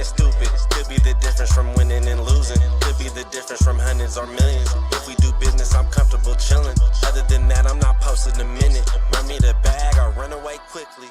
it's stupid. Could be the difference from winning and losing. Could be the difference from hundreds or millions. If we do business, I'm comfortable chilling. Other than that, I'm not posting a minute. Run me the bag, I'll run away quickly.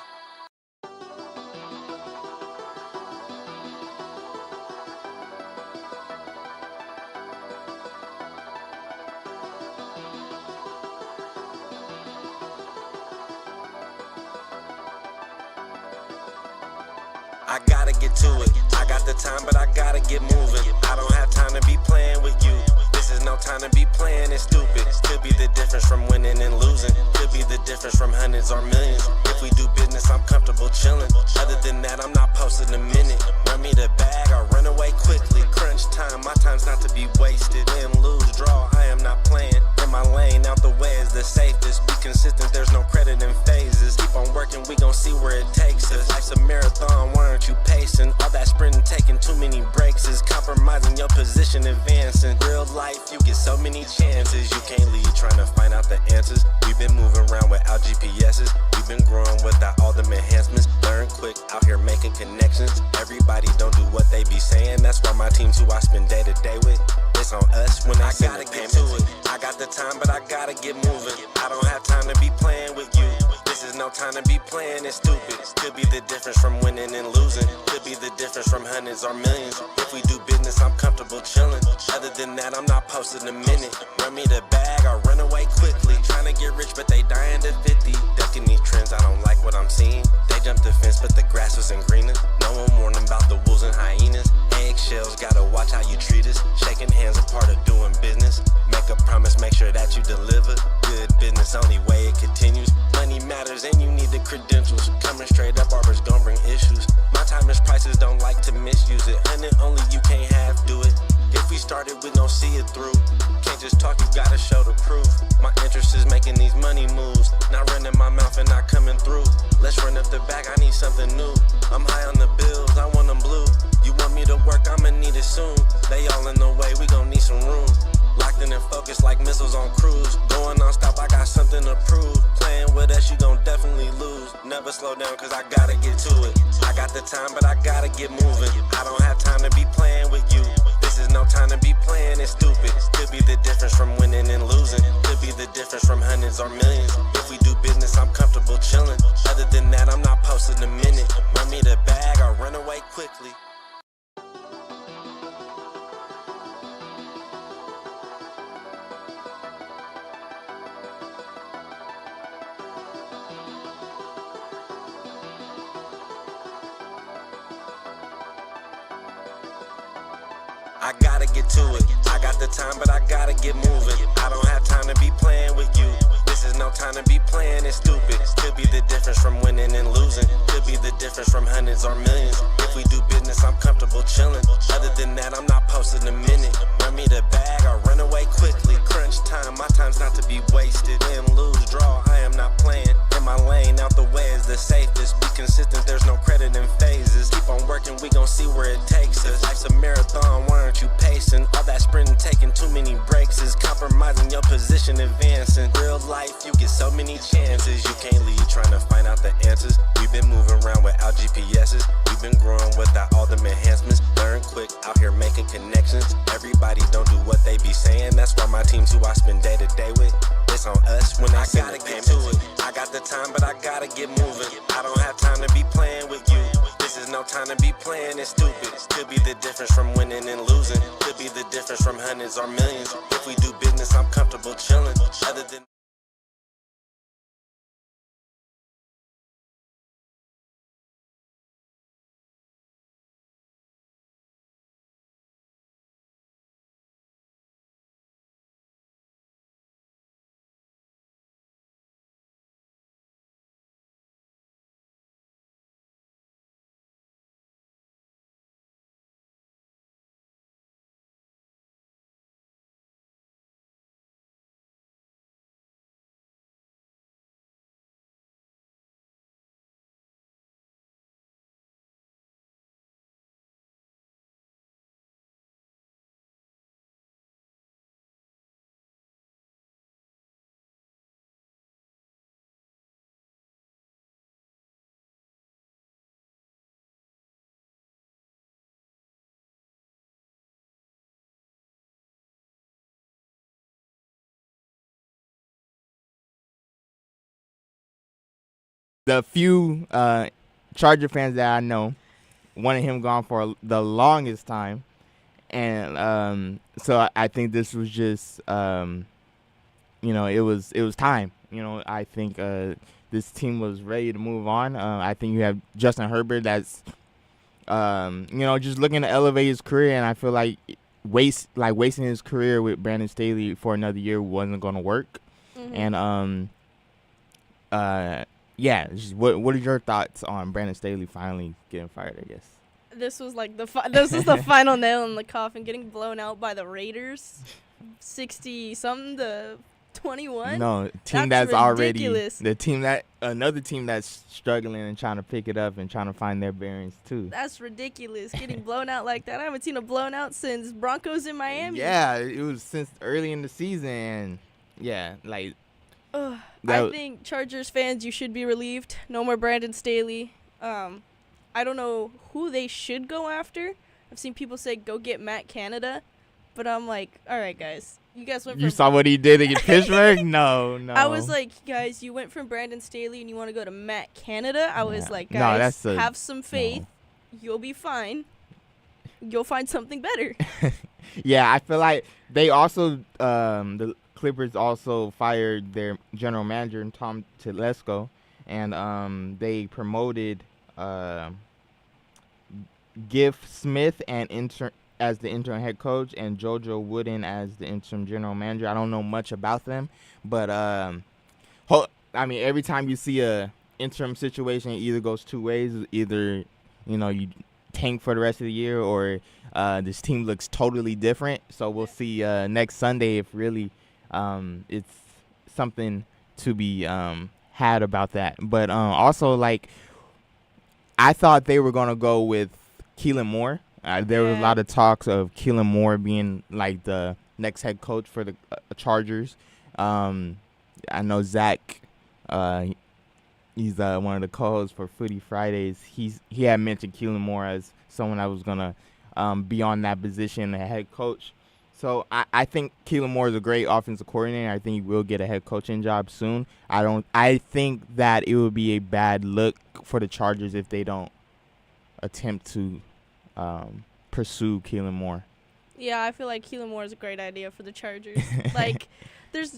I gotta get to it. I got the time, but I gotta get moving. I don't have time to be playing with you. This is no time to be playing, it's stupid. Could be the difference from winning and losing. Could be the difference from hundreds or millions. If we do business, I'm comfortable chilling. Other than that, I'm not posting a minute. Run me the bag, I'll run away quickly. Crunch time, my time's not to be wasted. Win, lose, draw, I am not playing. In my lane, out the way is the safest. Be consistent, there's no credit in phases. Keep on working, we gon' see where it takes us. Life's a marathon, why aren't you pacing? All that sprinting, taking too many breaks is compromising your position, advancing. Real life, you get so many chances. You can't lead trying to find out the answers. We've been moving around without GPS's. We've been growing without all them enhancements. Learn quick, out here making connections. Everybody don't do what they be saying. That's why my team's who I spend day to day with. It's on us when I gotta get to it. I got the time, but I gotta get moving. I don't have time to be playing with you. This is no time to be playing, it's stupid. Could be the difference from winning and losing. Could be the difference from hundreds or millions. If we do business, I'm comfortable chilling. Other than that, I'm not posting a minute. Run me the bag, I'll run away quickly. Trying to get rich, but they dying to 50. Ducking these trends, I don't like what I'm seeing. They jumped the fence, but the grass wasn't greener. No one warned about the wolves and hyenas. Eggshells, gotta watch how you treat us. Shaking hands, a part of doing business. Make a promise, make sure that you deliver. Good business, only way it continues. Money matters and you need the credentials. Coming straight up, barbers gon' bring issues. My time is prices, don't like to misuse it. And it only you can't have do it. If we started, we gon' see it through. Can't just talk, you gotta show the proof. My interest is making these money moves. Not running my mouth and not coming through. Let's run up the back, I need something new. I'm high on the bills, I want them blue. You want me to work, I'ma need it soon. They all in the way, we gon' need some room. Locked in and focused like missiles on cruise. Going non-stop, I got something to prove. Playing with us, you gon' definitely lose. Never slow down, cause I gotta get to it. I got the time, but I gotta get moving. I don't have time to be playing with you. This is no time to be playing, it's stupid. Could be the difference from winning and losing. Could be the difference from hundreds or millions. If we do business, I'm comfortable chilling. Other than that, I'm not posting a minute. Run me the bag, I'll run away quickly. I gotta get to it. I got the time, but I gotta get moving. I don't have time to be playing with you. This is no time to be playing, it's stupid. Could be the difference from winning and losing. Could be the difference from hundreds or millions. If we do business, I'm comfortable chilling. Other than that, I'm not posting a minute. Run me the bag, I'll run away quickly. Crunch time, my time's not to be wasted. Win, lose, draw, I am not playing. In my lane, out the way is the safest. Be consistent, there's no credit in phases. Keep on working, we gon' see where it takes us. Life's a marathon, why aren't you pacing? All that sprinting, taking too many breaks is compromising your position, advancing. Real life, you get so many chances. You can't lead trying to find out the answers. We've been moving around without GPS's. We've been growing without all them enhancements. Learn quick, out here making connections. Everybody don't do what they be saying. That's why my team's who I spend day to day with. It's on us when I gotta get to it. I got the time, but I gotta get moving. I don't have time to be playing with you. This is no time to be playing, it's stupid. Could be the difference from winning and losing. Could be the difference from hundreds or millions. If we do business, I'm comfortable chilling. Other than the few Charger fans that I know wanted him gone for the longest time, and so I think this was just it was time. I think this team was ready to move on. I think you have Justin Herbert that's just looking to elevate his career, and I feel like wasting his career with Brandon Staley for another year wasn't going to work. Mm-hmm. And what are your thoughts on Brandon Staley finally getting fired? I guess This was like this was the final nail in the coffin, getting blown out by the Raiders, 60-something to 21. no team That's ridiculous. Another team that's struggling and trying to pick it up and trying to find their bearings too. That's ridiculous, getting blown out like that. I haven't seen a blown out since Broncos in Miami. Yeah, it was since early in the season, and yeah, like. I think Chargers fans, you should be relieved. No more Brandon Staley. I don't know who they should go after. I've seen people say go get Matt Canada, but I'm like, all right, guys. You guys went. You saw what he did against Pittsburgh? No. I was like, guys, you went from Brandon Staley and you want to go to Matt Canada? I was like, guys, have some faith. No. You'll be fine. You'll find something better. Yeah, I feel like they also the Clippers also fired their general manager, Tom Telesco, and they promoted Giff Smith as the interim head coach and JoJo Wooden as the interim general manager. I don't know much about them, but every time you see a interim situation, it either goes two ways. Either you tank for the rest of the year, or this team looks totally different. So we'll see next Sunday if really it's something to be had about that. But also, like, I thought they were gonna go with Keelan Moore. There was a lot of talks of Keelan Moore being like the next head coach for the Chargers. I know Zach, he's one of the co-hosts for Footy Fridays. He had mentioned Keelan Moore as someone that was gonna be on that position, the head coach. So I think Keelan Moore is a great offensive coordinator. I think he will get a head coaching job soon. I think that it would be a bad look for the Chargers if they don't attempt to pursue Keelan Moore. Yeah, I feel like Keelan Moore is a great idea for the Chargers. Like, there's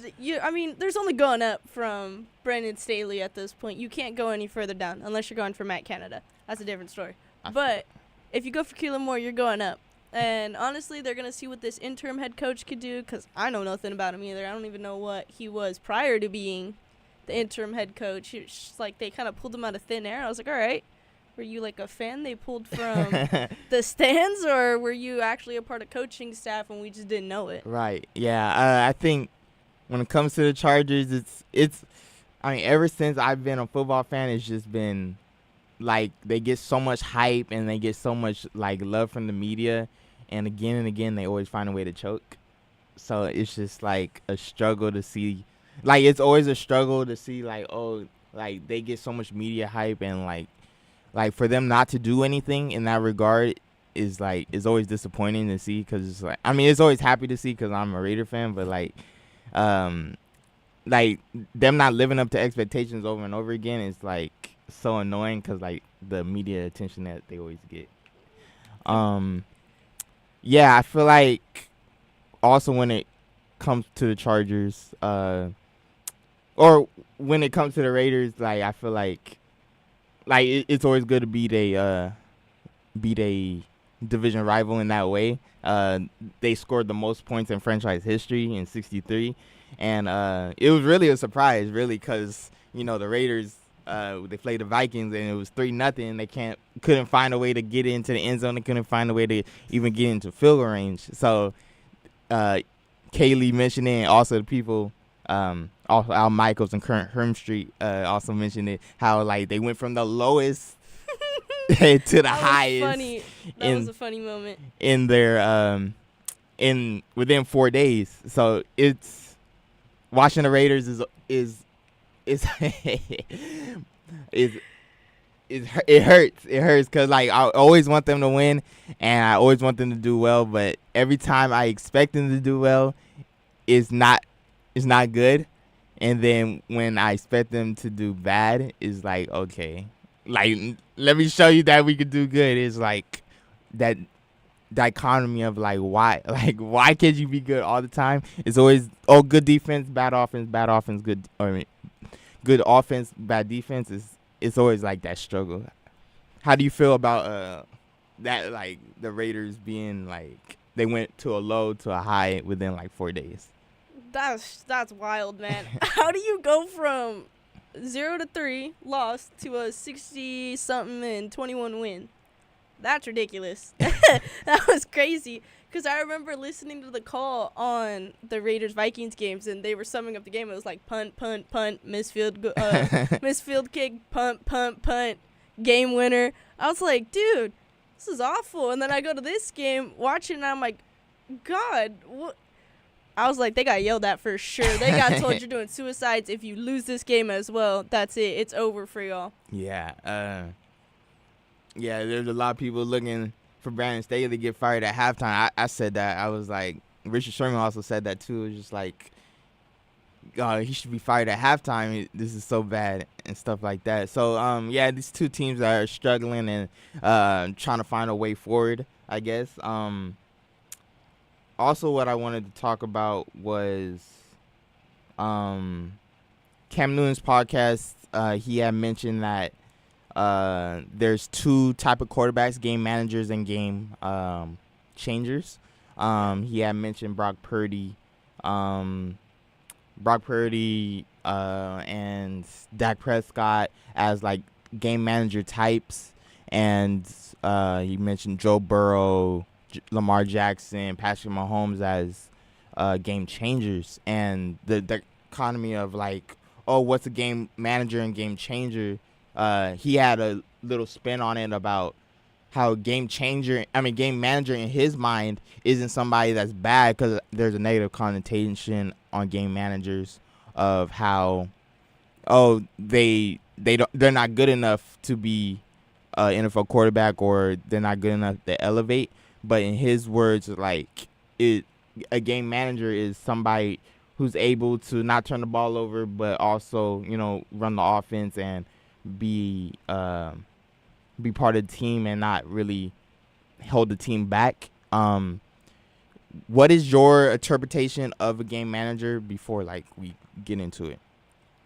only going up from Brandon Staley at this point. You can't go any further down unless you're going for Matt Canada. That's a different story. But if you go for Keelan Moore, you're going up. And honestly, they're going to see what this interim head coach could do, because I know nothing about him either. I don't even know what he was prior to being the interim head coach. It's just like they kind of pulled him out of thin air. I was like, all right, were you like a fan they pulled from the stands, or were you actually a part of coaching staff and we just didn't know it? Right. Yeah. I think when it comes to the Chargers, it's ever since I've been a football fan, it's just been like they get so much hype and they get so much like love from the media. And again, they always find a way to choke. So it's just like a struggle to see. Like, it's always a struggle to see, like, oh, like, they get so much media hype. And, like for them not to do anything in that regard is, like, it's always disappointing to see. Because it's like, it's always happy to see because I'm a Raider fan. But, like, them not living up to expectations over and over again is, like, so annoying because, like, the media attention that they always get. Yeah, I feel like also when it comes to the Chargers, or when it comes to the Raiders, like I feel like it's always good to beat a division rival in that way. They scored the most points in franchise history in 63, and it was really a surprise, really, because the Raiders. They played the Vikings and it was 3-0. They couldn't find a way to get into the end zone. They couldn't find a way to even get into field goal range. So, Kaylee mentioned it, and also the people, also Al Michaels and Current Hermstreet also mentioned it. How like they went from the lowest to the highest. Funny. That was a funny moment in their within 4 days. So it's watching the Raiders is it hurts. It hurts because like I always want them to win and I always want them to do well, but every time I expect them to do well, it's not good. And then when I expect them to do bad, it's like, okay, like let me show you that we could do good. It's like that dichotomy of why can't you be good all the time? It's always good defense, bad offense, good, or good offense, bad defense. It's always like that struggle. How do you feel about that, like the Raiders being like they went to a low to a high within like 4 days? That's wild, man. How do you go from 0-3 loss to a 60-something and 21 win? That's ridiculous. That was crazy. Because I remember listening to the call on the Raiders-Vikings games, and they were summing up the game. It was like punt, punt, punt, missed field kick, punt, punt, punt, game winner. I was like, dude, this is awful. And then I go to this game, watching, and I'm like, God, what? I was like, they got yelled at for sure. They got told you're doing suicides. If you lose this game as well, that's it. It's over for y'all. Yeah. Yeah, there's a lot of people looking for Brandon Staley to get fired at halftime. I said that. I was like, Richard Sherman also said that too. It was just like, he should be fired at halftime. This is so bad and stuff like that. So, yeah, these two teams are struggling and trying to find a way forward, I guess. Also, what I wanted to talk about was Cam Newton's podcast. He had mentioned that there's two type of quarterbacks: game managers and game changers. He had mentioned Brock Purdy, and Dak Prescott as like game manager types, and he mentioned Joe Burrow, Lamar Jackson, Patrick Mahomes as game changers. And the economy of like, oh, what's a game manager and game changer? He had a little spin on it about how game manager in his mind isn't somebody that's bad, because there's a negative connotation on game managers of how, they're not good enough to be NFL quarterback, or they're not good enough to elevate. But in his words, like, a game manager is somebody who's able to not turn the ball over, but also, run the offense and be part of the team and not really hold the team back. What is your interpretation of a game manager before we get into it?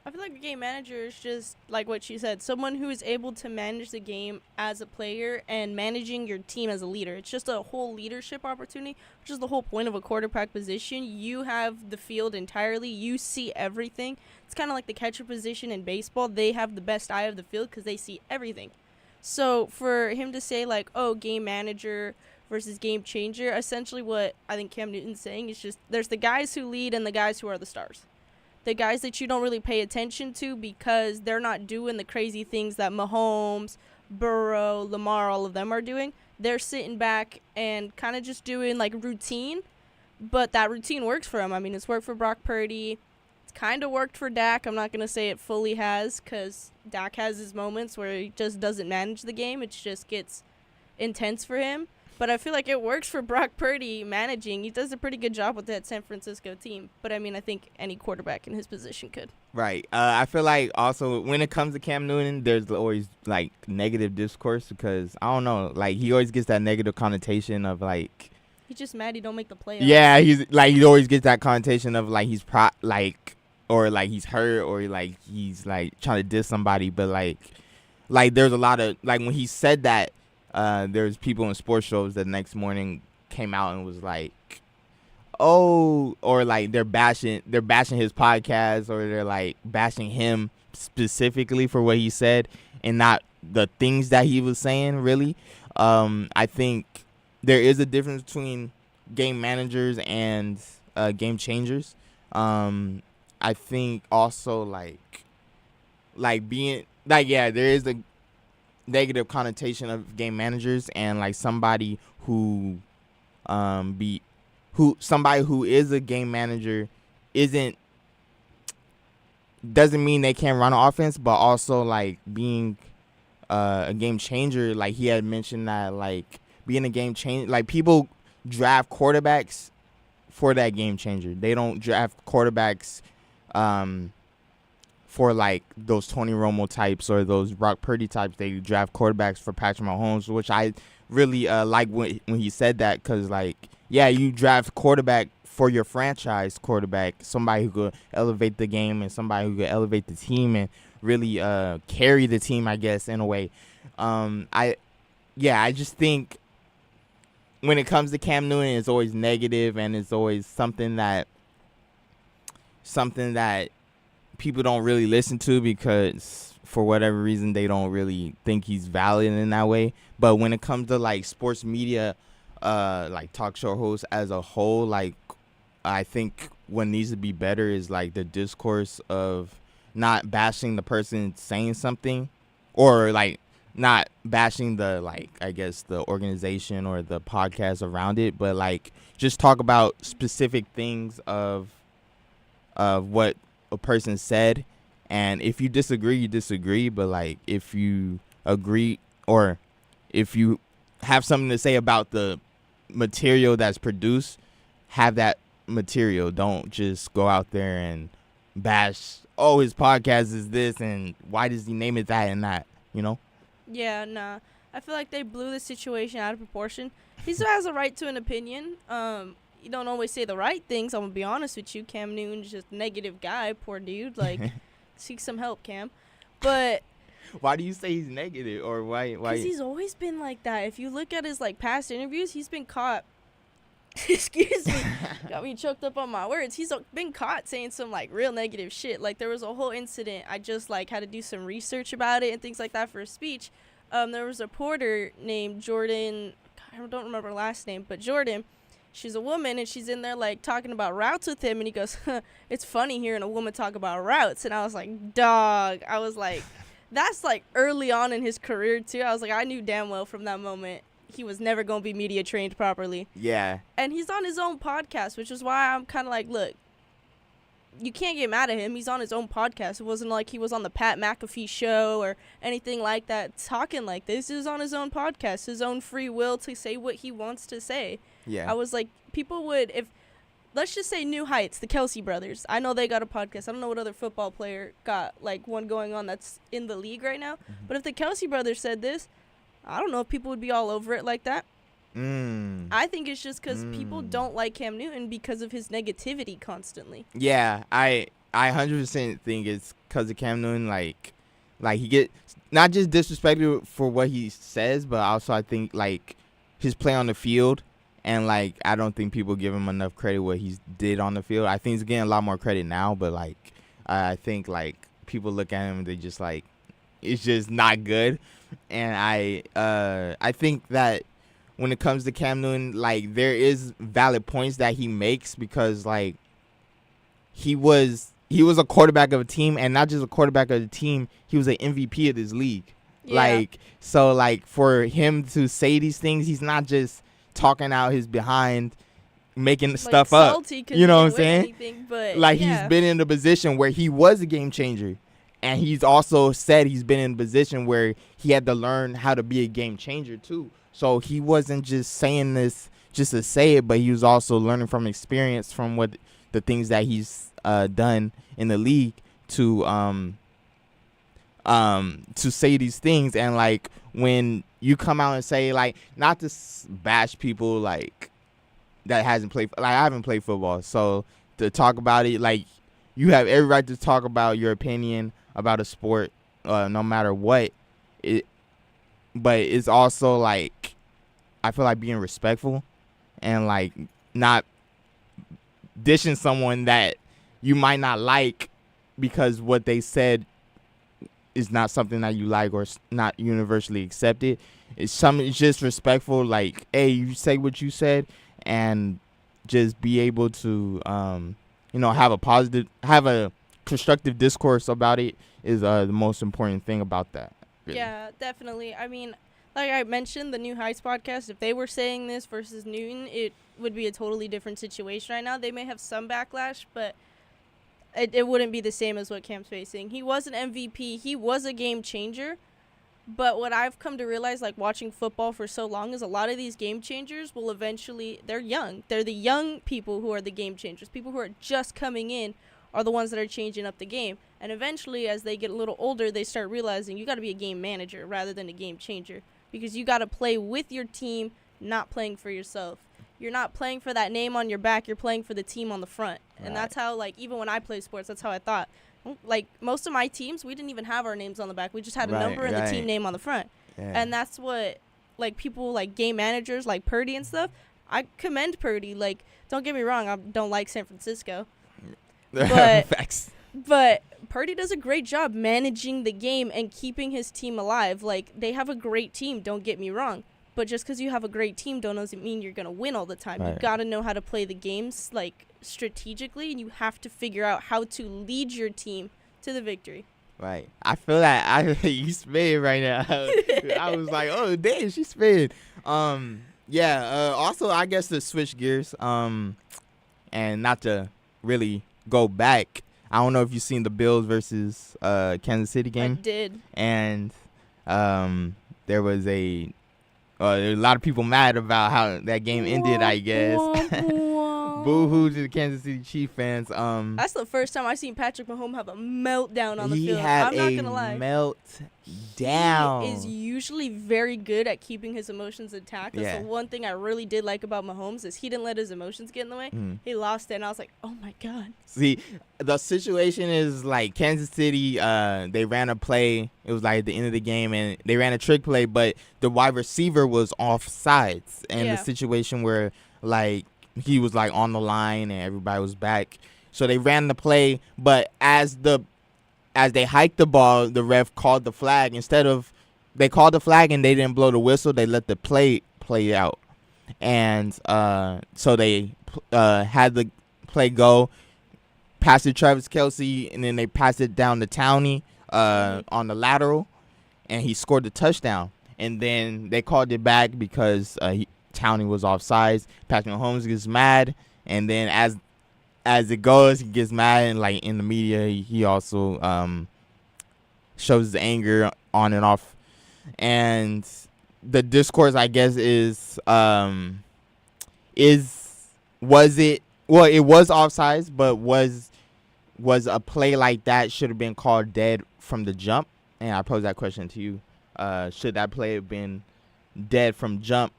I feel like a game manager is just like what she said, someone who is able to manage the game as a player and managing your team as a leader. It's just a whole leadership opportunity, which is the whole point of a quarterback position. You have the field entirely. You see everything. It's kind of like the catcher position in baseball. They have the best eye of the field because they see everything. So for him to say game manager versus game changer, essentially what I think Cam Newton's saying is just there's the guys who lead and the guys who are the stars. The guys that you don't really pay attention to because they're not doing the crazy things that Mahomes, Burrow, Lamar, all of them are doing. They're sitting back and kind of just doing routine, but that routine works for them. I mean, it's worked for Brock Purdy. It's kind of worked for Dak. I'm not going to say it fully has, because Dak has his moments where he just doesn't manage the game. It just gets intense for him. But I feel like it works for Brock Purdy managing. He does a pretty good job with that San Francisco team. But, I mean, I think any quarterback in his position could. Right. I feel like also when it comes to Cam Newton, there's always, negative discourse because, I don't know, he always gets that negative connotation of, He's just mad he don't make the playoffs. Yeah, he always gets that connotation of, he's or, he's hurt or, he's, trying to diss somebody. But, there's a lot of, when he said that, there's people in sports shows that the next morning came out and was like, oh, or they're bashing his podcast, or they're bashing him specifically for what he said and not the things that he was saying really. I think there is a difference between game managers and game changers. I think also being there is a negative connotation of game managers, and somebody who is a game manager doesn't mean they can't run an offense, but also being a game changer. He had mentioned that being a game changer, people draft quarterbacks for that game changer. They don't draft quarterbacks for like those Tony Romo types or those Brock Purdy types. They draft quarterbacks for Patrick Mahomes, which I really like when he said that, because like, yeah, you draft quarterback for your franchise quarterback, somebody who could elevate the game and somebody who could elevate the team and really carry the team, I guess, in a way. I just think when it comes to Cam Newton, it's always negative, and it's always something that people don't really listen to because for whatever reason they don't really think he's valid in that way. But when it comes to like sports media, like talk show hosts as a whole, like I think what needs to be better is like the discourse of not bashing the person saying something, or like not bashing the, like, I guess the organization or the podcast around it, but like just talk about specific things of what a person said. And if you disagree, you disagree, but like if you agree or if you have something to say about the material that's produced, have that material. Don't just go out there and bash, oh, his podcast is this and why does he name it that and that, you know? Yeah, nah. I feel like they blew the situation out of proportion. He still has a right to an opinion. You don't always say the right things. I'm gonna be honest with you. Cam Newton's just a negative guy, poor dude. Like, seek some help, Cam. But why do you say he's negative, or why? Because he's always been like that. If you look at his like past interviews, he's been caught. Excuse me, got me choked up on my words. He's been caught saying some like real negative shit. Like there was a whole incident. I just like had to do some research about it and things like that for a speech. There was a reporter named Jordan. I don't remember her last name, but Jordan. She's a woman, and she's in there, like, talking about routes with him, and he goes, it's funny hearing a woman talk about routes. And I was like, dog. I was like, that's, like, early on in his career, too. I was like, I knew damn well from that moment he was never going to be media trained properly. Yeah. And he's on his own podcast, which is why I'm kind of like, look, you can't get mad at him. He's on his own podcast. It wasn't like he was on the Pat McAfee show or anything like that talking like this. He was on his own podcast, his own free will to say what he wants to say. Yeah. I was like, people would, if, let's just say New Heights, the Kelsey brothers. I know they got a podcast. I don't know what other football player got, like, one going on that's in the league right now. Mm-hmm. But if the Kelsey brothers said this, I don't know if people would be all over it like that. I think it's just because people don't like Cam Newton because of his negativity constantly. Yeah, I 100% think it's because of Cam Newton. Like he get not just disrespected for what he says, but also I think like his play on the field, and like I don't think people give him enough credit what he did on the field. I think he's getting a lot more credit now, but like I think like people look at him and they just like it's just not good. And I think that when it comes to Cam Newton, like, there is valid points that he makes because, like, he was a quarterback of a team, and not just a quarterback of the team, he was an MVP of this league. Yeah. Like, so, like, for him to say these things, he's not just talking out his behind, making like stuff up. You know what I'm saying? Anything, but like, yeah. He's been in a position where he was a game changer. And he's also said he's been in a position where he had to learn how to be a game changer, too. So he wasn't just saying this just to say it, but he was also learning from experience from what the things that he's done in the league to say these things. And like when you come out and say, like, not to bash people like that hasn't played, like I haven't played football, so to talk about it, like you have every right to talk about your opinion about a sport, no matter what it. But it's also, like, I feel like being respectful and, like, not dishing someone that you might not like because what they said is not something that you like or not universally accepted. It's just respectful, like, hey, you say what you said and just be able to, have a constructive discourse about it is the most important thing about that. Really. Yeah, definitely. I mean, like I mentioned, the New Heights podcast, if they were saying this versus Newton, it would be a totally different situation right now. They may have some backlash, but it wouldn't be the same as what Cam's facing. He was an MVP. He was a game changer. But what I've come to realize, like, watching football for so long, is a lot of these game changers will eventually, they're young. They're the young people who are the game changers. People who are just coming in are the ones that are changing up the game. And eventually, as they get a little older, they start realizing you got to be a game manager rather than a game changer, because you got to play with your team, not playing for yourself. You're not playing for that name on your back. You're playing for the team on the front. And that's how, like, even when I play sports, that's how I thought. Like, most of my teams, we didn't even have our names on the back. We just had a number and the team name on the front. Yeah. And that's what, like, people like game managers like Purdy and stuff, I commend Purdy. Like, don't get me wrong, I don't like San Francisco. But Facts. But Purdy does a great job managing the game and keeping his team alive. Like, they have a great team, don't get me wrong. But just because you have a great team doesn't mean you're going to win all the time. Right. You got to know how to play the games, like, strategically, and you have to figure out how to lead your team to the victory. Right. I feel like you spin right now. I was like, oh, damn, she spin. Also, I guess to switch gears, and not to really go back, I don't know if you've seen the Bills versus Kansas City game. I did. And there was a lot of people mad about how that game ended, I guess. Boo-hoo to the Kansas City Chiefs fans. That's the first time I've seen Patrick Mahomes have a meltdown on the field. I'm not going to lie. Meltdown. He is usually very good at keeping his emotions intact. That's the one thing I really did like about Mahomes is he didn't let his emotions get in the way. He lost it, and I was like, oh, my God. See, the situation is like Kansas City, they ran a play. It was like at the end of the game, and they ran a trick play, but the wide receiver was off sides. And the situation where, like, he was like on the line and everybody was back. So they ran the play, but as they hiked the ball, the ref called the flag. They called the flag and they didn't blow the whistle. They let the play out. And so they had the play go, passed it to Travis Kelce, and then they passed it down to Towney on the lateral, and he scored the touchdown. And then they called it back because Towney was offsides. Patrick Mahomes gets mad, and then as it goes, he gets mad, and like in the media, he also shows his anger on and off. And the discourse, I guess, it was offsides, but was a play like that should have been called dead from the jump? And I pose that question to you. Should that play have been dead from jump?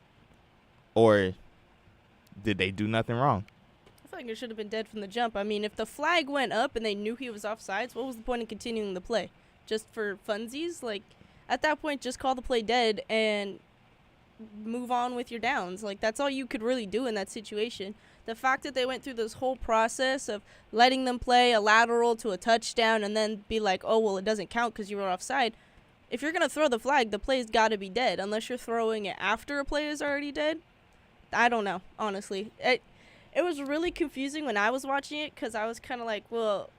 Or did they do nothing wrong? I feel like it should have been dead from the jump. I mean, if the flag went up and they knew he was offsides, what was the point in continuing the play? Just for funsies? Like, at that point, just call the play dead and move on with your downs. Like, that's all you could really do in that situation. The fact that they went through this whole process of letting them play a lateral to a touchdown and then be like, oh, well, it doesn't count because you were offside. If you're going to throw the flag, the play's got to be dead. Unless you're throwing it after a play is already dead. I don't know, honestly. It was really confusing when I was watching it because I was kind of like, well,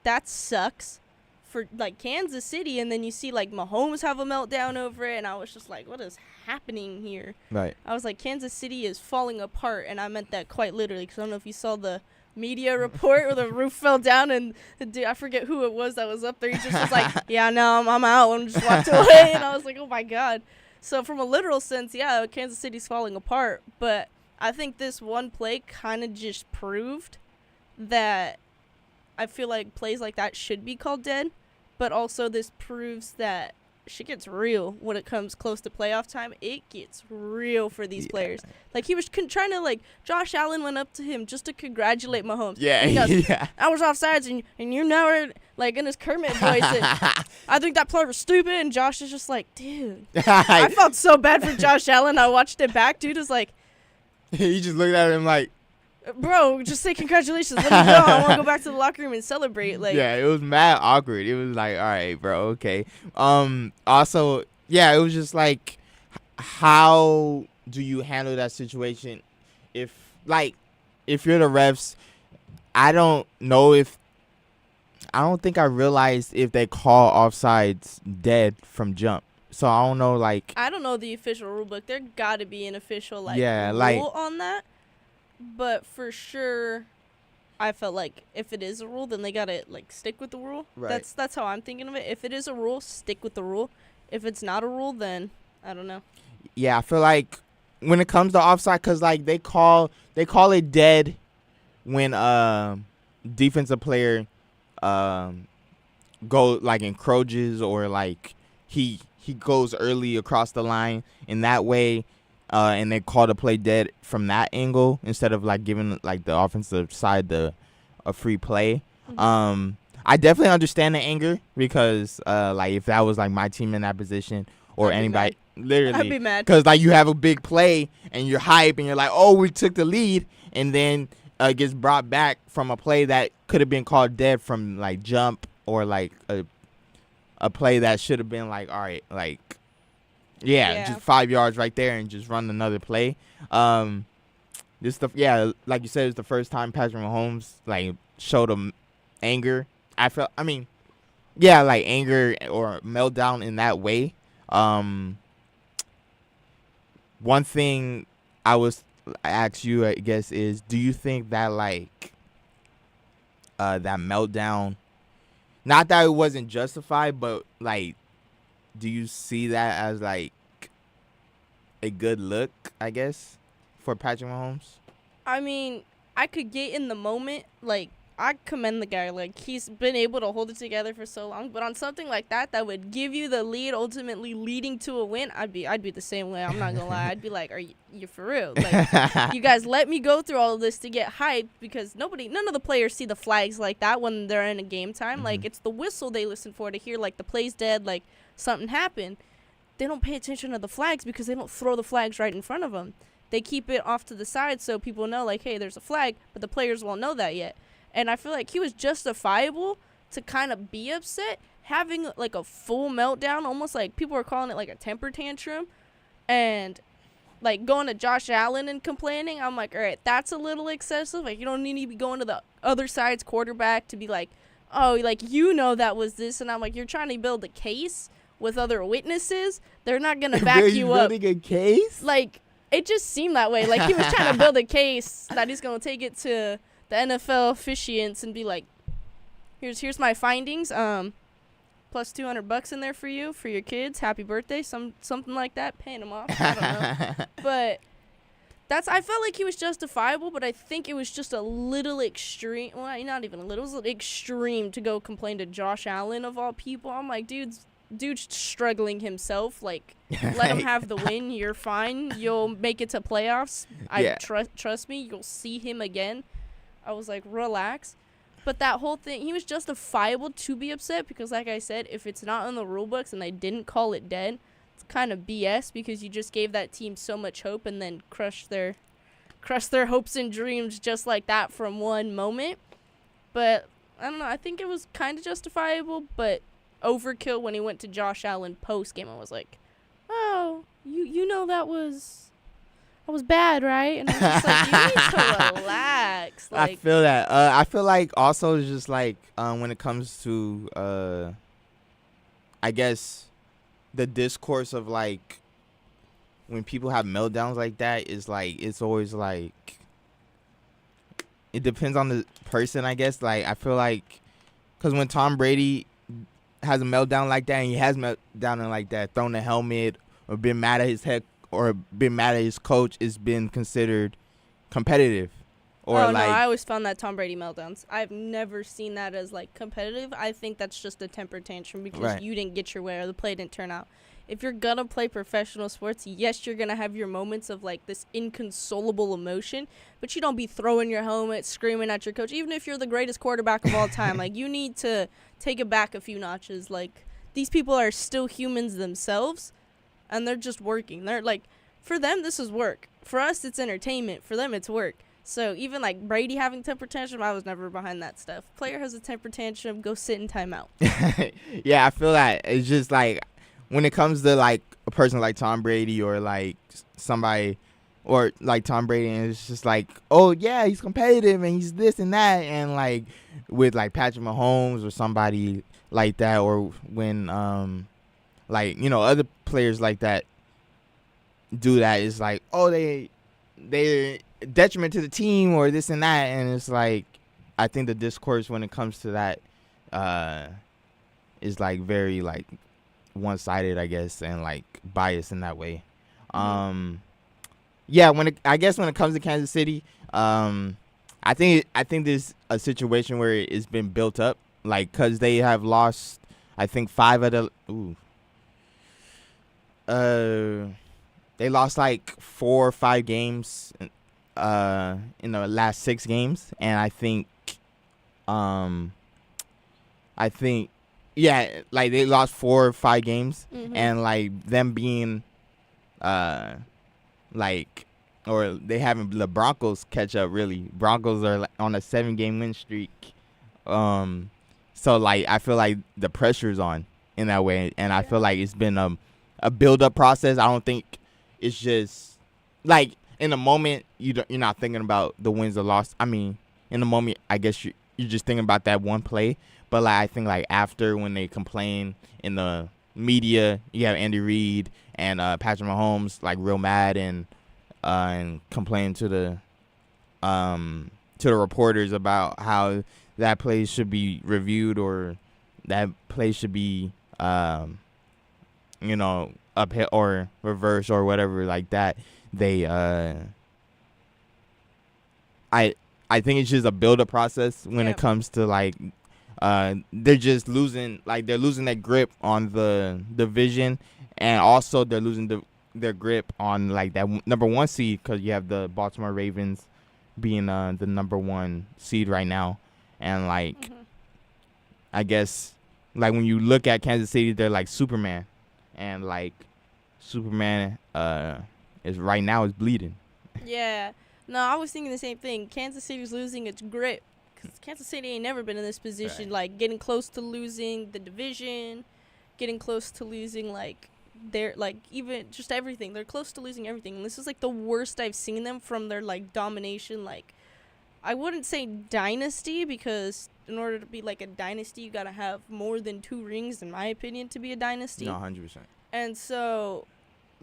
that sucks for, like, Kansas City. And then you see, like, Mahomes have a meltdown over it. And I was just like, what is happening here? Right. I was like, Kansas City is falling apart. And I meant that quite literally because I don't know if you saw the media report where the roof fell down. And the dude, I forget who it was that was up there. He just was like, yeah, no, I'm out. And just walked away. And I was like, oh, my God. So from a literal sense, yeah, Kansas City's falling apart. But I think this one play kind of just proved that I feel like plays like that should be called dead. But also this proves that shit gets real when it comes close to playoff time. It gets real for these players. Like, he was trying to, like, Josh Allen went up to him just to congratulate Mahomes. Yeah, he goes, I was offsides, and you never, like, in his Kermit voice, I think that play was stupid, and Josh is just like, dude. I felt so bad for Josh Allen. I watched it back. Dude was like. He just looked at him like. Bro, just say congratulations. Let me go. I want to go back to the locker room and celebrate. Like, yeah, it was mad awkward. It was like, all right, bro, okay. Also, yeah, it was just like, how do you handle that situation? If you're the refs, I don't think I realized if they call offsides dead from jump. So I don't know, like. I don't know the official rule book. There got to be an official rule on that. But for sure, I felt like if it is a rule, then they gotta like stick with the rule. Right. That's how I'm thinking of it. If it is a rule, stick with the rule. If it's not a rule, then I don't know. Yeah, I feel like when it comes to offside, cause like they call it dead when defensive player go like encroaches or like he goes early across the line in that way, and they call the play dead from that angle instead of like giving like the offensive side a free play. Mm-hmm. I definitely understand the anger because like if that was like my team in that position or I'd be anybody, I'd literally, be mad. because like you have a big play and you're hype and you're like, oh, we took the lead, and then gets brought back from a play that could have been called dead from like jump or like a play that should have been like, all right, like Yeah. just 5 yards right there and just run another play. This stuff, yeah, like you said, it's the first time Patrick Mahomes like showed him anger. Like anger or meltdown in that way. One thing I ask you, I guess, is do you think that like that meltdown, not that it wasn't justified, but like, do you see that as like a good look, I guess, for Patrick Mahomes? I mean, I could get in the moment. Like, I commend the guy. Like, he's been able to hold it together for so long. But on something like that would give you the lead, ultimately leading to a win, I'd be the same way. I'm not gonna lie. I'd be like, are you for real? Like, you guys let me go through all of this to get hyped because none of the players see the flags like that when they're in a game time. Mm-hmm. Like, it's the whistle they listen for to hear like the play's dead, like something happened. They don't pay attention to the flags because they don't throw the flags right in front of them. They keep it off to the side so people know, like, hey, there's a flag, but the players won't know that yet. And I feel like he was justifiable to kind of be upset, having, like, a full meltdown, almost like people were calling it, like, a temper tantrum. And, like, going to Josh Allen and complaining, I'm like, all right, that's a little excessive. Like, you don't need to be going to the other side's quarterback to be like, oh, like, you know that was this. And I'm like, you're trying to build a case with other witnesses. They're not going to back you up. Building a case? Like, it just seemed that way. Like, he was trying to build a case that he's going to take it to the NFL officiants and be like, here's my findings. Plus $200 in there for you, for your kids. Happy birthday. Something like that. Paying them off. I don't know. But I felt like he was justifiable, but I think it was just a little extreme. Well, not even a little. It was extreme to go complain to Josh Allen of all people. I'm like, dude's struggling himself. Like, let him have the win. You're fine. You'll make it to playoffs. Trust me. You'll see him again. I was like, relax. But that whole thing, he was justifiable to be upset because, like I said, if it's not in the rule books and they didn't call it dead, it's kind of BS because you just gave that team so much hope and then crushed their hopes and dreams just like that from one moment. But I don't know. I think it was kind of justifiable, but overkill when he went to Josh Allen post game. I was like, oh, you know that was bad, right? And I was just like, you need to relax. Like, I feel that. I feel like also it's just like when it comes to I guess the discourse of like when people have meltdowns like that is like it's always like it depends on the person, I guess. Like I feel like because when Tom Brady has a meltdown like that and he has meltdown like that, thrown the helmet or been mad at his head or been mad at his coach, is been considered competitive. Or no, like, I always found that Tom Brady meltdowns. I've never seen that as like competitive. I think that's just a temper tantrum because you didn't get your way or the play didn't turn out. If you're gonna play professional sports, yes, you're gonna have your moments of like this inconsolable emotion, but you don't be throwing your helmet, screaming at your coach, even if you're the greatest quarterback of all time. Like, you need to take it back a few notches. Like, these people are still humans themselves, and they're just working. They're like, for them, this is work. For us, it's entertainment. For them, it's work. So even like Brady having temper tantrum, I was never behind that stuff. Player has a temper tantrum, go sit in timeout. Yeah, I feel that. It's just like when it comes to like a person like Tom Brady or like somebody or like Tom Brady, and it's just like, oh yeah, he's competitive and he's this and that, and like with like Patrick Mahomes or somebody like that, or when like, you know, other players like that do that, it's like, oh, they're detriment to the team or this and that. And it's like, I think the discourse when it comes to that is like very like one-sided, I guess, and like biased in that way. Yeah, I guess when it comes to Kansas City, I think there's a situation where it's been built up like, because they have lost, I think, 5 of the they lost like 4 or 5 games in the last 6 games, and I think yeah, like they lost 4 or 5 games, and like them being like, or they having the Broncos catch up. Really, Broncos are like on a 7-game win streak, so like I feel like the pressure's on in that way, and I feel like it's been a build up process. I don't think it's just like in the moment you're not thinking about the wins or loss. I mean, in the moment, I guess you're just thinking about that one play. But like I think like after, when they complain in the media, you have Andy Reid and Patrick Mahomes like real mad and complaining to the reporters about how that play should be reviewed, or that play should be uphill or reverse or whatever like that. They I think it's just a build up process when it comes to like they're just losing, like they're losing their grip on the division, and also they're losing their grip on like that number 1 seed, because you have the Baltimore Ravens being the number 1 seed right now, and like I guess like when you look at Kansas City, they're like Superman, and like Superman is right now is bleeding. Yeah. No, I was thinking the same thing. Kansas City's losing its grip, because Kansas City ain't never been in this position, like getting close to losing the division, getting close to losing like their like even just everything. They're close to losing everything, and this is like the worst I've seen them from their like domination. Like, I wouldn't say dynasty, because in order to be like a dynasty, you gotta have more than 2 rings, in my opinion, to be a dynasty. No, 100%. And so,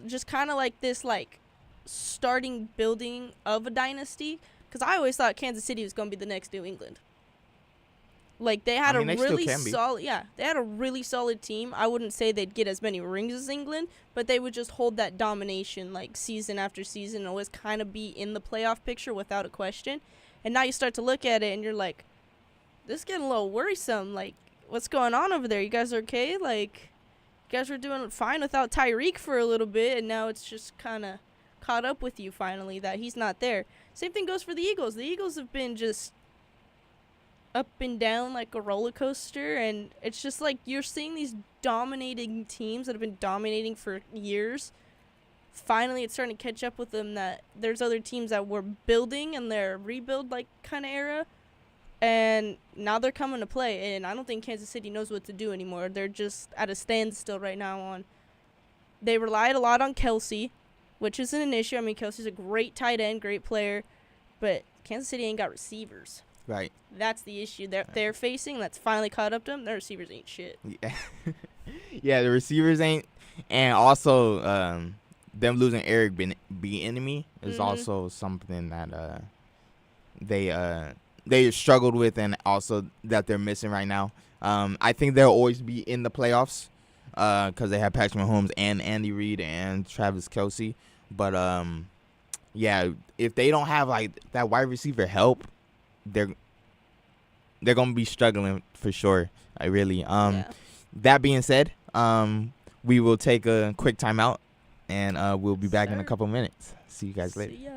just kind of like this, like, starting building of a dynasty, because I always thought Kansas City was going to be the next New England. Like, they had they had a really solid team. I wouldn't say they'd get as many rings as England, but they would just hold that domination, like, season after season, and always kind of be in the playoff picture without a question. And now you start to look at it, and you're like, this is getting a little worrisome. Like, what's going on over there? You guys are okay? Like, you guys were doing fine without Tyreek for a little bit, and now it's just kind of caught up with you finally that he's not there. Same thing goes for the Eagles. The Eagles have been just up and down like a roller coaster, and it's just like you're seeing these dominating teams that have been dominating for years. Finally, it's starting to catch up with them that there's other teams that were building in their rebuild like kind of era, and now they're coming to play, and I don't think Kansas City knows what to do anymore. They're just at a standstill right now. They relied a lot on Kelsey, which isn't an issue. I mean, Kelsey's a great tight end, great player, but Kansas City ain't got receivers. Right. That's the issue they're facing. That's finally caught up to them. Their receivers ain't shit. Yeah, yeah, the receivers ain't, and also them losing Eric Bieniemy is also something that they struggled with, and also that they're missing right now. I think they'll always be in the playoffs because they have Patrick Mahomes and Andy Reid and Travis Kelce. But yeah, if they don't have like that wide receiver help, they're gonna be struggling for sure. That being said, we will take a quick timeout, and we'll be back in a couple minutes. See you guys later. See ya.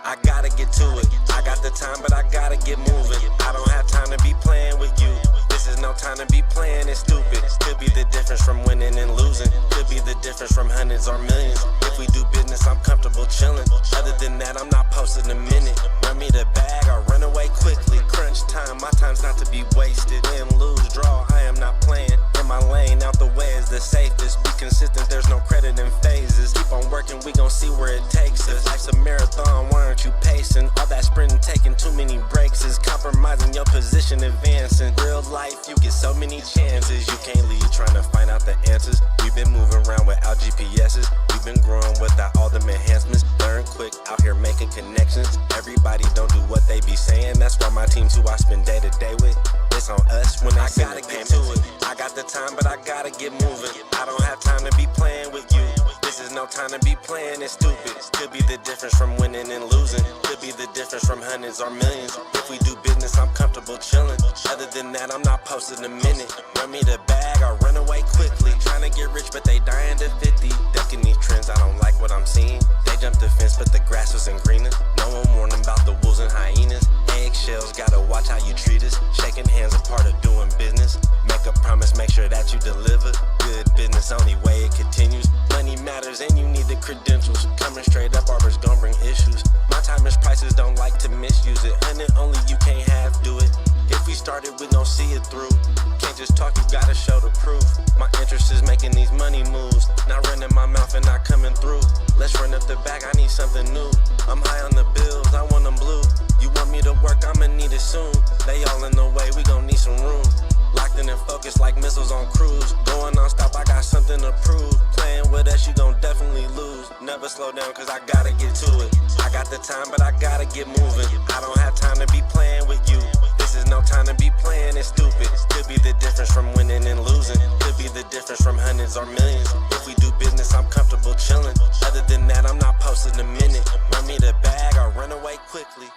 I gotta get to it. I got the time, but I gotta get moving. I don't have time to be playing with you. This is no time to be playing it stupid. Could be the difference from winning and losing. Could be the difference from hundreds or millions. If we do business, I'm comfortable chilling. Other than that, I'm not posting a minute. Run me the bag or run away quickly. Crunch time, my time's not to be wasted. Win, lose, draw, I am not playing. In my lane, out the way is the safest. Be consistent, there's no credit in phases. Keep on working, we gon' see where it takes us. Life's a marathon, why aren't you pacing? All that sprinting, taking too many breaks is compromising your position, advancing. Real life, you get so many chances. You can't leave trying to find out the answers. We've been moving around without GPS's. We've been growing without all them enhancements. Learn quick, out here making making connections. Everybody don't do what they be saying. That's why my team's who I spend day to day with. It's on us when they send the payment to it. I got the time, but I gotta get moving. I don't have time to be playing with you. This is no time to be playing, it's stupid. Could be the difference from winning and losing. Could be the difference from hundreds or millions. If we do business, I'm comfortable chilling. Other than that, I'm not posting a minute. Run me the bag, I run away quickly. Trying to get rich, but they dying to 50. Ducking these trends, I don't like what I'm seeing. They jumped the fence, but the grass wasn't greener. No one warned them about the wolves and hyenas. Eggshells, gotta watch how you treat us. Shaking hands, a part of doing business. Make a promise, make sure that you deliver. Good business, only way it continues. Money matters and you need the credentials. Coming straight up, Arbor's gon' bring issues. My time is prices, don't like to misuse it. And it only you can't half do it. If we started, we gon' see it through. Can't just talk, you gotta show the proof. My interest is making these money moves. Not running my mouth and not coming through. Let's run up the bag, I need something new. I'm high on the bills, I want them blue. You want me to work, I'ma need it soon. They all in the way, we gon' need some room. Locked in and focused like missiles on cruise. Going non-stop, I got something to prove. Playing with us, you gon' definitely lose. Never slow down, cause I gotta get to it. I got the time, but I gotta get moving. I don't have time to be playing with you. This is no time to be playing, it's stupid. Could be the difference from winning and losing. Could be the difference from hundreds or millions. If we do business, I'm comfortable chilling. Other than that, I'm not posting a minute. Run me the bag, I'll run away quickly.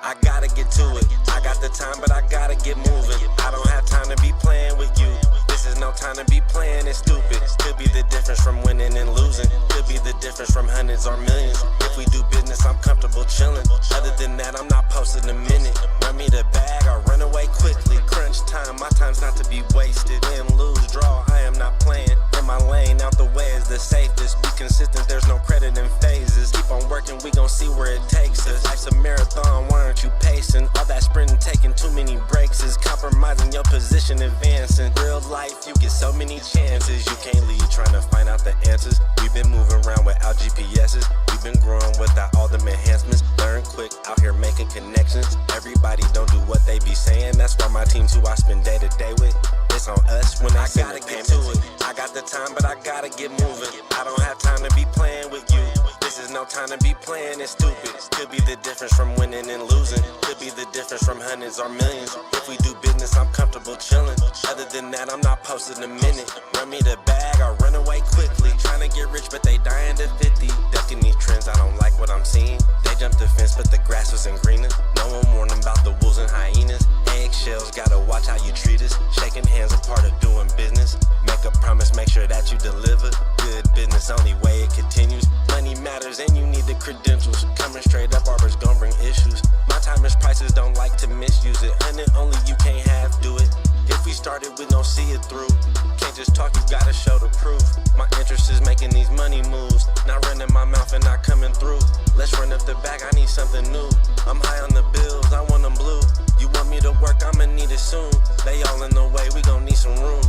I gotta get to it. I got the time, but I gotta get moving. I don't have time to be playing with you. This is no time to be playing, it's stupid. Could be the difference from winning and losing. Could be the difference from hundreds or millions. If we do business, I'm comfortable chilling. Other than that, I'm not posting a minute. Run me the bag, I'll run away quickly. Crunch time, my time's not to be wasted. Win, lose, draw, I am not playing. In my lane, out the way is the safest. Be consistent, there's no credit in phases. Keep on working, we gon' see where it takes us. Life's a marathon, why aren't you pacing? All that sprinting, taking too many breaks is compromising your position, advancing. Real life, you get so many chances. You can't leave trying to find out the answers. We've been moving around without GPSs. We've been growing without all them enhancements. Learn quick, out here making connections. Everybody don't do what they be saying. That's why my team's who I spend day to day with. It's on us when I gotta get to it. I got the time, but I gotta get moving. I don't have time to be playing with you. This is no time to be playing, it's stupid. Could be the difference from winning and losing. Could be the difference from hundreds or millions. If we do business, I'm comfortable chilling. Other than that, I'm not posting a minute. Run me the bag, I'll run away quickly. Trying to get rich, but they dying to 50. Ducking these trends, I don't like what I'm seeing. They jumped the fence, but the grass wasn't greener. No one warned them about the wolves and hyenas. Eggshells, gotta watch how you treat us. Shaking hands, a part of doing business. Make a promise, make sure that you deliver. Good business, only way it continues. Money matters and you need the credentials. Coming straight up, Arbor's gon' bring issues. My time is prices, don't like to misuse it. And it only you can't half do it. If we started, we gon' see it through. Can't just talk, you gotta show the proof. My interest is making these money moves. Not running my mouth and not coming through. Let's run up the bag, I need something new. I'm high on the bills, I want them blue. You want me to work, I'ma need it soon. They all in the way, we gon' need some room.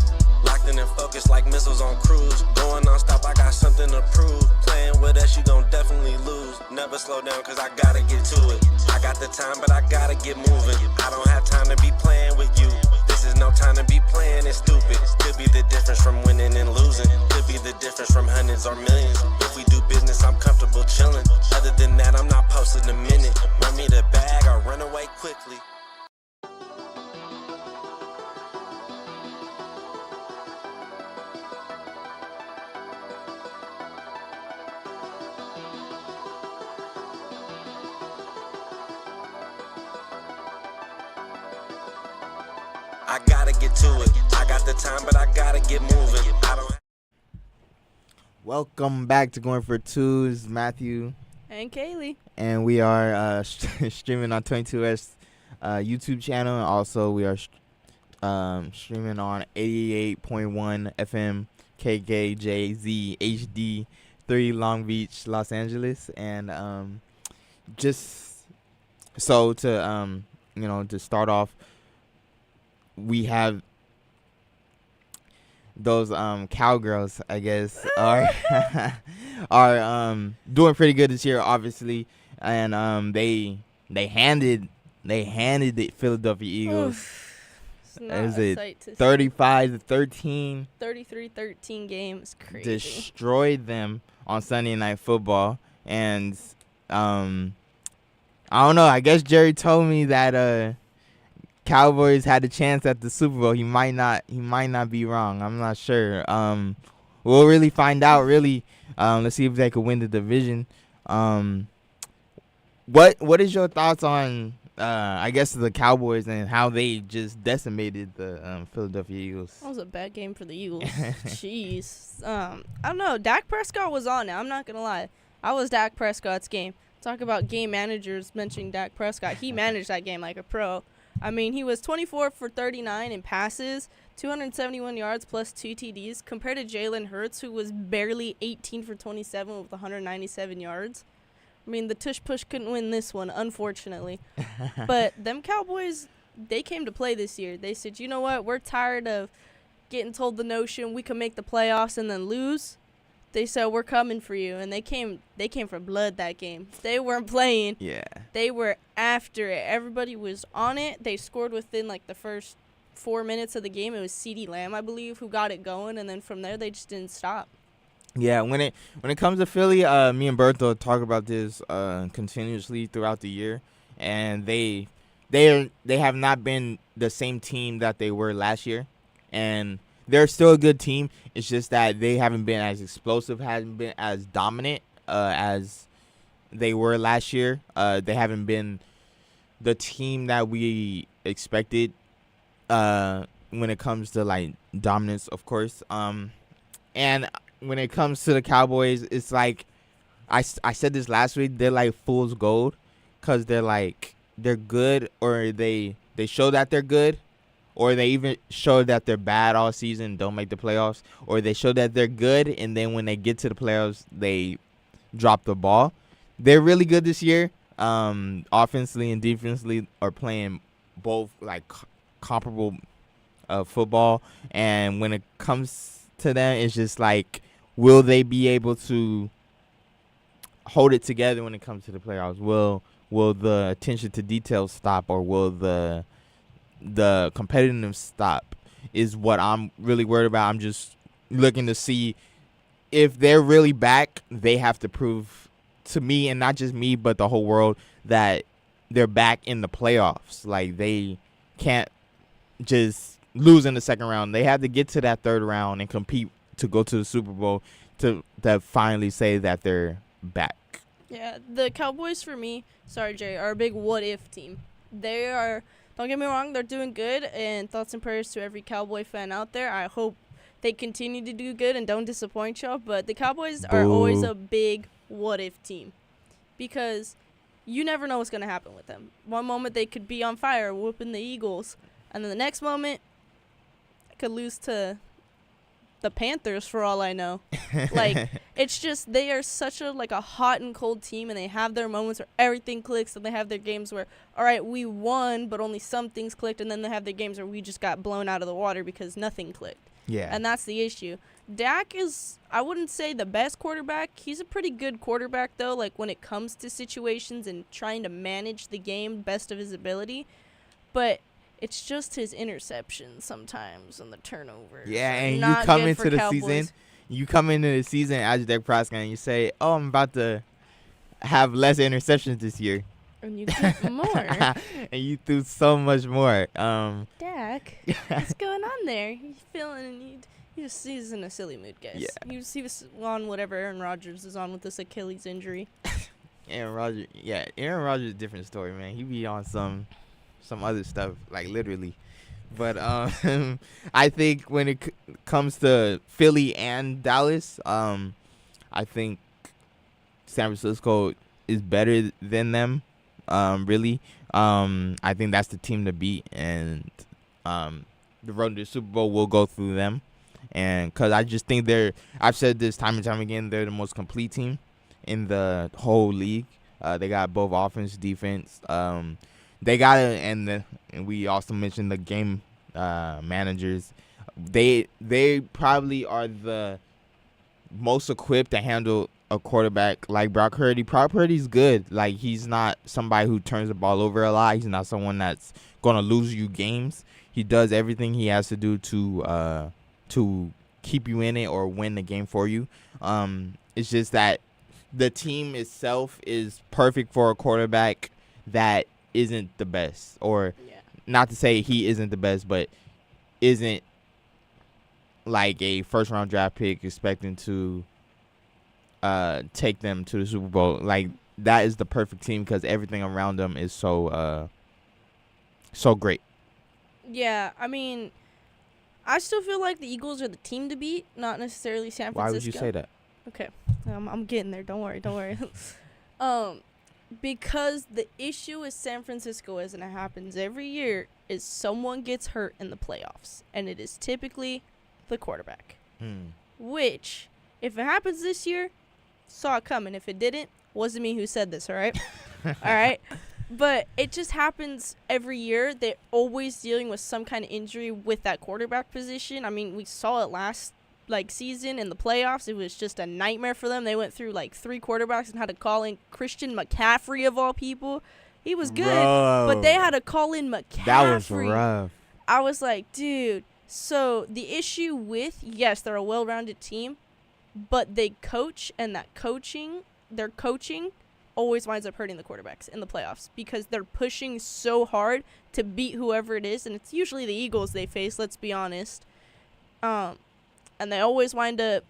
Locked in and focused like missiles on cruise. Going non-stop, I got something to prove. Playing with us, you gon' definitely lose. Never slow down, cause I gotta get to it. I got the time, but I gotta get moving. I don't have time to be playing with you. This is no time to be playing, it's stupid. Could be the difference from winning and losing. Could be the difference from hundreds or millions. If we do business, I'm comfortable chilling. Other than that, I'm not posting a minute. Run me the bag, I'll run away quickly. I gotta get to it. I got the time, but I gotta get moving. I don't. Welcome back to Going for Twos, Matthew. And Kaylee. And we are streaming on 22S YouTube channel. And also, we are streaming on 88.1 FM KKJZ HD 3 Long Beach, Los Angeles. And just so to, to start off, we have those cowgirls, I guess, are are doing pretty good this year, obviously, and they handed the Philadelphia Eagles. It's not Is a it sight to see. 35-13? 33-13 game is crazy. Destroyed them on Sunday Night Football, and I don't know. I guess Jerry told me that Cowboys had a chance at the Super Bowl. He might not be wrong. I'm not sure. We'll really find out. Really, let's see if they could win the division. What is your thoughts on I guess the Cowboys and how they just decimated the Philadelphia Eagles? That was a bad game for the Eagles. Jeez. I don't know. Dak Prescott was on it. I'm not going to lie. I was Dak Prescott's game. Talk about game managers mentioning Dak Prescott. He managed that game like a pro. I mean, he was 24 for 39 in passes, 271 yards plus 2 TDs, compared to Jalen Hurts, who was barely 18 for 27 with 197 yards. I mean, the tush push couldn't win this one, unfortunately. But them Cowboys, they came to play this year. They said, you know what, we're tired of getting told the notion we can make the playoffs and then lose. They said, we're coming for you. And they came for blood that game. They weren't playing. Yeah. They were after it. Everybody was on it. They scored within, like, the first 4 minutes of the game. It was CeeDee Lamb, I believe, who got it going. And then from there, they just didn't stop. Yeah, when it comes to Philly, me and Bertho talk about this continuously throughout the year, and they have not been the same team that they were last year, and they're still a good team. It's just that they haven't been as explosive, haven't been as dominant as they were last year. They haven't been the team that we expected when it comes to like dominance, of course. And when it comes to the Cowboys, it's like I said this last week. They're like fool's gold because they're good, or they show that they're good, or they even show that they're bad all season, don't make the playoffs, or they show that they're good, and then when they get to the playoffs, they drop the ball. They're really good this year. Offensively and defensively are playing both like comparable football, and when it comes to them, it's just like, will they be able to hold it together when it comes to the playoffs? Will the attention to detail stop, or will the competitiveness stop? Is what I'm really worried about. I'm just looking to see if they're really back. They have to prove to me, and not just me, but the whole world, that they're back in the playoffs. Like, they can't just lose in the second round. They have to get to that third round and compete to go to the Super Bowl to finally say that they're back. Yeah, the Cowboys, for me, sorry, Jay, are a big what-if team. They are, don't get me wrong, they're doing good, and thoughts and prayers to every Cowboy fan out there. I hope they continue to do good and don't disappoint y'all, but the Cowboys are always a big what-if team because you never know what's going to happen with them. One moment they could be on fire whooping the Eagles, and then the next moment they could lose to the Panthers for all I know. Like, it's just they are such a hot and cold team, and they have their moments where everything clicks, and they have their games where, all right, we won, but only some things clicked, and then they have their games where we just got blown out of the water because nothing clicked. Yeah. And that's the issue. Dak is, I wouldn't say the best quarterback. He's a pretty good quarterback, though, like when it comes to situations and trying to manage the game best of his ability. But it's just his interceptions sometimes and the turnovers. Yeah, and not you come good into for the Cowboys. season, as Dak Prescott, and you say, "Oh, I'm about to have less interceptions this year," and you get more. and you threw so much more. Dak, what's going on there? He's feeling. He's in a silly mood, guys. Yeah. He was on whatever Aaron Rodgers is on with this Achilles injury. Aaron Rodgers is a different story, man. He be on some other stuff, like literally. But I think when it comes to Philly and Dallas, I think San Francisco is better than them. Really, I think that's the team to beat, and the road to the Super Bowl will go through them. And because I just think I've said this time and time again, they're the most complete team in the whole league. They got both offense, defense. They got it, and we also mentioned the game managers. They probably are the most equipped to handle a quarterback like Brock Purdy. Brock Purdy's good. Like, he's not somebody who turns the ball over a lot. He's not someone that's going to lose you games. He does everything he has to do to keep you in it or win the game for you. It's just that the team itself is perfect for a quarterback that isn't the best, or not to say he isn't the best, but isn't like a first-round draft pick expecting to take them to the Super Bowl. Like, that is the perfect team because everything around them is so great. Yeah, I mean, I still feel like the Eagles are the team to beat, not necessarily San Francisco. Why would you say that? Okay, I'm getting there. Don't worry. Because the issue with San Francisco is, and it happens every year, is someone gets hurt in the playoffs, and it is typically the quarterback. Which, if it happens this year, saw it coming. If it didn't, wasn't me who said this, all right? All right? But it just happens every year. They're always dealing with some kind of injury with that quarterback position. I mean, we saw it last season in the playoffs. It was just a nightmare for them. They went through 3 quarterbacks and had to call in Christian McCaffrey of all people. He was good, but they had to call in McCaffrey. That was rough. I was like, dude. So the issue with, yes, they're a well-rounded team, but they coach, and their coaching always winds up hurting the quarterbacks in the playoffs because they're pushing so hard to beat whoever it is, and it's usually the Eagles they face, let's be honest. And they always wind up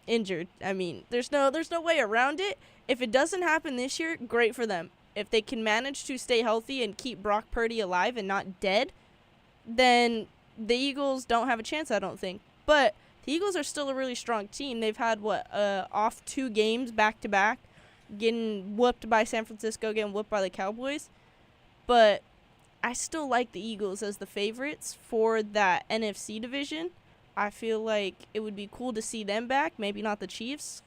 injured. I mean, there's no way around it. If it doesn't happen this year, great for them. If they can manage to stay healthy and keep Brock Purdy alive and not dead, then the Eagles don't have a chance, I don't think. But the Eagles are still a really strong team. They've had, off 2 games back-to-back, getting whooped by San Francisco, getting whooped by the Cowboys. But I still like the Eagles as the favorites for that NFC division. I feel like it would be cool to see them back. Maybe not the Chiefs.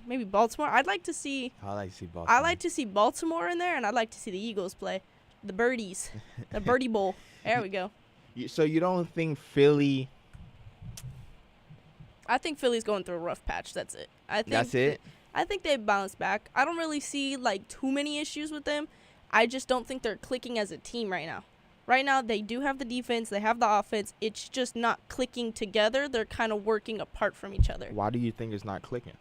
Maybe Baltimore. I like to see Baltimore in there, and I'd like to see the Eagles play. The Birdies. The Birdie Bowl. There we go. So you don't think Philly... I think Philly's going through a rough patch. That's it. That's it? I think they bounce back. I don't really see, too many issues with them. I just don't think they're clicking as a team right now. Right now, they do have the defense. They have the offense. It's just not clicking together. They're kind of working apart from each other. Why do you think it's not clicking?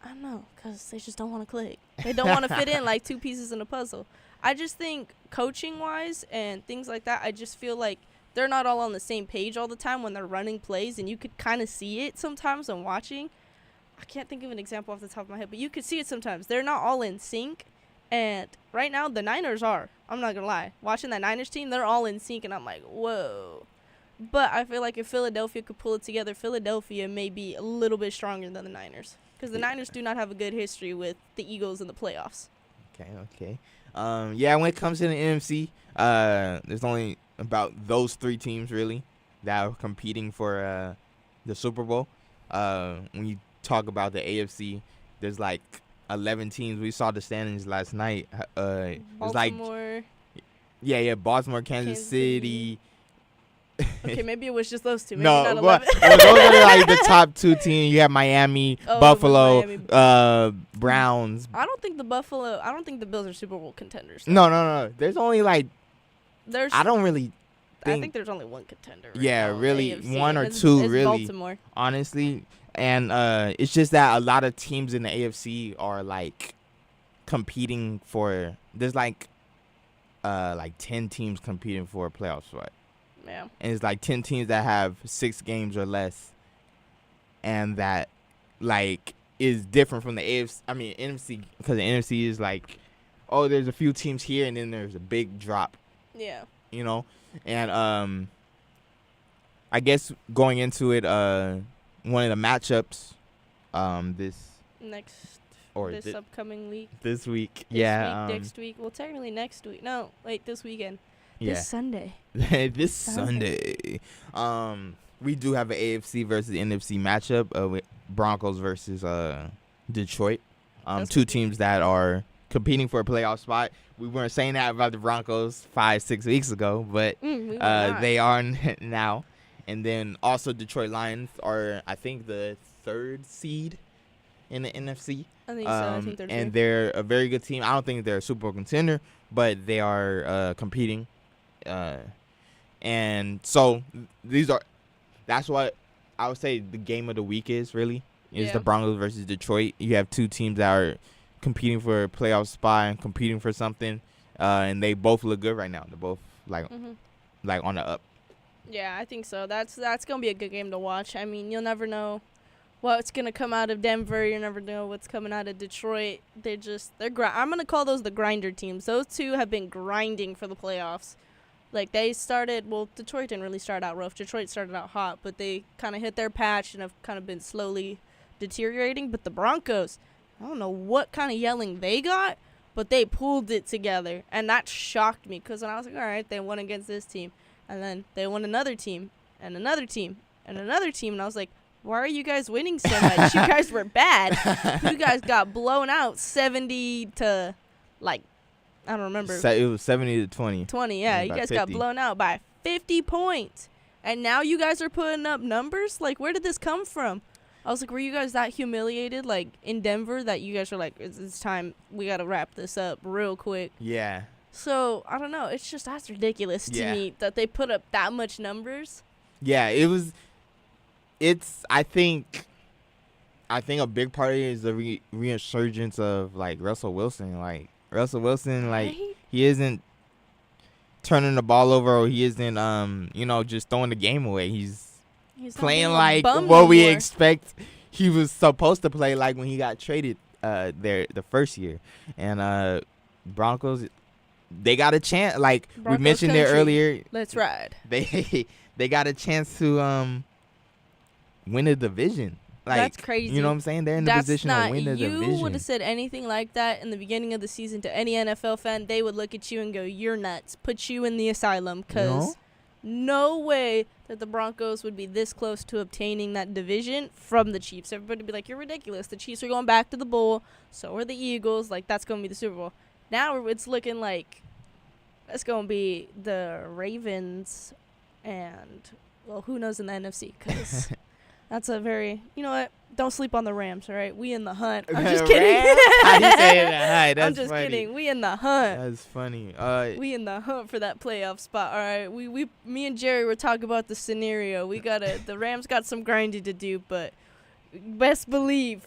I don't know, because they just don't want to click. They don't want to fit in like 2 pieces in a puzzle. I just think coaching-wise and things like that, I just feel like they're not all on the same page all the time when they're running plays, and you could kind of see it sometimes when watching. I can't think of an example off the top of my head, but you could see it sometimes. They're not all in sync, and right now the Niners are. I'm not going to lie. Watching that Niners team, they're all in sync, and I'm like, whoa. But I feel like if Philadelphia could pull it together, Philadelphia may be a little bit stronger than the Niners, because the Niners do not have a good history with the Eagles in the playoffs. Okay. When it comes to the NFC, there's only about those 3 teams really that are competing for the Super Bowl. When you talk about the AFC, there's 11 teams. We saw the standings last night. Baltimore. Baltimore, Kansas City. Okay, maybe it was just those 2. Maybe No, not but 11. those are the top 2 teams. You have Miami, Buffalo, Miami. Browns. I don't think the Bills are Super Bowl contenders. No. There's only I think there's only one contender. Right now, really, AFC, 1 or it's 2, really. Baltimore. Honestly, and it's just that a lot of teams in the AFC are competing for. There's 10 teams competing for a playoff spot. Yeah. And it's 10 teams that have 6 games or less, and that is different from the AFC. I mean NFC, because the NFC is there's a few teams here, and then there's a big drop. Yeah. And I guess going into it, one of the matchups, this upcoming week. This week, next week. Well, technically next week. No, wait, this weekend. Yeah. This Sunday. This Sunday. We do have an AFC versus NFC matchup with Broncos versus Detroit. 2 teams that are competing for a playoff spot. We weren't saying that about the Broncos 5-6 weeks ago, but they are now. And then also Detroit Lions are, I think, the 3rd seed in the NFC. I think so. I think they're and true. they're a very good team. I don't think they're a Super Bowl contender, but they are competing. And so that's what I would say the game of the week is the Broncos versus Detroit. You have two teams that are competing for a playoff spot and competing for something, and they both look good right now. They're both like on the up. Yeah, I think so. That's gonna be a good game to watch. I mean, you'll never know what's gonna come out of Denver. You never know what's coming out of Detroit. I'm gonna call those the grinder teams. Those two have been grinding for the playoffs. Like Detroit didn't really start out rough. Detroit started out hot, but they kind of hit their patch and have kind of been slowly deteriorating. But the Broncos, I don't know what kind of yelling they got, but they pulled it together, and that shocked me because when I was like, all right, they won against this team, and then they won another team, and another team, and another team, and I was like, why are you guys winning so much? You guys were bad. You guys got blown out 70 to, like, I don't remember. It was 70 to 20. 20, yeah. You guys 50. got blown out by 50 points. And now you guys are putting up numbers? Like, where did this come from? I was like, were you guys that humiliated, like, in Denver that you guys were like, it's time, we got to wrap this up real quick? Yeah. So, I don't know. It's just, that's ridiculous to me that they put up that much numbers. Yeah, I think a big part of it is the resurgence of, like, Russell Wilson. Like, Russell Wilson, like, Right? he isn't turning the ball over or he isn't, just throwing the game away. He's He's not playing being a like bum what no we more. expect he was supposed to play like when he got traded there the first year. And Broncos, they got a chance. Like Broncos we mentioned country. there earlier, Let's ride. they got a chance to win a division. Like, That's crazy. You know what I'm saying? They're in the position to win the division. You would have said anything like that in the beginning of the season to any NFL fan, they would look at you and go, you're nuts. Put you in the asylum because no way that the Broncos would be this close to obtaining that division from the Chiefs. Everybody would be like, you're ridiculous. The Chiefs are going back to the bowl. So are the Eagles. Like, that's going to be the Super Bowl. Now it's looking like it's going to be the Ravens and, well, who knows in the NFC because that's a very, you know what? Don't sleep on the Rams, all right? We in the hunt. I'm just kidding. How do you say that? I'm just kidding. We in the hunt. That's funny. We in the hunt for that playoff spot. All right. Me and Jerry were talking about the scenario. The Rams got some grinding to do, but best believe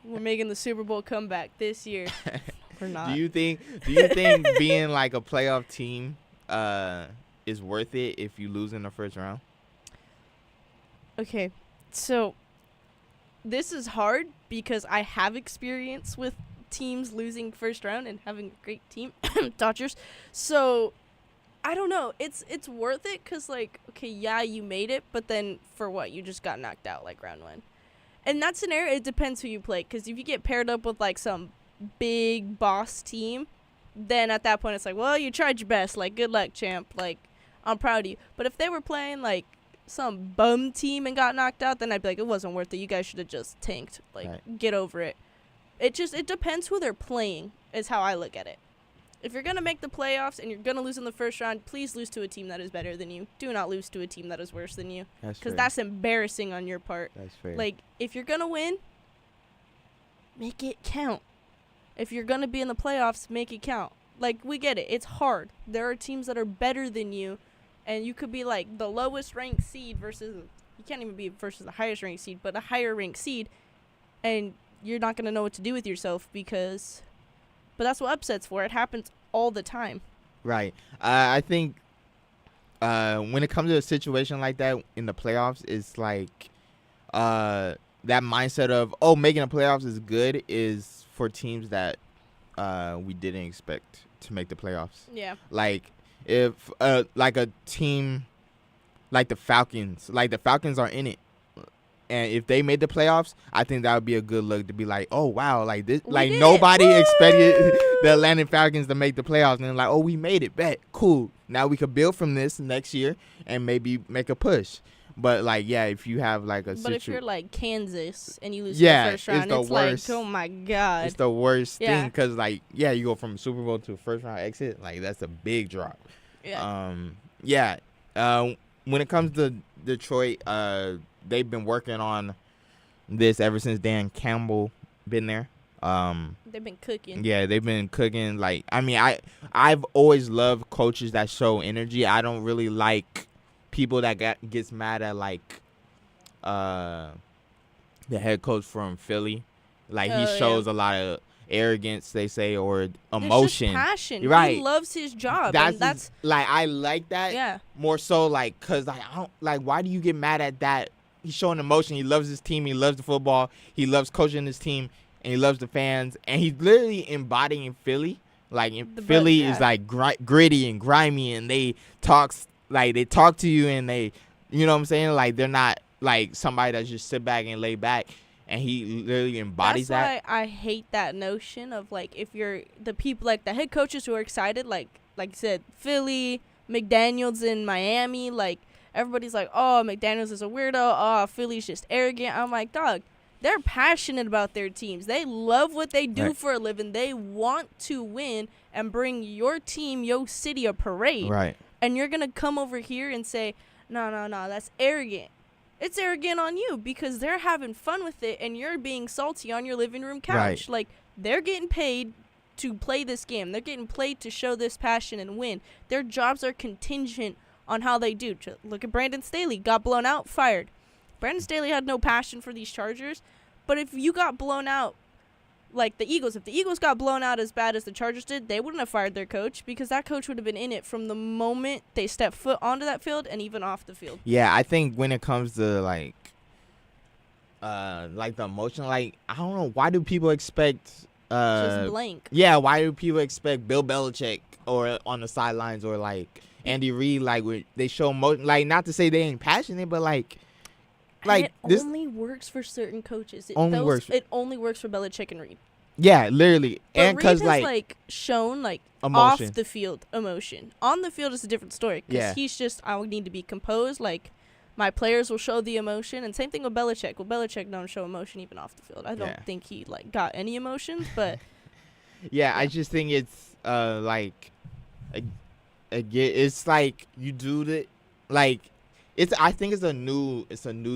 we're making the Super Bowl comeback this year. We're not. Do you think being like a playoff team is worth it if you lose in the first round? Okay. So this is hard because I have experience with teams losing first round and having a great team, Dodgers. So I don't know. It's worth it because, like, okay, yeah, you made it, but then for what? You just got knocked out like round one. And that scenario, it depends who you play because if you get paired up with like some big boss team, then at that point it's like, well, you tried your best. Like, good luck, champ. Like, I'm proud of you. But if they were playing like some bum team and got knocked out, then I'd be like, it wasn't worth it. You guys should have just tanked. Like, right. Get over it. It depends who they're playing is how I look at it. If you're going to make the playoffs and you're going to lose in the first round, please lose to a team that is better than you. Do not lose to a team that is worse than you. Because that's embarrassing on your part. That's fair. Like, if you're going to win, make it count. If you're going to be in the playoffs, make it count. Like, we get it. It's hard. There are teams that are better than you. And you could be like the lowest ranked seed versus, you can't even be versus the highest ranked seed, but a higher ranked seed. And you're not going to know what to do with yourself but that's what upsets for. It happens all the time. Right. I think when it comes to a situation like that in the playoffs, it's like that mindset of, making the playoffs is good is for teams that we didn't expect to make the playoffs. Yeah. Like, if like a team like the Falcons are in it, and if they made the playoffs, I think that would be a good look to be like, oh wow, like this, like nobody expected the Atlanta Falcons to make the playoffs, and they're like, we made it, bet, cool. Now we could build from this next year and maybe make a push. But like, yeah, if you have like if you're like Kansas and you lose in the first round, it's worst. like, oh my god, it's the worst thing because like, you go from Super Bowl to a first round exit, like that's a big drop. Yeah. When it comes to Detroit, they've been working on this ever since Dan Campbell been there. They've been cooking. Yeah, they've been cooking. Like, I mean, I've always loved coaches that show energy. I don't really like people that gets mad at like the head coach from Philly. Like, he shows a lot of arrogance, they say, or emotion. It's just passion. Right. He loves his job. That's like, I like that. Yeah. More so, like, cause like, I don't like. Why do you get mad at that? He's showing emotion. He loves his team. He loves the football. He loves coaching his team, and he loves the fans. And he's literally embodying Philly. Like, Philly is like gritty and grimy, and they talk to you, and they, you know what I'm saying? Like, they're not like somebody that just sit back and lay back. And he literally embodies that. That's why I hate that notion of, like, if you're the people, like, the head coaches who are excited, like you said, Philly, McDaniels in Miami, like, everybody's like, oh, McDaniels is a weirdo. Oh, Philly's just arrogant. I'm like, dog, they're passionate about their teams. They love what they do for a living. They want to win and bring your team, your city, a parade. Right. And you're going to come over here and say, no, that's arrogant. It's arrogant on you because they're having fun with it and you're being salty on your living room couch. Right. Like, they're getting paid to play this game. They're getting paid to show this passion and win. Their jobs are contingent on how they do. Look at Brandon Staley. Got blown out, fired. Brandon Staley had no passion for these Chargers. But if you got blown out like the Eagles, if the Eagles got blown out as bad as the Chargers did, they wouldn't have fired their coach because that coach would have been in it from the moment they stepped foot onto that field and even off the field. Yeah, I think when it comes to like the emotion, like, I don't know, why do people expect just blank? Yeah, why do people expect Bill Belichick or on the sidelines or like Andy Reid, like they show emotion, like, not to say they ain't passionate, but like this only works for certain coaches. It only works for Belichick and Reid. Yeah, literally. But and because Reid has shown emotion. off the field emotion. On the field is a different story because he's just, I need to be composed. Like, my players will show the emotion, and same thing with Belichick. Well, Belichick don't show emotion even off the field. I don't think he got any emotions, but yeah, I just think it's it's like you do the like. I think it's a new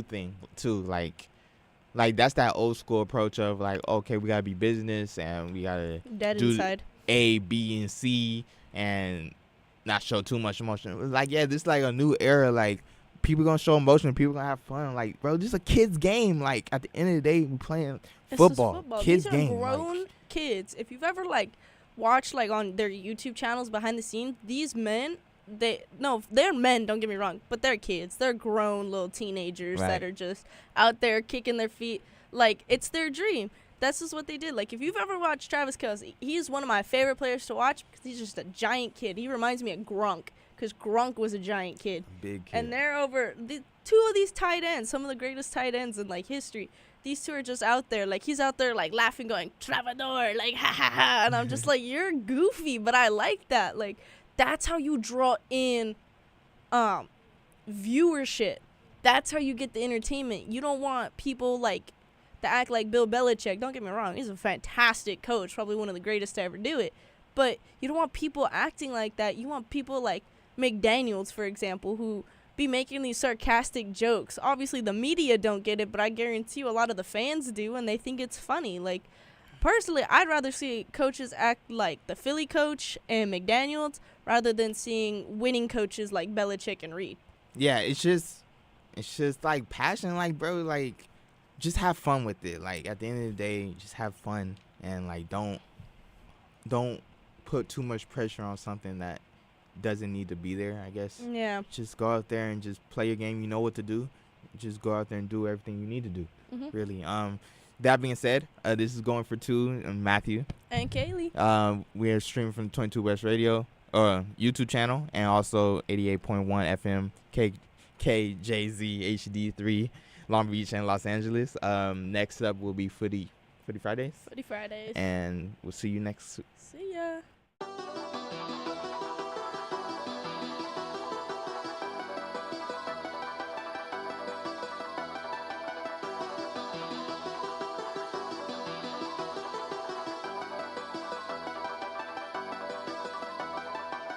thing too. Like that's that old school approach of like, okay, we gotta be business and we gotta do inside A, B, and C and not show too much emotion. It's like, yeah, this is like a new era. Like, people gonna show emotion, people gonna have fun. Like, bro, this is a kid's game. Like, at the end of the day, we playing football. Kids' game. These are grown kids. If you've ever watched on their YouTube channels behind the scenes, these men. They're men, don't get me wrong, but they're kids. They're grown little teenagers that are just out there kicking their feet. Like, it's their dream. That's just what they did. Like, if you've ever watched Travis Kelce, he's one of my favorite players to watch because he's just a giant kid. He reminds me of Gronk because Gronk was a giant kid. Big kid. And they're over two of these tight ends, some of the greatest tight ends in history. These two are just out there. Like, he's out there laughing, going, Travador, ha ha ha. And I'm just like, you're goofy, but I like that. Like, that's how you draw in viewership. That's how you get the entertainment. You don't want people to act like Bill Belichick. Don't get me wrong. He's a fantastic coach, probably one of the greatest to ever do it. But you don't want people acting like that. You want people like McDaniels, for example, who be making these sarcastic jokes. Obviously, the media don't get it, but I guarantee you a lot of the fans do, and they think it's funny. Personally, I'd rather see coaches act like the Philly coach and McDaniels rather than seeing winning coaches like Belichick and Reid. Yeah, it's just like passion, bro, just have fun with it. At the end of the day, just have fun and don't put too much pressure on something that doesn't need to be there, I guess. Yeah. Just go out there and just play your game. You know what to do. Just go out there and do everything you need to do. Mm-hmm. Really. That being said, this is Going for Two, and Matthew. And Kaylee. We are streaming from 22 West Radio, YouTube channel, and also 88.1 FM KJZ HD3, Long Beach and Los Angeles. Next up will be Footy Fridays. Footy Fridays. And we'll see you next. See ya.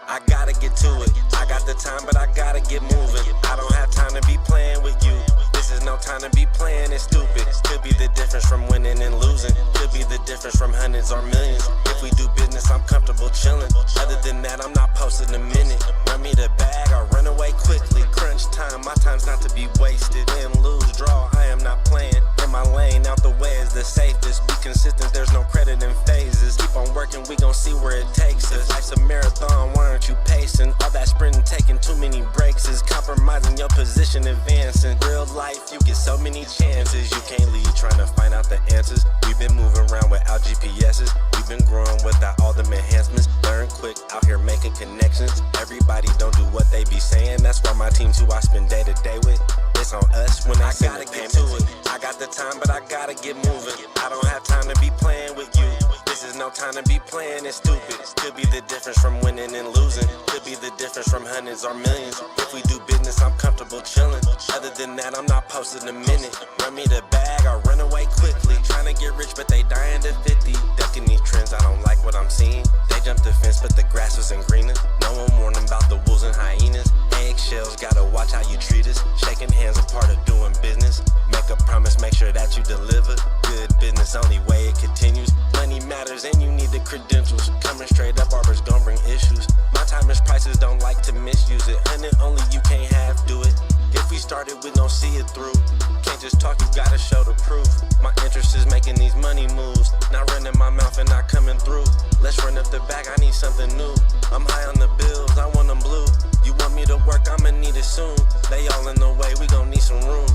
I gotta get to it. I got the time, but I gotta get moving. I don't have time to be playing with you. This This is no time to be playing it stupid. Could be the difference from winning and losing. Could be the difference from hundreds or millions. If we do business, I'm comfortable chilling. Other than that, I'm not posting a minute. Run me the bag, I'll run away quickly. Crunch time, my time's not to be wasted. Win, lose, draw, I am not playing. In my lane, out the way is the safest. Be consistent, there's no credit in phases. Keep on working, we gon' see where it takes us. Life's a marathon, why aren't you pacing? All that sprinting, taking too many breaks is compromising your position, advancing. Real life, you get so many chances. You can't lead trying to find out the answers. We've been moving around without GPSs. We've been growing without all them enhancements. Learn quick, out here making connections. Everybody don't do what they be saying. That's why my team's who I spend day to day with. It's on us when I gotta get to it. I got the time, but I gotta get moving. I don't have time to be playing with you. This is no time to be playing it stupid. Could be the difference from winning and losing. Could be the difference from hundreds or millions. If we do business, I'm comfortable chilling. Other than that, I'm not posting a minute. Run me the bag, I'll run away quickly. Trying to get rich, but they dying to 50. Ducking these trends, I don't like what I'm seeing. They jumped the fence, but the grass wasn't greener. No one warned them about the wolves and hyenas. Eggshells, gotta watch how you treat us. Shaking hands, a part of doing business. Make a promise, make sure that you deliver. Good business, only way it continues. Money matters and you need the credentials. Coming straight up, barbers gon' bring issues. My time is prices, don't like to misuse it. And only you can't have, do it. If we started, we gon' see it through. Can't just talk, you gotta show the proof. My interest is making these money moves. Not running my mouth and not coming through. Let's run up the back, I need something new. I'm high on the bills, I want them blue. You want me to work, I'ma need it soon. They all in the way, we gon' need some room.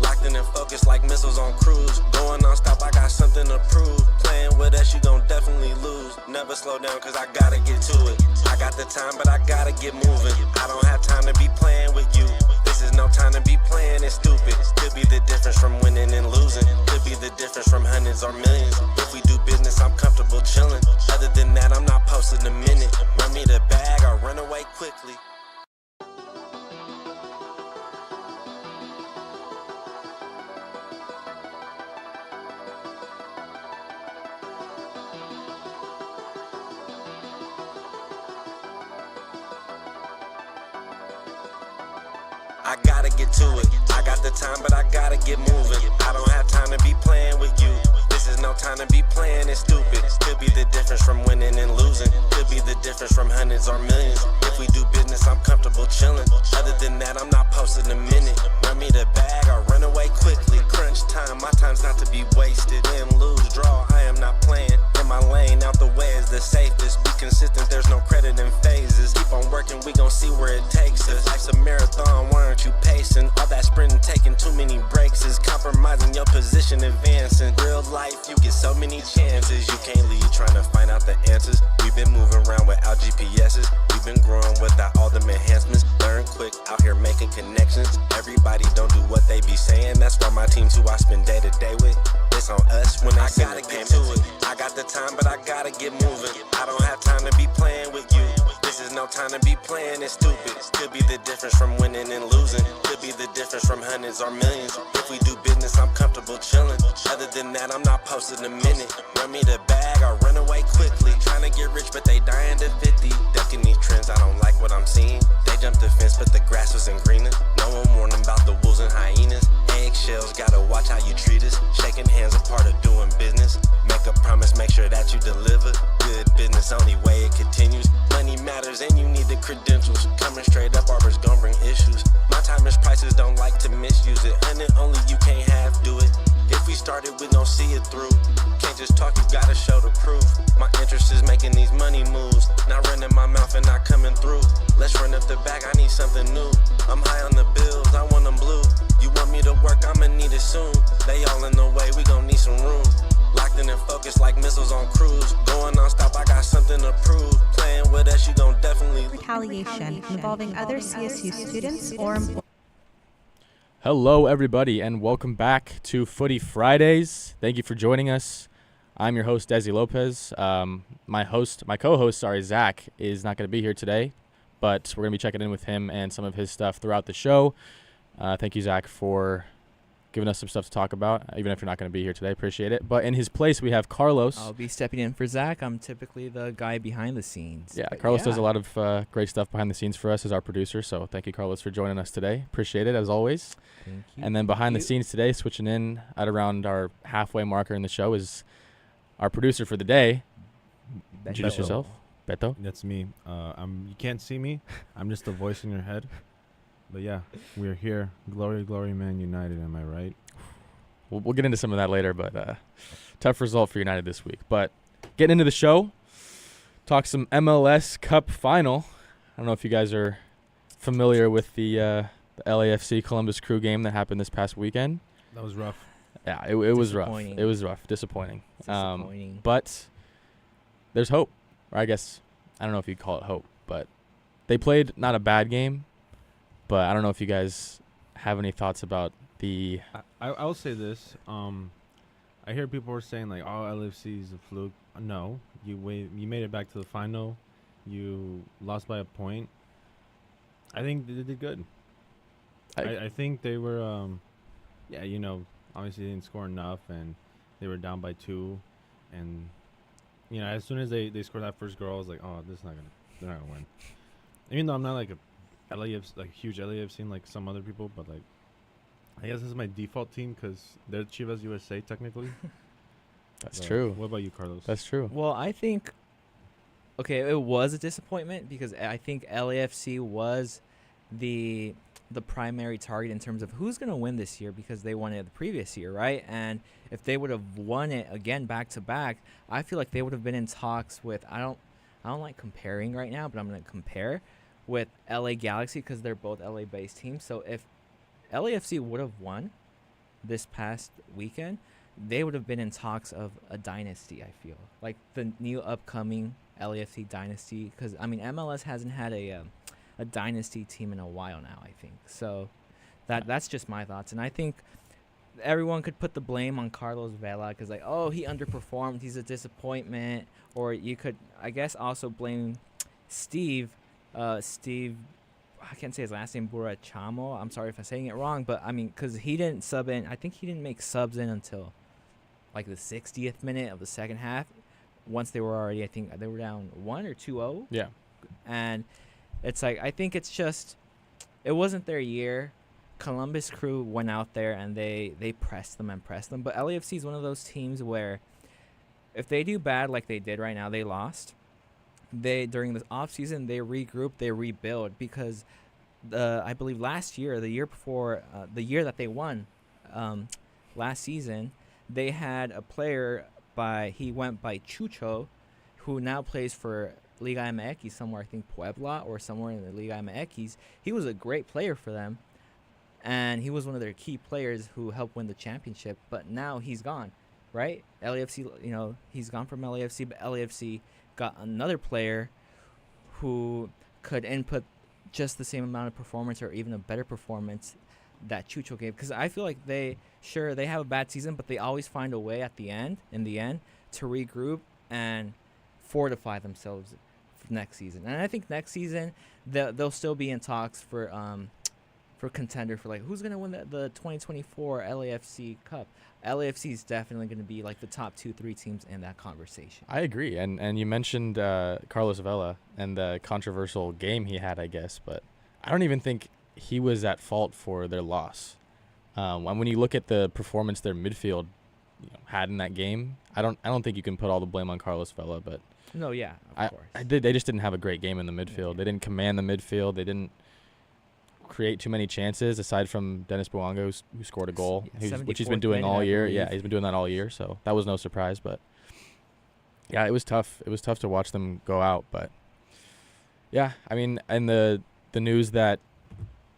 Locked in and focused like missiles on cruise. Going non-stop, I got something to prove. Playing with us, you gon' definitely lose. Never slow down, cause I gotta get to it. I got the time, but I gotta get moving. I don't have time to be playing with you. This is no time to be playing it stupid. Could be the difference from winning and losing. Could be the difference from hundreds or millions. If we do business, I'm comfortable chilling. Other than that, I'm not posting a minute. Run me the bag, I'll run away quickly. I gotta get to it. I got the time, but I gotta get moving. I don't have time to be playing with you. This is no time to be playing it stupid. Could be the difference from winning and losing. Could be the difference from hundreds or millions. If we do business, I'm comfortable chilling. Other than that, I'm not posting a minute. Run me the bag, I'll run away quickly. Crunch time, my time's not to be wasted. Win, lose, draw, I am not playing. In my lane, out the way is the safest. Be consistent, there's no credit in phases. Keep on working, we gon' see where it takes us. Life's a marathon, why aren't you pacing? All that sprinting, taking too many breaks is compromising your position, advancing. Real life, you get so many chances. You can't lead trying to find out the answers. We've been moving around without GPSs. We've been growing without all them enhancements. Learn quick, out here making connections. Everybody don't do what they be saying. That's why my team's who I spend day to day with. It's on us when I gotta get to it. I got the time, but I gotta get moving. I don't have time to be playing with you. This is no time to be playing it stupid. Could be the difference from winning and losing. Could be the difference from hundreds or millions. If we do business, I'm comfortable chilling. Other than that, I'm not posting a minute. Run me the bag, I'll run away quickly. Trying to get rich, but they dying to 50. Ducking these trends, I don't like what I'm seeing. They jumped the fence, but the grass wasn't greener. No one warned them about the wolves and hyenas. Eggshells, gotta watch how you treat us. Shaking hands, a part of doing business. Make a promise, make sure that you deliver. Good business, only way it continues. Money matters and you need the credentials. Coming straight up, barbers gon' bring issues. My time is prices, don't like to misuse it. And only you can't have, do it. If we started, we gon' see it through. Can't just talk, you gotta show the proof. My interest is making these money moves. Not running my mouth and not coming through. Let's run up the back, I need something new. I'm high on the bills, I want them blue. You want me to work, I'ma need it soon. They all in the way, we gon' need some room. Locked in and focused like missiles on cruise. Going non-stop, I got something to prove. Playing with us, you gon' definitely retaliation involving other CSU students or employees. Hello, everybody, and welcome back to Footy Fridays. Thank you for joining us. I'm your host, Desi Lopez. My co-host, Zach, is not going to be here today, but we're going to be checking in with him and some of his stuff throughout the show. Thank you, Zach, for giving us some stuff to talk about, even if you're not going to be here today. Appreciate it. But in his place, we have Carlos. I'll be stepping in for Zach. I'm typically the guy behind the scenes. Yeah, But Carlos does a lot of great stuff behind the scenes for us as our producer. So thank you, Carlos, for joining us today. Appreciate it, as always. Thank you. And then behind the scenes today, switching in at around our halfway marker in the show, is our producer for the day. Introduce yourself. Beto. That's me. You can't see me. I'm just a voice in your head. But yeah, we're here. Glory, glory, man, United. Am I right? We'll get into some of that later, but tough result for United this week. But getting into the show, talk some MLS Cup final. I don't know if you guys are familiar with the LAFC Columbus Crew game that happened this past weekend. That was rough. Yeah, it was rough. Disappointing. It was rough. Disappointing. Disappointing. But there's hope. Or I guess, I don't know if you'd call it hope, but they played not a bad game. But I don't know if you guys have any thoughts about the... I will say this. I hear people are saying, like, oh, LFC is a fluke. No. You made it back to the final. You lost by a point. I think they did good. I think they were, obviously they didn't score enough, and they were down by 2. And, as soon as they scored that first goal, I was like, oh, they're not going to win. Even though I'm not, like, a huge LAFC like some other people, but like I guess this is my default team because they're Chivas USA technically. That's true. What about you, Carlos? That's true. Well, I think, it was a disappointment because I think LAFC was the primary target in terms of who's going to win this year because they won it the previous year, right? And if they would have won it again back to back, I feel like they would have been in talks with, I don't like comparing right now, but I'm going to compare with LA Galaxy because they're both LA-based teams. So if LAFC would have won this past weekend, they would have been in talks of a dynasty, I feel. Like the new upcoming LAFC dynasty because, MLS hasn't had a dynasty team in a while now, I think. So that's just my thoughts. And I think everyone could put the blame on Carlos Vela because, like, oh, he underperformed, he's a disappointment. Or you could, I guess, also blame Steve, I can't say his last name, Burachamo. I'm sorry if I'm saying it wrong, but because he didn't sub in. I think he didn't make subs in until like the 60th minute of the second half. Once they were already, I think they were down 1 or 2-0. Yeah. And it's like, I think it's just, it wasn't their year. Columbus Crew went out there and they pressed them. But LAFC is one of those teams where if they do bad like they did right now, they lost. During the off season they regroup, they rebuild because I believe last year, the year before, the year that they won, last season, they had a player he went by Chucho, who now plays for Liga MX somewhere, I think Puebla or somewhere in the Liga MX. He was a great player for them, and he was one of their key players who helped win the championship. But now he's gone, right? LAFC, he's gone from LAFC, but LAFC got another player who could input just the same amount of performance or even a better performance that Chucho gave. Because I feel like they have a bad season, but they always find a way in the end, to regroup and fortify themselves for next season. And I think next season they'll still be in talks for contender for like who's going to win the 2024 LAFC Cup. LAFC is definitely going to be like the top 2-3 teams in that conversation. I agree. And you mentioned Carlos Vela and the controversial game he had, I guess, but I don't even think he was at fault for their loss. And when you look at the performance their midfield had in that game, I don't think you can put all the blame on Carlos Vela, but no, yeah, of course. They just didn't have a great game in the midfield. They didn't command the midfield. They didn't create too many chances aside from Dennis Bouanga, who scored a goal, which he's been doing all year. Yeah, he's been doing that all year, so that was no surprise. But yeah, it was tough. It was tough to watch them go out. But yeah, and the news that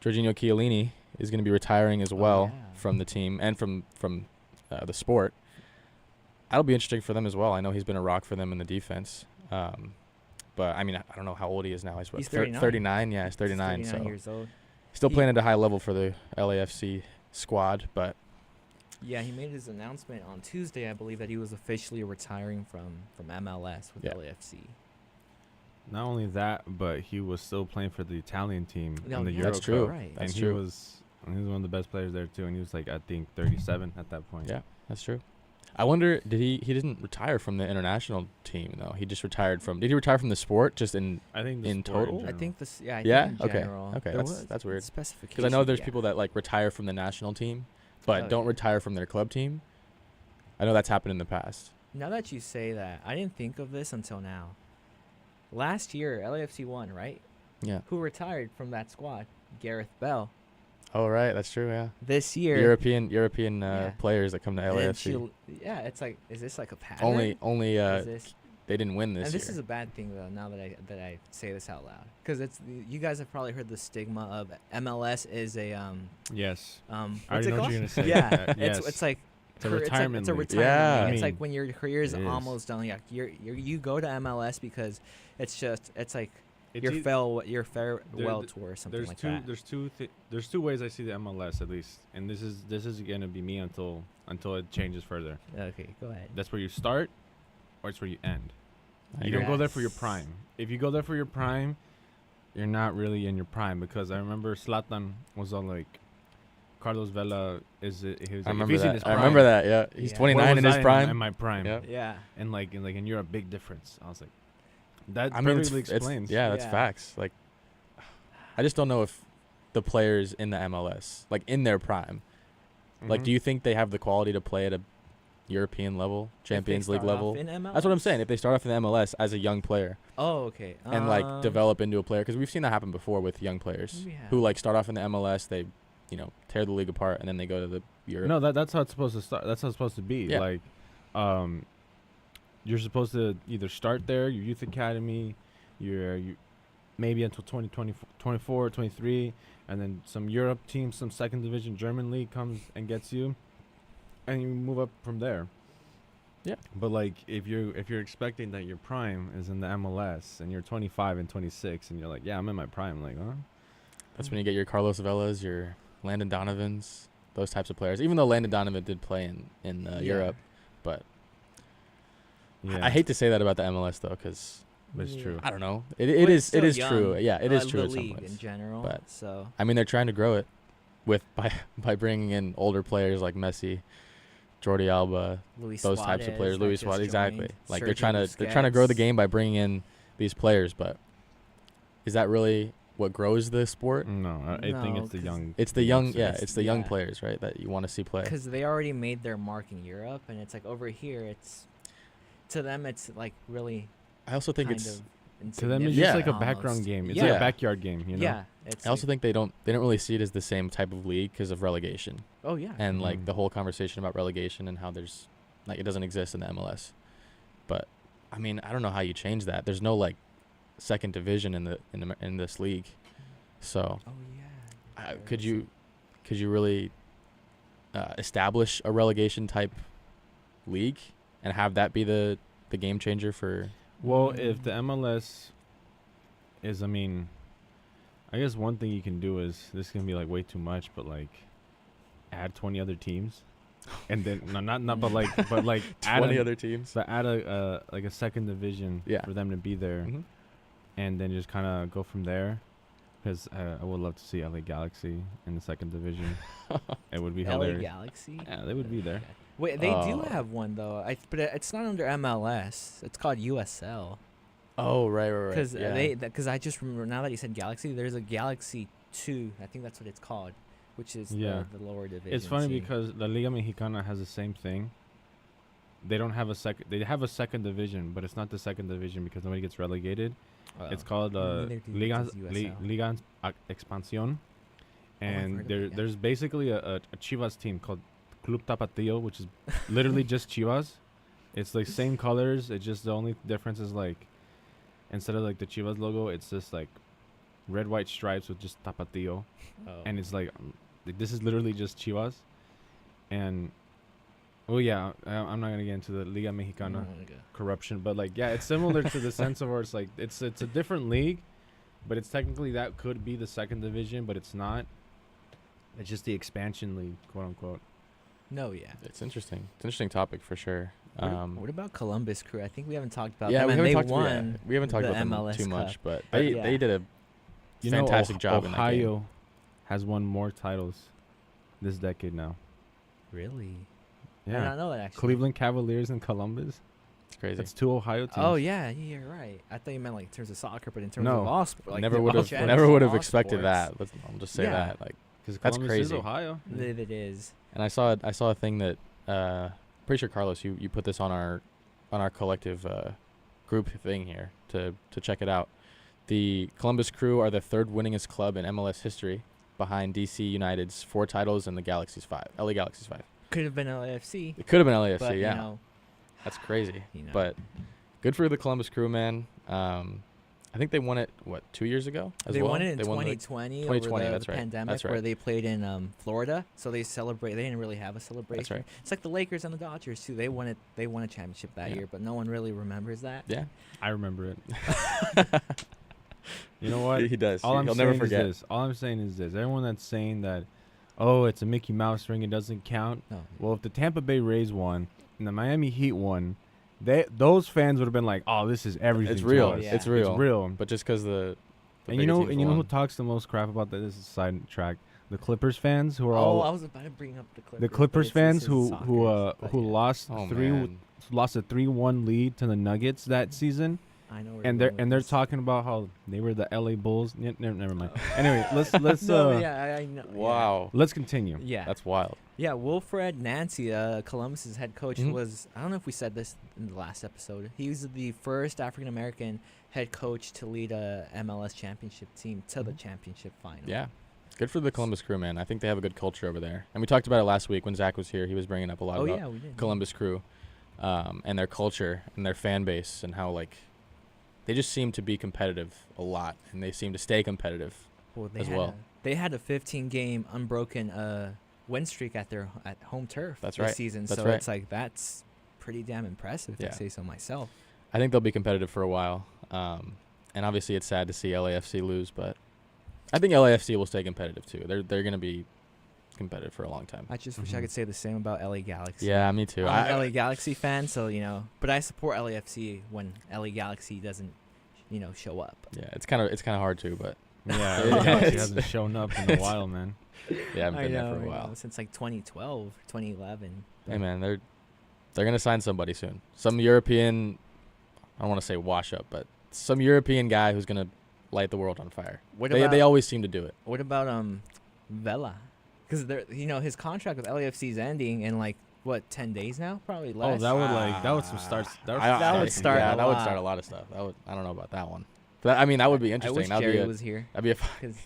Jorginho Chiellini is going to be retiring as well from the team and from the sport. That'll be interesting for them as well. I know he's been a rock for them in the defense. But I don't know how old he is now. He's 39. 39. Yeah, he's 39. He's 39 years old. Still playing at a high level for the LAFC squad, but yeah, he made his announcement on Tuesday, I believe, that he was officially retiring from MLS with LAFC. Not only that, but he was still playing for the Italian team in the Euro That's true. Cup. Right. And he was And he was one of the best players there too, and he was like I think 37 at that point. Yeah, that's true. I wonder, he didn't retire from the international team though. He just retired from. Did he retire from the sport just in? I think In sport total? I general. think this. Yeah. I Yeah? Think in Okay. general. Okay, There that's was weird. specification. Because I know there's yeah. people that like retire from the national team, but Oh, don't yeah. retire from their club team. I know that's happened in the past. Now that you say that, I didn't think of this until now. Last year, LAFC won, right? Yeah. Who retired from that squad? Gareth Bell. Oh right, that's true. Yeah. This year, European Yeah. players that come to and LAFC. yeah, it's like, is this like a pattern? Only Is this, they didn't win this and year. this is a bad thing though. Now that I say this out loud, because you guys have probably heard the stigma of MLS is a Yes. I what's already it know what called? you're gonna say. Yeah, yes. it's like It's a career- retirement It's a league. retirement Yeah. league. I It's like mean, when your career is it is. almost done. Like you go to MLS because it's like It's your eith- farewell th- tour or something there's like two that. there's two ways I see the MLS at least, and this is gonna be me until it changes further. Okay, go ahead. That's where you start, or it's where you end. I You agree. don't go there for your Yes. prime. If you go there for your prime, you're not really in your prime, because I remember Zlatan was all like, Carlos Vela he was I like, remember if he's in that. his I prime, remember that. Yeah, he's Yeah. 29 where in was his I prime. in my prime. Yep. Yeah. And you're a big difference. I was like, that I mean, perfectly explains. yeah, that's Yeah. facts. Like, I just don't know if the players in the MLS, like in their prime, like, Mhm. do you think they have the quality to play at a European level, Champions League level? In MLS? That's what I'm saying. If they start off in the MLS as a young player Oh, okay. and like develop into a player, because we've seen that happen before with young players Yeah. who like start off in the MLS, they, tear the league apart, and then they go to the Europe. No, that's how it's supposed to start. That's how it's supposed to be. Yeah. Like, you're supposed to either start there, your youth academy, you maybe until 24, 23, and then some Europe team, some second division German league comes and gets you, and you move up from there. Yeah. But like, if you're expecting that your prime is in the MLS and you're 25 and 26 and you're like, yeah, I'm in my prime, like, huh? That's when you get your Carlos Velas, your Landon Donovans, those types of players. Even though Landon Donovan did play in Europe, but Yeah, I hate to say that about the MLS though, because but it's true. I don't know. Well, It it's is still true. young, Yeah, it is true the at some league points. in general. But- So I mean, they're trying to grow it by bringing in older players like Messi, Jordi Alba, Luis those types of Suarez players. that Luis just Suarez, exactly. joined, Like Sergio they're trying to grow the Busquets. game by bringing in these players, but is that really what grows the sport? No, I think No, it's the 'cause young. It's the young, yeah, It's- it's the young yeah. players, right, that you want to see play. Because they already made their mark in Europe, and it's like over here, it's to them, it's like really I also think kind it's. of To them, it's Yeah. just like a almost. background game. It's yeah. like a backyard game, you know. Yeah, it's I also like, think they don't really see it as the same type of league because of relegation oh yeah, and like Mhm. the whole conversation about relegation and how there's like it doesn't exist in the MLS. But I mean, I don't know how you change that. There's no like second division in this league. So oh yeah. could you really establish a relegation type league and have that be the game changer for? Well, if the MLS is, I mean, I guess one thing you can do is, this can be like way too much, but like add 20 other teams, and then but like add 20 an- other teams. but add a like a second division Yeah. for them to be there, Mhm. and then just kind of go from there. Because I would love to see LA Galaxy in the second division. It would be LA hilarious. Galaxy. Yeah, they would be there. Wait, they do Oh. have one though. But it's not under MLS. It's called USL. Oh right. Because Yeah. because I just remember now that you said Galaxy, there's a Galaxy 2. I think that's what it's called, which is Yeah. the lower division. It's funny team. because La Liga Mexicana has the same thing. They don't have a second. They have a second division, but it's not the second division because nobody gets relegated. It's called Neither do Liga does USL. Liga Expansión, and heard of it, yeah. there's basically a Chivas team called Club Tapatío, which is literally just Chivas. It's like same colors. It's just the only difference is like instead of like the Chivas logo, it's just like red white stripes with just Tapatío, Oh. and it's like this is literally just Chivas, and oh yeah, I'm not gonna get into the Liga Mexicana corruption, but like yeah, it's similar to the sense of where it's like it's a different league, but it's technically that could be the second division, but it's not. It's just the expansion league, quote unquote. No, yeah. It's interesting. It's an interesting topic for sure. What about Columbus Crew? I think we haven't talked about yeah, them. we and haven't they talked won. we haven't talked the about them MLS too Cup. much, but But they yeah. did a fantastic job in that game. Ohio has won more titles this decade now. Really? I did Yeah. not know that actually. Cleveland Cavaliers and Columbus. It's crazy. That's 2 Ohio teams. Oh yeah, you're right. I thought you meant like in terms of soccer, but in terms No. of all sports, like never the would all have genders, never would have all expected sports. that. I'll just say Yeah. that. Like, Because That's Columbus is crazy. Ohio. It is. and I saw a thing that pretty sure Carlos, you put this on our collective group thing here to check it out. The Columbus Crew are the 3rd winningest club in MLS history, behind DC United's 4 titles and the Galaxy's 5. LA Galaxy's 5. Could have been LAFC, It could have been LAFC, but yeah. you know, That's crazy. you know. But good for the Columbus Crew, man. I think they won it 2 years ago as they well. won it in They won the- 2020 2020, over that's the right. pandemic, That's right. where they played in Florida. So they celebrate. They didn't really have a celebration. right. It's like the Lakers and the Dodgers too. They won it. They won a championship that Yeah. year, but no one really remembers that. Yeah. I remember it. You know what? He does. All I'm He'll saying never forget. is this. All I'm saying is this. Everyone that's saying that, oh, it's a Mickey Mouse ring, it doesn't count. No. Well, if the Tampa Bay Rays won and the Miami Heat won, those fans would have been like, oh, this is everything. It's to real. us. Yeah. It's real. It's real. But just because the And bigger you know teams who won. talks the most crap about that? This is a side track. The Clippers fans who are Oh, all I was about to bring up the Clippers. the but Clippers it's fans in who soccer, but who yeah. lost Oh, three man. lost a 3-1 lead to the Nuggets that season. I know. where And you're they're going with this. talking about how they were the LA Bulls. Never mind. Oh. Anyway, let's No, yeah, I know. yeah. Wow. let's continue. Yeah. That's wild. Yeah, Wilfred Nancy, Columbus's head coach, Mhm. was, I don't know if we said this in the last episode. He was the first African American head coach to lead a MLS championship team to the Mhm. championship final. Yeah. Good for the Columbus Crew, man. I think they have a good culture over there. And we talked about it last week when Zach was here. He was bringing up a lot Oh about yeah, we did. Columbus Crew and their culture and their fan base and how, like, they just seem to be competitive a lot, and they seem to stay competitive. Well, as well. They had a 15-game unbroken win streak at home turf That's this right. season. That's so right. it's like that's pretty damn impressive, if Yeah. I say so myself. I think they'll be competitive for a while. And obviously it's sad to see LAFC lose, but I think LAFC will stay competitive too. They're going to be competitive for a long time. I just wish I Mhm. could say the same about LA Galaxy. Yeah, me too. I'm an LA Galaxy fan, so but I support LAFC when LA Galaxy doesn't, show up. Yeah, it's kind of hard to, but Yeah, Yeah. LA Galaxy hasn't shown up in a while, man. yeah, I haven't I been know, there for a I while. know, since like 2012, 2011. Hey man, they're going to sign somebody soon. Some European, I don't want to say wash up, but some European guy who's going to light the world on fire. They always seem to do it. What about Vela? Because his contract with LAFC is ending in like what 10 days now, probably less. Oh, that would some starts. That would, That would start Yeah, a that would lot. start a lot of stuff. I don't know about that one. But that would be I interesting. wish That'd Jerry be was here that'd be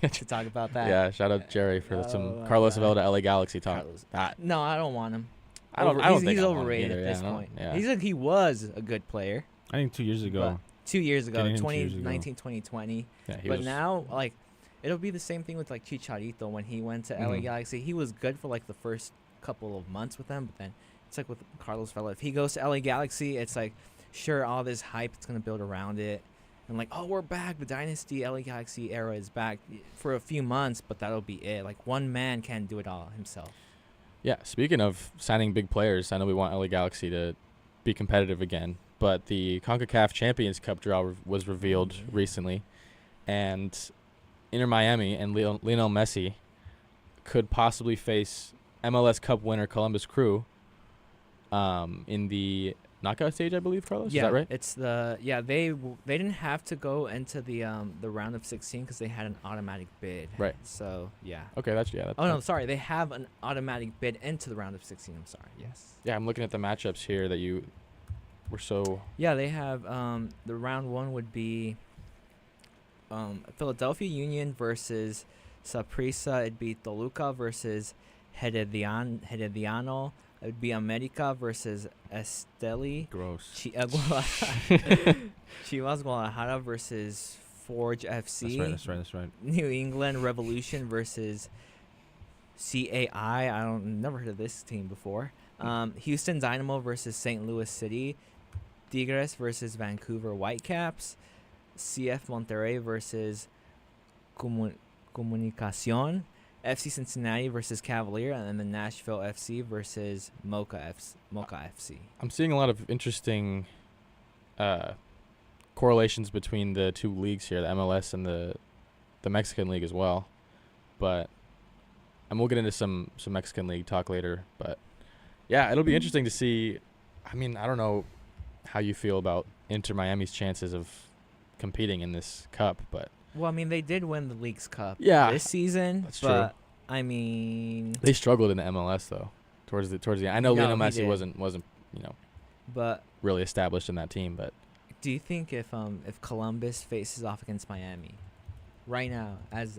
a to talk about that. yeah. Shout out Jerry for Oh some my Carlos God. Vela to LA Galaxy talk. Carlos. That No, I don't want him. I don't He's think I want him overrated either, at yeah, this I don't- point. yeah. He was a good player. I think 2 years ago. 2 years ago, Getting him 2 years ago. 2019, 2020. Yeah, he But was, now, like, it'll be the same thing with like Chicharito when he went to LA Mhm. Galaxy. He was good for like the first couple of months with them, but then it's like with Carlos Vela. If he goes to LA Galaxy, it's like, sure, all this hype it's gonna build around it, and like, oh, we're back. The dynasty LA Galaxy era is back for a few months, but that'll be it. Like one man can't do it all himself. Yeah, speaking of signing big players, I know we want LA Galaxy to be competitive again, but the CONCACAF Champions Cup draw was revealed recently, and Inter Miami and Lionel Messi could possibly face MLS Cup winner Columbus Crew in the knockout stage, I believe, Carlos? Yeah, Is that right? It's they didn't have to go into the round of 16 because they had an automatic bid. Right. So yeah. Okay, that's Oh no, sorry. They have an automatic bid into the round of 16. I'm sorry. Yes. Yeah, I'm looking at the matchups here that you were so... Yeah, they have the round one would be Philadelphia Union versus Saprissa. It'd be Toluca versus Herediano. It would be America versus Esteli. Gross. Chivas Guadalajara versus Forge FC. That's right. New England Revolution versus CAI. Never heard of this team before. Houston Dynamo versus St. Louis City. Tigres versus Vancouver Whitecaps. CF Monterrey versus Comunicacion. FC Cincinnati versus Cavalier, and then the Nashville FC versus Mocha FC. I'm seeing a lot of interesting correlations between the two leagues here, the MLS and the Mexican League as well. But and we'll get into some Mexican League talk later. But yeah, it'll be interesting to see. I mean, I don't know how you feel about Inter Miami's chances of competing in this cup, but Well, I mean, they did win the League's Cup Yeah, this season, that's true. but I mean, they struggled in the MLS though. Towards the end, I know No, Lionel he Messi did. wasn't but really established in that team, but do you think if Columbus faces off against Miami right now, as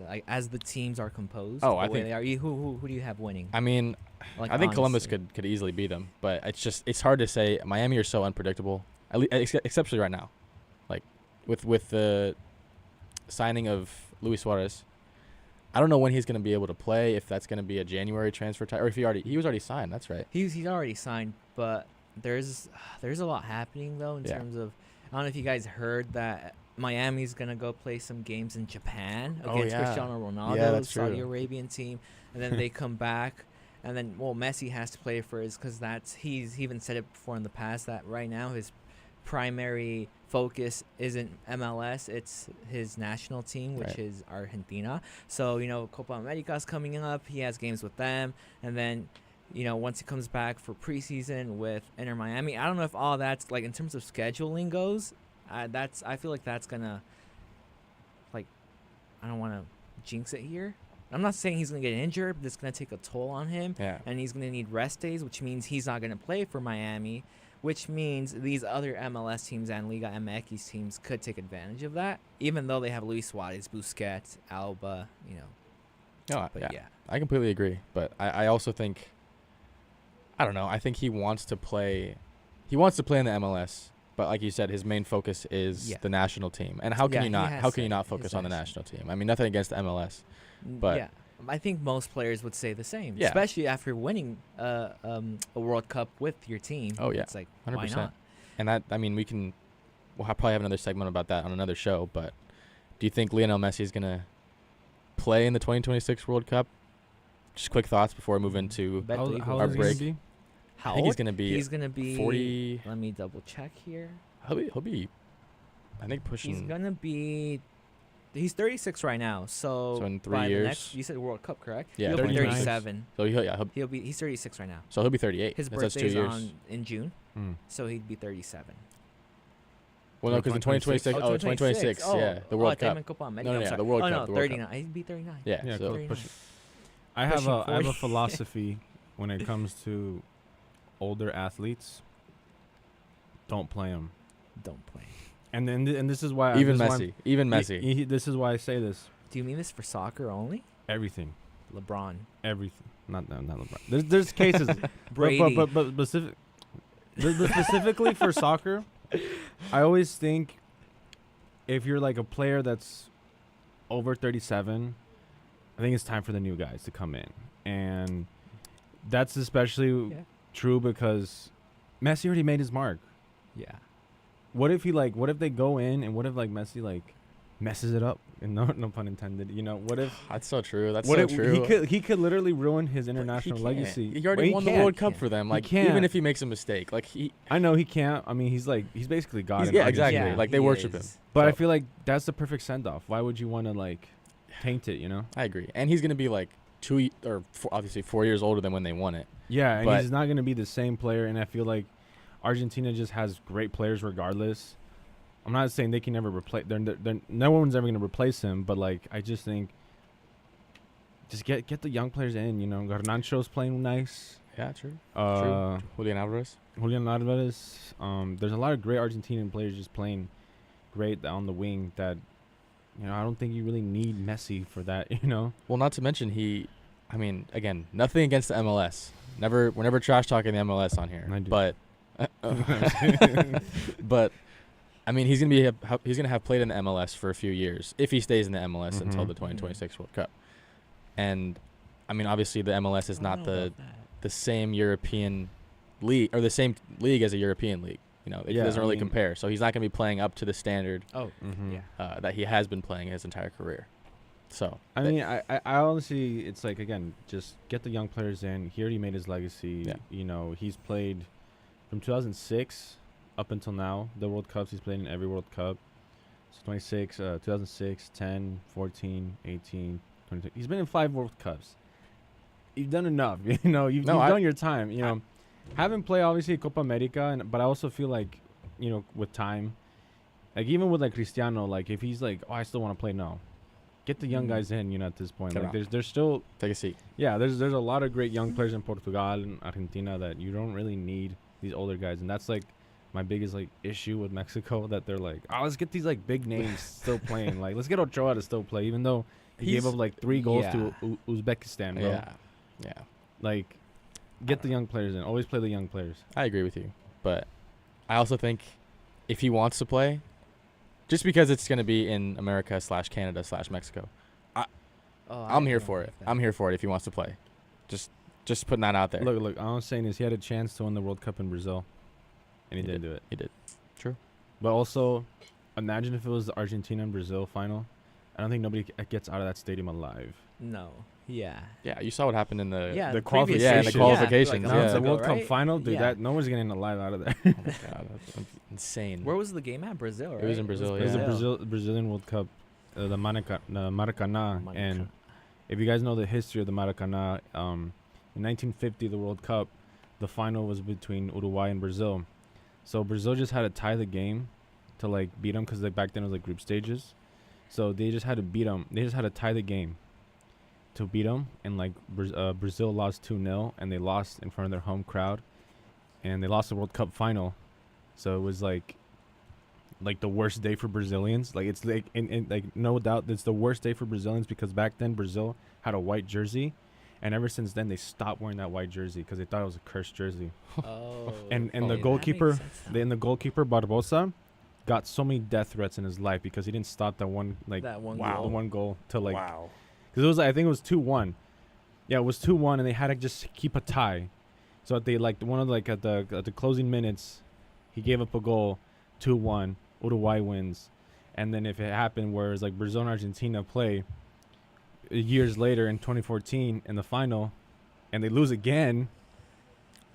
the teams are composed, Oh, the I way think- they are, who do you have winning? I mean, Like, I think Columbus honestly. could easily beat them, but it's hard to say. Miami are so unpredictable, especially right now. Like with the signing of Luis Suarez, I don't know when he's going to be able to play. If that's going to be a January transfer or if he was already signed. That's right. He's already signed, but there's a lot happening though in Yeah. terms of, I don't know if you guys heard that Miami's gonna go play some games in Japan Oh, against yeah. Cristiano Ronaldo's Yeah, that's Saudi true. Arabian team, and then they come back, and then Messi has to play for his, because he's even said it before in the past that right now his primary focus isn't MLS, it's his national team, which Right. is Argentina. So Copa America's coming up, he has games with them, and then once he comes back for preseason with Inter Miami, I don't know if all that's like in terms of scheduling goes. I feel like that's gonna, like, I don't want to jinx it here. I'm not saying he's gonna get injured, but it's gonna take a toll on him, Yeah. and he's gonna need rest days, which means he's not gonna play for Miami, which means these other MLS teams and Liga MX teams could take advantage of that, even though they have Luis Suarez, Busquets, Alba, No, But yeah, I completely agree. But I also think, I don't know. I think he wants to play. He wants to play in the MLS, but like you said, his main focus is Yeah. the national team. And how can Yeah, you he not? has How can you said not his focus on the national national team? I mean, nothing against the MLS. But- yeah, I think most players would say the same, Yeah. especially after winning a World Cup with your team. Oh, yeah. It's like, 100%. why not? And that, I mean, we'll probably have another segment about that on another show. But do you think Lionel Messi is gonna play in the 2026 World Cup? Just quick thoughts before we move into. Bet How the how Eagles. Our old is he gonna break. be? How I think he's old? gonna be. He's gonna be 40. Let me double check here. He'll be. I think pushing. He's gonna be. He's 36 right now. So in 3 by the years? next, you said World Cup, correct? Yeah, He'll be 39. 37. So He's 36 right now. he'll be 38. His That's 2 birthday's years. in June, Hmm. so he'd be 37. Well, no, because in 2026. Oh, 2026. Yeah, the World Cup. Copa America. No, no, I'm yeah, sorry. the World oh, Cup, no, the World 39. He'd be 39. Yeah. Yeah, so push it. I Pushing have a 40. philosophy when it comes to older athletes. Don't play them. Don't play. And this is why even this is why Messi. Even I'm- Messi. This is why I say this. Do you mean this for soccer only? Everything, LeBron, everything. Not LeBron. There's cases. Brady. But specifically for soccer, I always think if you're like a player that's over 37, I think it's time for the new guys to come in, and that's especially Yeah. true because Messi already made his mark. Yeah. What if they go in and what if like Messi like messes it up? And no pun intended. What if That's so true. That's what so if true. he could literally ruin his But he international can't. legacy. He already But won the can't. World Cup can't. for them. He Like can't. even if he makes a mistake, like I know he can't. I mean, he's basically God. in Yeah, Argentina. exactly. Like, they he worship him. is. But I So- feel like that's the perfect send off. Why would you want to like taint it? I agree. And he's gonna be like obviously 4 years older than when they won it. Yeah, and But- he's not gonna be the same player. And I feel like Argentina just has great players regardless. I'm not saying they can never replace. No one's ever gonna replace him. But like, I just think, just get the young players in. Garnacho's playing nice. Yeah, true. Julian Alvarez. Julian Alvarez. There's a lot of great Argentinian players just playing great on the wing. That I don't think you really need Messi for that. Well, not to mention again, nothing against the MLS. We're never trash talking the MLS on here. I do. But but I mean, he's gonna have played in the MLS for a few years if he stays in the MLS until Mhm. the 2026 World Cup. And I mean, obviously the MLS is I don't not know the about that. the same European league or the same league as a European league. It Yeah, doesn't I really mean- compare. So he's not going to be playing up to the standard Oh, Mhm. yeah. that he has been playing his entire career. So I mean, I honestly, it's like, again, just get the young players in. He already made his legacy. Yeah. He's played from 2006 up until now. The World Cups, he's played in every World Cup. So 2006, 10, 14, 18, 22. He's been in 5 World Cups. you've done enough. You know, you've done your time. You know, having play obviously Copa America, but I also feel like, you know, with time, like even with like Cristiano, like if he's like, oh, I still want to play, no, get the young guys in. You know, at this point, like there's still take a seat. Yeah, there's a lot of great young players in Portugal and Argentina that you don't really need these older guys, and that's like my biggest like issue with Mexico, that they're like, oh, let's get these like big names still playing. Like, let's get Ochoa to still play, even though he gave up like 3 goals to Uzbekistan, bro. Yeah. Like, get the young players in. Always play the young players. I agree with you, but I also think if he wants to play, just because it's going to be in America / Canada / Mexico, I'm here for it. I'm here for it if he wants to play. Just putting that out there. Look. All I'm saying is he had a chance to win the World Cup in Brazil, and he didn't do it. He did. True. But also, imagine if it was the Argentina and Brazil final. I don't think nobody gets out of that stadium alive. No. Yeah. Yeah, you saw what happened in the the qualifications. qualification. Yeah, in the qualifications. Now it's the yeah. World Cup right? final, dude. Yeah. That no one's getting alive out of there. Oh my God, that's insane. Where was the game at? Brazil, right? It was in Brazil, It was yeah. the Brazilian World Cup, the Maracanã. And if you guys know the history of the Maracanã, in 1950, the World Cup, the final was between Uruguay and Brazil. So Brazil just had to tie the game to like beat them, because like back then it was like group stages. So they just had to beat them. They just had to tie the game to beat them, and like Brazil lost 2-0, and they lost in front of their home crowd, and they lost the World Cup final. So it was like the worst day for Brazilians. Like, it's like in like no doubt it's the worst day for Brazilians, because back then Brazil had a white jersey, and ever since then they stopped wearing that white jersey because they thought it was a cursed jersey. Oh. And okay, the that goalkeeper, makes sense now. the goalkeeper Barbosa got so many death threats in his life because he didn't stop that one That one the goal. one goal to like, Wow. because it was I think it was 2-1. Yeah, it was 2-1, and they had to just keep a tie. So at the like one of like at the closing minutes, he gave up a goal, 2-1. Uruguay wins, and then if it happened where it's like Brazil and Argentina play years later in 2014 in the final, and they lose again,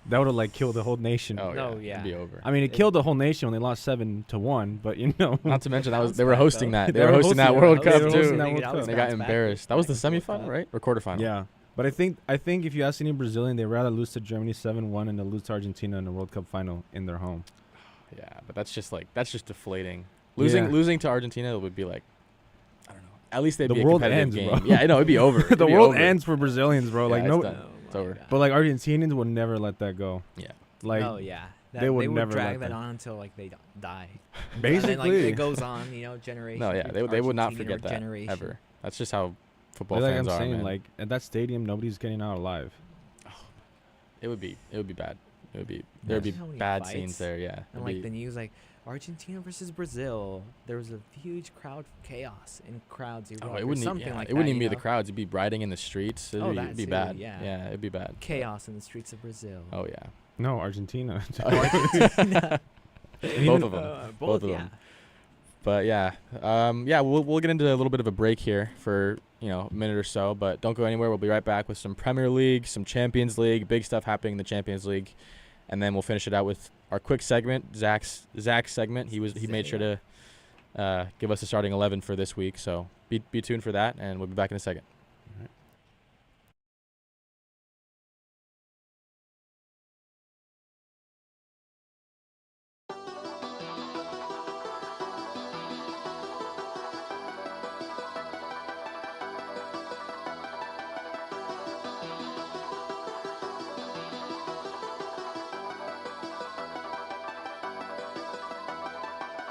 that would have like killed the whole nation. Oh, No, yeah. It'd be over. I mean, it killed the whole nation when they lost 7-1, but you know. Not to mention Bounce they were back, hosting though. that. They were hosting that World They Cup were too. hosting that World Cup. And they got embarrassed. That was the semifinal, right? Or quarterfinal? Yeah, but I think if you ask any Brazilian, they'd rather lose to Germany 7-1 and to lose to Argentina in the World Cup final in their home. Yeah, but that's just deflating. Yeah. Losing to Argentina would be like, I don't know. At least they'd The be world a competitive ends, game. bro. Yeah, I know it'd be over. The It'd be world over. ends for Brazilians, bro. Yeah, Like it's no, done. It's over. but like Argentinians will never let that go. Yeah. Like oh yeah. they would never drag let that that. on until like they die. Basically. And then, like, it goes on, generation. No, yeah, they would not forget that generation. ever. That's just how football like fans I'm are, saying, man. like at that stadium, nobody's getting out alive. It would be bad. There'd be Imagine how many bad fights scenes there. Yeah. And It'd like be- the news, like Argentina versus Brazil, there was a huge crowd chaos in crowds. Oh, it wouldn't. something Yeah, like it wouldn't that, even be you the know? crowds. It'd be rioting in the streets. It'd Oh, be, that it'd be too, bad. yeah. It'd be bad. Chaos in the streets of Brazil. Oh yeah. No, Argentina. Argentina. Both of them. Both, Both of yeah. them. But yeah, we'll get into a little bit of a break here for a minute or so. But don't go anywhere. We'll be right back with some Premier League, some Champions League, big stuff happening in the Champions League, and then we'll finish it out with our quick segment, Zach's segment. He made sure to give us a starting 11 for this week. So be tuned for that, and we'll be back in a second.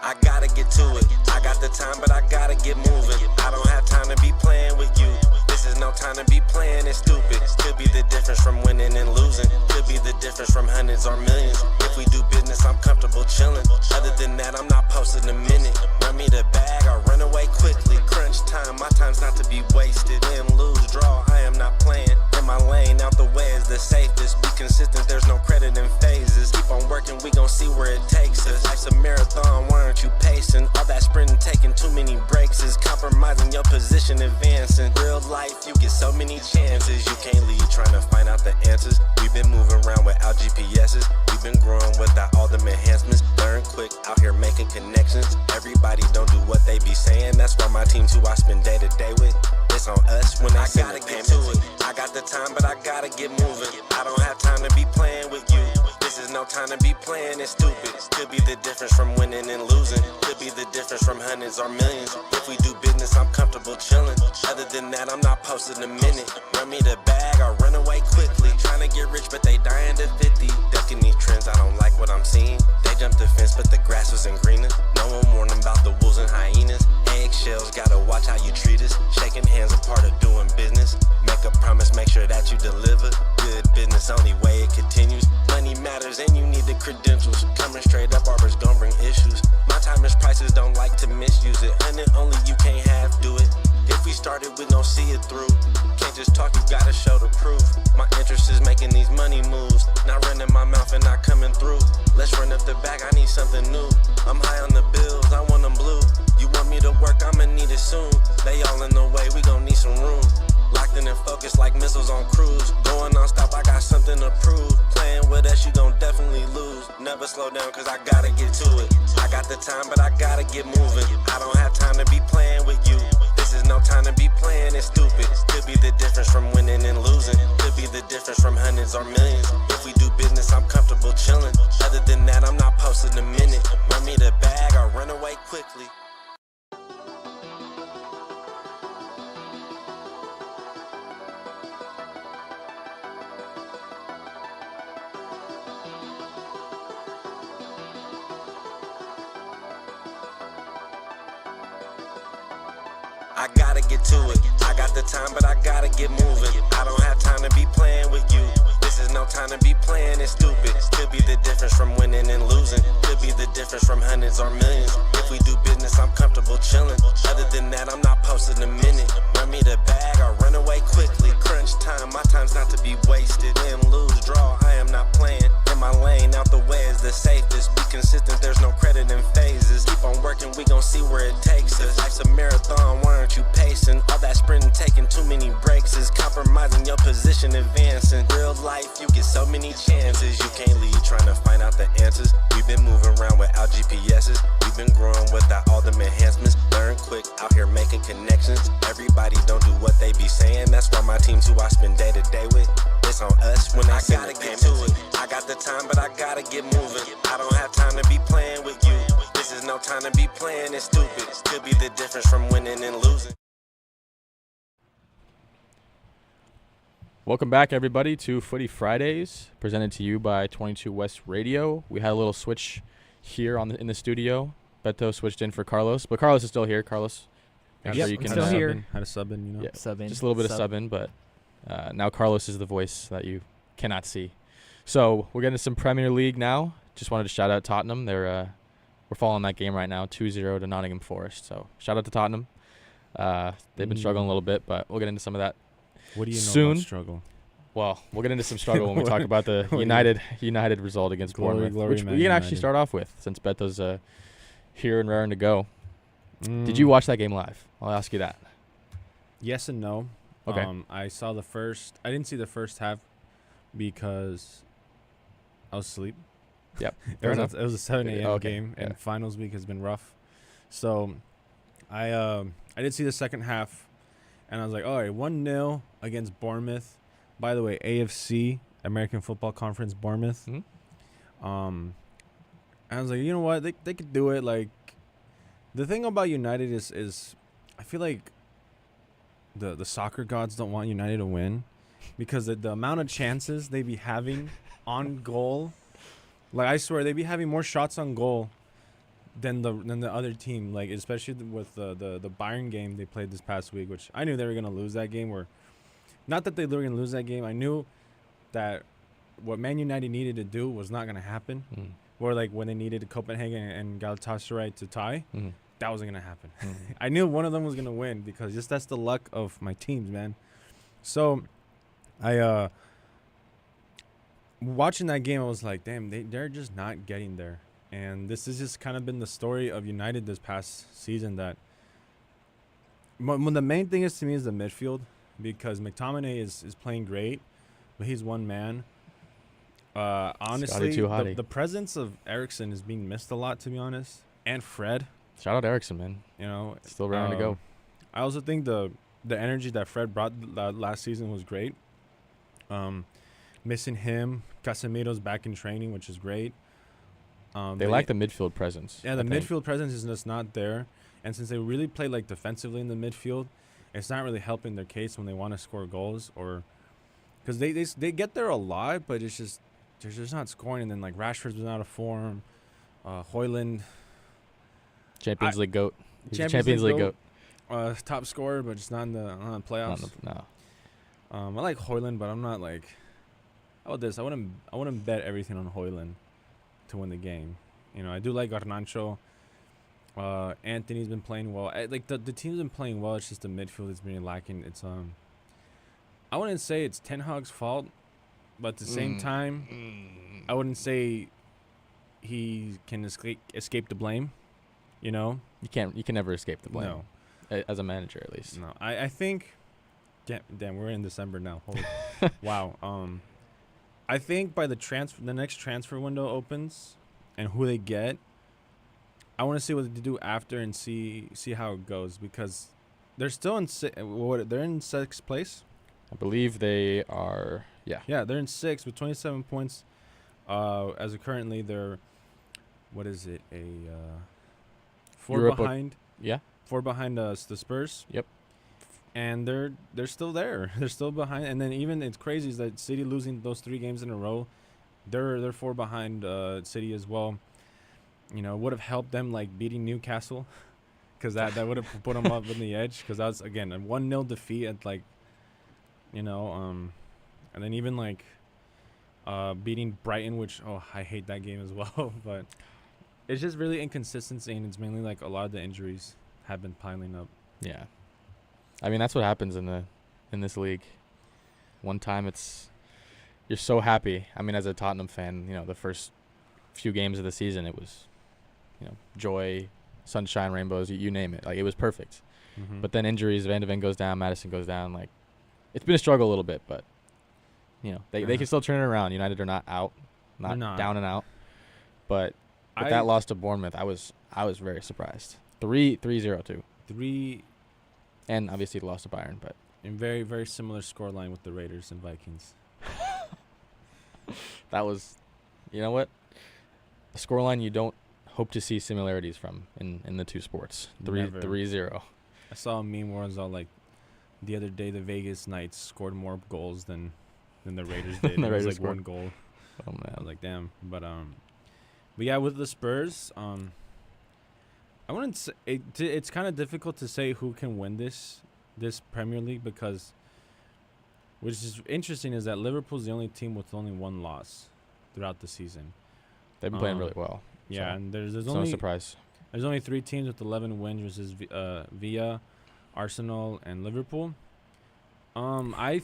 I gotta get to it. I got the time, but I gotta get moving. I don't have time to be playing with you. This is no time to be playing it stupid. Could be the difference from winning and losing. Could be the difference from hundreds or millions. If we do business, I'm comfortable chilling. Other than that, I'm not posting a minute. Run me the bag, I run away quickly. Crunch time, my time's not to be wasted. Win, lose, draw, I am not playing. In my lane, out the way is the safest. Be consistent, there's no credit in phases. Keep on working, we gon' see where it takes us. Life's a marathon, why aren't you pacing? All that sprinting, taking too many breaks is compromising your position, advancing. Real life, you get so many chances. You can't leave trying to find out the answers. We've been moving around without GPS's. We've been growing without all them enhancements. Learn quick, out here making making connections. Everybody don't do what they be saying. That's why my team's who I spend day to day with. It's on us when I gotta get to it. I got the time, but I gotta get moving. I don't have time to be playing with you. This is no time to be playing it stupid. Could be the difference from winning and losing. Could be the difference from hundreds or millions. If we do business, I'm comfortable chilling. Other than that, I'm not posting a minute. Run me the bag or run away quickly. Trying to get rich, but they dying to 50. Ducking these trends, I don't like what I'm seeing. They jumped the fence, but the grass wasn't greener. No one warned them about the wolves and hyenas. Eggshells, gotta watch how you treat us. Shaking hands, a part of doing business. Make a promise, make sure that you deliver. Good business, only way it continues. Money matters and you need the credentials. Coming straight up, barbers gon' bring issues. My time is prices, don't like to misuse it. And only you can't have do it. If we started, we gon' see it through. Can't just talk, you gotta show the proof. My interest is making these money moves. Not running my mouth and not coming through. Let's run up the bag, I need something new. I'm high on the bills, I want them blue. You want me to work, I'ma need it soon. They all in the way, we gon' need some room. Locked in and focused like missiles on cruise. Going non-stop, I got something to prove. Playing with us, you gon' definitely lose. Never slow down, cause I gotta get to it. I got the time, but I gotta get moving. I don't have time to be playing with you. This is no time to be playing it stupid. Could be the difference from winning and losing. Could be the difference from hundreds or millions. If we do business, I'm comfortable chilling. Other than that, I'm not posting a minute. Run me the bag or run away quickly. I gotta get to it. I got the time, but I gotta get moving. I don't have time to be playing with you. This is no time to be playing it stupid. Could be the difference from winning and losing. Could be the difference from hundreds or millions. If we do business, I'm comfortable chilling. Other than that, I'm not posting a minute. Run me the bag or run away quickly. Crunch time, my time's not to be wasted. Win, lose, draw, I am not playing. In my lane, out the way is the safest. Be consistent, there's no credit in phases. Keep on working, we gon' see where it takes us. Life's a marathon, why aren't you pacing? All that sprinting, taking too many breaks is compromising your position, advancing. Real life, you get so many chances. You can't leave trying to find out the answers. We've been moving around without GPSs. We've been growing without all them enhancements. Learn quick, out here making connections. Everybody don't do what they be saying. That's why my team's who I spend day to day with. It's on us when I gotta get to it. I got the time, but I gotta get moving. I don't have time to be playing with you. This is no time to be playing it stupid. Could be the difference from winning and losing. Welcome back, everybody, to Footy Fridays, presented to you by 22 West Radio. We had a little switch here in the studio. Beto switched in for Carlos, but Carlos is still here. Carlos, make sure you can still here. Had a sub in, you know. Yeah, Sub in. just a little bit of sub in, but now Carlos is the voice that you cannot see. So we're getting to some Premier League now. Just wanted to shout out Tottenham. We're following that game right now, 2-0 to Nottingham Forest. So shout out to Tottenham. They've been struggling a little bit, but we'll get into some of that. What do you know soon. about struggle? Well, we'll get into some struggle when we talk about the United result against Bournemouth, which we can actually start off with since Beto's here and raring to go. Did you watch that game live? I'll ask you that. Yes and no. Okay. I saw the first. I didn't see the first half because I was asleep. Yep. It was a 7 a.m. game, yeah. and finals week has been rough. So I did see the second half, and I was like, all right, 1-0 against Bournemouth. By the way, AFC, American Football Conference, Bournemouth. Mm-hmm. And I was like, you know what? They could do it. Like, the thing about United is I feel like the soccer gods don't want United to win because the amount of chances they be having on goal, like, I swear, they be having more shots on goal than the other team. Like, especially with the Bayern game they played this past week, which I knew they were going to lose that game. Not that they were going to lose that game. I knew that what Man United needed to do was not going to happen. Mm. Or, like, when they needed Copenhagen and Galatasaray to tie, that wasn't going to happen. Mm. I knew one of them was going to win because just that's the luck of my teams, man. So, watching that game, I was like, damn, they're just not getting there. And this has just kind of been the story of United this past season. That when the main thing is to me is the midfield, because McTominay is playing great, but he's one man. Honestly, the presence of Eriksen is being missed a lot, to be honest. and Fred. Shout out Erickson, man. You know, Still raring to go. I also think the energy that Fred brought last season was great. Missing him, Casemiro's back in training, which is great. They lack the midfield presence. Yeah, the midfield presence is just not there. And since they really play like defensively in the midfield, it's not really helping their case when they want to score goals, or because they get there a lot, but it's just they're just not scoring. And then like Rashford's been out of form. Hoyland, Champions League GOAT. He's a Champions League League GOAT. top scorer, but just not in the playoffs. No. I like Hoyland, but I'm not like. How about this? I wouldn't bet everything on Hoyland to win the game. You know, I do like Garnacho. Anthony's been playing well. Like the team's been playing well. It's just the midfield is really lacking. It's I wouldn't say it's Ten Hag's fault, but at the same time, I wouldn't say he can escape the blame. You know, You can never escape the blame. No. As a manager, at least. No, I think. Damn, we're in December now. Holy, wow. I think by the next transfer window opens, and who they get, I want to see what they do after and see how it goes, because they're still in they're in sixth place. I believe they are. Yeah, they're in sixth with 27 points. As of currently, they're what is it four Europa. behind. Yeah. 4 behind the Spurs. Yep. And they're still there. They're still behind. And then even it's crazy is that City losing those 3 games in a row. They're 4 behind City as well. You know, would have helped them like beating Newcastle, because that would have put them up on the edge. Because that was again a 1-0 defeat at like, you know, and then even like beating Brighton, which I hate that game as well. But it's just really inconsistency, and it's mainly like a lot of the injuries have been piling up. Yeah. I mean, that's what happens in this league. One time you're so happy. I mean, as a Tottenham fan, you know, the first few games of the season, it was, you know, joy, sunshine, rainbows, you name it. Like, it was perfect. Mm-hmm. But then injuries, Van de Ven goes down, Madison goes down. Like, it's been a struggle a little bit, but, you know, they can still turn it around. United are not out, not down and out. But with that loss to Bournemouth, I was very surprised. 3-0 too. 3 And obviously the loss to Bayern, but in very, very similar scoreline with the Raiders and Vikings. that was, you know what? A scoreline you don't hope to see similarities from in the two sports. 3-0. I saw a meme where it was all like, the other day the Vegas Knights scored more goals than the Raiders did. The It was Raiders like 1 goal. Oh man. I was like, damn. But yeah, with the Spurs, I wouldn't say it's kind of difficult to say who can win this Premier League, because which is interesting is that Liverpool's the only team with only 1 loss throughout the season. They've been playing really well. Yeah, so and there's no only surprise. There's only 3 teams with 11 wins, which is Villa, Arsenal, and Liverpool. I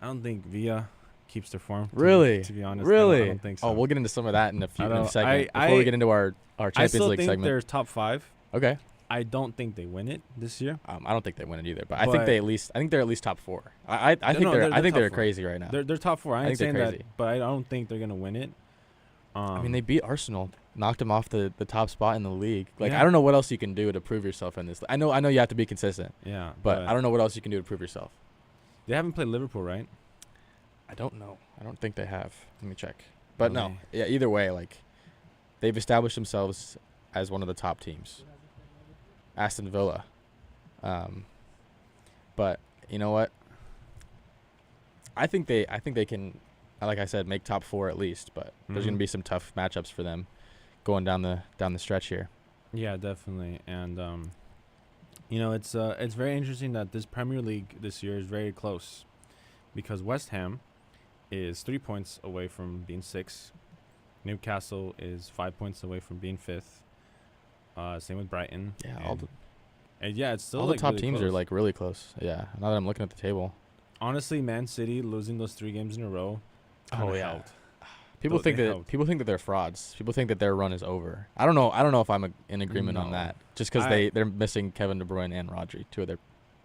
don't think Villa keeps their form. Really? To be honest, really? I don't think so. Oh, we'll get into some of that in a I second. Before we get into our I Champions still League think segment. they're top 5. Okay. I don't think they win it this year. I don't think they win it either, but I think they're at least top 4. I think they're top 4. crazy right now. They're top 4. I ain't think saying they're that, crazy. but I don't think they're gonna win it. I mean, they beat Arsenal, knocked them off the top spot in the league. Like, Yeah. I don't know what else you can do to prove yourself in this. I know you have to be consistent, Yeah, but I don't know what else you can do to prove yourself. They haven't played Liverpool, right? I don't know. I don't think they have. Let me check. But no, Okay. yeah. Either way, like, they've established themselves as one of the top teams. Aston Villa, but you know what? I think they can, like I said, make top 4 at least. But there's gonna Mhm. be some tough matchups for them going down the stretch here. Yeah, definitely. And you know, it's very interesting that this Premier League this year is very close, because West Ham is 3 points away from being 6th. Newcastle is 5 points away from being 5th. Same with Brighton. Yeah, and yeah, it's still all like the top really teams close. are like really close. Yeah. Now that I'm looking at the table, Honestly, Man City losing those 3 games in a row. kinda helped. people They think helped. that they're frauds. People think that their run is over. I don't know if I'm in agreement on No. that. Just because they're missing Kevin De Bruyne and Rodri, 2 of their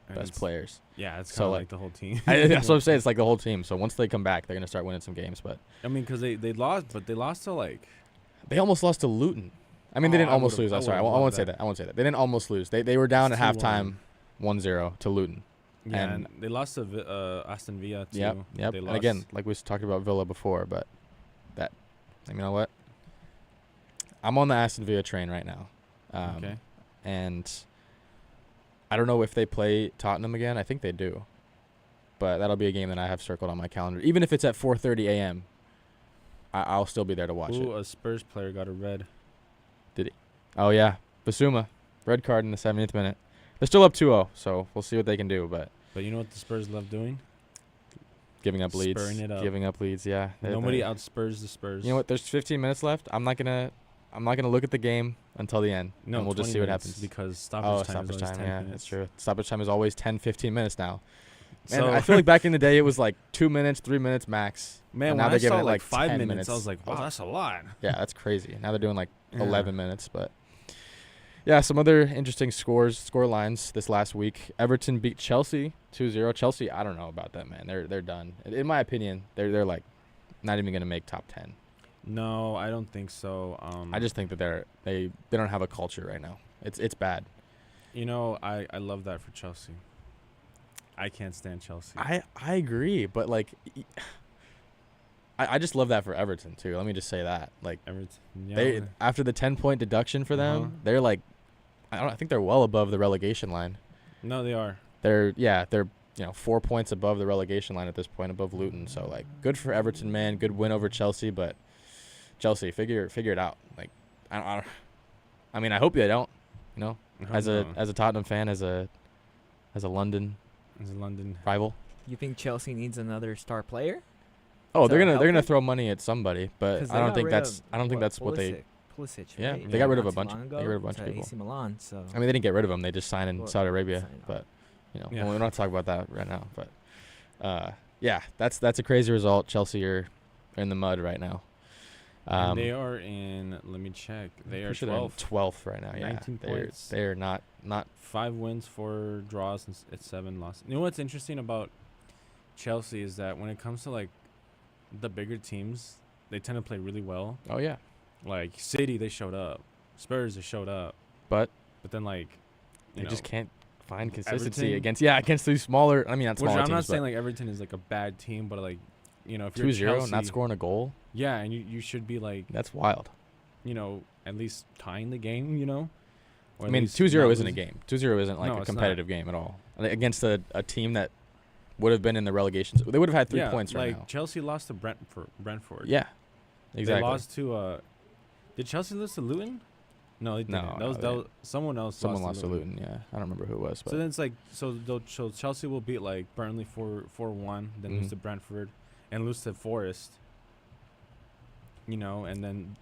And best it's- players. Yeah, it's So, kind of like, like the whole team. That's what I'm saying. It's like the whole team. So once they come back, they're gonna start winning some games. But I mean, because they lost, but they lost to like They almost lost to Luton. I mean, they Oh, didn't I almost would've- lose. I'm I sorry. I would've won't loved say that. that. I won't say that. They didn't almost lose. They were down It's at 2-1. halftime 1-0 to Luton. Yeah, And- and they lost to Aston Villa too. Yep. They And lost. again, like we talked about Villa before, but you know what? I'm on the Aston Villa train right now. Okay. And I don't know if they play Tottenham again. I think they do. But that'll be a game that I have circled on my calendar. Even if it's at 4:30 a.m., I'll still be there to watch it. A Spurs player got a red. Oh, yeah. Basuma. Red card in the 70th minute. They're still up 2-0, so we'll see what they can do. But But you know what the Spurs love doing? giving up leads. Spurring it up. Giving up leads, yeah. Nobody outspurs the Spurs. You know what? There's 15 minutes left. I'm not gonna look at the game until the end. No, and we'll just 20 see what minutes, happens. because stoppage Oh, time stoppage is always time. 10 Yeah, minutes. that's true. Stoppage time is always 10, 15 minutes now. Man, So I feel like back in the day it was like 2 minutes, 3 minutes max. man, and when now they're I giving saw it like like 5 10 minutes, minutes. I was like, wow, that's a lot. Yeah, that's crazy. Now they're doing like Yeah. 11 minutes, but yeah, some other interesting score lines this last week. Everton beat Chelsea 2-0. Chelsea, I don't know about that, man. They're done. In my opinion, they're like not even going to make top 10. No, I don't think so. I just think that they don't have a culture right now. It's bad. You know, I love that for Chelsea. I can't stand Chelsea. I agree, but like I just love that for Everton too. Let me just say that. Like Everton, yeah, they after the 10-point deduction for them, Uh-huh. they're like I think they're well above the relegation line. no, they are. They're 4 points above the relegation line at this point, above Luton. So like good for Everton, man. Good win over Chelsea, but Chelsea figure it out. Like I mean, I hope they don't, you know. As a Tottenham fan, as a London as a London. rival. You think Chelsea needs another star player? Oh, Is they're that gonna helping? throw money at somebody, but 'Cause I they don't got think rid that's of, what they. Pulisic, Yeah, right? they got rid of a Not too bunch. long They ago got rid of a bunch of to people. AC Milan, so I mean, they didn't get rid of them. They just signed in Well, Saudi Arabia, sign off. but Yeah. we're not talking about that right now. But yeah, that's a crazy result. Chelsea are in the mud right now. And they are in. Let me check. They are 12. 12th right now. Yeah, 19 points. they're not 5 wins, 4 draws, and it's 7 losses. You know what's interesting about Chelsea is that when it comes to like the bigger teams, they tend to play really well. Oh yeah, Like City, they showed up. Spurs, they showed up. but then like, they just can't find consistency Everton? against these smaller. I mean, not Which smaller I'm not teams, saying but like Everton is like a bad team, but like, if you're 2-0, Chelsea, not scoring a goal. Yeah, and you should be like, That's wild. at least tying the game. Or I at mean, least 2-0 not isn't a losing. game. 2-0 isn't like No, a it's not. competitive game at all. Like, against a team that would have been in the relegation. They would have had 3 Yeah, points right like now. Chelsea lost to Brentford. Yeah, exactly. They lost to. Did Chelsea lose to Luton? No, they didn't. No, that was someone else. Someone lost to Luton. Yeah, I don't remember who it was. But So then it's like so Chelsea will beat like Burnley 4-1, then lose Mhm. to Brentford, and lose to Forest. And then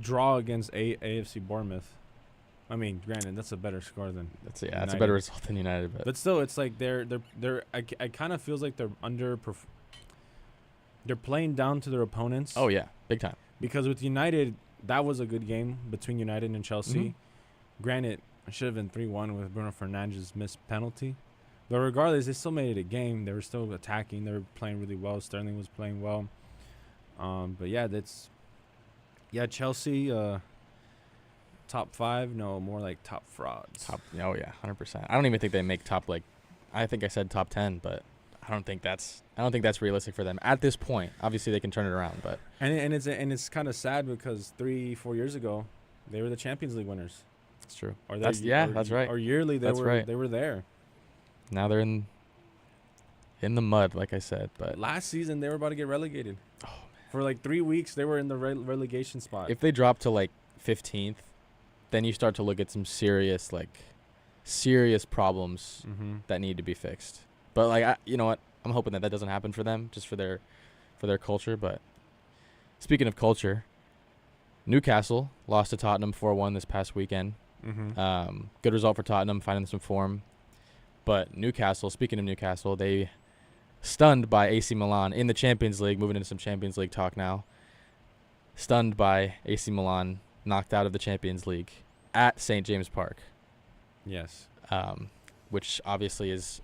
draw against AFC Bournemouth. I mean, granted, that's a better score than. that's a United. better result than United. But still, it's like they're. I kind of feels like they're they're playing down to their opponents. oh yeah, big time. Because with United, that was a good game between United and Chelsea. Mhm. Granted, it should have been 3-1 with Bruno Fernandes' missed penalty. But regardless, they still made it a game. They were still attacking. They were playing really well. Sterling was playing well. But yeah, Chelsea, top 5. No, more like top frauds. Oh yeah, 100%. I don't even think they make top I think I said top 10, but I don't think that's realistic for them at this point. Obviously, they can turn it around, but And it's kind of sad because 3-4 years ago, they were the Champions League winners. it's true. Or That's right. Or yearly, That's right. they were there. Now they're in the mud, like I said. But Last season, they were about to get relegated. oh, man. For like 3 weeks, they were in the relegation spot. If they drop to like 15th, then you start to look at some serious problems Mm-hmm. that need to be fixed. But you know what? I'm hoping that doesn't happen for them, just for their culture. But speaking of culture, Newcastle lost to Tottenham 4-1 this past weekend. Mm-hmm. Good result for Tottenham, finding some form. But Newcastle, speaking of Newcastle, they stunned by AC Milan in the Champions League. Moving into some Champions League talk now. Stunned by AC Milan, knocked out of the Champions League at St. James Park. Yes. Which obviously is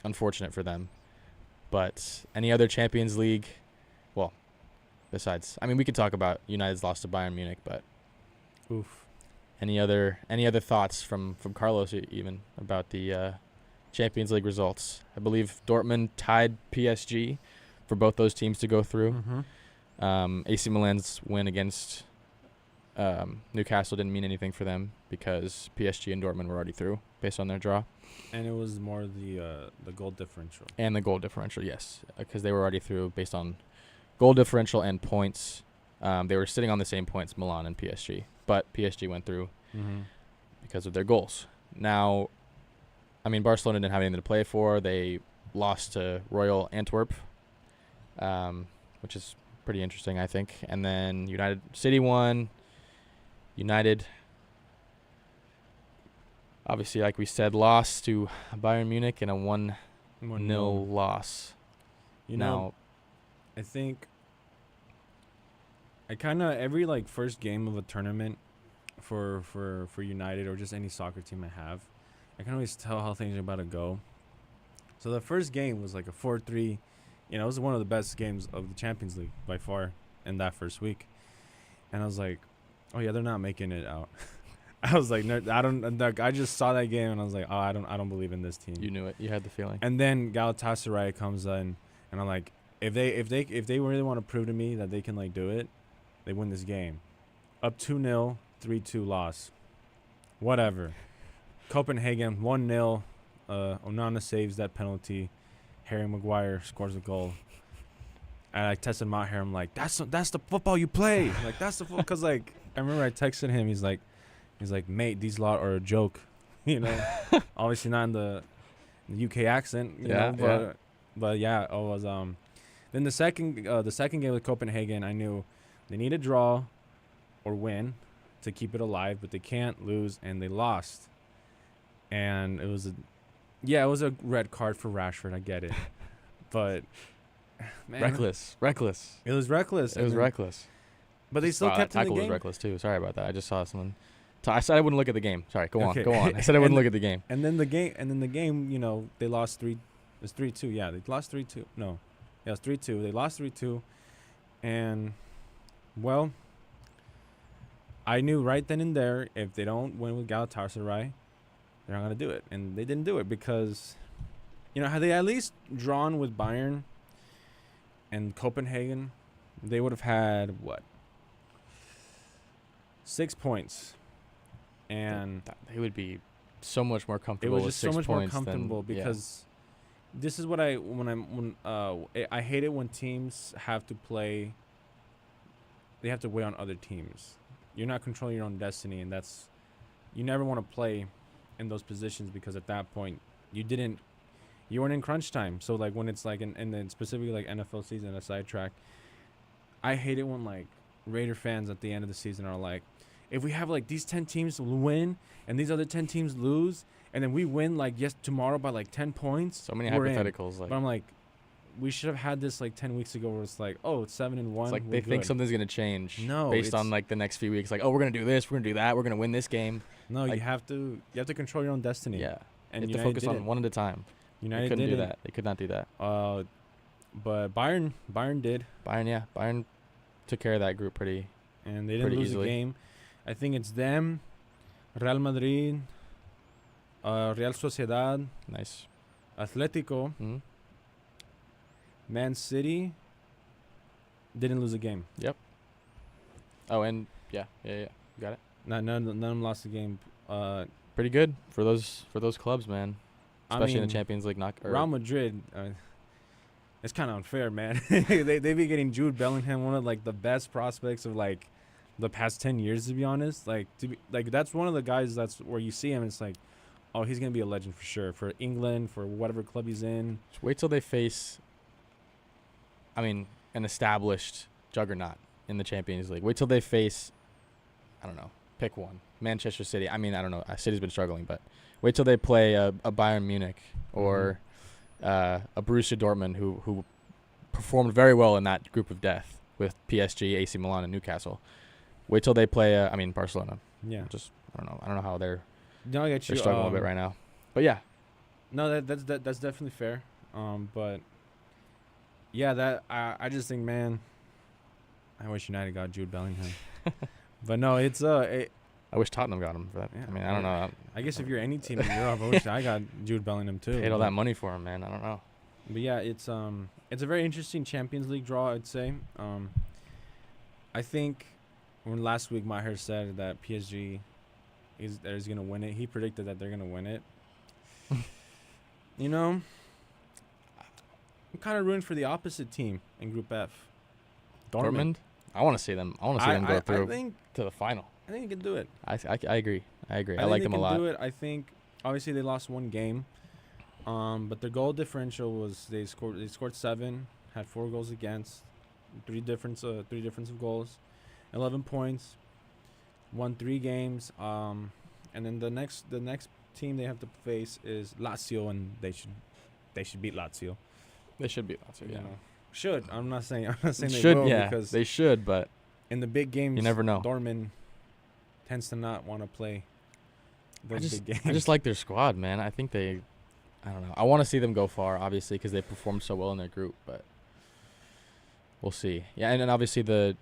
unfortunate for them. But any other Champions League, well, besides, I mean, we could talk about United's loss to Bayern Munich, but Oof. any other thoughts from Carlos even about the Champions League results? I believe Dortmund tied PSG for both those teams to go through. Mm-hmm. AC Milan's win against Newcastle didn't mean anything for them because PSG and Dortmund were already through based on their draw. And it was more the goal differential. And the goal differential, yes, because they were already through based on goal differential and points. They were sitting on the same points, Milan and PSG, but PSG went through because of their goals. Now, I mean, Barcelona didn't have anything to play for. They lost to Royal Antwerp, which is pretty interesting, I think. And then United City won. United, obviously, like we said, lost to Bayern Munich in a 1-0 loss. You know, I think I kind of every like first game of a tournament for United or just any soccer team I have, I can always tell how things are about to go. So the first game was like a 4-3. You know, it was one of the best games of the Champions League by far in that first week. And I was like, oh yeah, they're not making it out. I was like, no, I just saw that game and I was like, oh, I don't believe in this team. You knew it. You had the feeling. And then Galatasaray comes in, and I'm like, if they really want to prove to me that they can like do it, they win this game. Up 2-0, 3-2 loss. Whatever. Copenhagen 1-0. Onana saves that penalty. Harry Maguire scores a goal. And I tested him out here. I'm like, that's the football you play. Like that's the football. Cause like I remember I texted him. He's like, mate, these lot are a joke. You know, obviously not in the UK accent. You know, but yeah, it was Then the second game with Copenhagen, I knew they need a draw or win to keep it alive, but they can't lose, and they lost. And it was a red card for Rashford. I get it, but man, Reckless. It was reckless. It was reckless. But they still kept that in the tackle game. was reckless too. Sorry about that. I just saw someone. I said I wouldn't look at the game. Sorry, go Okay. on. I said I wouldn't look at the game. And then the game, you know, they lost 3. It's 3-2. Yeah, they lost 3-2. No, yeah, it's 3-2. They lost 3-2, and well, I knew right then and there if they don't win with Galatasaray, they're not gonna do it, and they didn't do it because, you know, had they at least drawn with Bayern and Copenhagen, they would have had what? 6 points, and They would be so much more it comfortable. was with just so 6 much more points than- comfortable yeah. because this is what I hate it when teams have to play. They have to wait on other teams. You're not controlling your own destiny, and you never want to play in those positions because at that point you weren't in crunch time. So like when it's like and then specifically like NFL season, a sidetrack. I hate it when like Raider fans at the end of the season are like, if we have like these 10 teams win and these other 10 teams lose, and then we win like tomorrow by like 10 points. So many we're in. hypotheticals. Like, But I'm like, we should have had this like 10 weeks ago where it's like, oh, it's 7-1. it's like they think something's gonna change. No, based on it's- like the next few weeks. Like, oh, we're gonna do this, we're gonna do that, we're gonna win this game. No, like- you have to control your own destiny. Yeah, and you have to United focus on didn't. one at a time. United They couldn't do didn't. that. They could not do that. But Bayern did, Bayern took care of that group pretty. and they didn't Pretty lose easily. a game. I think it's them, Real Madrid, Real Sociedad, Nice. Atletico, Hmm. Man City. Didn't lose a game. Oh, and yeah. You got it. None of them lost a game. Pretty good for those clubs, man. Especially in mean, the Champions League Real Madrid. It's kind of unfair, man. they be getting Jude Bellingham, one of like the best prospects of like the past 10 years, to be honest. Like that's one of the guys that's where you see him. And it's like, oh, he's gonna be a legend for sure for England, for whatever club he's in. Just wait till they face. I mean, an established juggernaut in the Champions League. Wait till they face. I don't know. Pick one. Manchester City. I mean, I don't know. City's been struggling, but wait till they play a Bayern Munich or a Borussia Dortmund who performed very well in that group of death with PSG, AC Milan, and Newcastle. Wait till they play. Barcelona. Yeah. I don't know how they're No, I get you. struggling a bit right now. But yeah, No, that's definitely fair. But yeah, that I just think, man, I wish United got Jude Bellingham. But no, it's I wish Tottenham got him. But Yeah, I mean, I don't know. I guess if you're any team in Europe, I wish I got Jude Bellingham too. Paid all but- that money for him, man. I don't know. But yeah, it's a very interesting Champions League draw, I'd say. I think when last week Maher said that PSG is gonna win it, he predicted that they're gonna win it. You know, I'm kind of rooting for the opposite team in Group F. Dortmund. I want to see them. I want to see them go through I think to the final. they can do it. I agree. I agree. I think like they them a can lot. Do it. I think obviously they lost one game, but their goal differential was they scored 7, had 4 goals against, 3 difference of goals, 11 points, won 3 games. And then the next team they have to face is Lazio, and they should beat Lazio. They should be Lazio. You Yeah. know. Should I'm not saying they Should will, yeah. because They should, but in the big games you never know. Dortmund tends to not want to play those big games. I just like their squad, man. I think I don't know. I want to see them go far, obviously, because they performed so well in their group, but we'll see. Yeah, and then obviously the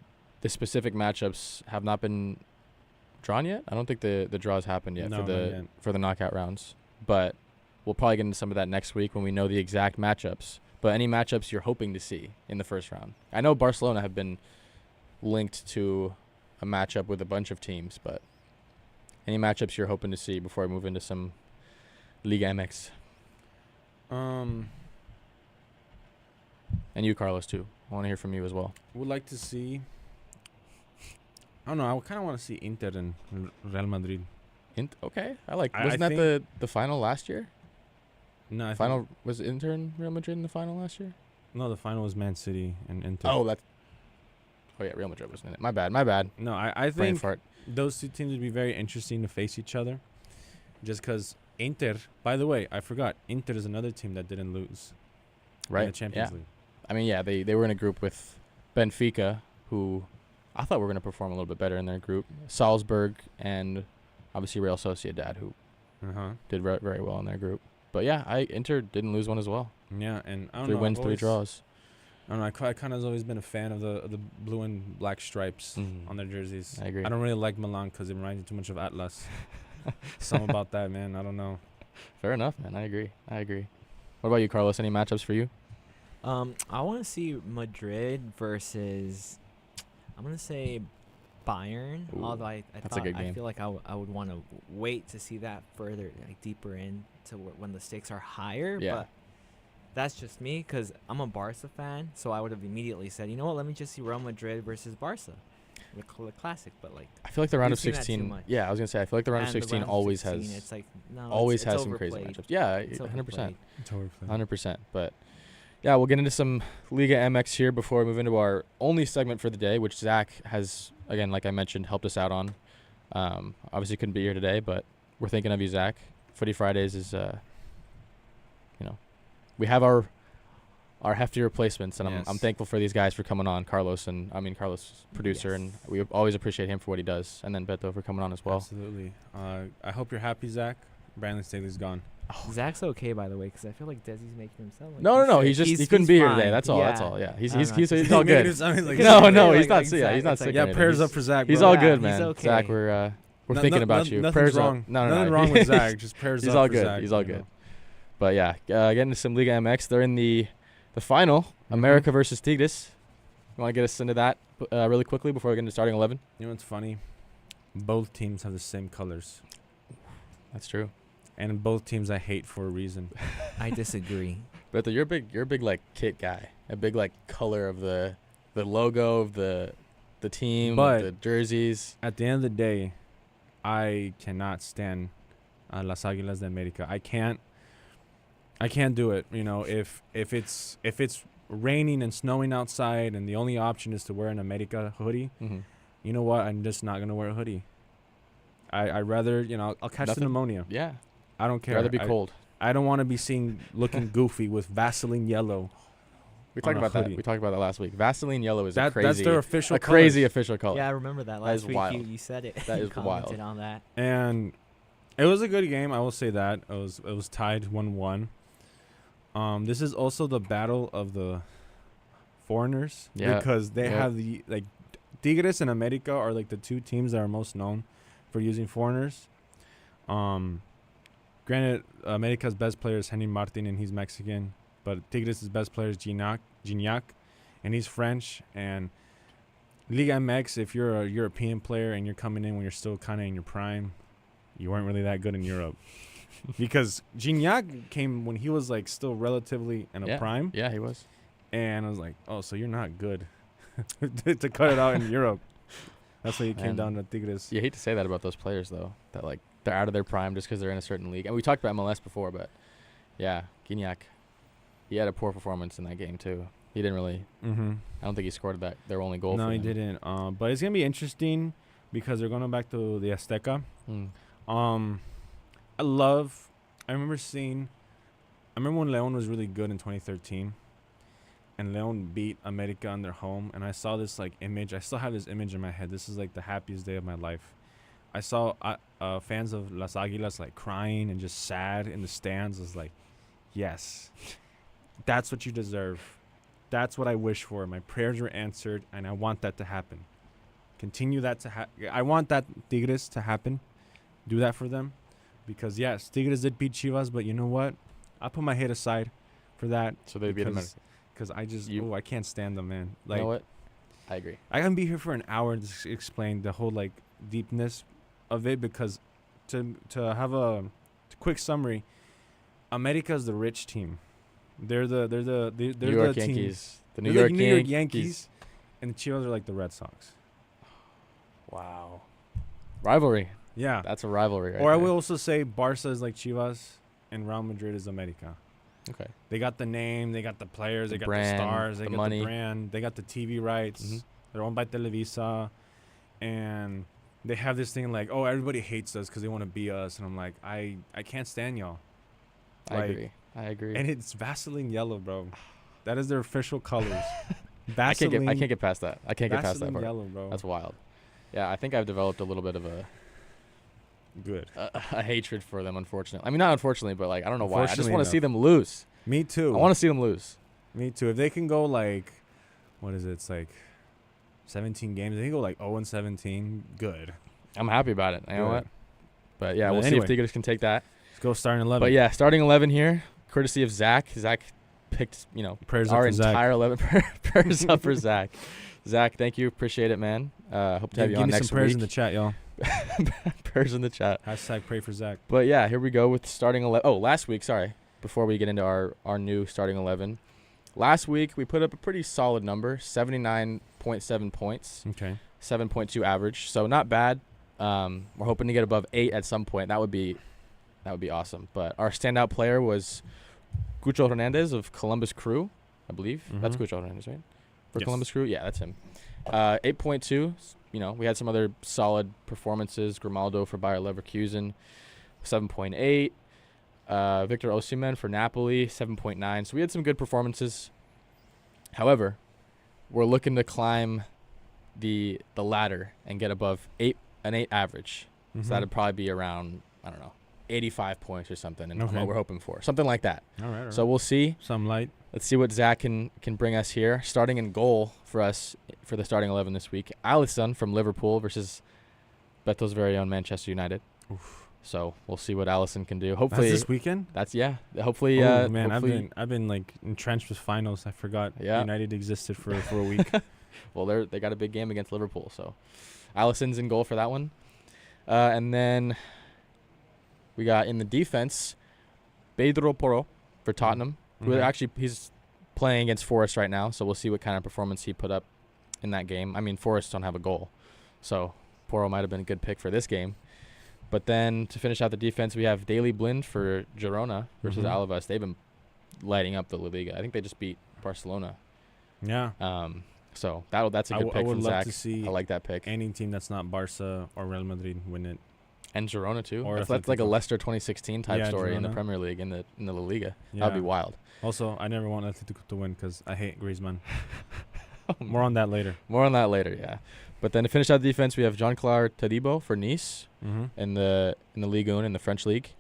specific matchups have not been drawn yet. I don't think the draws happened yet No, for not the yet. for the knockout rounds, but we'll probably get into some of that next week when we know the exact matchups. But any matchups you're hoping to see in the first round? I know Barcelona have been linked to a matchup with a bunch of teams, but any matchups you're hoping to see before I move into some Liga MX? And you, Carlos, too. I want to hear from you as well. Would like to see. I don't know. I kind of want to see Inter and Real Madrid. Okay, I like. I Wasn't that think- the final last year? No, I Final was Inter and Real Madrid in the final last year? No, the final was Man City and Inter. Oh, yeah, Real Madrid wasn't in it. My bad. No, I Brain think fart. those two teams would be very interesting to face each other. Just because Inter, by the way, I forgot. Inter is another team that didn't lose in Right. the Champions yeah. League. I mean, yeah, they were in a group with Benfica, who I thought were going to perform a little bit better in their group. Salzburg and obviously Real Sociedad, who did very well in their group. But yeah, Inter didn't lose one as well. Yeah, and I don't 3 know. wins, I've 3 always- draws. I don't know. I kind of always been a fan of the blue and black stripes Mhm. on their jerseys. I agree. I don't really like Milan because it reminds me too much of Atlas. Something about that, man. I don't know. Fair enough, man. I agree. What about you, Carlos? Any matchups for you? I want to see Madrid versus, I'm gonna say Bayern. Ooh, Although I that's a good game. feel like I would want to wait to see that further, like deeper into when the stakes are higher. Yeah. But that's just me, because I'm a Barca fan, so I would have immediately said, you know what, let me just see Real Madrid versus Barca, the classic. But like, I feel like the round We've of seen that too 16. much. Yeah, I was gonna say I feel like the round of and the 16 round of always 16, has it's like, no, always it's has some crazy overplayed. matchups. Yeah, It's 100%. overplayed. 100%. But yeah, we'll get into some Liga MX here before we move into our only segment for the day, which Zach has, again, like I mentioned, helped us out on. Obviously couldn't be here today, but we're thinking of you, Zach. Footy Fridays is, we have our hefty replacements, and Yes. I'm thankful for these guys for coming on. Carlos, producer, Yes. and we always appreciate him for what he does, and then Beto for coming on as well. Absolutely. I hope you're happy, Zach. Brandon Staley's gone. Zach's okay, by the way, because I feel like Desi's making him sound like No. he's He sick. couldn't be here fine. today. That's all. Yeah. Yeah. He's I don't know, he's it's all He made good. it sound like No, Like- he's not like sick. Yeah, he's not Zach, sick. it's or yeah, anything. prayers up for Zach. He's bro. all Yeah, good, he's man. okay. Zach, we're No- thinking no- about no- you. Nothing's Prayers wrong. up. No. Nothing wrong with Zach. Just prayers He's up all for good. Zach. He's all you know. good. But yeah, getting into some Liga MX. They're in the final, Mm-hmm. America versus Tigres. You want to get us into that really quickly before we get into starting 11? You know what's funny? Both teams have the same colors, That's true. and both teams I hate for a reason. I disagree. Beto, you're a big like kit guy. A big like color of the logo of the team, But- the jerseys. At the end of the day, I cannot stand Las Águilas de América. I can't do it. You know, if it's raining and snowing outside and the only option is to wear an América hoodie, Mm-hmm. you know what? I'm just not gonna wear a hoodie. I'd rather, I'll catch the Nothing? pneumonia. Yeah. I don't care. Rather be cold. I don't want to be seen looking goofy with Vaseline yellow. We talked on a about that. hoodie. We talked about that last week. Vaseline yellow is a That's crazy, their official crazy colors. official color. Yeah, I remember that That last is week. wild. You said it. That You is commented wild. on that. And it was a good game. I will say that it was tied 1-1. This is also the battle of the foreigners Yeah. because they Yeah. have the Tigres and America are like the two teams that are most known for using foreigners. Granted, America's best player is Henry Martin, and he's Mexican. But Tigres' best player is Gignac, and he's French. And Liga MX, if you're a European player and you're coming in when you're still kind of in your prime, you weren't really that good in Europe. Because Gignac came when he was like still relatively in a prime. Yeah, he was. And I was like, oh, so you're not good to cut it out in Europe. That's why he came down to Tigres. You hate to say that about those players, though, that like they're out of their prime just because they're in a certain league. And we talked about MLS before, but yeah, Gignac, he had a poor performance in that game too. He didn't really. Mm-hmm. I don't think he scored their only goal. No, for he them. didn't. But it's gonna be interesting because they're going back to the Azteca. I remember when León was really good in 2013, and León beat America on their home, and I saw this like image. I still have this image in my head. This is like the happiest day of my life. I saw fans of Las Águilas like crying and just sad in the stands. I was like, yes, that's what you deserve. That's what I wish for. My prayers were answered, and I want that to happen. Continue that to happen. I want that Tigres to happen. Do that for them. Because, yes, Tigres did beat Chivas, but you know what? I put my head aside for that. So they beat America. Because I can't stand them, man. Like, you know what? I agree. I can be here for an hour and just explain the whole, like, deepness of it. Because to have a quick summary, America's the rich team. They're the New York team. Yankees. The They're New York like New York Yankees. Yankees. And the Chivas are like the Red Sox. Wow. Rivalry. Yeah. That's a rivalry right Or I there. will also say Barca is like Chivas and Real Madrid is America. Okay. They got the name, they got the players, The they got brand, the stars, they the got money. the brand, they got the TV rights. Mhm. They're owned by Televisa. And they have this thing like, oh, everybody hates us because they want to be us. And I'm like, I can't stand y'all. I agree. And it's Vaseline yellow, bro. That is their official colors. I can't get past that. I can't get past that Vaseline part. yellow, bro. That's wild. Yeah, I think I've developed a little bit of a hatred for them, unfortunately. I mean, not unfortunately, but like I don't know why. I just Unfortunately want to see enough. them lose. Me too. I want to see them lose. Me too. If they can go like, what is it? It's like 17 games. If they can go like 0-17, good. I'm happy about it. You know Good. what? But yeah, But we'll anyway. see if Tigres can take that. Let's go starting 11. But yeah, starting 11 here, courtesy of Zach. Zach picked, Prayers up our for Zach. entire 11. Prayers up for Zach. Zach, thank you. Appreciate it, man. Hope to have you give on me next some prayers week. in the chat, y'all. Prayers in the chat. Hashtag pray for Zach. But yeah, here we go with starting 11. Oh, last week, sorry. Before we get into our new starting 11. Last week, we put up a pretty solid number, 79.7 points, Okay. 7.2 average. So not bad. We're hoping to get above 8 at some point. That would be awesome. But our standout player was Cucho Hernandez of Columbus Crew, I believe. That's Mhm. Cucho Hernandez, right? For Yes. Columbus Crew? Yeah, that's him. 8.2. We had some other solid performances. Grimaldo for Bayer Leverkusen, 7.8. Victor Osimhen for Napoli, 7.9. So we had some good performances. However, we're looking to climb the ladder and get above an 8 average. Mhm. So that'd probably be around, I don't know, 85 points or something, and Okay. what we're hoping for. Something like that. All right. So we'll see. some light. Let's see what Zach can bring us here. Starting in goal for us for the starting 11 this week, Alisson from Liverpool versus Beto's very own Manchester United. So we'll see what Alisson can do. Hopefully, That's this weekend. Hopefully, Oh man, hopefully, I've been like entrenched with finals. I forgot Yeah. United existed for a week. well, they got a big game against Liverpool, so Alisson's in goal for that one. And then we got in the defense, Pedro Porro for Tottenham. Who Okay. actually he's playing against Forest right now, so we'll see what kind of performance he put up in that game. I mean, Forest don't have a goal, so Porro might have been a good pick for this game. But then to finish out the defense, we have Daley Blind for Girona versus Mhm. Alaves. They've been lighting up the La Liga. I think they just beat Barcelona. Yeah. So that's a good I pick would from love Zach. to see I like that pick. any team that's not Barca or Real Madrid win it. And Girona too. Or That's like a Atletico. Leicester 2016 type Yeah, story in the Girona. Premier League in the La Liga. Yeah. That'd be wild. Also, I never want Atletico to win because I hate Griezmann. More on that later. More on that later, yeah. But then to finish out the defense, we have Jean-Claude Todibo for Nice Mm-hmm. in the Ligue 1 in the French league.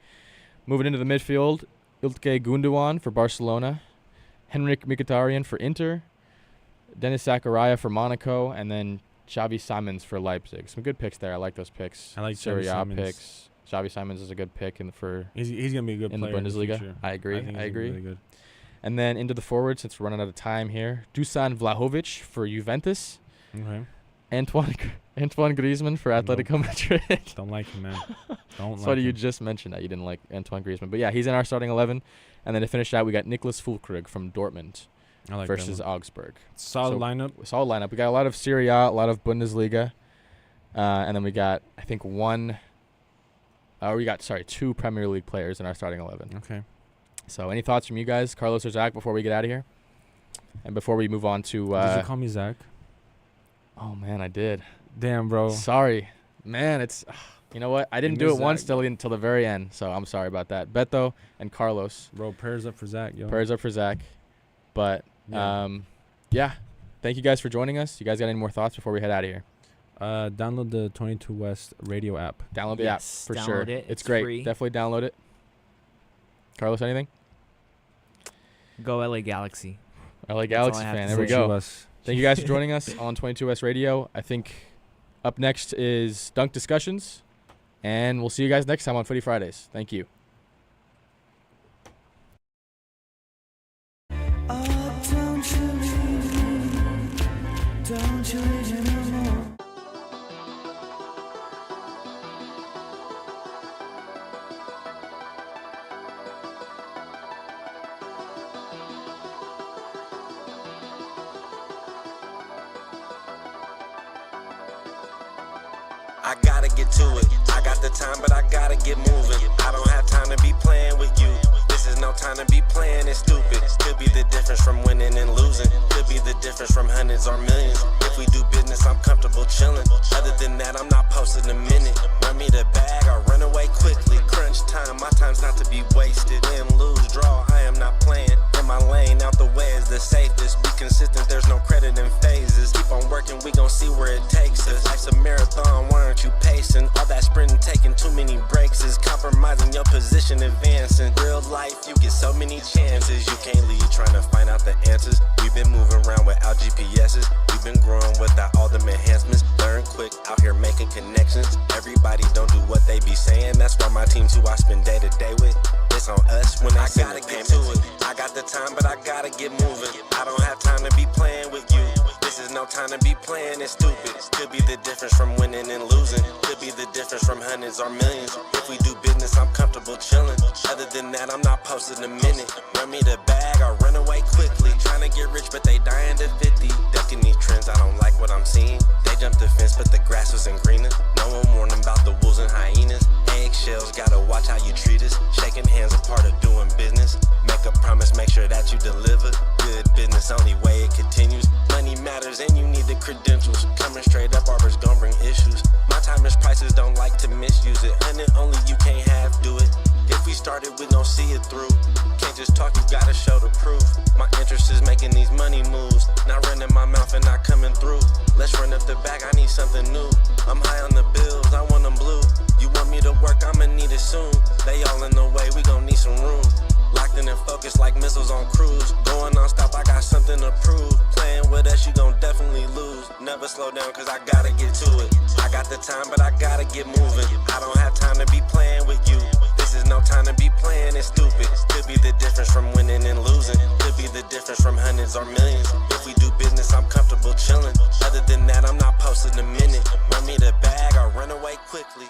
Moving into the midfield, Ilkay Gundogan for Barcelona, Henrik Mkhitaryan for Inter, Denis Zakaria for Monaco, and then Xavi Simons for Leipzig. Some good picks there. I like those picks. I like Serie Xavi A Simons. picks. Xavi Simons is a good pick for He's gonna be a good in the player Bundesliga. future. I agree. think he's I gonna be agree. Really good. And then into the forward, since we're running out of time here, Dusan Vlahovic for Juventus. Okay. Antoine Griezmann for Atletico Madrid. Don't like him, man. Don't It's like funny him. you just mentioned that you didn't like Antoine Griezmann. But yeah, he's in our starting 11. And then to finish out, we got Niklas Füllkrug from Dortmund I like versus that one. Augsburg. Solid so- lineup. Solid lineup. We got a lot of Serie A, a lot of Bundesliga. And then we got, I think, two Premier League players in our starting 11. Okay. So any thoughts from you guys, Carlos or Zach, before we get out of here? And before we move on to... Did you call me Zach? Oh, man, I did. Damn, bro. Sorry. Man, it's... You know what? I didn't You do it missed once Zach. till the very end, so I'm sorry about that. Beto and Carlos. Bro, prayers up for Zach, yo. Prayers up for Zach. But, Yeah. yeah. Thank you guys for joining us. You guys got any more thoughts before we head out of here? Download the 22 West radio app. Download the app Yes, for download sure. it. It's It's great. free. Definitely download it. Carlos, anything? Go LA Galaxy. LA all Galaxy I have fan. to There we say. go. Thank you guys for joining us on 22S Radio. I think up next is Dunk Discussions, and we'll see you guys next time on Footy Fridays. Thank you. I gotta get to it. I got the time, but I gotta get moving. I don't have time to be playing with you. This is no time to be playing it stupid. Could be the difference from winning and losing. Could be the difference from hundreds or millions. If we do business, I'm comfortable chilling. Other than that, I'm not posting a minute. Run me the bag or run away quickly. Crunch time, my time's not to be wasted. Win, lose, draw, I am not playing. In my lane, out the way is the safest. Be consistent, there's no credit in phases. Keep on working, we gon' see where it takes us. Life's a marathon, why aren't you pacing? All that sprinting, taking too many breaks is compromising your position, advancing. Real life, you get so many chances. You can't leave trying to find out the answers. We've been moving around without GPSs. We've been growing without all them enhancements. Learn quick, out here making connections. Everybody don't do what they be saying. That's why my team's who I spend day to day with. It's on us when I gotta get to it. I got the time, but I gotta get moving. I don't have time to be playing with you. This is no time to be playing it stupid. Could be the difference from winning and losing. Could be the difference from hundreds or millions. If we do business, I'm comfortable chilling. Other than that, I'm not posting a minute. Run me the bag or run away quickly. Trying to get rich, but they dying to 50. Ducking these trends, I don't like what I'm seeing. They jumped the fence, but the grass wasn't greener. No one warned them about the wolves and hyenas. Eggshells, gotta watch how you treat us. Shaking hands, a part of doing business. Make a promise, make sure that you deliver. Good business, only way it continues. Money matters and you need the credentials. Coming straight up, Arbor's gon' bring issues. My time is prices, don't like to misuse it. And only you can't half do it. If we started, we gon' see it through. Can't just talk, you gotta show the proof. My interest is making these money moves. Not running my mouth and not coming through. Let's run up the bag, I need something new. I'm high on the bills, I want them blue. You want me to work, I'ma need it soon. They all in the way, we gon' need some room. Locked in and focused like missiles on cruise. Going non-stop, I got something to prove. Playing with us, you gon' definitely lose. Never slow down, cause I gotta get to it. I got the time, but I gotta get moving. I don't have time to be playing with you. This is no time to be playing it stupid. Could be the difference from winning and losing. Could be the difference from hundreds or millions. If we do business, I'm comfortable chilling. Other than that, I'm not posting a minute. Run me the bag or run away quickly.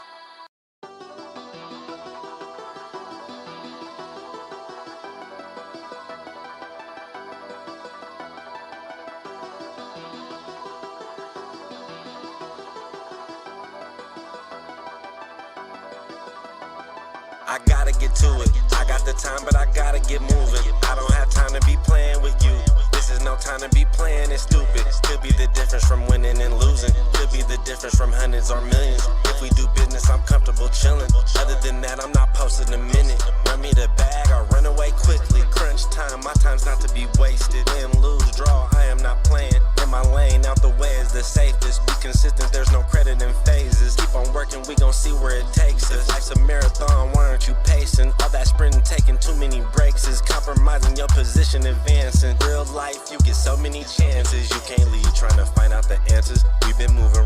I gotta get to it. I got the time, but I gotta get moving. I don't have time to be playing with you. This is no time to be playing it stupid. Could be the difference from winning and losing. Could be the difference from hundreds or millions. If we do business, I'm comfortable chilling. Other than that, I'm not posting a minute. Run me the bag or run away quickly. Crunch time, my time's not to be wasted. Win, lose, draw, I am not playing. In my lane, out the way is the safest. Be consistent, there's no credit in phases. Keep on working, we gon' see where it takes us. Life's a marathon, why aren't you pacing? All that sprinting, taking too many breaks is compromising your position, advancing. Real life, you get so many chances. You can't leave trying to find out the answers. We've been moving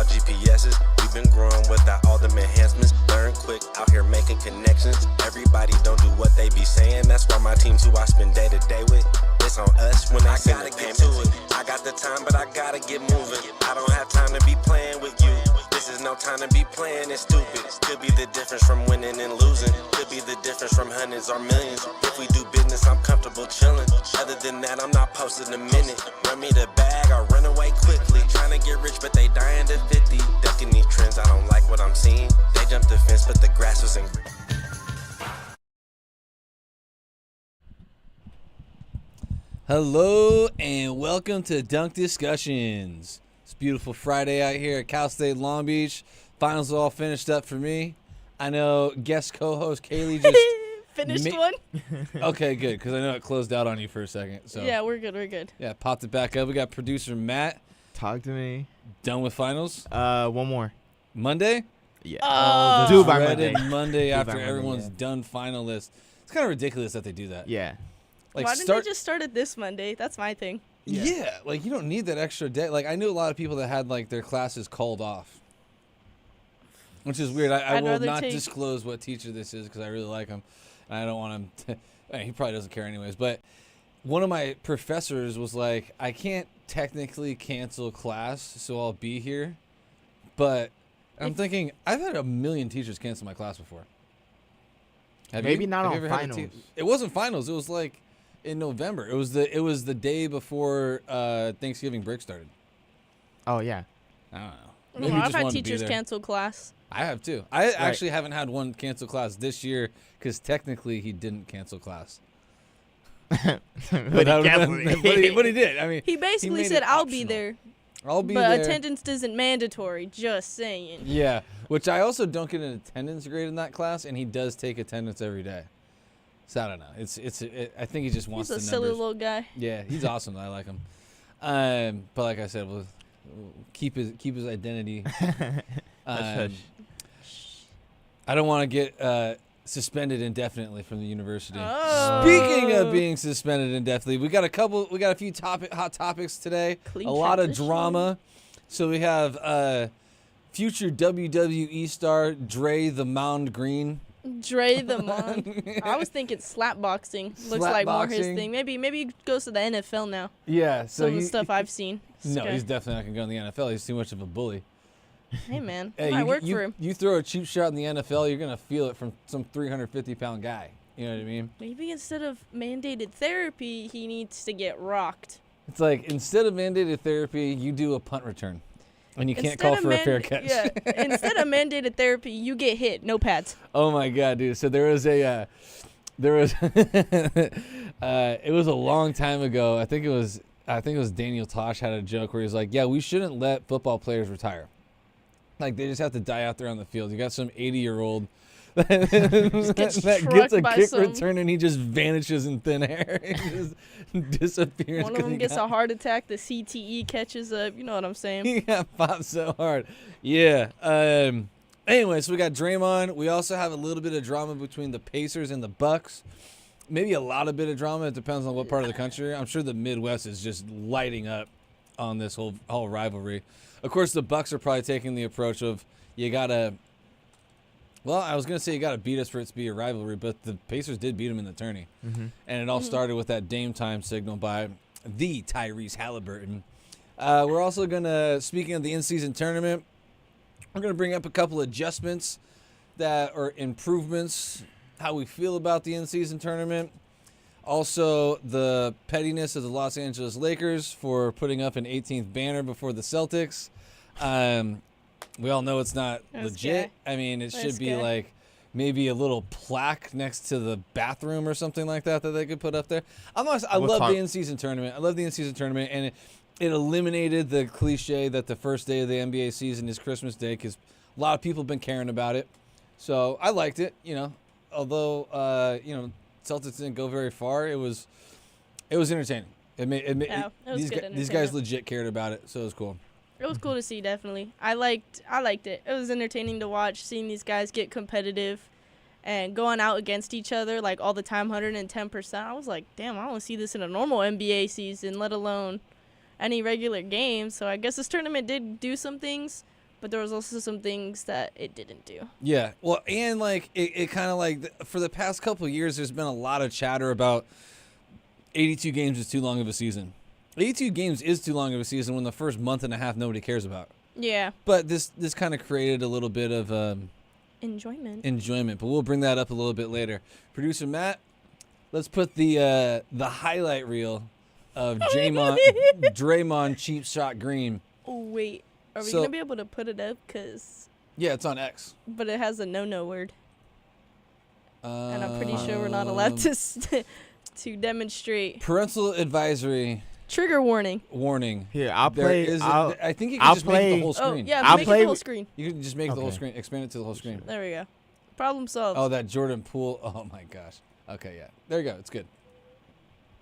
without GPSs. We've been growing without all them enhancements. Learn quick, out here making connections. Everybody don't do what they be saying. That's why my team's who I spend day to day with. It's on us when I gotta get to it. I got the time, but I gotta get moving. I don't have time to be playing with you. This is no time to be playing it stupid. Could be the difference from winning and losing. Could be the difference from hundreds or millions. If we do business, I'm comfortable chilling. Other than that, I'm not posting a minute. Run me the bag, I'll run away quickly. Trying to get rich, but they dying to 50. Ducking these trends, I don't like what I'm seeing. They jumped the fence, but the grass was in green. Hello and welcome to Dunk Discussions. It's a beautiful Friday out here at Cal State Long Beach. Finals are all finished up for me. I know guest co-host Kaylee just Finished one? Okay, good, because I know it closed out on you for a second. So Yeah, we're good. yeah, popped it back up. We got producer Matt. Talk to me. Done with finals. One more. Monday. Yeah. Oh. Due by Dreaded Monday. Monday Due by after Monday, everyone's yeah. done final list. It's kind of ridiculous that they do that. Yeah. Like Why didn't they just start it this Monday? That's my thing. Yeah, like you don't need that extra day. Like I knew a lot of people that had like their classes called off, which is weird. I I'd will rather not take- disclose what teacher this is because I really like him, and I don't want him. He probably doesn't care anyways. But one of my professors was like, "I can't technically cancel class, so I'll be here." But I'm thinking I've had a million teachers cancel my class before. Have Maybe you? not Have you on ever had a finals. It wasn't finals. It was like in November. It was the day before Thanksgiving break started. Oh yeah. I don't know. No, Maybe you I've just had wanted to be teachers there. cancel class. I have too. I actually haven't had one cancel class this year because technically he didn't cancel class. But That would've been- but he did. I mean, He basically made said, it "I'll be optional. there, I'll be but there. attendance isn't mandatory." Just saying. Yeah, which I also don't get an attendance grade in that class, and he does take attendance every day. So I don't know. I think he just wants He's a the silly numbers. little guy. Yeah, he's awesome. I like him. But like I said, we'll keep his identity. Hush. I don't want to get suspended indefinitely from the university. Oh. Speaking of being suspended indefinitely, we got a few hot topics today. Clean a lot of transition. drama. So we have future WWE star Dre the Mound Green. Dre the Mon. I was thinking slap boxing. Looks like more his Slapboxing. thing. Maybe he goes to the NFL now. Yeah, so Some of the stuff I've seen. No, Okay. he's definitely not gonna go in the NFL. He's too much of a bully. Hey man, Hey, might work for him. You throw a cheap shot in the NFL, you're gonna feel it from some 350-pound guy. You know what I mean? Maybe instead of mandated therapy, he needs to get rocked. It's like instead of mandated therapy, you do a punt return, and you can't Instead call of for a fair catch. Yeah. Instead of mandated therapy, you get hit. No pads. Oh my god, dude! So there was it was a long time ago. I think it was Daniel Tosh had a joke where he was like, "Yeah, we shouldn't let football players retire. Like they just have to die out there on the field. You got some 80-year-old that gets gets trucked a by kick some- return and he just vanishes in thin air. He just disappears. One of 'cause them he gets got- a heart attack. The CTE catches up. You know what I'm saying? He got popped so hard. Yeah. Anyway, so we got Draymond. We also have a little bit of drama between the Pacers and the Bucks. Maybe a lot of bit of drama. It depends on what part of the country. I'm sure the Midwest is just lighting up on this whole rivalry. Of course, the Bucks are probably taking the approach of you gotta. Well, I was gonna say you gotta beat us for it to be a rivalry, but the Pacers did beat them in the tourney, and it all started with that Dame time signal by the Tyrese Halliburton. We're also gonna, speaking of the in-season tournament, we're gonna bring up a couple adjustments that are improvements, how we feel about the in-season tournament. Also, the pettiness of the Los Angeles Lakers for putting up an 18th banner before the Celtics. We all know it's not This legit. guy. I mean, it This should be guy. like maybe a little plaque next to the bathroom or something like that they could put up there. I We'll love talk- the in-season tournament. I love the in-season tournament, and it eliminated the cliche that the first day of the NBA season is Christmas Day because a lot of people have been caring about it. So I liked it, although, Celtics didn't go very far. It was entertaining. Yeah, it was these good these guys entertainment. legit cared about it, so it was cool. It was cool to see, definitely. I liked it. It was entertaining to watch, seeing these guys get competitive and going out against each other like all the time, 110%. I was like, damn, I don't see this in a normal NBA season, let alone any regular game. So I guess this tournament did do some things, but there was also some things that it didn't do. Yeah. Well, and like it kind of like for the past couple of years, there's been a lot of chatter about 82 games is too long of a season. 82 games is too long of a season when the first month and a half nobody cares about. Yeah. But this kind of created a little bit of Enjoyment. but we'll bring that up a little bit later. Producer Matt, let's put the highlight reel of Draymond cheap shot Green. Oh, wait. Are we So- going to be able to put it up? Yeah, it's on X. But it has a no word. And I'm pretty sure we're not allowed to to demonstrate. Parental advisory Trigger warning. warning. Here, I'll There play. is I'll, I think you can I'll just make it the play- whole Oh, screen. yeah, I'll make it play the whole with- screen. You can just make it the whole Okay. screen. Expand it to the whole screen. There we go. Problem solved. Oh, that Jordan Poole. Oh my gosh. Okay, yeah. There you go. It's good.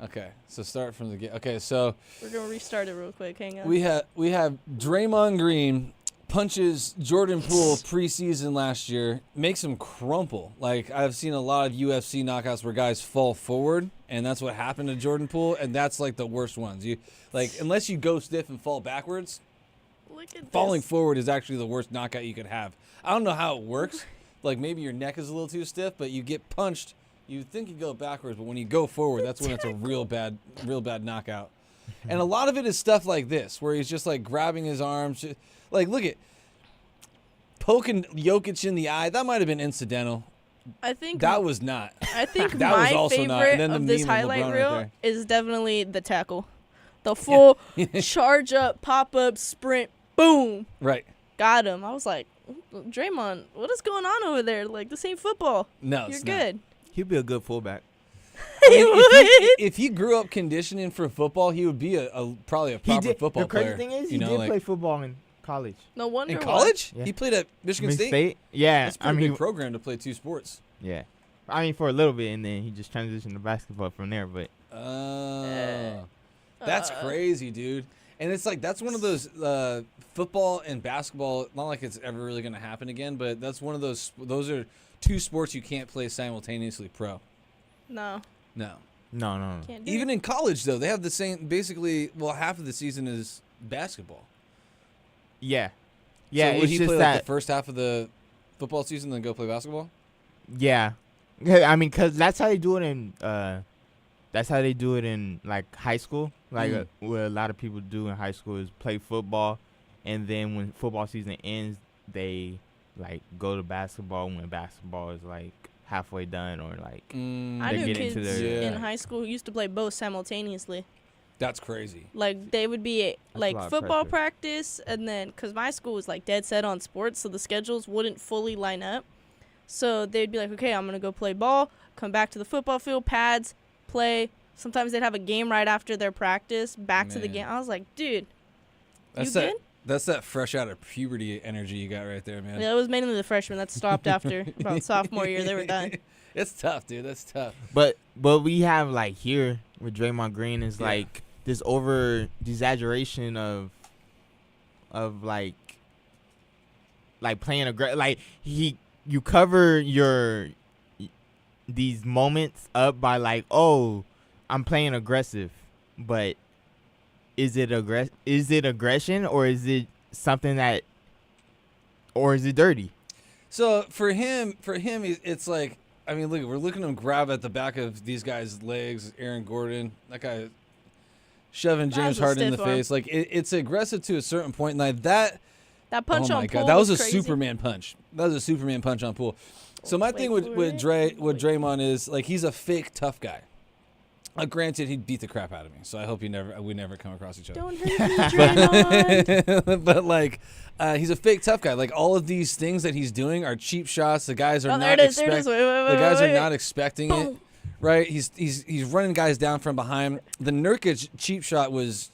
Okay, so start from the game. Okay, so We're going to restart it real quick. Hang on. we have Draymond Green punches Jordan Poole preseason last year, makes him crumple. Like I've seen a lot of UFC knockouts where guys fall forward, and that's what happened to Jordan Poole, and that's like the worst ones. You like unless you go stiff and fall backwards, Look at falling this. forward is actually the worst knockout you could have. I don't know how it works. Like maybe your neck is a little too stiff, but you get punched. You think you go backwards, but when you go forward, that's when it's a real bad knockout. And a lot of it is stuff like this, where he's just like grabbing his arms. Like, look at poking Jokic in the eye. That might have been incidental. I think That was not. I think that was my also not. favorite And then the of this meme of highlight LeBron right reel there. is definitely the tackle. The full charge up, pop up, sprint, boom. Right. Got him. I was like, Draymond, what is going on over there? Like, this ain't football. No, You're it's not. good. he'd be a good fullback. I mean, if he grew up conditioning for football, he would be probably a He proper did. football The crazy player. thing is, you he know, did like, play football in college. No wonder in why. college. Yeah. He played at Michigan Michigan State. Yeah, That's a I pretty mean, big program to play two sports. yeah. I mean, for a little bit, and then he just transitioned to basketball from there. But That's crazy, dude. And it's like that's one of those football and basketball. Not like it's ever really going to happen again, but that's one of those. Those are two sports you can't play simultaneously pro. No, No. no. can't do Even it. in college, though, they have the same. Basically, well, half of the season is basketball. Yeah, yeah. So would it's he just play that. like the first half of the football season, then go play basketball? Yeah, I mean, cause that's how they do it in. That's how they do it in like high school. Like what a lot of people do in high school is play football, and then when football season ends, they like go to basketball when basketball is like halfway done or like. I they knew get kids into their- in Yeah. high school who used to play both simultaneously. That's crazy. Like they would be a like lot of football pressure. practice, and then because my school was like dead set on sports, so the schedules wouldn't fully line up. So they'd be like, okay, I'm gonna go play ball, come back to the football field, pads, play. Sometimes they'd have a game right after their practice, back to the Man. game. I was like, dude, That's you that. good? That's that fresh out of puberty energy you got right there, man. Yeah, it was mainly the freshmen that stopped after about sophomore year. They were done. It's tough, dude. That's tough. But we have like here with Draymond Green is Yeah. like this over exaggeration of like playing like you cover these moments up by like, oh, I'm playing aggressive, but is it aggression or is it something or is it dirty? So for him, it's like, I mean, look, we're looking at him grab at the back of these guys' legs. Aaron Gordon, that guy, shoving That James was a Harden in the stiff arm. face. Like it's aggressive to a certain point. And like that, That punch oh on my Poole god, that was a crazy. Superman punch. That was a Superman punch on Poole. So my Wait thing for with it. Draymond is like he's a fake tough guy. Granted, he'd beat the crap out of me, so I hope we never come across each other. Don't hurt me, Draymond. But like, he's a fake tough guy. Like all of these things that he's doing are cheap shots. The guys are Oh, not there it is. There it is. expecting. Wait, The guys are wait. not expecting it, right? He's running guys down from behind. The Nurkic cheap shot was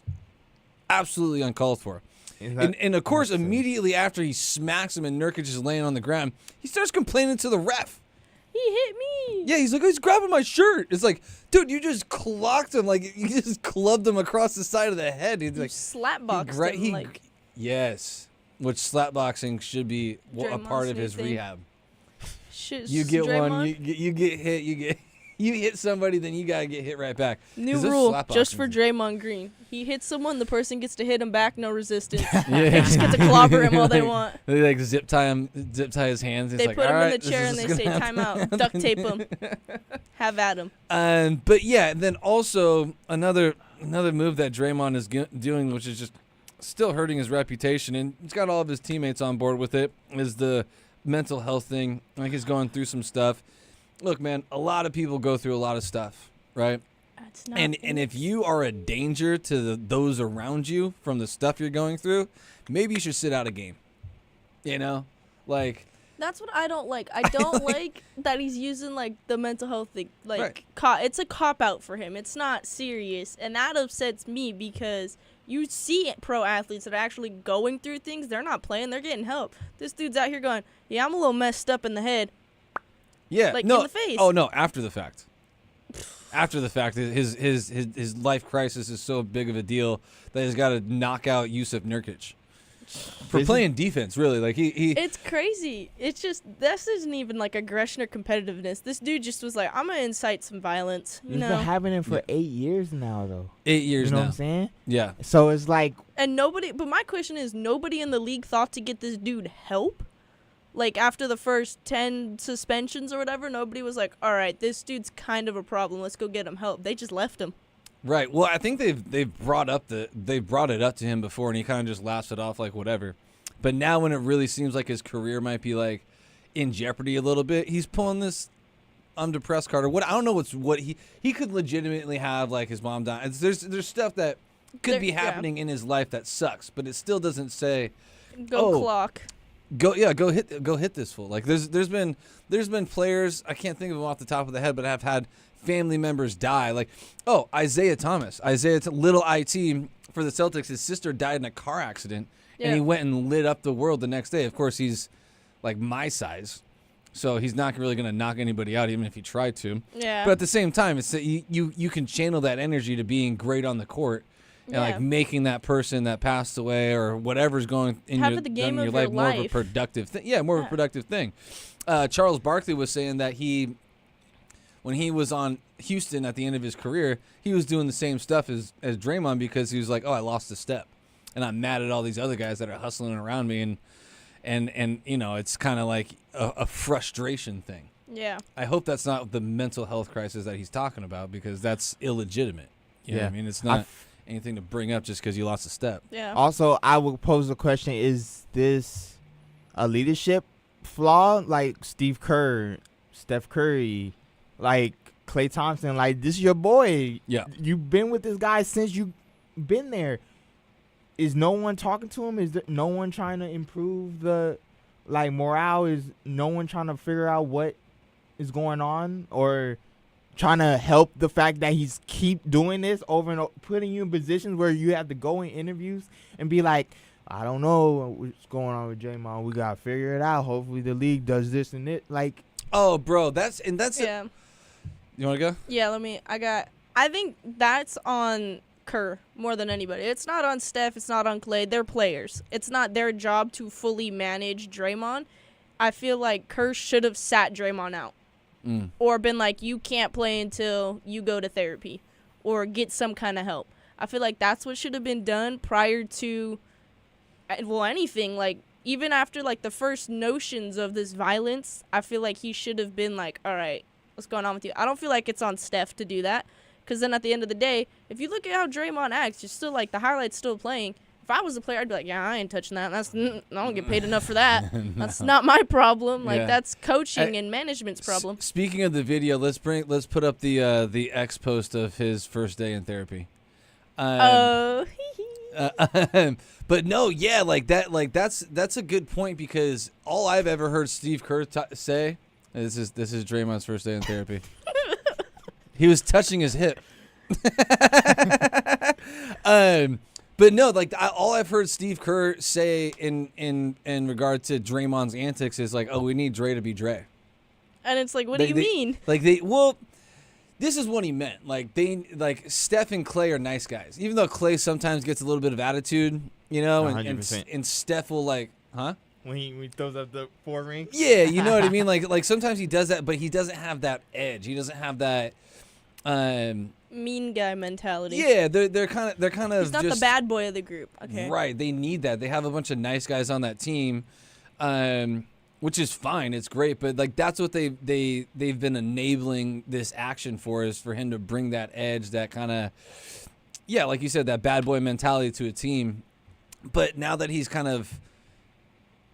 absolutely uncalled for. And of course, immediately after he smacks him and Nurkic is laying on the ground, he starts complaining to the ref. He hit me. Yeah, he's like, he's grabbing my shirt. It's like, dude, you just clocked him. Like, you just clubbed him across the side of the head. He's You like, slapboxed him. Like, yes, which slapboxing should be a Draymond's part of new his thing. rehab. shit. You get one, Draymond. you get hit, you You hit somebody, then you gotta get hit right back. New 'Cause those rule, slap just for boxing- Draymond Green. He hits someone, the person gets to hit him back, no resistance. Yeah. They just get to clobber him all they want. They like zip tie his hands. It's They like, put him "All in the right, chair and this they is say, gonna time happen." out, duct tape him. Have at him. But yeah, then also another move that Draymond is doing, which is just still hurting his reputation, and he's got all of his teammates on board with it, is the mental health thing. Like, he's going through some stuff. Look, man, a lot of people go through a lot of stuff, right? That's not And if you are a danger to those around you from the stuff you're going through, maybe you should sit out a game. You know, like. That's what I don't like. I don't like that he's using like the mental health thing. Like, Right. it's a cop out for him. It's not serious, and that upsets me because you see pro athletes that are actually going through things. They're not playing. They're getting help. This dude's out here going, "Yeah, I'm a little messed up in the head." Yeah, Like, no. in the face. Oh no, after the fact. After the fact, his life crisis is so big of a deal that he's got to knock out Yusuf Nurkic for Isn't- playing defense. Really, like he It's crazy. It's just this isn't even like aggression or competitiveness. This dude just was like, "I'm gonna incite some violence," you It's know. been happening for Yeah. 8 years now, though. 8 years You know now. what I'm saying? Yeah, So it's like, And nobody. But my question is, nobody in the league thought to get this dude help. Like, after the first 10 suspensions or whatever, nobody was like, all right, this dude's kind of a problem. Let's go get him help. They just left him. right. Well, I think they've brought it up to him before, and he kind of just laughs it off like whatever. But now, when it really seems like his career might be like in jeopardy a little bit, he's pulling this "I'm depressed" card or what. I don't know what he could legitimately have, like his mom dying. There's stuff that could There- be yeah. happening in his life that sucks, but it still doesn't say Go Oh. clock. go hit this fool. Like there's been players, I can't think of them off the top of the head, but have had family members die. Like, Isaiah Thomas, little IT for the Celtics. His sister died in a car accident, and he Yeah. went and lit up the world the next day. Of course, he's like my size, so he's not really gonna knock anybody out, even if he tried to. Yeah. But at the same time, it's that you can channel that energy to being great on the court. And Yeah. like making that person that passed away or whatever's going in Have your, it the game done in of your your life more of a life. productive thing. Yeah, more of a Yeah. productive thing. Charles Barkley was saying that when he was on Houston at the end of his career, he was doing the same stuff as Draymond because he was like, I lost a step, and I'm mad at all these other guys that are hustling around me, and you know, it's kind of like a frustration thing. Yeah. I hope that's not the mental health crisis that he's talking about because that's illegitimate. You know what I mean? It's not anything to bring up just because you lost a step. Yeah. also, I would pose the question: is this a leadership flaw, like Steve Kerr, Steph Curry, like Klay Thompson? Like, this is your boy. Yeah. You've been with this guy since you've been there. Is no one talking to him? Is there no one trying to improve the morale? Is no one trying to figure out what is going on or trying to help the fact that he's keep doing this over and over, putting you in positions where you have to go in interviews and be like, I don't know what's going on with Draymond. We got to figure it out. Hopefully the league does this and it. Like, Oh, bro, that's Yeah. You want to go? Yeah, I think that's on Kerr more than anybody. It's not on Steph. It's not on Klay. They're players. It's not their job to fully manage Draymond. I feel like Kerr should have sat Draymond out or been like, you can't play until you go to therapy or get some kind of help. I feel like that's what should have been done prior to, well, anything. Like, even after, like, the first notions of this violence, I feel like he should have been like, all right, what's going on with you? I don't feel like it's on Steph to do that. Because then at the end of the day, if you look at how Draymond acts, you're still like, the highlight's still playing. If I was a player, I'd be like, yeah, I ain't touching that. I don't get paid enough for that. That's not my problem. Like, Yeah. that's coaching and management's problem. Speaking of the video, let's put up the X post of his first day in therapy. Oh, But no, yeah, that's a good point because all I've ever heard Steve Kerr say this is Draymond's first day in therapy. He was touching his hip. But no, like all I've heard Steve Kerr say in regard to Draymond's antics is like, oh, we need Dre to be Dre. and it's like, what do you mean? This is what he meant. Like Steph and Klay are nice guys, even though Klay sometimes gets a little bit of attitude, you know, and 100%. Steph will like, huh? when he throws up the 4 rings. Yeah, you know what I mean. Like sometimes he does that, but he doesn't have that edge. He doesn't have that. Mean guy mentality. Yeah, they're kind of. He's not just, the bad boy of the group. Okay. Right. They need that. They have a bunch of nice guys on that team, which is fine. It's great, but like that's what they've been enabling this action for, is for him to bring that edge, that kind of, yeah, like you said, that bad boy mentality to a team. But now that he's kind of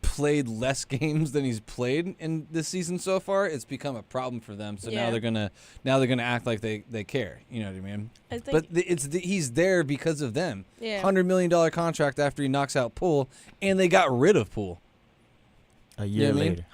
played less games than he's played in this season so far, it's become a problem for them. So now they're gonna act like they care. You know what I mean? I think, But he's there because of them. Yeah. $100 million contract after he knocks out Poole, and they got rid of Poole. A You year know what I mean? later.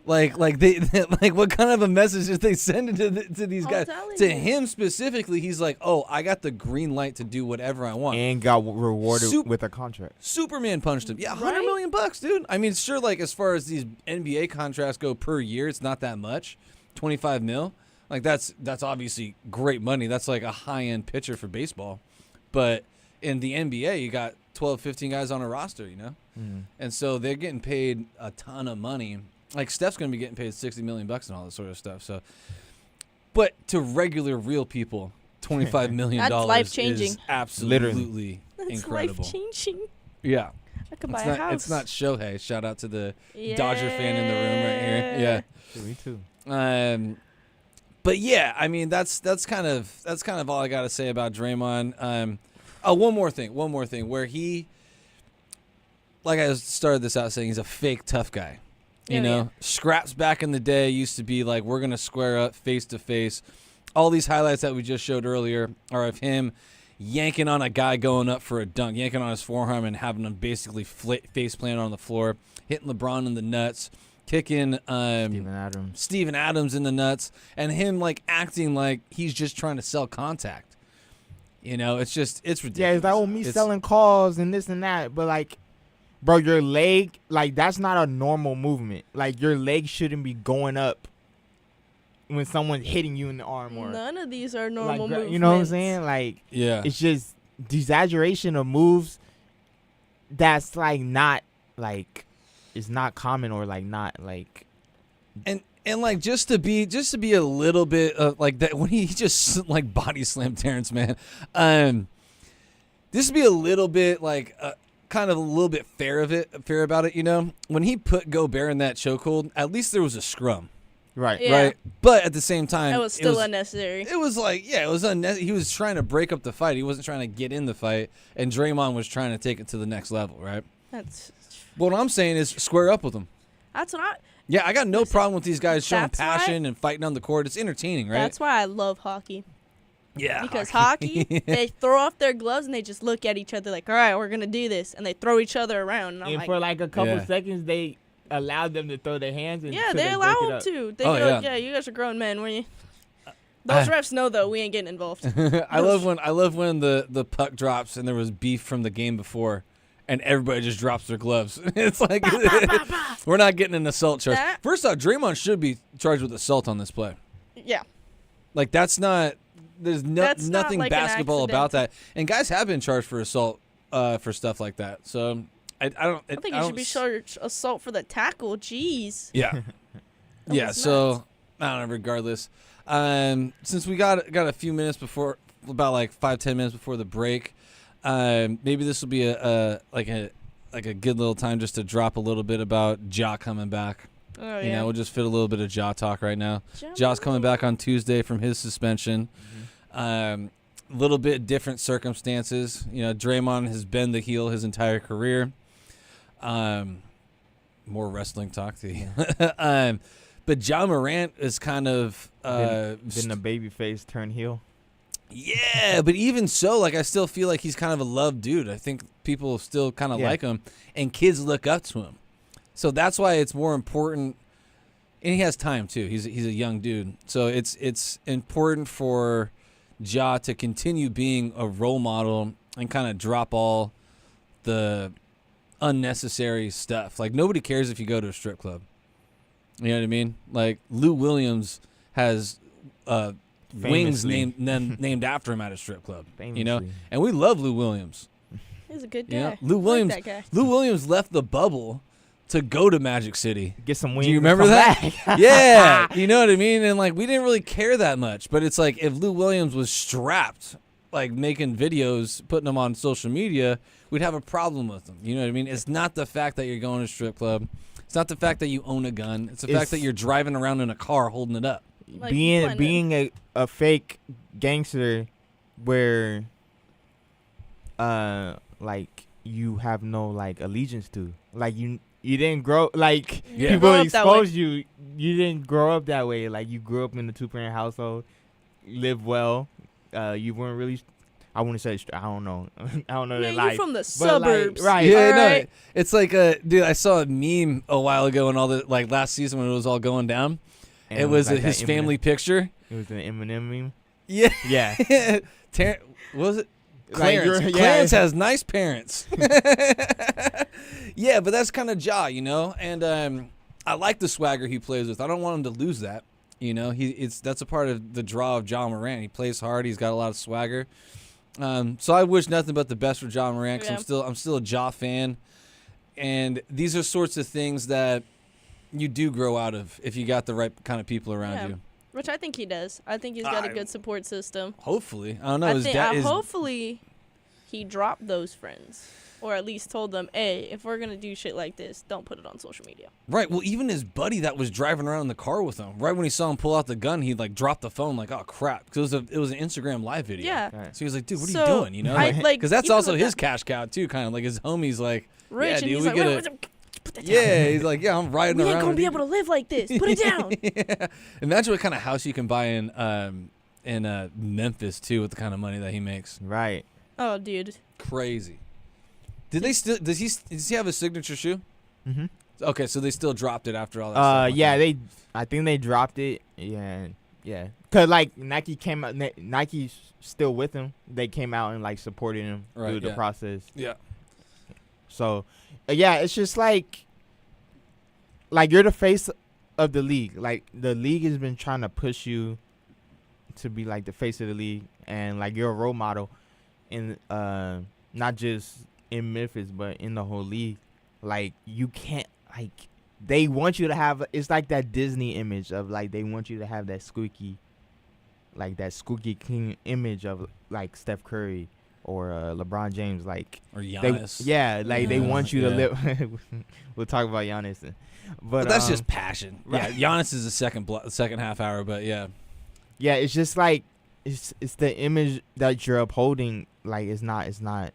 Like they like what kind of a message did they send to these I'm guys? telling To you. him specifically, he's like, "Oh, I got the green light to do whatever I want." And got rewarded Sup- with a contract. Superman punched him. Yeah, $100 Right? million bucks, dude. I mean, sure, like as far as these NBA contracts go per year, it's not that much. 25 mil. Like that's obviously great money. That's like a high-end pitcher for baseball. But in the NBA, you got 12, 15 guys on a roster, you know? Mm. And so they're getting paid a ton of money. Like Steph's going to be getting paid $60 million and all that sort of stuff. So, but to regular real people, $25 million That's life-changing. is absolutely That's incredible. life changing. Yeah. I could buy a house. It's not Shohei. Shout out to the Yeah. Dodger fan in the room right here. Me too. Yeah. But yeah, I mean that's kind of all I got to say about Draymond. One more thing, where he, like I started this out saying, he's a fake tough guy. You Oh, know, yeah. Scraps back in the day used to be like, we're gonna square up face to face. All these highlights that we just showed earlier are of him yanking on a guy going up for a dunk, yanking on his forearm and having him basically face plant on the floor, hitting LeBron in the nuts, kicking Steven Adams in the nuts, and him like acting like he's just trying to sell contact. You know, it's ridiculous. Yeah, it's like, oh, me selling calls and this and that. But, like, bro, your leg, like, that's not a normal movement. Like, your leg shouldn't be going up when someone's hitting you in the arm. Or None of these are like, normal movements. you know what I'm saying? Like, Yeah. it's just exaggeration of moves that's, like, not, like, it's not common or, like, not, like. And like just to be a little bit like that when he just like body slammed Terrence, man. Just to be a little bit like kind of a little bit fair about it, you know. When he put Gobert in that chokehold, at least there was a scrum, Right. Yeah. right? But at the same time, That was still unnecessary. It was like, yeah, it was unnecessary. He was trying to break up the fight. He wasn't trying to get in the fight, and Draymond was trying to take it to the next level, right? That's What I'm saying is square up with him. what I. Yeah, I got no problem with these guys showing That's why- passion and fighting on the court. It's entertaining, right? That's why I love hockey. Yeah, Because hockey, they throw off their gloves and they just look at each other like, all right, we're going to do this. And they throw each other around. And I'm And like, for, like, a couple Yeah. seconds, they allowed them to throw their hands in. yeah, till they allow break it them up. to. They Oh, go, yeah. yeah, you guys are grown men. When you... Those refs know, though, we ain't getting involved. I love when the puck drops and there was beef from the game before, and everybody just drops their gloves. It's like we're not getting an assault charge. That- First off, Draymond should be charged with assault on this play. Yeah. Like that's not. There's That's not nothing like an basketball accident. about that. And guys have been charged for assault for stuff like that. So I don't. I think you should be charged assault for the tackle. Jeez. Yeah. That Yeah. was So nuts. I don't know. Regardless, since we got a few minutes before, about like 5-10 minutes before the break, maybe this will be a good little time just to drop a little bit about Ja coming back. Oh, You yeah. know, we'll just fit a little bit of Ja talk right now. Ja Ja's coming Morant. back on Tuesday from his suspension. Little bit different circumstances. You know, Draymond has been the heel his entire career. More wrestling talk to you. But Ja Morant is kind of Didn't a baby face turn heel? yeah, but even so, like I still feel like he's kind of a loved dude. I think people still kind of Yeah. like him, and kids look up to him. So that's why it's more important. And he has time too. He's a young dude, so it's important for Ja to continue being a role model and kind of drop all the unnecessary stuff. Like nobody cares if you go to a strip club. You know what I mean? Like Lou Williams has wings Famously. named after him at a strip club. You know, Famously. and we love Lou Williams. He's a good guy. You know, Lou I like Williams. that guy. Lou Williams left the bubble to go to Magic City. Get some wings. Do you and remember come that? back. Yeah, you know what I mean? And like we didn't really care that much, but it's like if Lou Williams was strapped, like making videos, putting them on social media, we'd have a problem with them. You know what I mean? It's not the fact that you're going to a strip club. It's not the fact that you own a gun. It's the fact that you're driving around in a car holding it up. Like, being a fake gangster where like you have no like allegiance to, like you didn't grow like Yeah. people Grow up that way. exposed you didn't grow up that way, like you grew up in a 2-parent household, lived well, you weren't really, I wouldn't say I don't know Yeah, their you're life, from the but, like, suburbs. right? Yeah, no, Alright. it's like dude. I saw a meme a while ago, and all the like last season when it was all going down. And It was like his that family picture. It was an Eminem meme. Yeah, Yeah. what was it? Like, Clarence. yeah. Clarence has nice parents. Yeah, but that's kind of Ja, you know. And I like the swagger he plays with. I don't want him to lose that. You know, that's a part of the draw of John Morant. He plays hard. He's got a lot of swagger. So I wish nothing but the best for John Morant. 'Cause Yeah. I'm still a Ja fan. And these are sorts of things that you do grow out of if you got the right kind of people around Yeah. you. Which I think he does. I think he's got a good support system. Hopefully, I don't know. I His think dad is hopefully he dropped those friends, or at least told them, "Hey, if we're gonna do shit like this, don't put it on social media." right. Well, even his buddy that was driving around in the car with him, right when he saw him pull out the gun, he like dropped the phone, like, "Oh crap!" Because it was an Instagram live video. Yeah. Right. So he was like, "Dude, what are So, you doing?" You know, I, like, because that's even also with his that- cash cow too. Kind of like his homies, like, Rich, yeah, and dude, he's we like, gotta. Put that down. Yeah, he's like, yeah, I'm riding We around. ain't gonna with be you." able to live like this. Put it down. Yeah. Imagine what kind of house you can buy in Memphis too, with the kind of money that he makes. Right. Oh, dude. Crazy. Did they still? Does he have a signature shoe? Mm-hmm. Okay, so they still dropped it after all that. stuff. Yeah, I think they dropped it. Yeah. Cause like Nike came out, Nike's still with him. They came out and like supported him Right, through the yeah. process. Yeah. So, yeah, it's just like you're the face of the league. Like the league has been trying to push you to be like the face of the league, and like you're a role model in not just in Memphis but in the whole league. Like you can't, like they want you to have, it's like that Disney image of like they want you to have that squeaky clean image of like Steph Curry or LeBron James, like Or they, Giannis. they want you to Yeah. live. We'll talk about Giannis, but That's just passion. right. Yeah, Giannis is the second half hour, but yeah. yeah, it's just like it's the image that you're upholding. Like it's not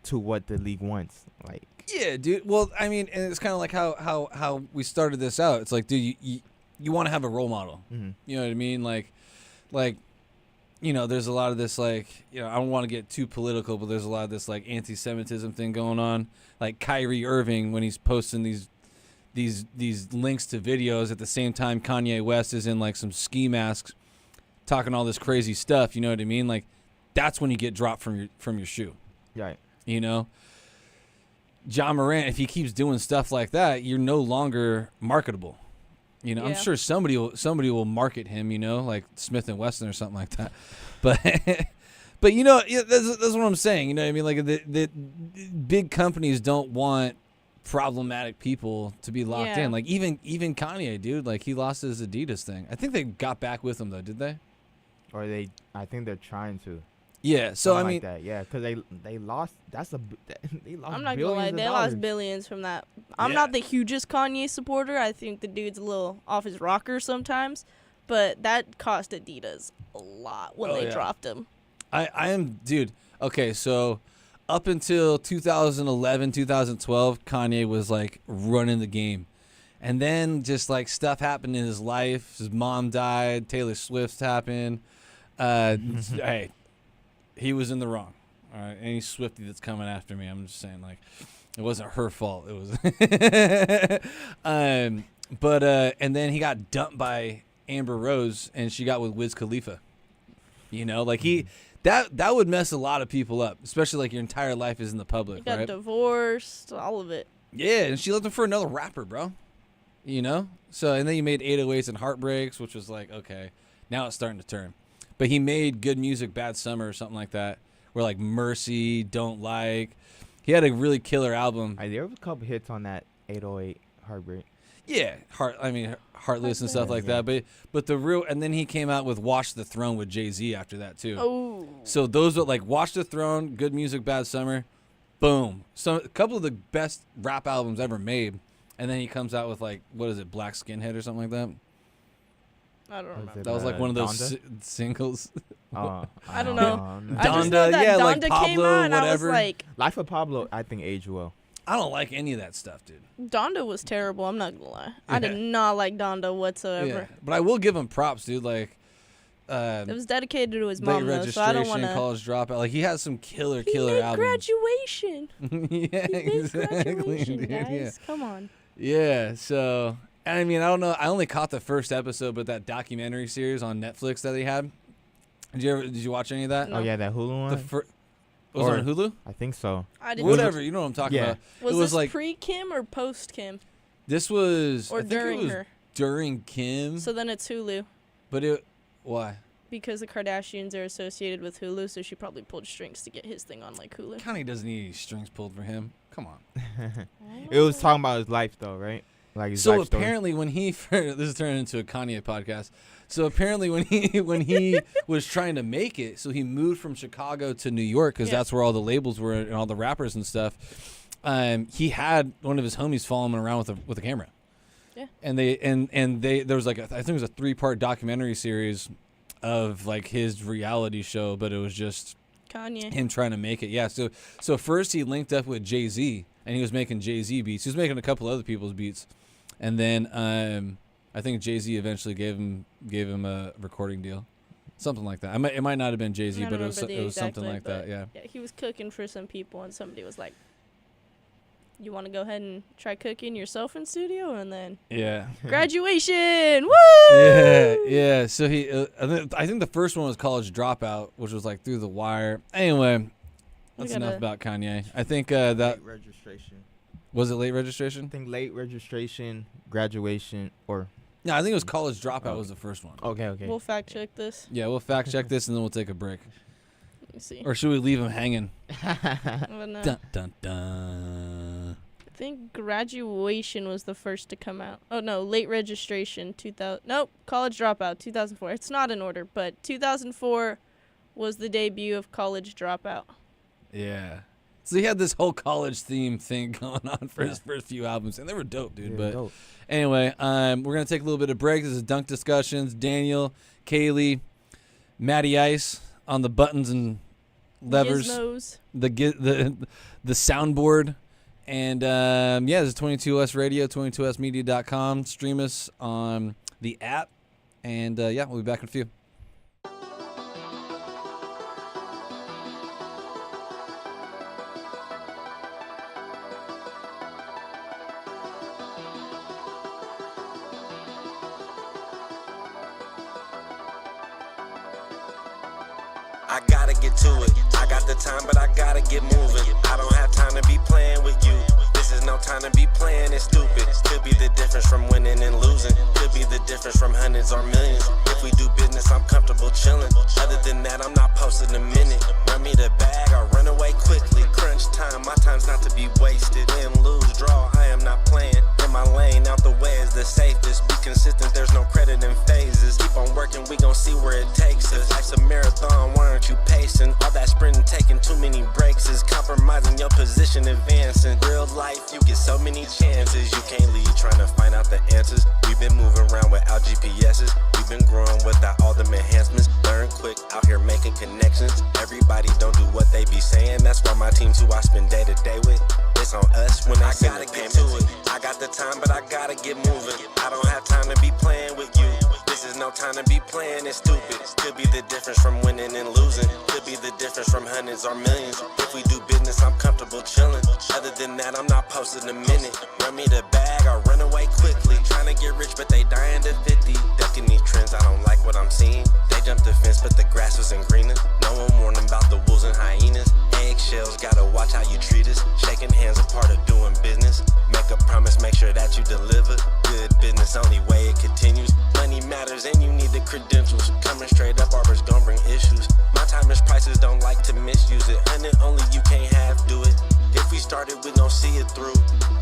to what the league wants. Like Yeah, dude. Well, I mean, and it's kind of like how we started this out. It's like, dude, you want to have a role model. mhm. You know what I mean? Like, you know, there's a lot of this, like, you know, I don't want to get too political, but there's a lot of this, like, anti-Semitism thing going on. Like Kyrie Irving, when he's posting these links to videos, at the same time Kanye West is in, like, some ski masks talking all this crazy stuff. You know what I mean? Like, that's when you get dropped from your shoe. Right. You know? John Morant, if he keeps doing stuff like that, you're no longer marketable. You know, I'm Yeah. sure somebody will market him, you know, like Smith and Wesson or something like that. But but you know, yeah, that's what I'm saying. You know what I mean? Like the big companies don't want problematic people to be locked Yeah. in. Like even Kanye, dude, like he lost his Adidas thing. I think they got back with him though, did they? Or I think they're trying to. Yeah. So I Something mean, like that. Yeah, because they lost. They lost. I'm not gonna lie, billions of they dollars. lost billions from that. I'm Yeah. not the hugest Kanye supporter. I think the dude's a little off his rocker sometimes, but that cost Adidas a lot when Oh, they yeah. dropped him. I am, dude. Okay, so up until 2011, 2012, Kanye was like running the game. And then just like stuff happened in his life. His mom died. Taylor Swift happened. Hey, he was in the wrong. All right, any Swiftie that's coming after me, I'm just saying, like, it wasn't her fault. It was. And then he got dumped by Amber Rose, and she got with Wiz Khalifa. You know, like that would mess a lot of people up, especially like your entire life is in the He public, got right? divorced, all of it. Yeah, and she left him for another rapper, bro. You know? So, and then you made 808s and Heartbreaks, which was like, okay, now it's starting to turn. But he made Good Music, Bad Summer or something like that, where like Mercy, Don't Like. He had a really killer album. There was a couple hits on that 808 Heartbreak. Yeah, Heartless and stuff like that. But the real, and then he came out with Watch the Throne with Jay-Z after that too. Oh. So those are like Watch the Throne, Good Music, Bad Summer, boom. So a couple of the best rap albums ever made. And then he comes out with like, what is it, Black Skinhead or something like that? I don't remember. That was like one of those Donda? singles. I don't know. No. I just know Donda, that yeah, Donda like came Pablo, out and whatever. I was like, Life of Pablo, I think aged well. I don't like any of that stuff, dude. Donda was terrible. I'm not gonna lie. I Yeah. did not like Donda whatsoever. Yeah, but I will give him props, dude. Like, It was dedicated to his Late mom though, so I don't Registration, want to. College Dropout. Like, he has some killer He made albums. Graduation. Yeah, He made exactly, Graduation, dude. guys. Yeah. Come on. Yeah, so, and I mean, I don't know. I only caught the first episode, but that documentary series on Netflix that he had. Did you watch any of that? No. Oh yeah, that Hulu The one. was Or- it on Hulu? I think so. I didn't. Whatever, you know what I'm talking Yeah. about. Was it was this like pre-Kim or post-Kim? this was Or I think it during was her? during Kim, So then it's Hulu. but it why? Because the Kardashians are associated with Hulu, so she probably pulled strings to get his thing on like Hulu. Kanye doesn't need any strings pulled for him. Come on. It was talking about his life though, right? Like his So life story. apparently, when he this is turning into a Kanye podcast. So apparently, when he was trying to make it, so he moved from Chicago to New York because Yeah. that's where all the labels were and all the rappers and stuff. He had one of his homies following him around with a camera. Yeah. And they there was like I think it was a 3-part documentary series of like his reality show, but it was just Kanye. him trying to make it. Yeah. So first he linked up with Jay-Z and he was making Jay-Z beats. He was making a couple other people's beats. And then I think Jay-Z eventually gave him a recording deal. Something like that. It might not have been Jay-Z, I don't but it was remember the exact something way, like that, but yeah. Yeah, he was cooking for some people, and somebody was like, "You want to go ahead and try cooking yourself in studio?" And then Yeah. graduation, woo! Yeah. So I think the first one was College Dropout, which was like Through the Wire. Anyway, that's enough about Kanye. I think that late registration. was it Late Registration? I think late registration, graduation, or No, I think it was College Dropout was the first one. okay. We'll fact check this. Yeah, we'll fact check this and then we'll take a break. Let me see. Or should we leave him hanging? But no, Dun dun dun. I think graduation was the first to come out. Oh no, late registration 2000. Nope, College Dropout 2004. It's not in order, but 2004 was the debut of College Dropout. Yeah. So he had this whole college theme thing going on for his first few albums, and they were dope, dude. Yeah, but dope. anyway, we're gonna take a little bit of break. This is Dunk Discussions. Daniel, Kaylee, Matty Ice on the buttons and levers, Gizmos. the soundboard, and yeah, this is 22S Radio, 22smedia.com. Stream us on the app, and yeah, we'll be back in a few. I gotta get to it. I got the time, but I gotta get moving. I don't have time to be playing with you. This is no time to be playing it stupid. Could be the difference from winning and losing. Could be the difference from hundreds or millions. If we do business, I'm comfortable chilling. Other than that, I'm not posting a minute. Run me the bag, I'll run away quickly. Crunch time, my time's not to be wasted. Win, lose, draw, I am not playing. In my lane, out the way is the safest. Be consistent, there's no credit in phases. Keep on working, we gon' see where it takes us. Life's a marathon, why aren't you pacing? All that sprinting, taking too many breaks is compromising your position, advancing. Real life, you get so many chances. You can't leave trying to find out the answers. We've been moving around without GPSs. We've been growing without all them enhancements. Learn quick, out here making connections. Everybody don't do what they be saying. That's why my team's who I spend day to day with. It's on us when I send the payment to it. I got the time, but I gotta get moving. I don't have time to be playing with you. This is no time to be playing it stupid. Could be the difference from winning and losing. Could be the difference from hundreds or millions. If we do business, I'm comfortable chilling. Other than that, I'm not posting a minute. Run me the bag, I'll run away quickly. Trying to get rich, but they dying to 50. Ducking these trends, I don't like what I'm seeing. They jumped the fence, but the grass wasn't greener. No one warned them about the wolves and hyenas. Eggshells, gotta watch how you treat us. Shaking hands a part of doing business. Make a promise, make sure that you deliver. Good business, only way it continues. Money matters and you need the credentials. Coming straight up, Arbor's gon' bring issues. My time is prices, don't like to misuse it. Honey, only you can't have, do it. If we started, we gon' see it through.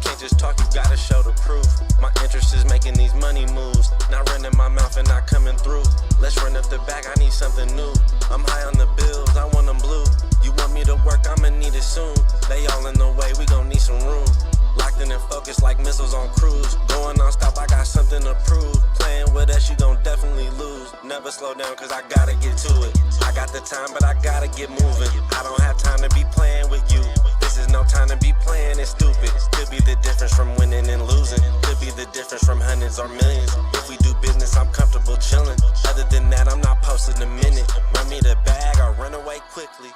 Can't just talk, you gotta show the proof. My interest is making these money moves. Not running my mouth and not coming through. Let's run up the back, I need something new. I'm high on the bills, I want them blue. You want me to work, I'ma need it soon. They all in the way, we gon' need some room. Locked in and focused like missiles on cruise. Going non-stop, I got something to prove. Playing with us, you gon' definitely lose. Never slow down, cause I gotta get to it. I got the time, but I gotta get moving. I don't have time to be playing with you. This is no time to be playing it stupid. Could be the difference from winning and losing. Could be the difference from hundreds or millions. If we do business, I'm comfortable chilling. Other than that, I'm not posting a minute. Run me the bag, I'll run away quickly.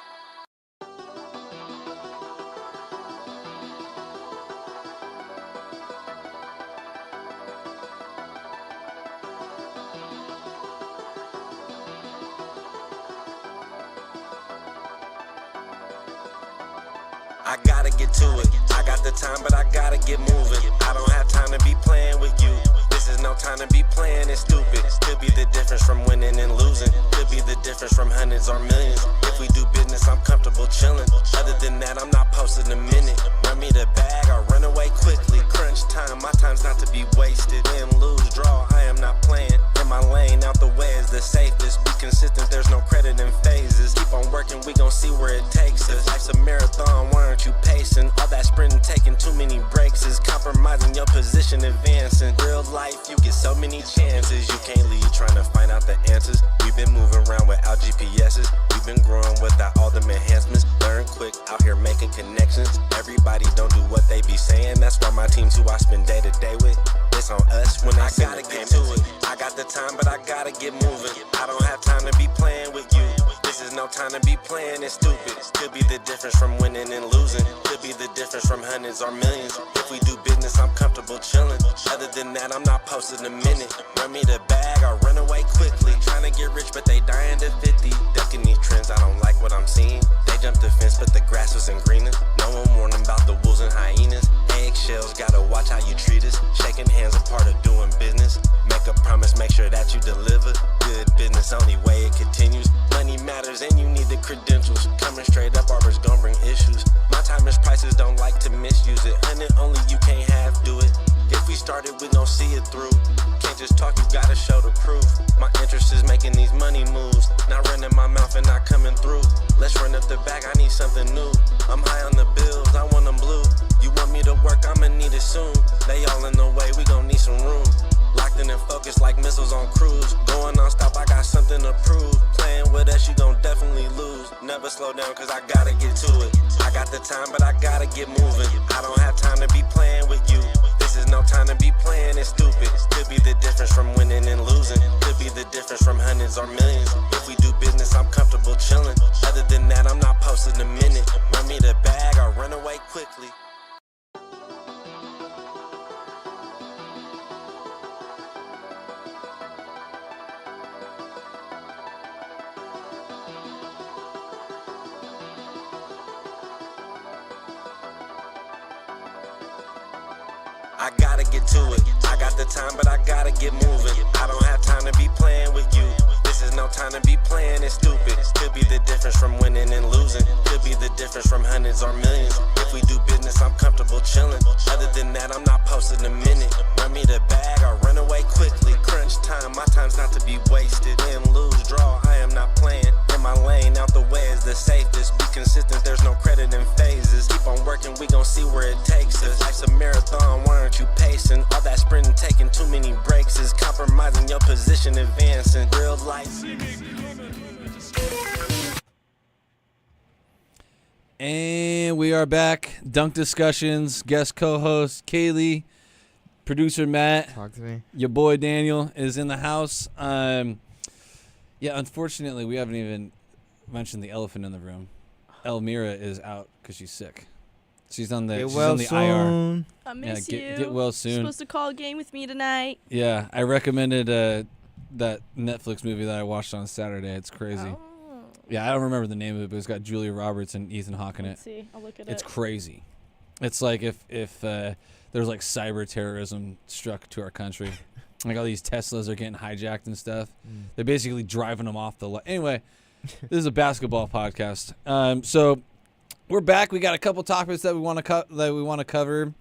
I gotta get to it. I got the time, but I gotta get moving. I don't have time to be playing with you. This is no time to be playing it stupid. Could be the difference from winning and losing. Could be the difference from hundreds or millions. If we do business, I'm comfortable chilling. Other than that, I'm not posting a minute. Run me the bag, I'll run away quickly. Crunch time, my time's not to be wasted. Win, lose, draw, I am not playing. In my lane, out the way is the safest. Be consistent, there's no credit in phases. Keep on working, we gon' see where it takes us. Life's a marathon, why aren't you pacing? All that sprinting, taking too many breaks is compromising your position, advancing. Real life, you get so many chances. You can't lead trying to find out the answers. We've been moving around without GPSs. We've been growing without all them enhancements. Learn quick, out here making connections. Everybody don't do what they be saying. That's why my team's who I spend day to day with. It's on us when I gotta get to it. I got the time, but I gotta get moving. I don't have time to be playing with you. This is no time to be playing it stupid. Could be the difference from winning and losing. Could be the difference from hundreds or millions. If we do business, I'm comfortable chilling. Other than that, I'm not posting a minute. Run me the bag, I'll run away quickly. Trying to get rich, but they dying to 50. Ducking these trends, I don't like what I'm seeing. They jumped the fence, but the grass wasn't greener. No one warned them about the wolves and hyenas. Eggshells, gotta watch how you treat us. Shaking hands, a part of doing business. Make a promise, make sure that you deliver. Good business, only way it continues. Money matters and you need the credentials. Coming straight up, barbers gon' bring issues. My time is prices, don't like to misuse it. And it only you can't have, do it. If we started, we gon' see it through. Can't just talk, you gotta show the proof. My interest is making these money moves. Not running my mouth and not coming through. Let's run up the back, I need something new. I'm high on the bills, I want them blue. You want me to work, I'ma need it soon. They all in the way, we gon' need some room. Locked in and focused like missiles on cruise. Going non-stop, I got something to prove. Playing with us, you gon' definitely lose. Never slow down, cause I gotta get to it. I got the time, but I gotta get moving. I don't have time to be playing with you. This is no time to be playing it stupid. Could be the difference from winning and losing. Could be the difference from hundreds or millions. If we do business, I'm comfortable chilling. Other than that, I'm not posting a minute. Run me the bag, I'll run away quickly. I gotta get to it. I got the time, but I gotta get moving. I don't have time to be playing with you. This is no time to be playing it stupid. Could be the difference from winning and losing. Could be the difference from hundreds or millions. If we do business, I'm comfortable chilling. Other than that, I'm not posting a minute. Run me the bag, I'll run away quickly. Crunch time, my time's not to be wasted. Win, lose, draw, I am not playing. In my lane, out the way is the safest. Be consistent, there's no credit in phases. Keep on working, we gon' see where it takes us. Life's a marathon, why aren't you pacing? All that sprinting, taking too many breaks is compromising your position, advancing. Real life. And we are back. Dunk Discussions, guest co-host Kaylee, producer Matt. Talk to me. Your boy Daniel is in the house. Yeah, unfortunately, we haven't even mentioned the elephant in the room. Elmira is out because she's sick. She's on the, Get she's well on the IR. soon. I miss you. Get well soon. You're supposed to call a game with me tonight. Yeah, I recommended that Netflix movie that I watched on Saturday. It's crazy. Oh. Yeah, I don't remember the name of it, but it's got Julia Roberts and Ethan Hawke in it. Let's see. I'll look at It's it. crazy. It's like if there was like cyber terrorism struck to our country. Like all these Teslas are getting hijacked and stuff. They're basically driving them off the anyway, this is a basketball podcast. So we're back. We got a couple topics that we want to cover.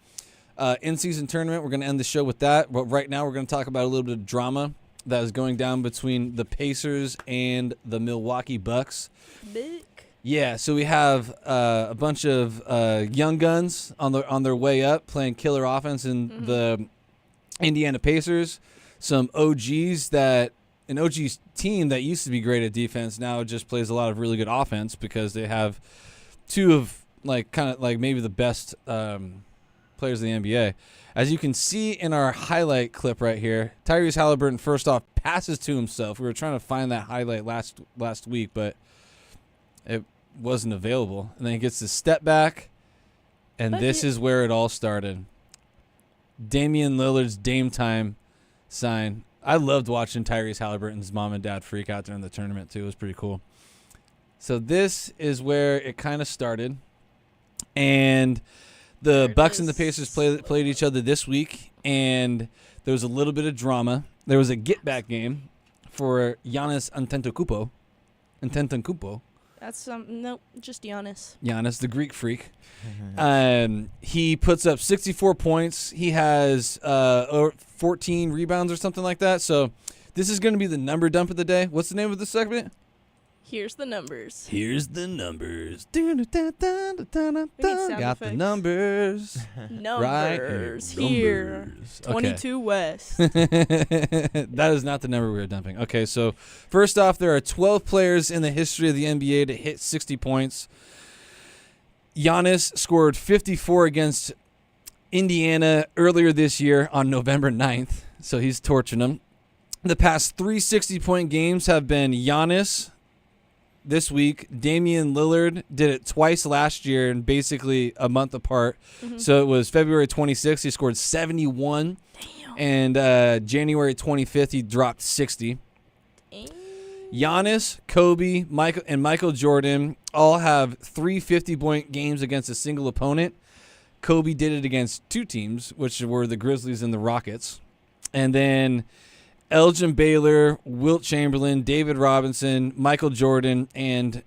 In-season tournament. We're going to end the show with that. But right now, we're going to talk about a little bit of drama that is going down between the Pacers and the Milwaukee Bucks. Big. Yeah, so we have a bunch of young guns on their way up, playing killer offense in the Indiana Pacers. Some OGs an OG's team that used to be great at defense now just plays a lot of really good offense because they have two of maybe the best players in the NBA. As you can see in our highlight clip right here, Tyrese Halliburton first off passes to himself. We were trying to find that highlight last week, but it wasn't available. And then he gets the step back, and this is where it all started. Damian Lillard's Dame Time sign. I loved watching Tyrese Halliburton's mom and dad freak out during the tournament, too. It was pretty cool. So this is where it kind of started. And the Bucks and the Pacers played each other this week, and there was a little bit of drama. There was a get-back game for Giannis Antetokounmpo. That's nope, just Giannis. Giannis, the Greek freak. He puts up 64 points. He has 14 rebounds or something like that. So this is going to be the number dump of the day. What's the name of the segment? Here's the numbers. Here's the numbers. sound Got the effects. numbers. Numbers. Right Here. Numbers. 22 West. That is not the number we were dumping. Okay, so first off, there are 12 players in the history of the NBA to hit 60 points. Giannis scored 54 against Indiana earlier this year on November 9th, so he's torching them. The past 3 60-point games have been Giannis this week. Damian Lillard did it twice last year and basically a month apart. So it was February 26th, he scored 71. Damn. And January 25th, he dropped 60. Damn. Giannis, Kobe, Michael Jordan all have 3 50-point games against a single opponent. Kobe did it against 2 teams, which were the Grizzlies and the Rockets. And then Elgin Baylor, Wilt Chamberlain, David Robinson, Michael Jordan, and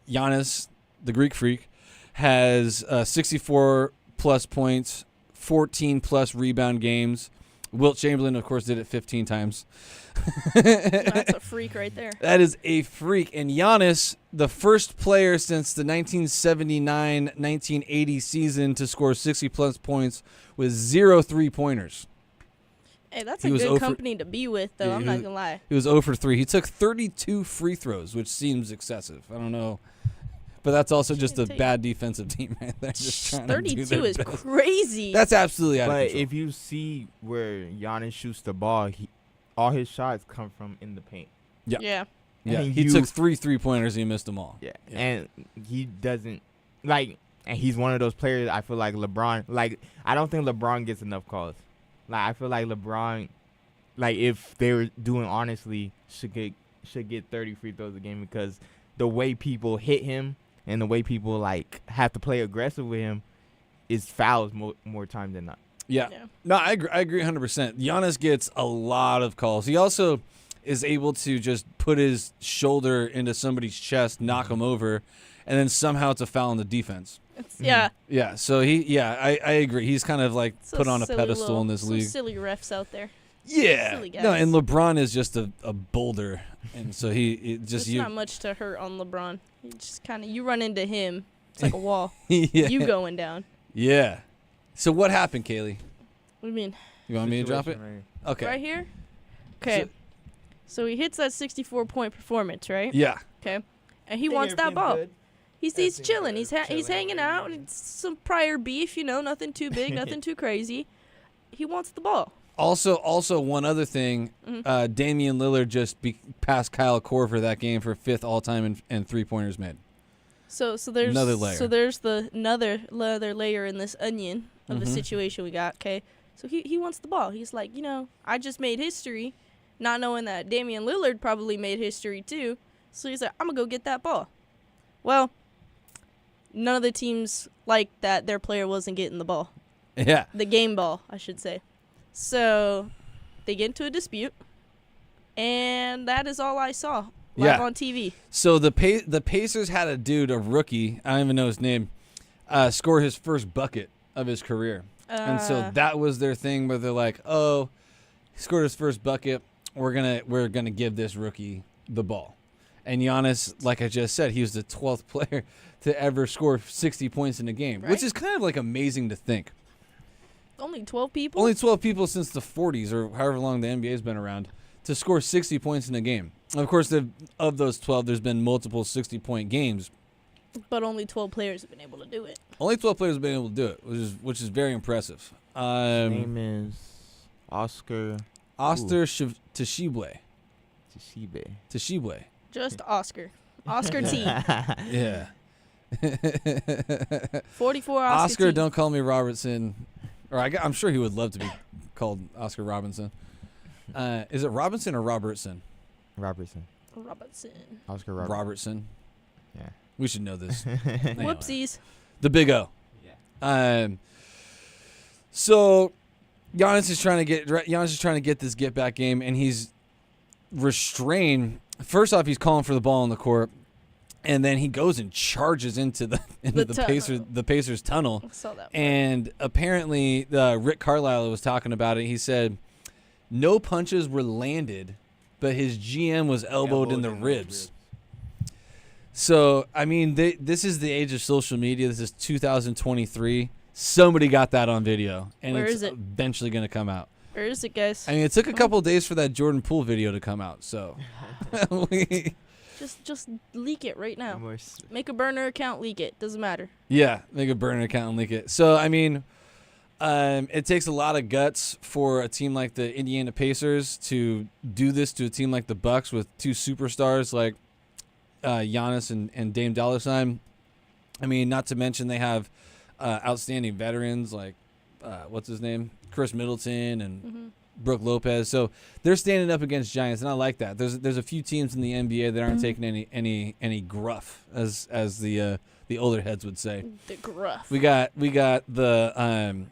Giannis, the Greek freak, has 64-plus points, 14-plus rebound games. Wilt Chamberlain, of course, did it 15 times. That's a freak right there. That is a freak. And Giannis, the first player since the 1979-1980 season to score 60-plus points with 0 3-pointers. Hey, that's He a was good 0 for- company to be with, though. Yeah, I'm not going to lie. He was 0 for 3. He took 32 free throws, which seems excessive. I don't know. But that's also just a bad defensive team right there. Just trying to do 32 their is best. crazy. That's absolutely out of But control. if you see where Giannis shoots the ball, all his shots come from in the paint. Yeah. Yeah. Yeah, and he you- took 3 3-pointers and he missed them all. Yeah. Yeah. And he doesn't and he's one of those players. I feel like LeBron. I don't think LeBron gets enough calls. I feel like LeBron, if they were doing honestly, should get 30 free throws a game because the way people hit him and the way people have to play aggressive with him is fouls more times than not. Yeah. Yeah. No, I agree 100%. Giannis gets a lot of calls. He also is able to just put his shoulder into somebody's chest, knock him over, and then somehow it's a foul on the defense. Yeah. Yeah, so I agree. He's kind of So put on a silly pedestal in this some league. silly refs out there. Yeah. silly No, guys. and LeBron is just a boulder. And so There's not much to hurt on LeBron. He just you run into him. It's like a wall. yeah. You going down. Yeah. So what happened, Kaylee? What do you mean? You want me to drop it? Situation Okay. Right here? Okay. So he hits that 64-point performance, right? Yeah. Okay. And he wants that ball. He's chilling. He's hanging out. It's some prior beef, nothing too big, nothing too crazy. He wants the ball. Also, one other thing, Mm-hmm. Damian Lillard just passed Kyle Korver that game for 5th all-time in 3-pointers made. So there's Another layer. So there's another layer in this onion of the Mhm. situation we got. Okay. So he wants the ball. He's like, I just made history, not knowing that Damian Lillard probably made history too. So he's like, I'm gonna go get that ball. Well, none of the teams like that their player wasn't getting the ball. Yeah. The game ball, I should say. So they get into a dispute, and that is all I saw live Yeah. on TV. So the Pacers had a dude, a rookie, I don't even know his name, score his first bucket of his career. And so that was their thing where they're like, oh, he scored his first bucket. We're gonna give this rookie the ball. And Giannis, like I just said, he was the 12th player to ever score 60 points in a game, which is kind of like amazing to think. Only 12 people? Only 12 people since the 40s or however long the NBA's been around to score 60 points in a game. Of course, of those 12, there's been multiple 60-point games. But only 12 players have been able to do it. Only 12 players have been able to do it, which is very impressive. His name is Oscar Tshiebwe. Just Oscar. Oscar T. Yeah. 44 Oscar, T. don't call me Robertson. Or I'm sure he would love to be called Oscar Robinson. Is it Robinson or Robertson? Robertson. Oscar Robertson. Robertson. Yeah. We should know this. Whoopsies. The Big O. Yeah. So Giannis is trying to get this get back game, and he's restrained. First off, he's calling for the ball on the court, and then he goes and charges into the Pacers tunnel. I saw that. And apparently, Rick Carlisle was talking about it. He said no punches were landed, but his GM was elbowed in the ribs. So, I mean, this is the age of social media. This is 2023. Somebody got that on video, and Where it's is it? eventually going to come out. Where is it, guys? I mean, it took a couple of days for that Jordan Poole video to come out, so. Just leak it right now. Make a burner account, leak it. Doesn't matter. Yeah, make a burner account and leak it. So, I mean, it takes a lot of guts for a team like the Indiana Pacers to do this to a team like the Bucks with two superstars like Giannis and Dame Dollar$. I mean, not to mention they have outstanding veterans like, what's his name? Chris Middleton and Brooke Lopez. So they're standing up against giants, and I like that. There's a few teams in the NBA that aren't taking any gruff, as the older heads would say. The gruff. We got the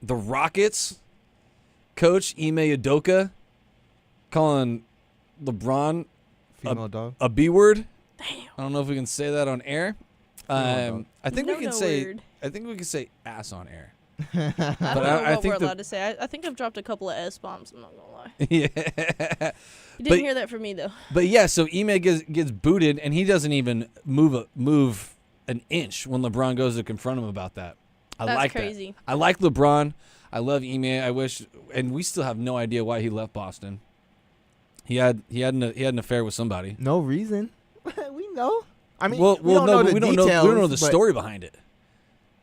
Rockets coach Ime Udoka calling LeBron Female dog. a B word. Damn. I don't know if we can say that on air. I think we can say word. I think we can say ass on air. I don't know I what think we're allowed to say. I think I've dropped a couple of S-bombs. I'm not gonna lie. Yeah. You didn't hear that from me though. But yeah, so Ime gets booted, and he doesn't even move an inch when LeBron goes to confront him about that. I That's like crazy. that. I like LeBron. I love Ime. I wish, and we still have no idea why he left Boston. He had an affair with somebody. No reason. We know. I mean, Well, we don't know the we don't details, know the but- story behind it.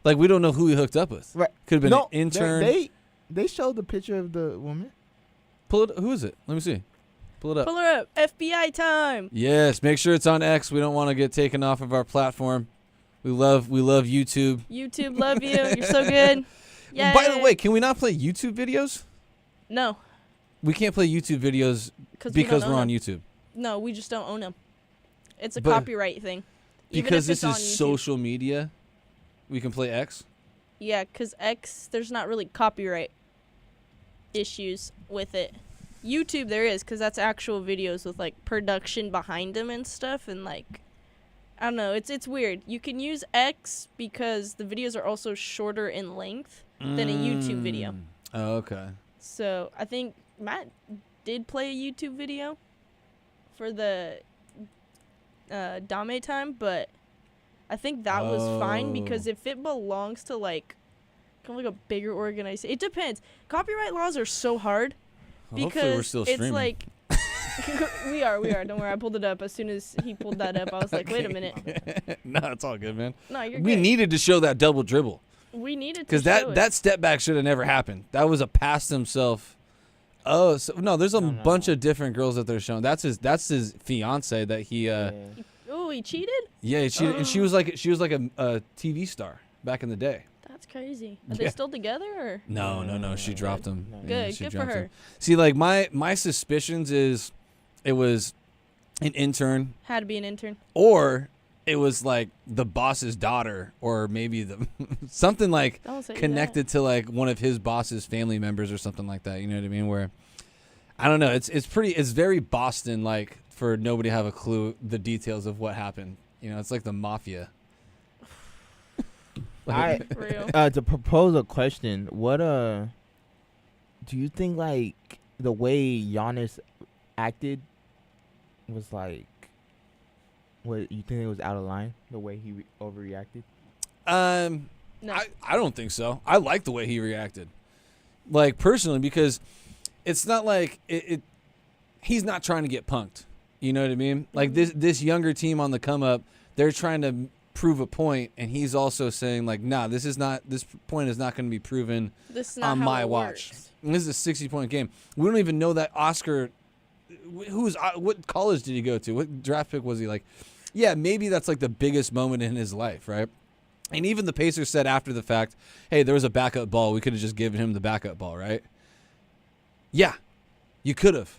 Like, we don't know who he hooked up with. Right. Could have been No, an intern. They showed the picture of the woman. Pull it. Who is it? Let me see. Pull it up. Pull her up. FBI time. Yes, make sure it's on X. We don't want to get taken off of our platform. We love YouTube. YouTube, love you. You're so good. Yeah. By the way, can we not play YouTube videos? No, We can't play YouTube videos because we're on YouTube. No, we just don't own them. It's a But- copyright thing. Even Because if it's this on is YouTube. social media, we can play X. Yeah, because X, there's not really copyright issues with it. YouTube, there is, because that's actual videos with, like, production behind them and stuff. And, like, I don't know. It's weird. You can use X because the videos are also shorter in length than a YouTube video. Oh, okay. So I think Matt did play a YouTube video for the Dame time, but I think that was fine because if it belongs to like kind of like a bigger organization, it depends. Copyright laws are so hard Well, hopefully we're because still it's streaming. like we are. Don't worry. I pulled it up as soon as he pulled that up. I was like, wait a minute. No, it's all good, man. No, you're We good. needed to show that double dribble We needed to because show that step back should have never happened. That was a past himself. Oh, so, no, there's a bunch of different girls that they're showing. That's his fiance that he Oh, he cheated? yeah, and she was like a TV star back in the day. That's crazy. Are Yeah. they still together or? No, she dropped him. Yeah, Good, she good for dropped her. him. See, like my suspicions is it was an intern Had to be an intern. or it was like the boss's daughter or maybe the something like Don't say connected to like one of his boss's family members or something like that. You know what I mean? Where I don't know. It's very Boston like for nobody to have a clue the details of what happened. You know, it's like the mafia. For real. To propose a question, what do you think like the way Giannis acted was like? What you think it was out of line? The way he overreacted? No. I don't think so. I like the way he reacted, like personally, because it's not like he's not trying to get punked. You know what I mean? Like this younger team on the come up, they're trying to prove a point, and he's also saying like, nah, this point is not going to be proven This is not on how my it watch. works. And this is a 60-point game. We don't even know that Oscar. What college did he go to? What draft pick was he? Like, yeah, maybe that's like the biggest moment in his life, right? And even the Pacers said after the fact, hey, there was a backup ball. We could have just given him the backup ball, right? Yeah, you could have.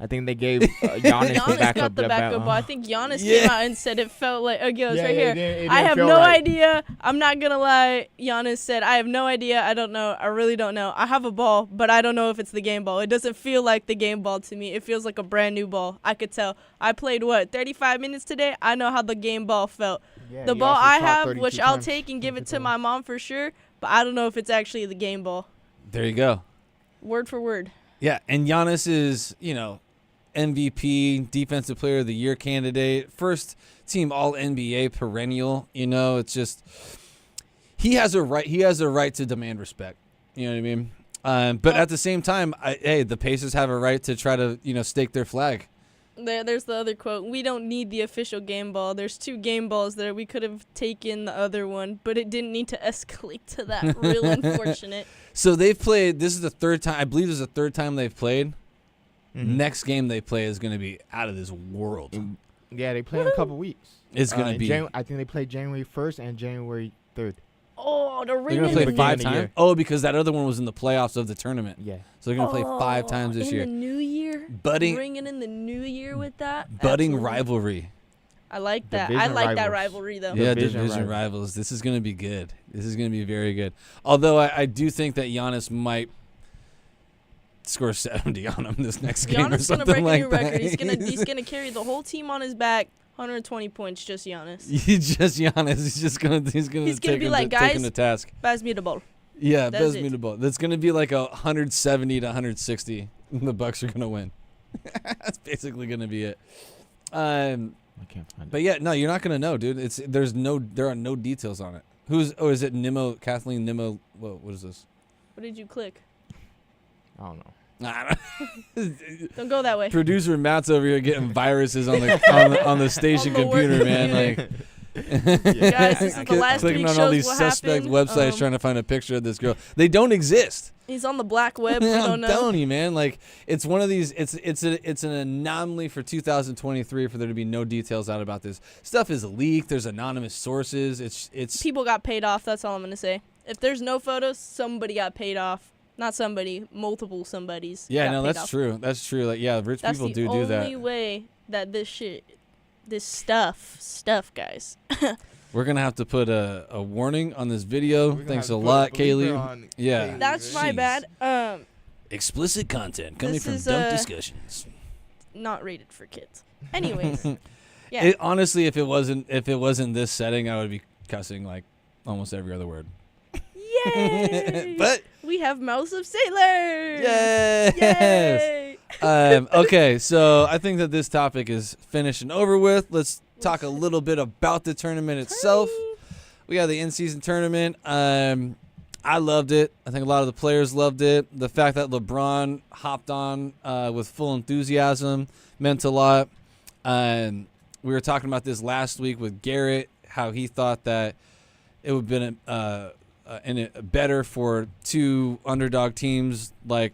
I think they gave Giannis the Giannis backup. got the backup ball. I think Giannis came out and said it felt like, okay, it's right here. I have no idea. I'm not going to lie. Giannis said, I have no idea. I don't know. I really don't know. I have a ball, but I don't know if it's the game ball. It doesn't feel like the game ball to me. It feels like a brand new ball. I could tell. I played, 35 minutes today? I know how the game ball felt. Yeah, The he ball also I shot have, 32 which I'll times. take and give it to my mom for sure, but I don't know if it's actually the game ball. There you go. Word for word. Yeah, and Giannis is, MVP, Defensive Player of the Year candidate, first team All NBA perennial. It's just he has a right. He has a right to demand respect. You know what I mean? But at the same time, the Pacers have a right to try to stake their flag. There's the other quote. We don't need the official game ball. There's 2 game balls there. We could have taken the other one, but it didn't need to escalate to that. Real unfortunate. So they've played. This is the third time. I believe this is the third time they've played. Mhm. Next game they play is going to be out of this world. Yeah, they play in a couple weeks. It's going to be. I think they play January 1st and January 3rd. Oh, the They're ring going to in play the 5 of the times. year. Oh, because that other one was in the playoffs of the tournament. Yeah. So they're going to play 5 times this in year. the new year. Budding- Ringing in the new year with that. Budding Absolutely. rivalry. I like that. I Division like that rivals. rivalry though. Yeah, Division division rivals. rivals. This is going to be good. This is going to be very good. Although I do think that Giannis might score 70 on him this next game or Giannis gonna something break like a new that. record. He's gonna carry the whole team on his back. 120 points, just Giannis. He's just Giannis. He's gonna He's gonna take be him like, to, take him "Guys, to task. Pass me the ball. Yeah, that's best it. mutable. That's gonna be like 170 to 160. The Bucks are gonna win. That's basically gonna be it. I can't find But it. yeah, no, you're not gonna know, dude. There are no details on it. Is it Kathleen Nimmo? Whoa, what is this? What did you click? I don't know. I Don't go that way. Producer Matt's over here getting viruses on the on the station On the work computer, man. computer. Like, Guys, this is the last clicking week on all shows these what suspect happened. websites trying to find a picture of this girl. They don't exist. He's on the black web. We don't I'm know. telling you, man. Like, it's one of these. It's an anomaly for 2023 for there to be no details out about this. Stuff is leaked. There's anonymous sources. It's People got paid off. That's all I'm gonna say. If there's no photos, somebody got paid off. Not somebody, multiple somebodies. yeah, got no, paid that's off. true. That's true. Like, yeah, rich That's people the do that. only way that this stuff, guys. We're gonna have to put a warning on this video. Thanks a lot, Kaylee. Yeah. That's my Jeez. bad. Explicit content coming This from is, Dumb Discussions. Not rated for kids. Anyways, yeah. It, honestly, if it wasn't this setting, I would be cussing like almost every other word. Yay! But we have Mouse of Sailors. yes. Yay! Okay, so I think that this topic is finished and over with. Let's talk a little bit about the tournament itself. We got the in-season tournament. I loved it. I think a lot of the players loved it. The fact that LeBron hopped on with full enthusiasm meant a lot. We were talking about this last week with Garrett, how he thought that it would have been better for 2 underdog teams like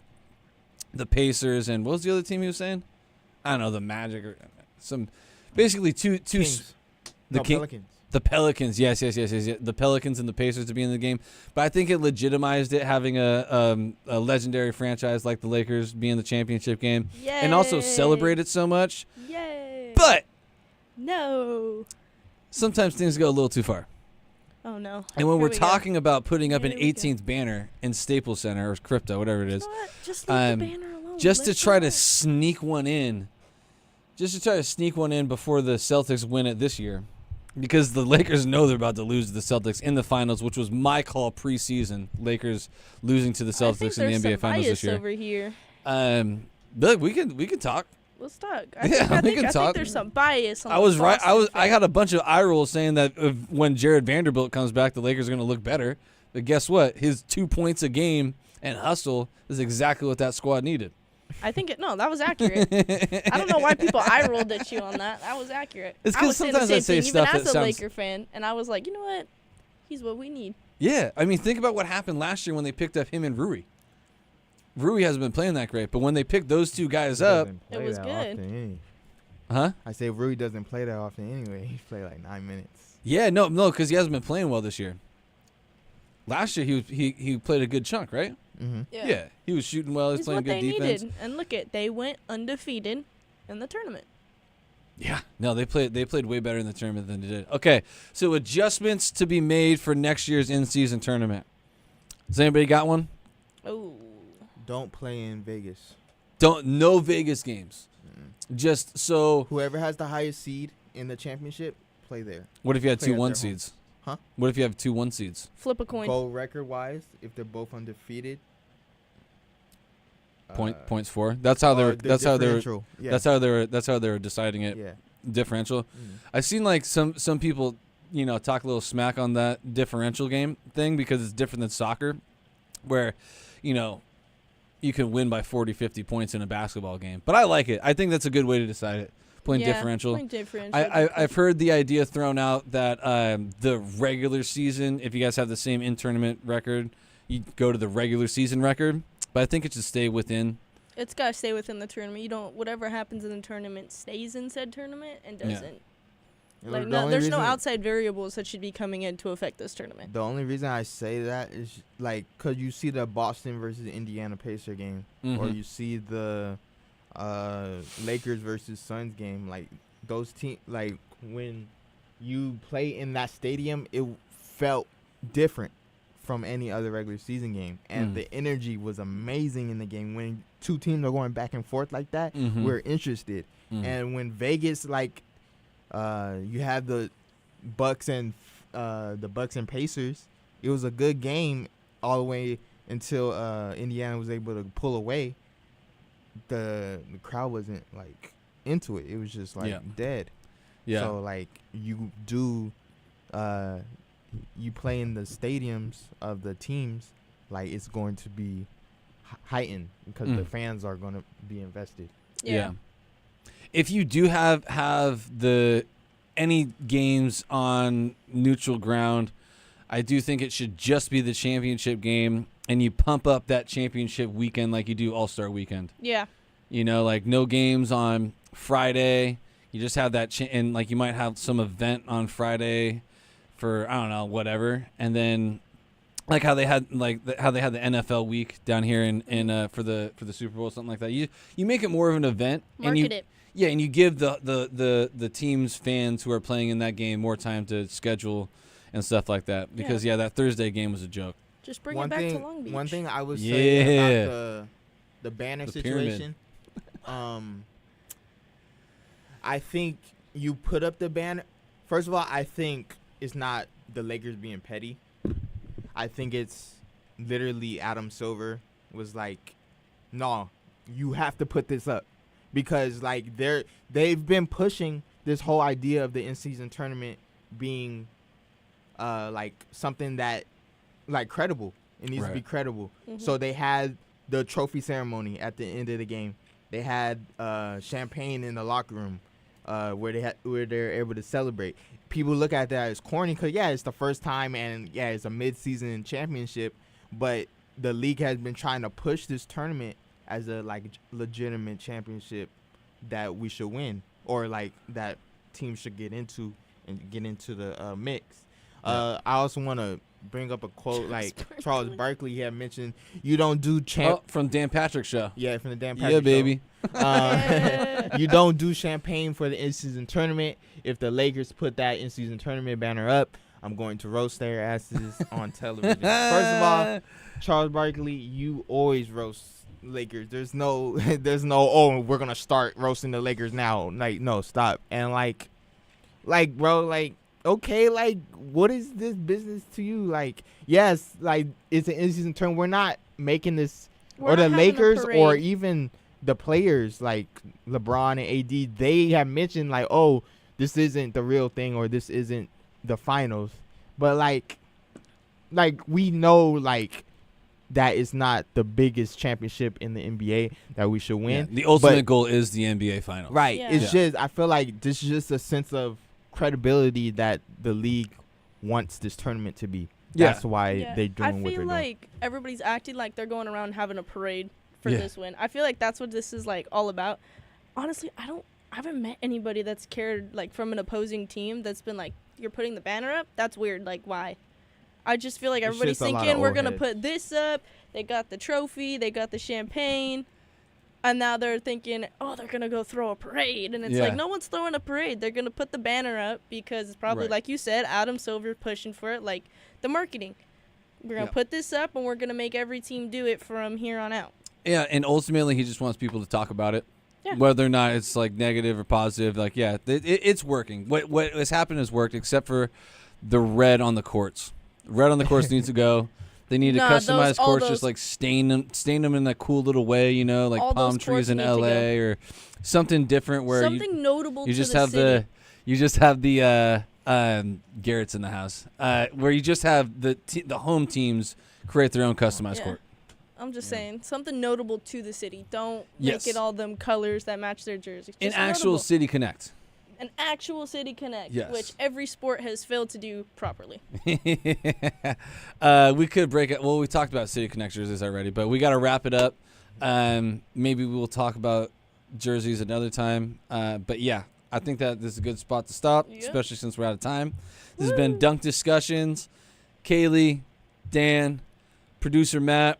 the Pacers and what was the other team he was saying? I don't know, the Magic or some. Basically, two Kings. the No, King, Pelicans. the Pelicans. Yes. The Pelicans and the Pacers to be in the game, but I think it legitimized it having a legendary franchise like the Lakers be in the championship game, Yay! and also celebrate it so much. Yay! But no. sometimes things go a little too far. Oh no. And when Here we're we go. talking about putting up an Here we go. 18th banner in Staples Center or Crypto, whatever it You is, know what? Just leave the banner alone. just to Let's try to go. sneak one in, before the Celtics win it this year, because the Lakers know they're about to lose to the Celtics in the finals, which was my call preseason. Lakers losing to the Celtics in the NBA Finals this year. Over here. Look, we can talk. Let's talk. We can I talk. think there's some bias on I was the right. Boston I fan. had a bunch of eye rolls saying that when Jared Vanderbilt comes back, the Lakers are going to look better. But guess what? His 2 points a game and hustle is exactly what that squad needed. I think that was accurate. I don't know why people eye rolled at you on that. That was accurate. It's I 'cause was saying sometimes the I same say thing, stuff even as that a sounds- Laker fan, and I was like, you know what? He's what we need. Yeah, I mean, think about what happened last year when they picked up him and Rui. Rui hasn't been playing that great, but when they picked those two guys up, It was good. huh? I say Rui doesn't play that often anyway. He played like 9 minutes. Yeah, no, because he hasn't been playing well this year. Last year he played a good chunk, right? Mm-hmm. Yeah, he was shooting well. He's He's playing what good they defense. needed. And look they went undefeated in the tournament. Yeah, no, they played way better in the tournament than they did. Okay, so adjustments to be made for next year's in-season tournament. Has anybody got one? Oh. Don't play in Vegas. No Vegas games. Just so. Whoever has the highest seed in the championship, play there. What if you had Play two at 1 their home. seeds? Huh? What if you have 2 1 seeds? Flip a coin. Goal record-wise, if they're both undefeated. Points for. That's how they're. the That's how they're. differential. Yeah. That's how they're deciding it. Yeah. Differential. Mm. I've seen like some people, talk a little smack on that differential game thing because it's different than soccer, where, you can win by 40, 50 points in a basketball game. But I like it. I think that's a good way to decide it. Playing differential. Playing differential. I've heard the idea thrown out that the regular season, if you guys have the same in-tournament record, you go to the regular season record. But I think it should stay within. It's got to stay within the tournament. Whatever happens in the tournament stays in said tournament and Yeah. doesn't. The Like, only there's no reason- outside variables that should be coming in to affect this tournament. The only reason I say that is because you see the Boston versus Indiana Pacer game, or Mhm. you see the Lakers versus Suns game. Like those teams, like when you play in that stadium, it felt different from any other regular season game, and Mm. the energy was amazing in the game. When two teams are going back and forth like that, Mhm. we're interested. Mhm. And when Vegas, you have the Bucks and Pacers, it was a good game all the way until Indiana was able to pull away. The crowd wasn't into it. It was just Yeah. dead. Yeah. So you do, you play in the stadiums of the teams, it's going to be heightened because the Mm. fans are going to be invested. Yeah. If you do have any games on neutral ground, I do think it should just be the championship game, and you pump up that championship weekend like you do All-Star weekend. Yeah. No games on Friday. You just have that, and you might have some event on Friday for, I don't know, whatever, and then how they had the NFL week down here in for the Super Bowl, something like that. You make it more of an event, Market it. yeah, and you give the team's fans who are playing in that game more time to schedule and stuff like that. Because that Thursday game was a joke. Just bring it back to Long Beach. One thing I would say Yeah. about the banner The pyramid. situation, I think you put up the banner. First of all, I think it's not the Lakers being petty. I think it's literally Adam Silver was like, no, you have to put this up. Because they've been pushing this whole idea of the in-season tournament being something that credible. It needs to be credible. Mhm. So they had the trophy ceremony at the end of the game. They had champagne in the locker room where they're able to celebrate. People look at that as corny because it's the first time and it's a mid-season championship, but the league has been trying to push this tournament as a legitimate championship that we should win, or that teams should get into the mix. I also want to bring up a quote Charles Barkley had mentioned. You don't do From Dan Patrick's show. Yeah, from the Dan Patrick Yeah, show. baby. You don't do champagne for the in-season tournament. If the Lakers put that in-season tournament banner up, I'm going to roast their asses on television. First of all, Charles Barkley, you always roast Lakers. There's no we're gonna start roasting the Lakers now. No, stop. And bro, okay, like, what is this business to you? Like, yes, like, it's an in-season tournament. We're not making this, We're or the not having a Lakers, or parade. even the players like LeBron and AD. They have mentioned like, oh, this isn't the real thing, or this isn't the finals. But like we know like that is not the biggest championship in the NBA that we should win. Yeah, the ultimate But- goal is the NBA Finals. Right. Yeah. It's just I feel like this is just a sense of credibility that the league wants this tournament to be. Yeah. That's why Yeah. they're doing I what they're feel doing. like everybody's acting like they're going around having a parade for Yeah. this win. I feel like that's what this is like all about. Honestly, I haven't met anybody that's cared like from an opposing team that's been like, you're putting the banner up? That's weird. Like, why? I just feel like It's everybody's just a lot thinking of we're old gonna heads. put this up. They got the trophy, they got the champagne, and now they're thinking, oh, they're gonna go throw a parade, and it's Yeah. like no one's throwing a parade. They're gonna put the banner up because it's probably Right. like you said, Adam Silver pushing for it, like the marketing. We're gonna Yeah. put this up, and we're gonna make every team do it from here on out. Yeah, and ultimately he just wants people to talk about it. Yeah. Whether or not it's like negative or positive, like it's working. What has happened has worked, except for the red on the courts. Red on the courts needs to go. They need to Nah, customize all courts, those- just like stain them in that cool little way, you know, like All palm those trees courts in need to LA or something different where Something notable you to just the have city. the Garrett's in the house, where you just have the home teams create their own customized Yeah. court. I'm just saying something notable to the city. Don't Yes. make it all them colors that match their jerseys. An Just actual notable. City Connect. An actual city connect, Yes. which every sport has failed to do properly. We could break it. Well, we talked about City Connectors already, but we got to wrap it up. Maybe we'll talk about jerseys another time. But yeah, I think that this is a good spot to stop, Yeah. especially since we're out of time. This has been Dunk Discussions. Kaylee, Dan, producer Matt,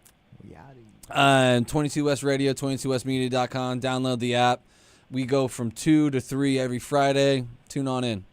22 West Radio, 22westmedia.com. Download the app. We go from 2 to 3 every Friday. Tune on in.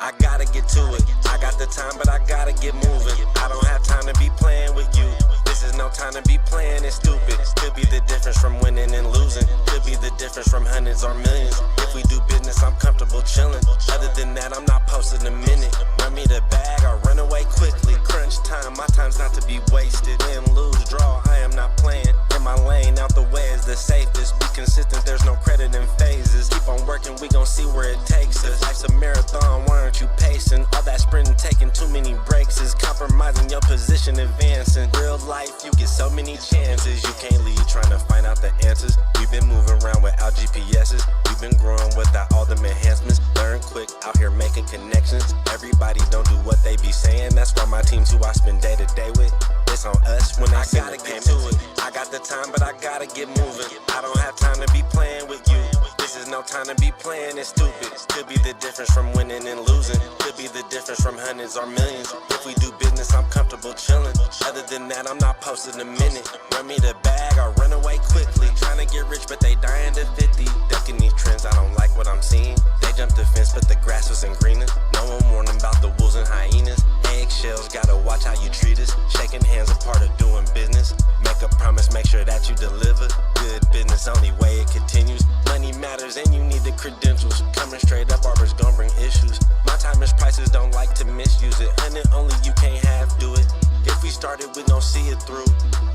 I gotta get to it. I got the time, but I gotta get moving. I don't have time to be playing with you. This is no time to be playing it stupid. Could be the difference from winning and losing. Could be the difference from hundreds or millions. If we do business, I'm comfortable chilling. Other than that, I'm not posting a minute. Run me the bag, I run away quickly. Crunch time, my time's not to be wasted. Win, lose, draw, I am not playing. In my lane, out the way is the safest. Be consistent, there's no credit in phases. Keep on working, we gon' see where it takes us. Life's a marathon, why aren't you pacing? All that sprinting, taking too many breaks is compromising your position, advancing. Real life, you get so many chances. You can't leave trying to find out the answers. We've been moving around without GPSs. We've been growing without all them enhancements. Learn quick, out here making connections. Everybody don't do what they be saying. That's why my team's who I spend day to day with. It's on us when they send the payment to it. I got the time, but I gotta get moving. I don't have time to be playing with you. This is no time to be playing it stupid. Could be the difference from winning and losing. Could be the difference from hundreds or millions. If we do business, I'm comfortable chilling. Other than that, I'm not posting a minute. Run me the bag, I run away quickly. Trying to get rich, but they dying to 50. Ducking these trends, I don't like what I'm seeing. They jumped the fence, but the grass wasn't greener. No one warned about the wolves and hyenas. Eggshells, gotta watch how you treat us. Shaking hands, a part of doing business. Make a promise, make sure that you deliver. Good business, only way it continues. Money matters and you need the credentials. Coming straight up, barbers gon' bring issues. My time is prices, don't like to misuse it. And only you can't have, do it. If we started, we gon' see it through.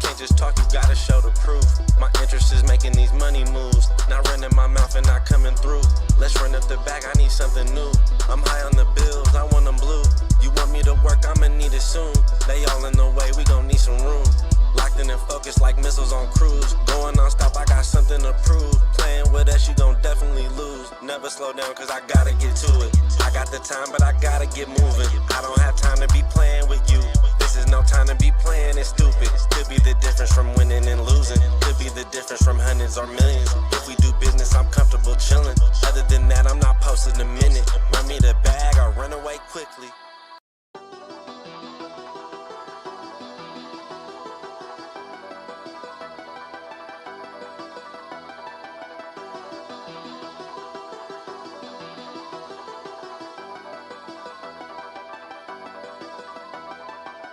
Can't just talk, you gotta show the proof. My interest is making these money moves. Not running my mouth and not coming through. Let's run up the bag, I need something new. I'm high on the bills, I want them blue. You want me to work, I'ma need it soon. They all in the way, we gon' need some room. Locked in and focused like missiles on cruise. Going non-stop, I got something to prove. Playing with us, you gon' definitely lose. Never slow down, cause I gotta get to it. I got the time, but I gotta get moving. I don't have time to be playing with you. This is no time to be playing it stupid. Could be the difference from winning and losing. Could be the difference from hundreds or millions. If we do business, I'm comfortable chilling. Other than that, I'm not posting a minute. Run me the bag, I run away quickly.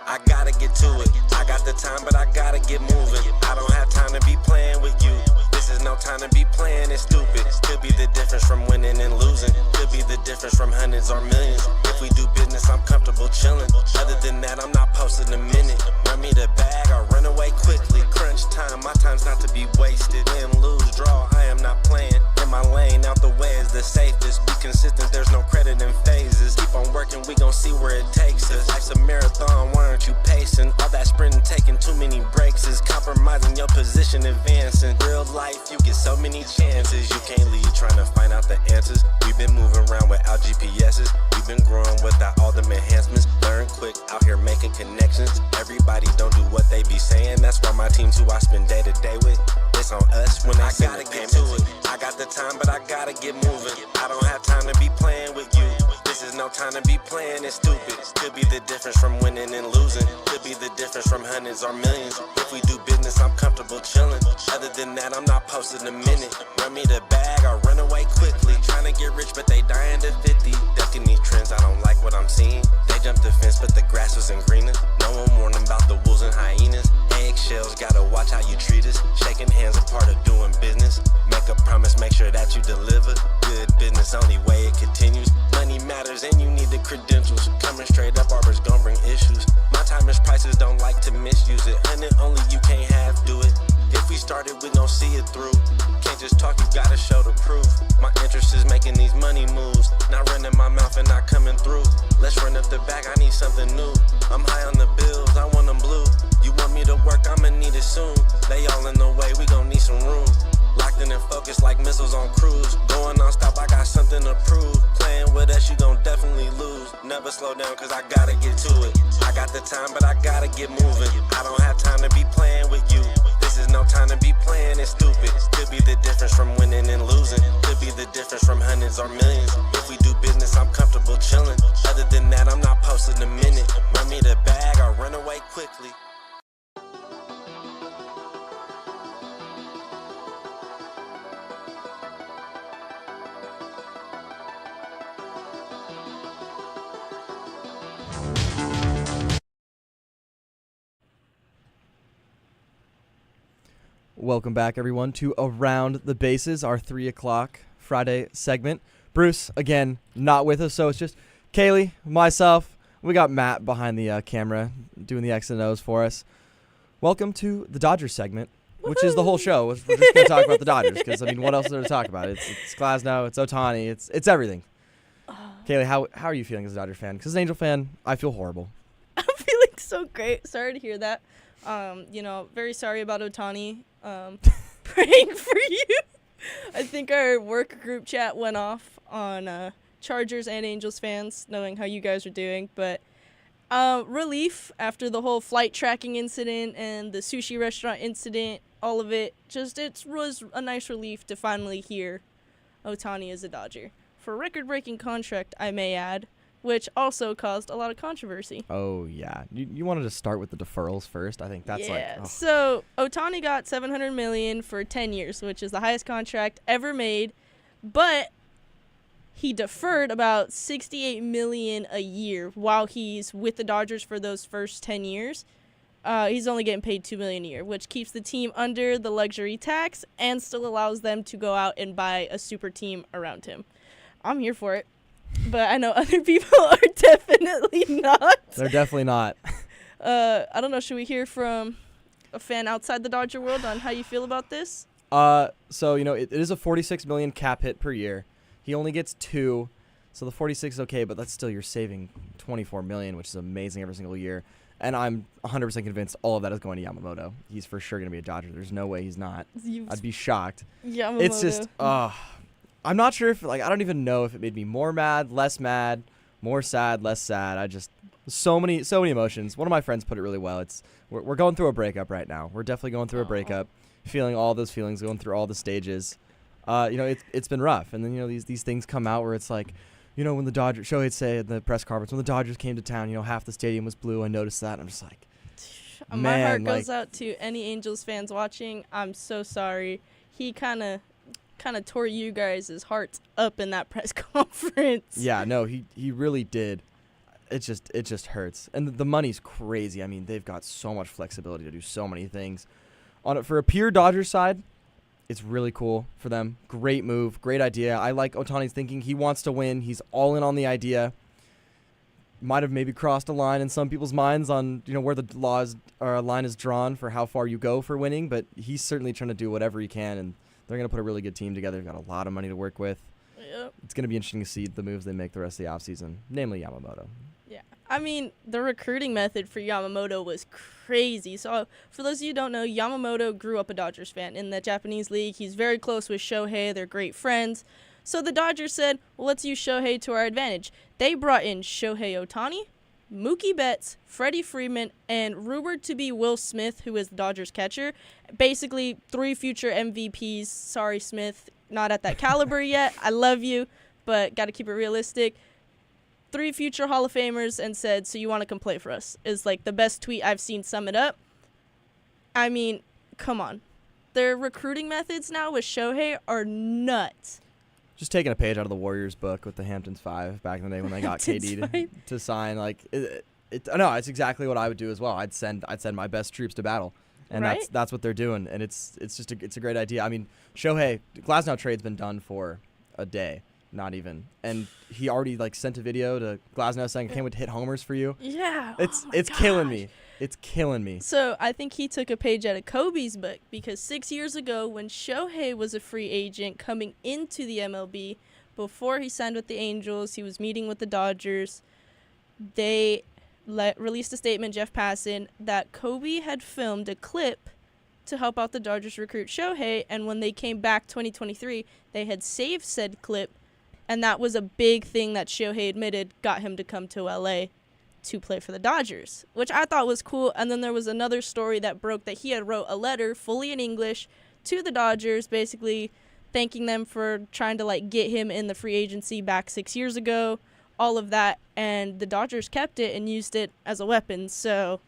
I gotta get to it. I got the time, but I gotta get moving. I don't have time to be playing with you. This is no time to be playing it stupid. Could be the difference from winning and losing. Could be the difference from hundreds or millions. If we do business, I'm comfortable chilling. Other than that, I'm not posting a minute. Run me the bag or run away quickly. Crunch time, my time's not to be wasted. Win, lose, draw, I am not playing. In my lane, out the way is the safest. Be consistent, there's no credit in phases. Keep on working, we gon' see where it takes us. Life's a marathon, why aren't you pacing? All that sprinting, taking too many breaks is compromising your position, advancing. Real life, you get so many chances. You can't leave trying to find out the answers. We've been moving around without GPSs. We've been growing without all them enhancements. Learn quick, out here making connections. Everybody don't do what they be saying. That's why my team's who I spend day to day with. It's on us when I gotta get to it. I got the time, but I gotta get moving. I don't have time to be playing with you. This is no time to be playing it stupid. Could be the difference from winning and losing. Could be the difference from hundreds or millions. If we do business, I'm comfortable chilling. Other than that, I'm not posting a minute. Run me the bag or run away quickly. Trying to get rich, but they dying to 50. Ducking these trends, I don't like what I'm seeing. They jumped the fence, but the grass wasn't greener. No one warned them about the wolves and hyenas. Eggshells, gotta watch how you treat us. Shaking hands, a part of doing business. Make a promise, make sure that you deliver. Good business, only way it continues. Money matters and you need the credentials. Coming straight up, Arbor's gon' bring issues. My time is prices, don't like to misuse it. And it only you can't half do it. If we started, we gon' see it through. Can't just talk, you gotta show the proof. My interest is making these money moves. Not running my mouth and not coming through. Let's run up the back, I need something new. I'm high on the bills, I want them blue. You want me to work, I'ma need it soon. They all in the way, we gon' need some room. Locked in and focused like missiles on cruise. Going non-stop, I got something to prove. Playing with us, you gon' definitely lose. Never slow down, cause I gotta get to it. I got the time, but I gotta get moving. I don't have time to be playing with you. This is no time to be playing it stupid. Could be the difference from winning and losing. Could be the difference from hundreds or millions. If we do business, I'm comfortable chilling. Other than that, I'm not posting a minute. Run me the bag or run away quickly. Welcome back, everyone, to Around the Bases, our 3 o'clock Friday segment. Bruce, again, not with us, so it's just Kaylee, myself. We got Matt behind the camera doing the X and O's for us. Welcome to the Dodgers segment, which is the whole show. We're just going to talk about the Dodgers because, I mean, what else is there to talk about? It's Glasnow, it's Ohtani, it's everything. Kaylee, how are you feeling as a Dodger fan? Because as an Angel fan, I feel horrible. I'm feeling so great. Sorry to hear that. Very sorry about Ohtani. Praying for you. I think our work group chat went off on Chargers and Angels fans, knowing how you guys are doing. But relief after the whole flight tracking incident and the sushi restaurant incident, all of it. It was a nice relief to finally hear Ohtani is a Dodger. For a record-breaking contract, I may add, which also caused a lot of controversy. Oh, yeah. You wanted to start with the deferrals first. I think that's So Ohtani got $700 million for 10 years, which is the highest contract ever made, but he deferred about $68 million a year while he's with the Dodgers for those first 10 years. He's only getting paid $2 million a year, which keeps the team under the luxury tax and still allows them to go out and buy a super team around him. I'm here for it. But I know other people are definitely not. They're definitely not. I don't know. Should we hear from a fan outside the Dodger world on how you feel about this? So, it is a $46 million cap hit per year. He only gets 2, so the 46 is okay, but that's still you're saving $24 million, which is amazing every single year. And I'm 100% convinced all of that is going to Yamamoto. He's for sure going to be a Dodger. There's no way he's not. I'd be shocked. Yamamoto. It's just, I'm not sure if, I don't even know if it made me more mad, less mad, more sad, less sad. So many emotions. One of my friends put it really well. We're going through a breakup right now. We're definitely going through a breakup, feeling all those feelings, going through all the stages. It's been rough. And then, these things come out where it's like, when the Dodgers, Shohei said in the press conference, when the Dodgers came to town, half the stadium was blue. I noticed that. And I'm just like, my heart goes out to any Angels fans watching. I'm so sorry. He kind of tore you guys' hearts up in that press conference. Yeah, no, he really did. it just hurts. And the money's crazy. I mean, they've got so much flexibility to do so many things. On it for a pure Dodgers side, it's really cool for them. Great move, great idea. I like Ohtani's thinking. He wants to win. He's all in on the idea. Might have maybe crossed a line in some people's minds on where the line is drawn for how far you go for winning, but he's certainly trying to do whatever he can, and they're going to put a really good team together. They've got a lot of money to work with. Yep. It's going to be interesting to see the moves they make the rest of the offseason, namely Yamamoto. Yeah. I mean, the recruiting method for Yamamoto was crazy. So, for those of you who don't know, Yamamoto grew up a Dodgers fan in the Japanese league. He's very close with Shohei. They're great friends. So, the Dodgers said, well, let's use Shohei to our advantage. They brought in Shohei Ohtani, Mookie Betts, Freddie Freeman, and rumored to be Will Smith, who is the Dodgers catcher. Basically, 3 future MVPs. Sorry, Smith, not at that caliber yet. I love you, but got to keep it realistic. 3 future Hall of Famers, and said, so you want to come play for us, is like the best tweet I've seen sum it up. I mean, come on. Their recruiting methods now with Shohei are nuts. Just taking a page out of the Warriors book with the Hamptons 5 back in the day when they got KD to sign. Like, no, it's exactly what I would do as well. I'd send my best troops to battle, and right? that's what they're doing. And it's a great idea. I mean, Shohei Glasnow trade's been done for a day, not even, and he already sent a video to Glasnow saying, "I can't wait to hit homers for you." Yeah, it's killing me. It's killing me. So I think he took a page out of Kobe's book, because 6 years ago when Shohei was a free agent coming into the MLB, before he signed with the Angels, he was meeting with the Dodgers. They released a statement, Jeff Passan, that Kobe had filmed a clip to help out the Dodgers recruit Shohei, and when they came back 2023, they had saved said clip, and that was a big thing that Shohei admitted got him to come to LA to play for the Dodgers, which I thought was cool. And then there was another story that broke that he had wrote a letter fully in English to the Dodgers, basically thanking them for trying to get him in the free agency back 6 years ago, all of that, and the Dodgers kept it and used it as a weapon. So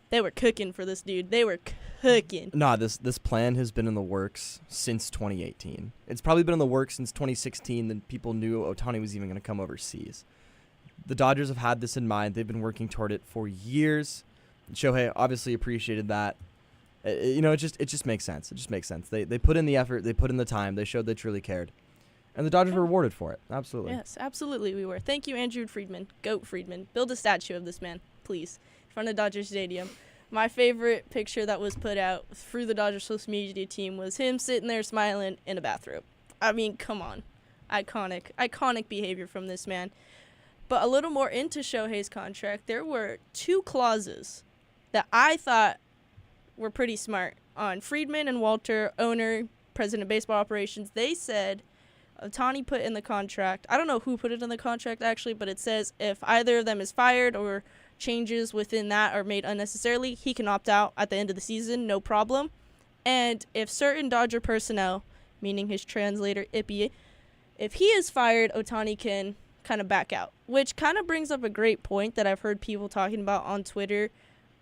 they were cooking for this dude. They were cooking. Nah, this plan has been in the works since 2018. It's probably been in the works since 2016. Then people knew Ohtani was even going to come overseas. The Dodgers have had this in mind. They've been working toward it for years. Shohei obviously appreciated that. It just makes sense. It just makes sense. They put in the effort. They put in the time. They showed they truly cared. And the Dodgers were rewarded for it. Absolutely. Yes, absolutely we were. Thank you, Andrew Friedman. Goat Friedman. Build a statue of this man, please, in front of Dodger Stadium. My favorite picture that was put out through the Dodgers social media team was him sitting there smiling in a bathrobe. I mean, come on. Iconic behavior from this man. But a little more into Shohei's contract, there were 2 clauses that I thought were pretty smart on Friedman and Walter, owner, president of baseball operations. They said Ohtani put in the contract. I don't know who put it in the contract, actually, but it says if either of them is fired or changes within that are made unnecessarily, he can opt out at the end of the season, no problem. And if certain Dodger personnel, meaning his translator, Ippy, if he is fired, Ohtani can kind of back out, which kind of brings up a great point that I've heard people talking about on Twitter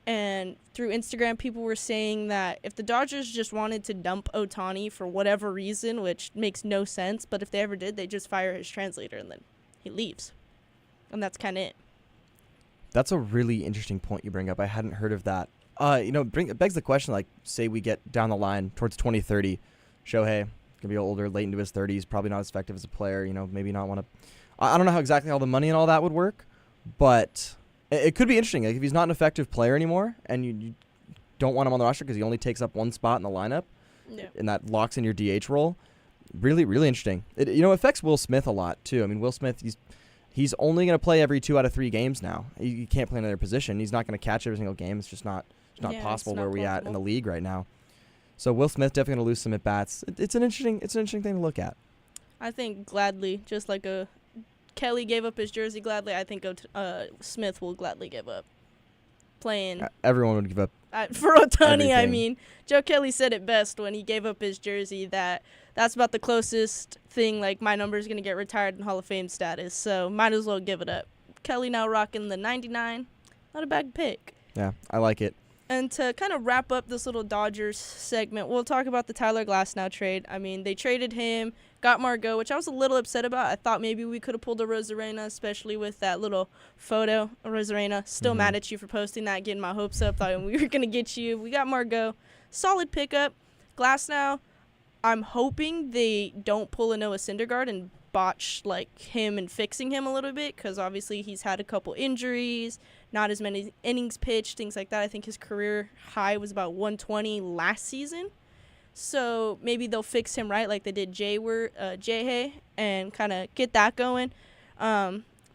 and through Instagram. People were saying that if the Dodgers just wanted to dump Ohtani for whatever reason, which makes no sense, but if they ever did, they just fire his translator and then he leaves. And that's kind of it. That's a really interesting point you bring up. I hadn't heard of that. It begs the question, say we get down the line towards 2030, Shohei, going to be older, late into his 30s, probably not as effective as a player, maybe not want to. I don't know how exactly all the money and all that would work, but it could be interesting. If he's not an effective player anymore and you don't want him on the roster because he only takes up 1 spot in the lineup, and that locks in your DH role, really, really interesting. It affects Will Smith a lot, too. I mean, Will Smith, he's only going to play every 2 out of 3 games now. He can't play another position. He's not going to catch every single game. It's just not possible where we're at in the league right now. So Will Smith definitely going to lose some at-bats. It's an interesting thing to look at. I think gladly, just like Kelly gave up his jersey gladly, I think Smith will gladly give up playing. Everyone would give up. For Ohtani, everything. I mean. Joe Kelly said it best when he gave up his jersey, that's about the closest thing, my number's going to get retired in Hall of Fame status, so might as well give it up. Kelly now rocking the 99. Not a bad pick. Yeah, I like it. And to kind of wrap up this little Dodgers segment, we'll talk about the Tyler Glasnow trade. I mean, they traded him, got Margot, which I was a little upset about. I thought maybe we could have pulled a Rosarena, especially with that little photo. Rosarena, still mad at you for posting that, getting my hopes up, thought we were going to get you. We got Margot. Solid pickup. Glasnow, I'm hoping they don't pull a Noah Syndergaard and botch like him and fixing him a little bit, because obviously he's had a couple injuries, not as many innings pitched, things like that. I think his career high was about 120 last season, so maybe they'll fix him right like they did Jay and kind of get that going.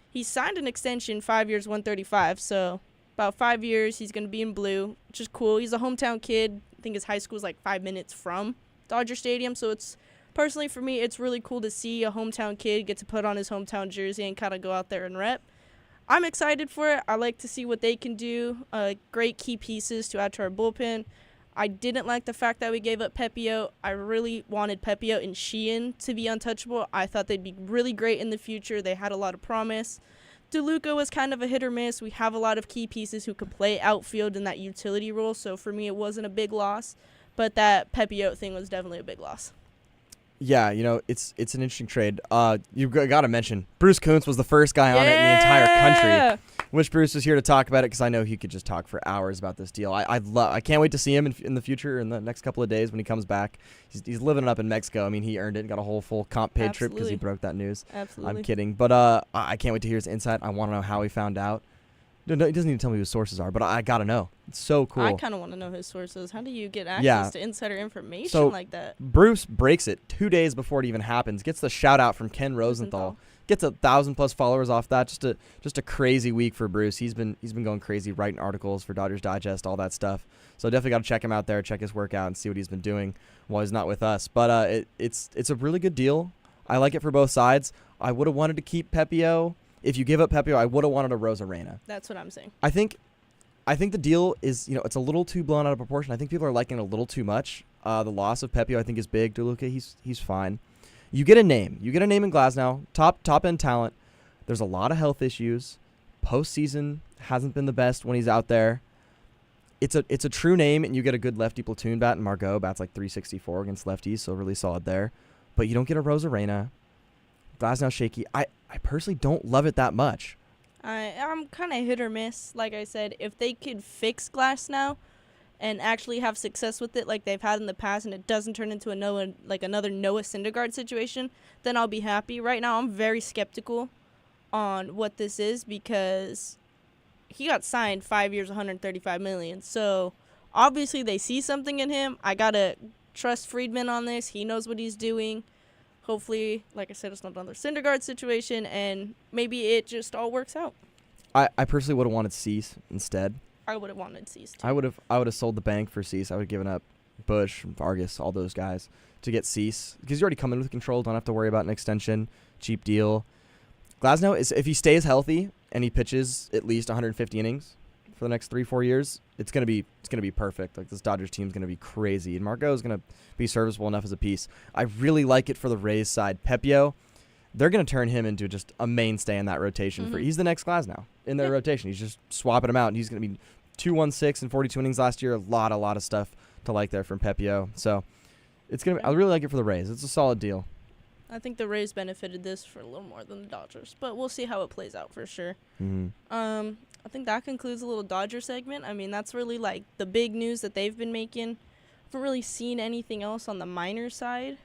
He signed an extension, 5 years, 135, so about 5 years he's going to be in blue, which is cool. He's a hometown kid. I think his high school is like 5 minutes from Dodger Stadium, so it's personally, for me, it's really cool to see a hometown kid get to put on his hometown jersey and kind of go out there and rep. I'm excited for it. I like to see what they can do. Great key pieces to add to our bullpen. I didn't like the fact that we gave up Pepio. I really wanted Pepio and Sheehan to be untouchable. I thought they'd be really great in the future. They had a lot of promise. DeLuca was kind of a hit or miss. We have a lot of key pieces who could play outfield in that utility role, so for me, it wasn't a big loss. But that Pepio thing was definitely a big loss. Yeah, it's an interesting trade. You got to mention Bruce Kuntz was the first guy on it in the entire country. Wish Bruce was here to talk about it, because I know he could just talk for hours about this deal. I can't wait to see him in the future, in the next couple of days when he comes back. He's living it up in Mexico. I mean, he earned it. Got a whole full comp paid trip because he broke that news. Absolutely. I'm kidding, but I can't wait to hear his insight. I want to know how he found out. No, he doesn't need to tell me who his sources are, but I gotta know. It's so cool. I kind of want to know his sources. How do you get access to insider information like that? Bruce breaks it 2 days before it even happens. Gets the shout out from Ken Rosenthal. Gets 1,000+ followers off that. Just a crazy week for Bruce. He's been going crazy, writing articles for Dodgers Digest, all that stuff. So definitely got to check him out there, check his work out, and see what he's been doing while he's not with us. But it's a really good deal. I like it for both sides. I would have wanted to keep Pepio. If you give up Pepio, I would have wanted a Rosarena. That's what I'm saying. I think the deal is, it's a little too blown out of proportion. I think people are liking it a little too much. The loss of Pepio, I think, is big. DeLuca, he's fine. You get a name. You get a name in Glasnow. Top end talent. There's a lot of health issues. Postseason hasn't been the best when he's out there. It's a true name, and you get a good lefty platoon bat in Margot. Bats like 364 against lefties, so really solid there. But you don't get a Rosarena. Glasnow shaky. I personally don't love it that much. I'm kind of hit or miss. Like I said, if they could fix Glasnow and actually have success with it like they've had in the past, and it doesn't turn into another Noah Syndergaard situation, then I'll be happy. Right now, I'm very skeptical on what this is, because he got signed 5 years, $135 million. So obviously they see something in him. I gotta trust Friedman on this. He knows what he's doing. Hopefully, like I said, it's not another Syndergaard situation, and maybe it just all works out. I personally would have wanted Cease instead. I would have wanted Cease too. I would have sold the bank for Cease. I would have given up Bush, Vargas, all those guys to get Cease, because you already come in with control. Don't have to worry about an extension, cheap deal. Glasnow is, if he stays healthy and he pitches at least 150 innings for the next 3-4 years, it's gonna be perfect. Like, this Dodgers team's gonna be crazy, and Margot is gonna be serviceable enough as a piece. I really like it for the Rays side. Pepio, they're gonna turn him into just a mainstay in that rotation. He's the next Glasnow in their rotation. He's just swapping him out, and he's gonna be 216 and 42 innings last year. A lot of stuff to like there from Pepio. So it's gonna. I really like it for the Rays. It's a solid deal. I think the Rays benefited this for a little more than the Dodgers, but we'll see how it plays out for sure. I think that concludes a little Dodger segment. I mean, that's really like the big news that they've been making. Haven't really seen anything else on the minor side,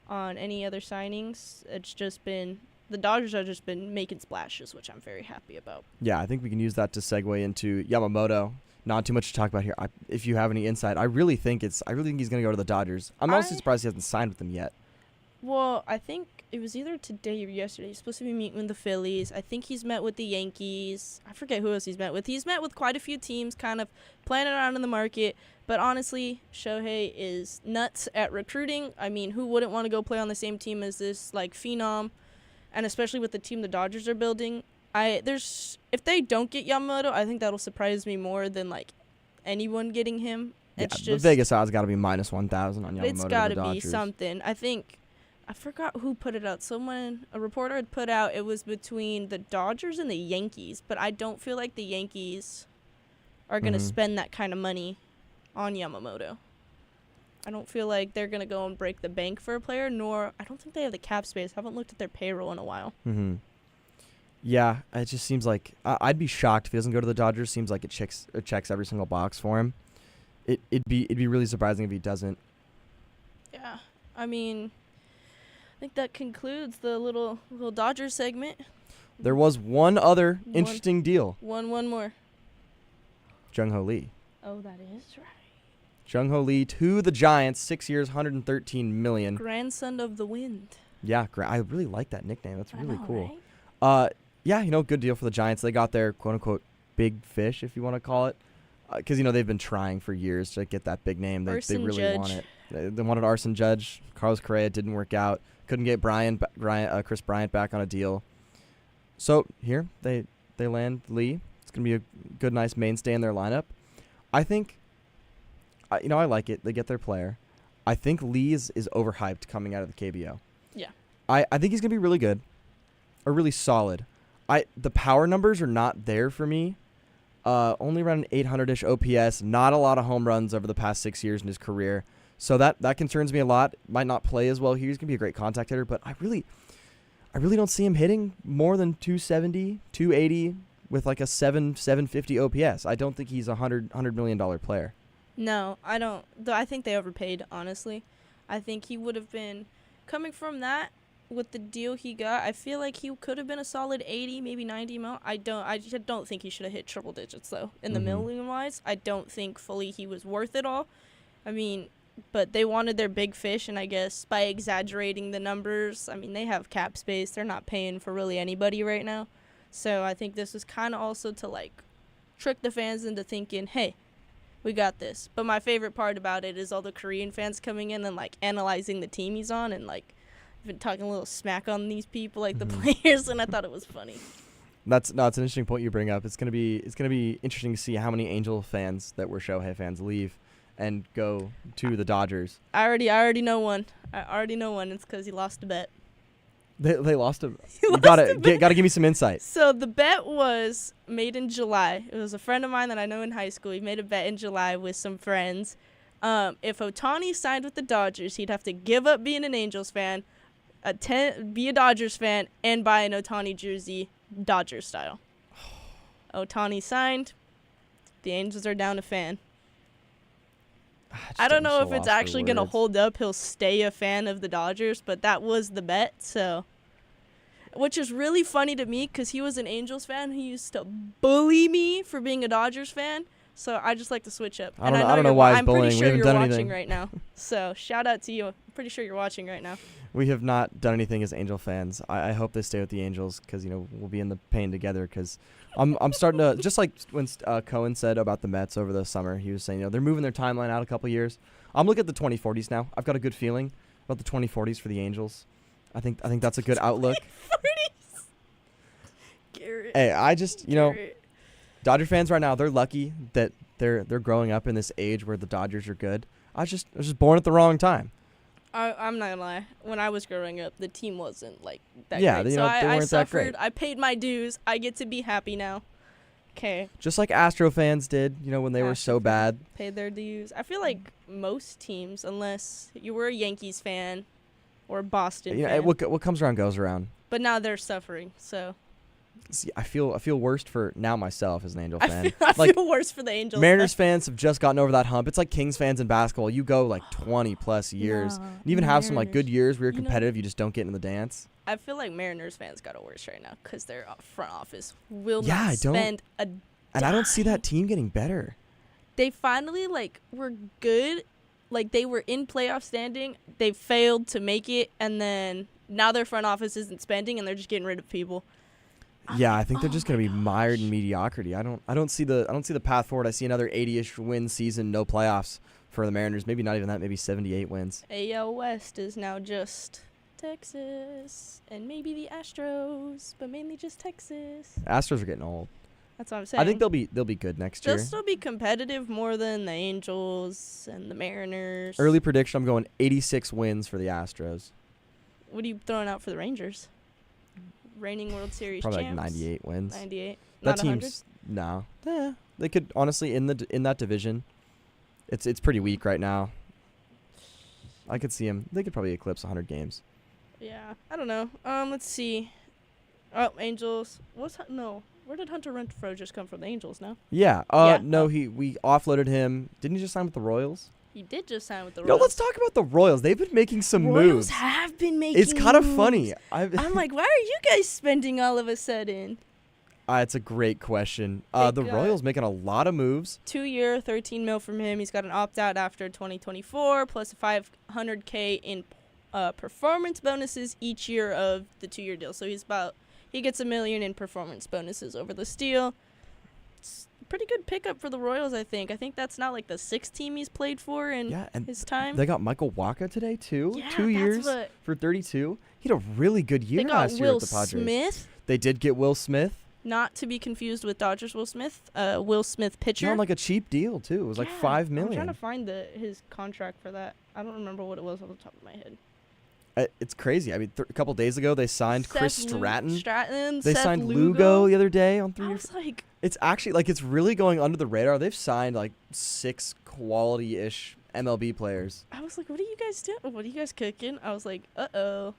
on any other signings. It's just been, the Dodgers have just been making splashes, which I'm very happy about. Yeah, I think we can use that to segue into Yamamoto. Not too much to talk about here. If you have any insight, I really think he's going to go to the Dodgers. I'm honestly surprised he hasn't signed with them yet. Well, I think it was either today or yesterday. He's supposed to be meeting with the Phillies. I think he's met with the Yankees. I forget who else he's met with. He's met with quite a few teams, kind of playing around in the market. But honestly, Shohei is nuts at recruiting. I mean, who wouldn't want to go play on the same team as this, like, phenom? And especially with the team the Dodgers are building. If they don't get Yamamoto, I think that'll surprise me more than, like, anyone getting him. It's just, the Vegas odds got to be -1,000 on Yamamoto. It's got to be something. I forgot who put it out. A reporter had put out it was between the Dodgers and the Yankees, but I don't feel like the Yankees are going to Mhm. spend that kind of money on Yamamoto. I don't feel like they're going to go and break the bank for a player, nor I don't think they have the cap space. I haven't looked at their payroll in a while. Mm-hmm. Yeah, it just seems like I'd be shocked if he doesn't go to the Dodgers. Seems like it checks every single box for him. It'd be really surprising if he doesn't. Yeah. I mean, I think that concludes the little Dodgers segment. There was one other One- interesting deal. One more. Jung-Ho Lee. Oh, that is right. Jung-Ho Lee to the Giants, 6 years, $113 million. Grandson of the Wind. Yeah, I really like that nickname. That's I really know, cool. right? Yeah, good deal for the Giants. They got their quote-unquote big fish, if you want to call it. Because, they've been trying for years to get that big name. They Arson really Judge. want it. They wanted Arson Judge. Carlos Correa didn't work out. Couldn't get Chris Bryant back on a deal. So here, they land Lee. It's going to be a good, nice mainstay in their lineup. I think, I like it. They get their player. I think Lee is overhyped coming out of the KBO. Yeah. I think he's going to be really good or really solid. The power numbers are not there for me. Only around an 800-ish OPS. Not a lot of home runs over the past 6 years in his career. So that concerns me a lot. Might not play as well here. He's going to be a great contact hitter, but I really don't see him hitting more than 270, 280 with like a 750 OPS. I don't think he's a $100 million player. No, I don't. I think they overpaid, honestly. I think he would have been coming from that with the deal he got. I feel like he could have been a solid 80, maybe 90 mil. I just don't think he should have hit triple digits though. In the million wise, I don't think fully he was worth it all. I mean, but they wanted their big fish, and I guess by exaggerating the numbers, I mean, they have cap space. They're not paying for really anybody right now. So I think this was kind of also to like trick the fans into thinking, hey, we got this. But my favorite part about it is all the Korean fans coming in and like analyzing the team he's on and like been talking a little smack on these people, like the players, and I thought it was funny. It's an interesting point you bring up. It's gonna be interesting to see how many Angel fans that were Shohei fans leave and go to the Dodgers. I already know one. It's because he lost a bet. They lost him. He You lost gotta a bet. give me some insight. So the bet was made in July. It was a friend of mine that I know in high school. He made a bet in July with some friends. If Ohtani signed with the Dodgers, he'd have to give up being an Angels fan, be a Dodgers fan, and buy an Ohtani jersey, Dodgers style. Ohtani signed. The Angels are down a fan. I don't know if it's actually going to hold up. He'll stay a fan of the Dodgers, but that was the bet. So, which is really funny to me because he was an Angels fan. He used to bully me for being a Dodgers fan. So I just like to switch up. I don't know why he's bullying. I'm pretty We sure haven't you're done watching anything. right now. So shout out to you. I'm pretty sure you're watching right now. We have not done anything as Angel fans. I hope they stay with the Angels because we'll be in the pain together. Because I'm starting to, just like when Cohen said about the Mets over the summer. He was saying they're moving their timeline out a couple years. I'm looking at the 2040s now. I've got a good feeling about the 2040s for the Angels. I think that's a good outlook. 40s. Garrett. Hey, I just Garrett. Dodger fans right now, they're lucky that they're growing up in this age where the Dodgers are good. I was just born at the wrong time. I'm not gonna lie. When I was growing up, the team wasn't like that Yeah, great. they So weren't I that suffered. great. I paid my dues. I get to be happy now. Okay, Just like Astro fans did, when they were Astro so bad. paid their dues. I feel like most teams, unless you were a Yankees fan or a Boston fan, What comes around goes around. but now they're suffering. So See, I feel worst for now myself as an Angel I fan. feel worse for the Angels. Mariners fans have just gotten over that hump. It's like Kings fans in basketball. You go like 20 plus years. No, You even have some like good Mariners. years where you're You know- competitive. You just don't get in the dance. I feel like Mariners fans got it worse right now because their front office will Yeah, not I don't- spend a. And I don't see that team getting better. They finally were good, they were in playoff standing. They failed to make it, and then now their front office isn't spending, and they're just getting rid of people. Yeah, I think they're just gonna be mired in mediocrity. I don't see the path forward. I see another 80-ish win season, no playoffs for the Mariners. Maybe not even that. Maybe 78 wins. AL West is now just Texas and maybe the Astros, but mainly just Texas. Astros are getting old. That's what I'm saying. I think they'll be good next They'll year. still be competitive more than the Angels and the Mariners. Early prediction: I'm going 86 wins for the Astros. What are you throwing out for the Rangers? Reigning World Series Probably champs. like 98 wins. 98. That Not 100. team's no. Yeah, They could honestly in that division. It's pretty weak right now. I could see them. They could probably eclipse 100 games. Yeah, I don't know. Let's see. Oh, Angels. Where did Hunter Renfroe just come from? The Angels, no? Yeah. Yeah. No, we offloaded him. Didn't he just sign with the Royals? He did just sign with the Yo, Royals. let's talk about the Royals. They've been making some Royals moves. have been making It's kind of moves. funny. I'm like, why are you guys spending all of a sudden? It's a great question. They The got- Royals making a lot of moves. 2-year, $13 million from him. He's got an opt-out after 2024, plus a $500K in performance bonuses each year of the 2-year deal. So he gets $1 million in performance bonuses over the deal. It's a pretty good pickup for the Royals, I think. I think that's not like the 6th team he's played for in Yeah, and his time. they got Michael Wacha today too. Yeah, 2 that's years what- for 32. He had a really good year They got last year Will with the Padres. Smith, They did get Will Smith. not to be confused with Dodgers Will Smith. Will Smith pitcher. On like a cheap deal too. It was like Yeah, $5 I'm million. trying to find his contract for that. I don't remember what it was off the top of my head. It's crazy. I mean, a couple days ago they signed Chris Stratton. They Seth signed Lugo Lugo the other day on 3 I years. was like, It's actually like it's really going under the radar. They've signed like 6 quality-ish MLB players. what are you guys doing? What are you guys cooking? I was like, uh-oh.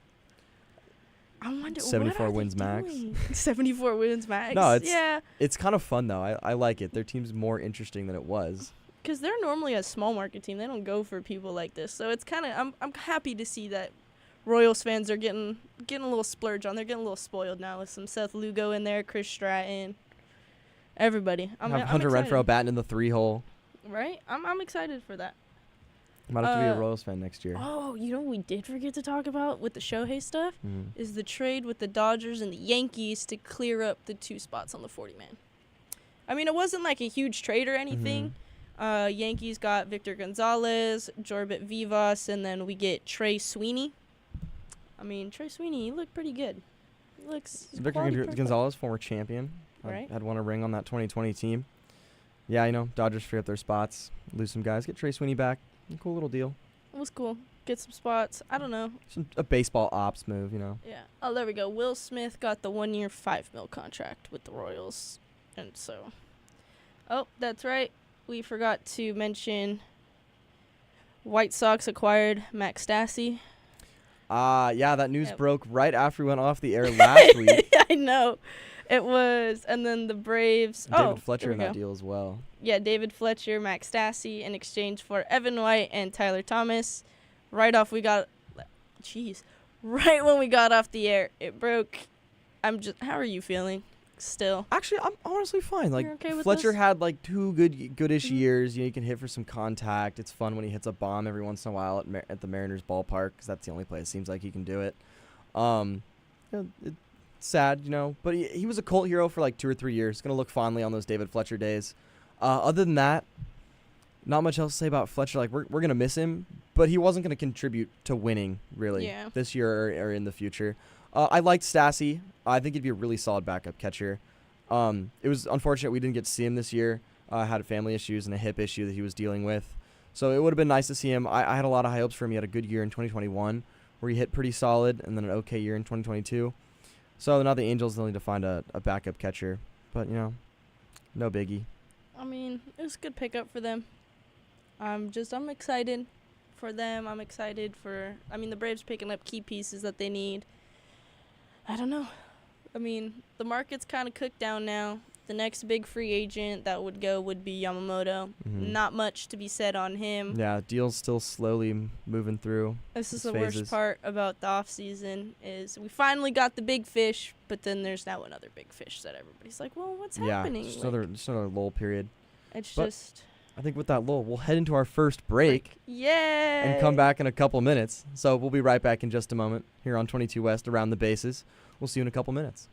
I wonder 74 what are wins they max. doing? 74 wins max. No, it's yeah, it's kind of fun though. I like it. Their team's more interesting than it was. because they're normally a small market team. They don't go for people like this. So it's kind of I'm happy to see that Royals fans are getting a little splurge on. They're getting a little spoiled now with some Seth Lugo in there, Chris Stratton, everybody. I'm Hunter excited. Renfroe batting in the 3-hole. Right? I'm excited for that. Might have to be a Royals fan next year. Oh, you know what we did forget to talk about with the Shohei stuff? Mm. Is the trade with the Dodgers and the Yankees to clear up the 2 spots on the 40-man. I mean, it wasn't like a huge trade or anything. Yankees got Victor Gonzalez, Jorbit Vivas, and then we get Trey Sweeney. I mean, Trey Sweeney, he looked pretty good. He looks Victor quality prospect. Gonzalez, former champion, Right. had won a ring on that 2020 team. Yeah, Dodgers free up their spots, lose some guys, get Trey Sweeney back. Cool little deal. It was cool. Get some spots. I don't know. A baseball ops move, Yeah. Oh, there we go. Will Smith got the 1-year $5 million contract with the Royals. And so. Oh, that's right. We forgot to mention White Sox acquired Max Stassi. Yeah, that news Yep. broke right after we went off the air last week. I know. It was. And then the Braves. David Fletcher there in we that go. deal as well. Yeah, David Fletcher, Max Stassi in exchange for Evan White and Tyler Thomas. Right when we got off the air, it broke. How are you feeling still? Actually, I'm honestly fine. Like You're okay with Fletcher this? had like 2 goodish Mhm. years. You can hit for some contact. It's fun when he hits a bomb every once in a while at the Mariners ballpark because that's the only place it seems like he can do it. It's sad, but he was a cult hero for like 2 or 3 years. Gonna look fondly on those David Fletcher days. Other than that, not much else to say about Fletcher. Like we're gonna miss him, but he wasn't gonna contribute to winning really Yeah. this year or in the future. I liked Stassi. I think he'd be a really solid backup catcher. It was unfortunate we didn't get to see him this year. Had family issues and a hip issue that he was dealing with. So it would have been nice to see him. I had a lot of high hopes for him. He had a good year in 2021 where he hit pretty solid and then an okay year in 2022. So now the Angels will need to find a backup catcher. But, no biggie. I mean, it was a good pickup for them. I'm excited for them. I'm excited for, the Braves picking up key pieces that they need. I don't know. I mean, the market's kind of cooked down now. The next big free agent that would go would be Yamamoto. Mhm. Not much to be said on him. Yeah, deal's still slowly moving through. This is its the worst phases. part about the off season is we finally got the big fish, but then there's now another big fish that everybody's like, well, what's happening? Just Like, another lull period. it's but- just I think with that lull, we'll head into our first break. yay! And come back in a couple minutes. So we'll be right back in just a moment here on 22 West Around the Bases. We'll see you in a couple minutes.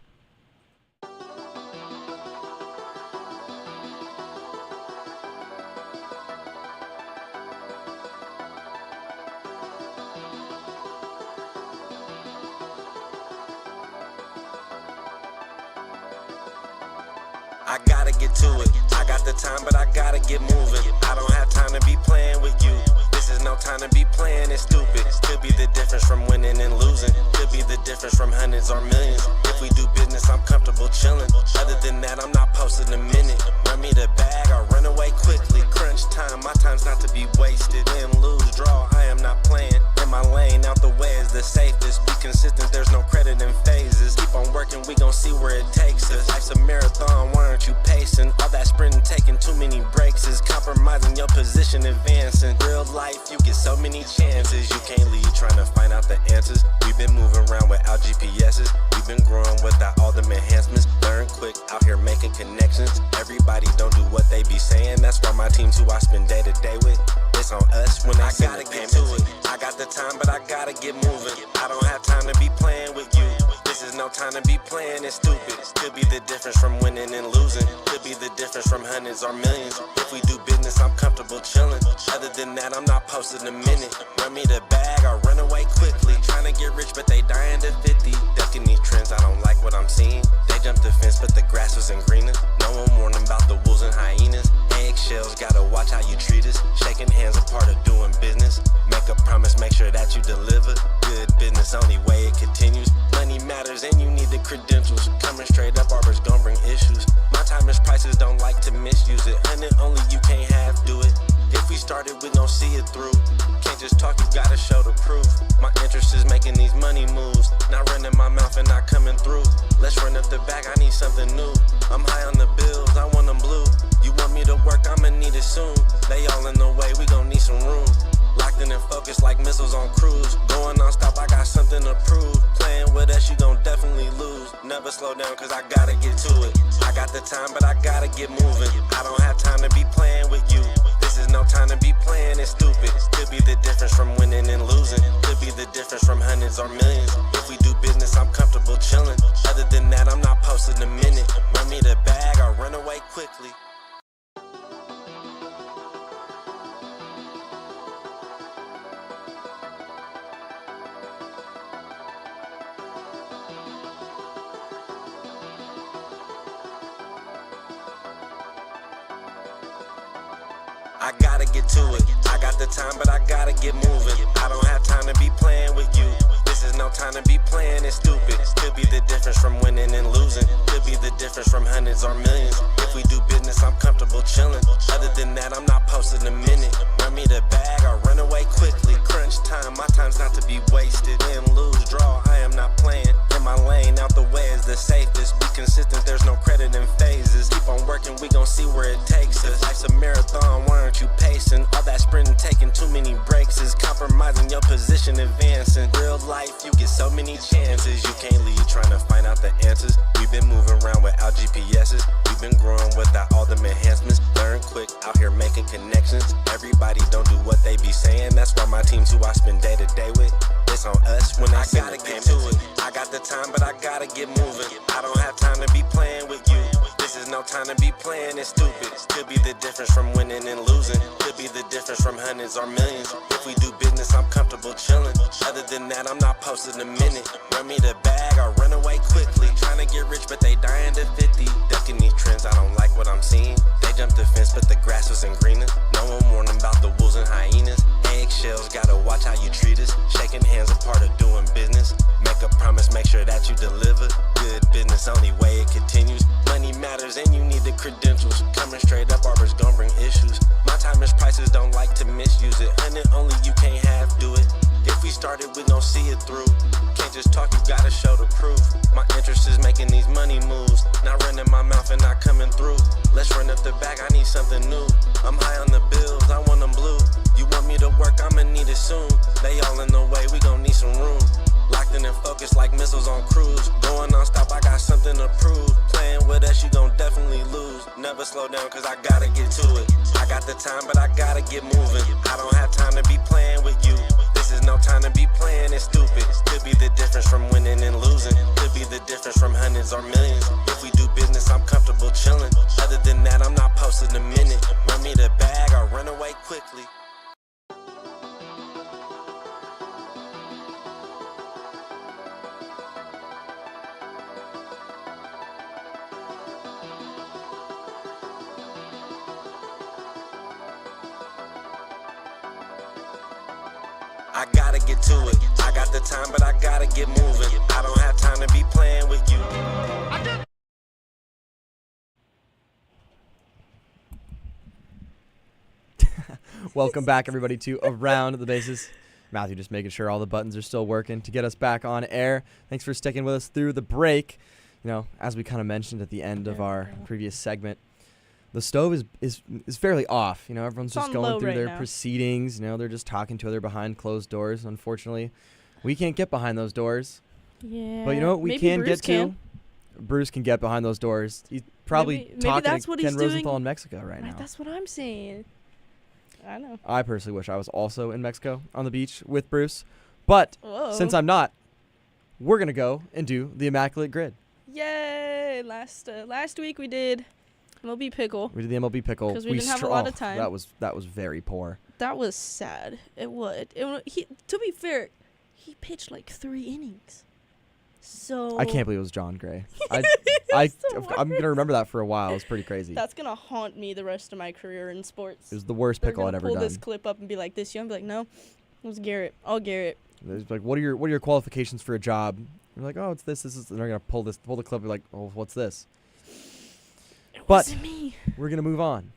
I gotta get to it. I got the time, but I gotta get moving. I don't have time to be playing with you. This is no time to be playing it stupid. Could be the difference from winning and losing. Could be the difference from hundreds or millions. If we do business, I'm comfortable chillin'. Other than that, I'm not posting a minute. Run me the bag, I run away quickly. Crunch time, my time's not to be wasted. Win, lose, draw, I am not playing. In my lane, out the way is the safest. Be consistent, there's no credit in phases. Keep on working, we gon' see where it takes us. Life's a marathon, why aren't you pacing? All that sprinting, taking too many breaks is compromising your position, advancing. Real life, you get so many chances. You can't leave trying to find out the answers. We've been moving around without GPS's. We've been growing without all them enhancements. Learn quick, out here making connections. Everybody don't do what they be saying. That's why my team's who I spend day to day with. It's on us when I send the payment to it. I got the time, but I gotta get moving. I don't have time to be playing with you. This is no time to be playing, it's stupid. Could be the difference from winning and losing. Could be the difference from hundreds or millions. If we do business, I'm comfortable chilling. Other than that, I'm not posting a minute. Run me the bag, I run away quickly. Trying to get rich, but they dying to 50. Ducking these trends, I don't like what I'm seeing. They jumped the fence, but the grass wasn't greener. No one warned them about the wolves and hyenas. Eggshells, gotta watch how you treat us. Shaking hands a part of doing business. Make a promise, make sure that you deliver. Good business, only way it continues. Money matters and you need the credentials. Coming straight up, Arbor's gon' bring issues. My time is prices, don't like to misuse it. Hundred only, you can't half do it. If we started, we gon' see it through. Can't just talk, you gotta show the proof. My interest is making these money moves. Not running my mouth and not coming through. Let's run up the back, I need something new. I'm high on the bills, I want them blue. You want me to work, I'ma need it soon. They all in the way, we gon' need some room. Locked in and focused like missiles on cruise. Going non-stop, I got something to prove. Playing with us, you gon' definitely lose. Never slow down, cause I gotta get to it. I got the time, but I gotta get moving. I don't have time to be playing with you. This is no time to be playing, it's stupid. Could be the difference from winning and losing. Could be the difference from hundreds or millions. If we do business, I'm comfortable chilling. Other than that, I'm not posting a minute. Run me the bag, I run away quickly. I gotta get to it. I got the time, but I gotta get moving. I don't have time to be playing with you. This is no time to be playing, it's stupid. Could be the difference from winning and losing. Could be the difference from hundreds or millions. If we do business, I'm comfortable chilling. Other than that, I'm not posting a minute. Run me the bag, I run away quickly. Crunch time, my time's not to be wasted. Win, lose, draw, I am not playing. In my lane, out the way is the safest. Be consistent, there's no credit in phases. Keep on working, we gon' see where it takes us. Life's a marathon, why aren't you pacing? All that sprinting, taking too many breaks is compromising your position, advancing. Real life, you get so many chances. You can't leave trying to find out the answers. We've been moving around without GPS's. We've been growing without all them enhancements. Learn quick, out here making connections. Everybody don't do what they be saying. That's why my team's who I spend day to day with. It's on us when I send the payment to it. I got the time, but I gotta get moving. I don't have time to be playing with you. This is no time to be playing, it's stupid. Could be the difference from winning and losing. Could be the difference from hundreds or millions. If we do business, I'm comfortable chilling. Other than that, I'm not posting a minute. Run me the bag, I run away quickly. Trying to get rich, but they dying to 50. Ducking these trends, I don't like what I'm seeing. They jumped the fence, but the grass wasn't greener. No one warned them about the wolves and hyenas. Eggshells, gotta watch how you treat us. Shaking hands, a part of doing business. Make a promise, make sure that you deliver. Good business, only way it continues. Money matters and you need the credentials. Coming straight up, Arbor's gon' bring issues. My time is prices, don't like to misuse it. Hundred only, you can't half do it. If we started, we gon' see it through. Can't just talk, you gotta show the proof. My interest is making these money moves. Not running my mouth and not coming through. Let's run up the back, I need something new. I'm high on the bills, I want them blue. You want me to work, I'ma need it soon. They all in the way, we gon' need some room. Locked in and focused like missiles on cruise. Going non-stop, I got something to prove. Playing with us, you gon' definitely lose. Never slow down, cause I gotta get to it. I got the time, but I gotta get moving. I don't have time to be playing with you. This is no time to be playing, it's stupid. Could be the difference from winning and losing. Could be the difference from hundreds or millions. If we do business, I'm comfortable chilling. Other than that, I'm not posting a minute. Run me the bag, I run away quickly. I gotta get to it. I got the time, but I gotta get moving. I don't have time to be playing with you. Welcome back, everybody, to Around the Bases. Matthew just making sure all the buttons are still working to get us back on air. Thanks for sticking with us through the break. You know, as we kind of mentioned at the end of our previous segment, the stove is fairly off. You know, everyone's It's just on going low through right their now. proceedings. You know, they're just talking to other behind closed doors. Unfortunately, we can't get behind those doors. Yeah. But you know what we maybe can Bruce get to? Bruce can get behind those doors. He's probably Maybe talking that's to what Ken he's doing. Rosenthal in Mexico right now. That's what I'm saying. I know. I personally wish I was also in Mexico on the beach with Bruce. But Whoa. since I'm not, we're going to go and do the Immaculate Grid. Yay! Last week we did MLB pickle. We did the MLB pickle. 'Cause we didn't have a lot of oh, time. That was very poor. That was sad. It would. To be fair, he pitched like 3 innings. So I can't believe it was John Gray. I'm going to remember that for a while. It was pretty crazy. That's gonna haunt me the rest of my career in sports. It was the worst They're pickle I'd gonna ever pull done. this clip up and be like, "This young," be like, "No, it was Garrett. All Garrett." It's like, what are your qualifications for a job? You're like, oh, it's this. This is. And they're gonna pull the clip. And be like, oh, what's this? It But- wasn't me. We're gonna move on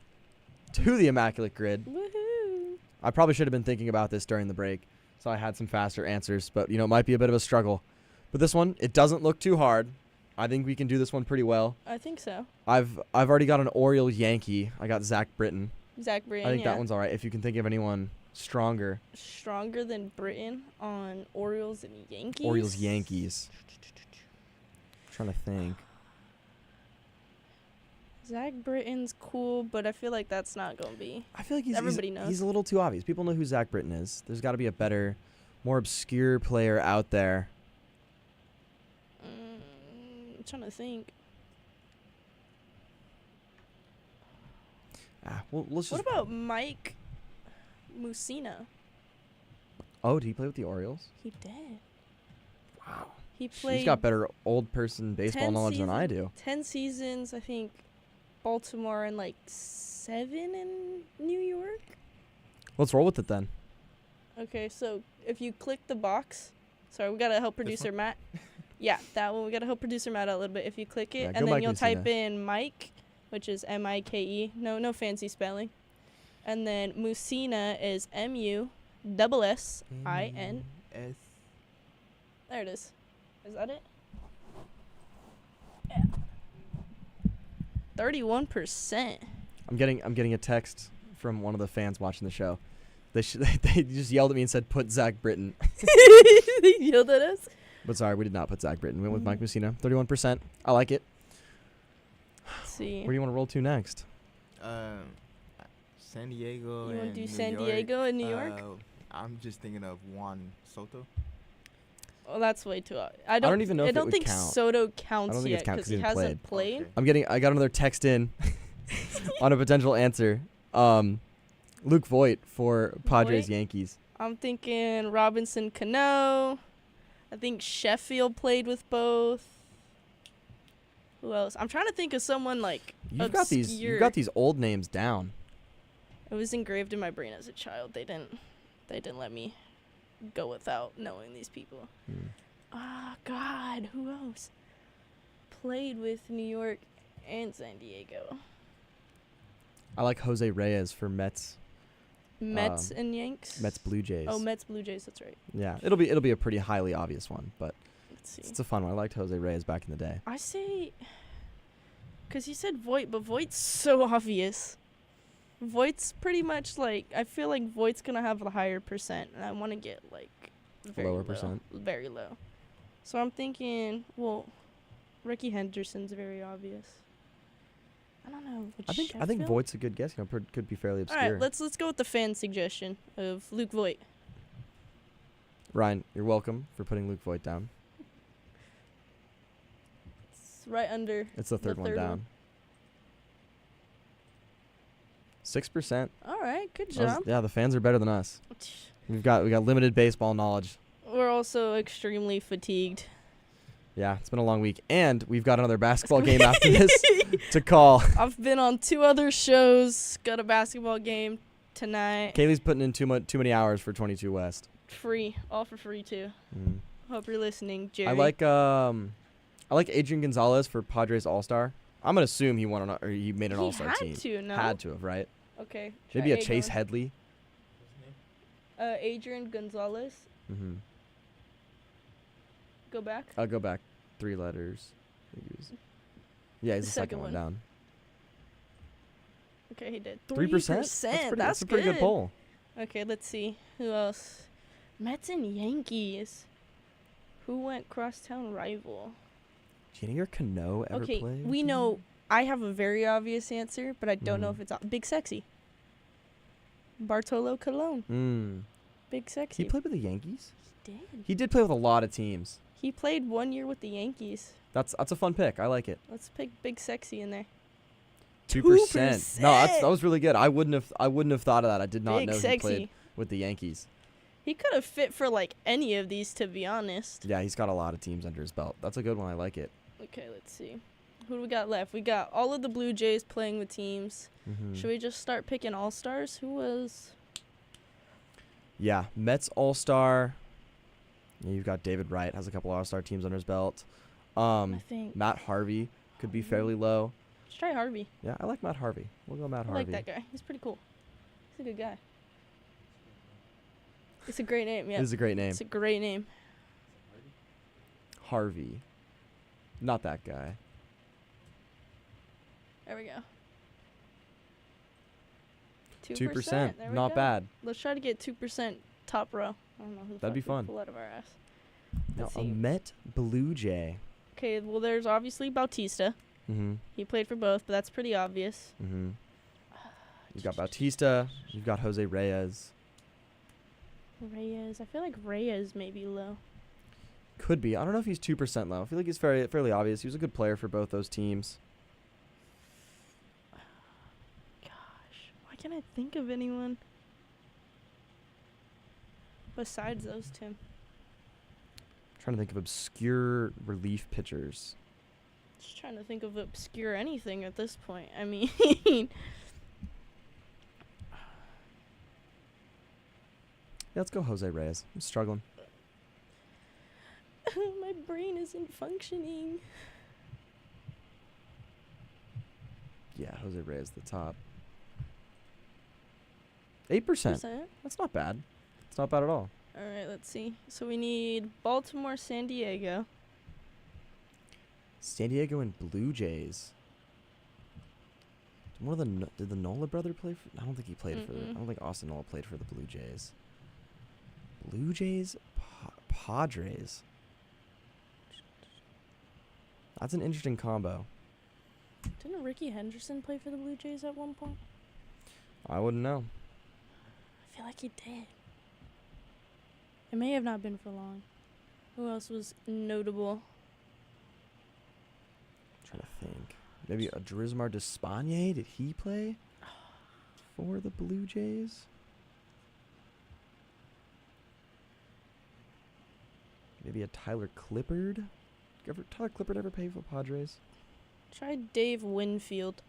to the Immaculate Grid. Woohoo! I probably should have been thinking about this during the break, so I had some faster answers. But you know, it might be a bit of a struggle. But this one, it doesn't look too hard. I think we can do this one pretty well. I think so. I've already got an Orioles Yankee. I got Zach Britton. Zach Britton. I think yeah. that one's all right. If you can think of anyone stronger, Stronger than Britton on Orioles and Yankees. Orioles Yankees. Trying to think. Zach Britton's cool, but I feel like that's not gonna be. I feel like Everybody knows. he's a little too obvious. People know who Zach Britton is. There's got to be a better, more obscure player out there. I'm trying to think. Well, let's What just. about Mike Mussina? Oh, did he play with the Orioles? He did. Wow. He played. He's got better old person baseball 10 knowledge than I do. 10 seasons, I think. Baltimore and like 7 in New York. Let's roll with it then. Okay, so if you click the box, sorry, we gotta help producer Matt. Yeah, that one. We gotta help producer Matt out a little bit. If you click it, Yeah, go and then Mike you'll Mussina. type in Mike, which is Mike. No fancy spelling. And then Mussina is MUSSIN. S. There it is. Is that it? Yeah. 31%. I'm getting a text from one of the fans watching the show. They just yelled at me and said, "Put Zach Britton." They yelled at us. But sorry, we did not put Zach Britton. We went with Mike Mussina. 31%. I like it. Let's see. Where do you want to roll to next? San Diego. You want and to do New San York. Diego and New York? I'm just thinking of Juan Soto. Oh, that's way too. I don't even know if I it don't would think count. Soto counts think yet it's count because 'cause he he hasn't hasn't played. Okay. I got another text in on a potential answer. Luke Voigt for Padres Voit? Yankees. I'm thinking Robinson Cano. I think Sheffield played with both. Who else? I'm trying to think of someone like You've got these old names down. It was engraved in my brain as a child. They didn't let me go without knowing these people. Ah, God, who else played with New York and San Diego? I like Jose Reyes for Mets. Mets and Yanks. Mets Blue Jays. Oh, Mets Blue Jays. That's right. Yeah, it'll be a pretty highly obvious one, but Let's see. it's a fun one. I liked Jose Reyes back in the day. I say, because he said Voigt, but Voigt's so obvious. Voigt's pretty much like, I feel like Voigt's going to have a higher percent, and I want to get like very Lower low, percent? Very low. So I'm thinking, well, Ricky Henderson's very obvious. I don't know. Would I think Sheffield? Voigt's a good guess. You know, could be fairly All obscure. right, let's go with the fan suggestion of Luke Voigt. Ryan, you're welcome for putting Luke Voigt down. It's right under. It's the third one third down. one. 6%. All right, good That was- job. yeah, the fans are better than us. We got limited baseball knowledge. We're also extremely fatigued. Yeah, it's been a long week, and we've got another basketball game after this to call. I've been on 2 other shows. Got a basketball game tonight. Kaylee's putting in too many hours for 22 West. Free, all for free too. Mm. Hope you're listening, Jerry. I like Adrian Gonzalez for Padres All-Star. I'm gonna assume he made an All-Star had team. to, no? Had to have, right? Okay. Maybe a try Chase Agon. Headley. Adrian Gonzalez. Mm-hmm. Go back. I'll go back 3 letters. I think he was- Yeah, he's the second one down. Okay, he did 3%. That's a pretty good poll. Okay, let's see. Who else? Mets and Yankees. Who went crosstown rival? Junior Cano ever Okay, played? we know. I have a very obvious answer, but I don't know Mhm. if it's Big Sexy. Bartolo Colon. Big Sexy. He played with the Yankees? He did. He did play with a lot of teams. He played 1 year with the Yankees. That's a fun pick. I like it. Let's pick Big Sexy in there. 2%. No, that was really good. I wouldn't have thought of that. I did not Big know he Sexy. played with the Yankees. He could have fit for like any of these, to be honest. Yeah, he's got a lot of teams under his belt. That's a good one. I like it. Okay, let's see. Who do we got left? We got all of the Blue Jays playing with teams. Mm-hmm. Should we just start picking all-stars? Who was... Yeah, Mets All-Star. Yeah, you've got David Wright, has a couple All-Star teams under his belt. I think... Matt Harvey could be Harvey? fairly low. Let's try Harvey. Yeah, I like Matt Harvey. We'll go Matt I Harvey. like that guy. He's pretty cool. He's a good guy. It's a great name, yeah. This is a great name. It's a great name. Harvey. Not that guy. There we go. 2%. There we Not go. bad. Let's try to get 2% top row. I don't know who the That'd be fuck we fun. pull out of our ass. Now, Let's a see. Met Blue Jay. Okay, well, there's obviously Bautista. Mm-hmm. He played for both, but that's pretty obvious. Mm-hmm. You've got Bautista. You've got Jose Reyes. Reyes. I feel like Reyes may be low. Could be. I don't know if he's 2% low. I feel like he's fairly obvious. He was a good player for both those teams. Gosh, why can't I think of anyone besides those two? Trying to think of obscure relief pitchers. Just trying to think of obscure anything at this point. I mean, Yeah, let's go Jose Reyes. I'm struggling. my brain isn't functioning. Yeah, Jose Reyes the top. 8%. 8%. That's not bad. It's not bad at all. All right, let's see. So we need Baltimore, San Diego. San Diego and Blue Jays. Did the Nola brother play for? I don't think he played for. I don't think Austin Nola played for the Blue Jays. Blue Jays, Padres. That's an interesting combo. Didn't Ricky Henderson play for the Blue Jays at one point? I wouldn't know. I feel like he did. It may have not been for long. Who else was notable? Trying to think. Maybe a Drismar Despaigne. Did he play for the Blue Jays? Maybe a Tyler Clippard. Tyler Clippard ever play for Padres? Try Dave Winfield.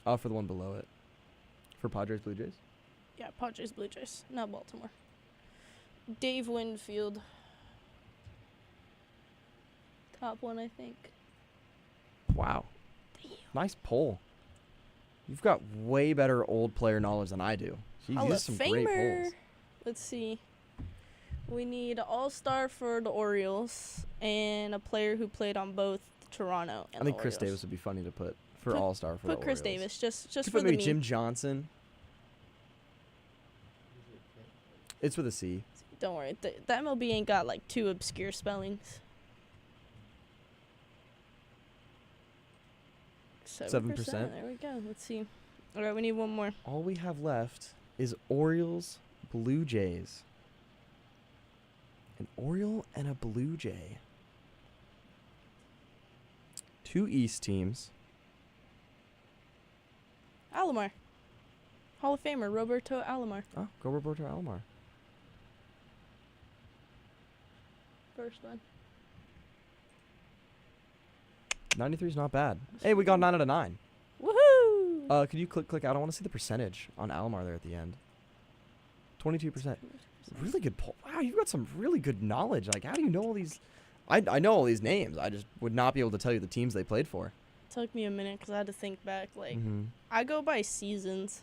Oh, for the one below it. For Padres Blue Jays? Yeah, Padres, Blue Jays, not Baltimore. Dave Winfield. Top one, I think. Wow. Damn. Nice poll. You've got way better old player knowledge than I do. Jeez, Hall these are of some great Famer. polls. Let's see. We need an all-star for the Orioles and a player who played on both Toronto and I think the Chris Orioles. Davis would be funny to put for Put- All-Star for the Put Chris Orioles. Davis just Could for put the maybe meme. Jim Johnson. It's with a C. Don't worry, the MLB ain't got like 2 obscure spellings. 7%. There we go. Let's see. All right, we need one more. All we have left is Orioles, Blue Jays. An Oriole and a Blue Jay. 2 East teams. Alomar. Hall of Famer Roberto Alomar. Oh, go Roberto Alomar. First one. 93 is not bad. Hey, we got 9 out of 9. Woohoo! Could you click out? I want to see the percentage on Alomar there at the end. 22%. Really good poll. Wow, you've got some really good knowledge. Like, how do you know all these? I know all these names. I just would not be able to tell you the teams they played for. took me a minute because I had to think back. Like, Mm-hmm. I go by seasons.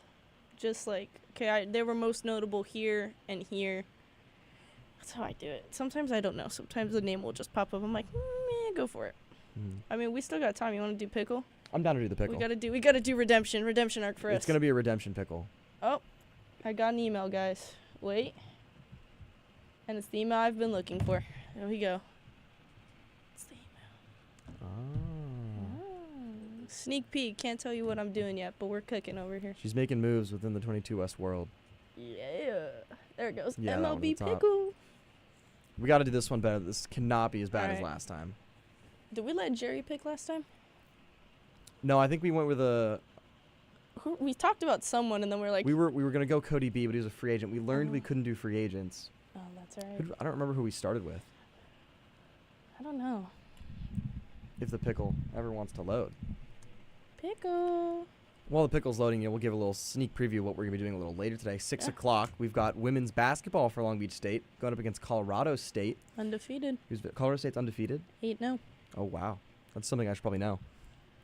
Just like, okay, they were most notable here and here. That's how I do it. Sometimes I don't know. Sometimes the name will just pop up. I'm like, go for it. Mm-hmm. I mean, we still got time. You want to do pickle? I'm down to do the pickle. We gotta do redemption arc for us. It's gonna be a redemption pickle. Oh, I got an email, guys. Wait. And it's the email I've been looking for. There we go. It's the email. Sneak peek. Can't tell you what I'm doing yet, but we're cooking over here. She's making moves within the 22 West world. Yeah. There it goes. Yeah, that one MLB at the top. pickle. We got to do this one better. This cannot be as bad as Alright. last time. Did we let Jerry pick last time? No, I think we went with a. We talked about someone, and then we're like, We were gonna go Cody B, but he was a free agent. We learned we Oh. couldn't do free agents. oh, that's all right. I don't remember who we started with. I don't know. If the pickle ever wants to load. Pickle. While the pickle's loading, we'll give a little sneak preview of what we're gonna be doing a little later today. 6 Yeah. o'clock. We've got women's basketball for Long Beach State going up against Colorado State. Undefeated. Colorado State's undefeated. 8-0. Oh wow, that's something I should probably know.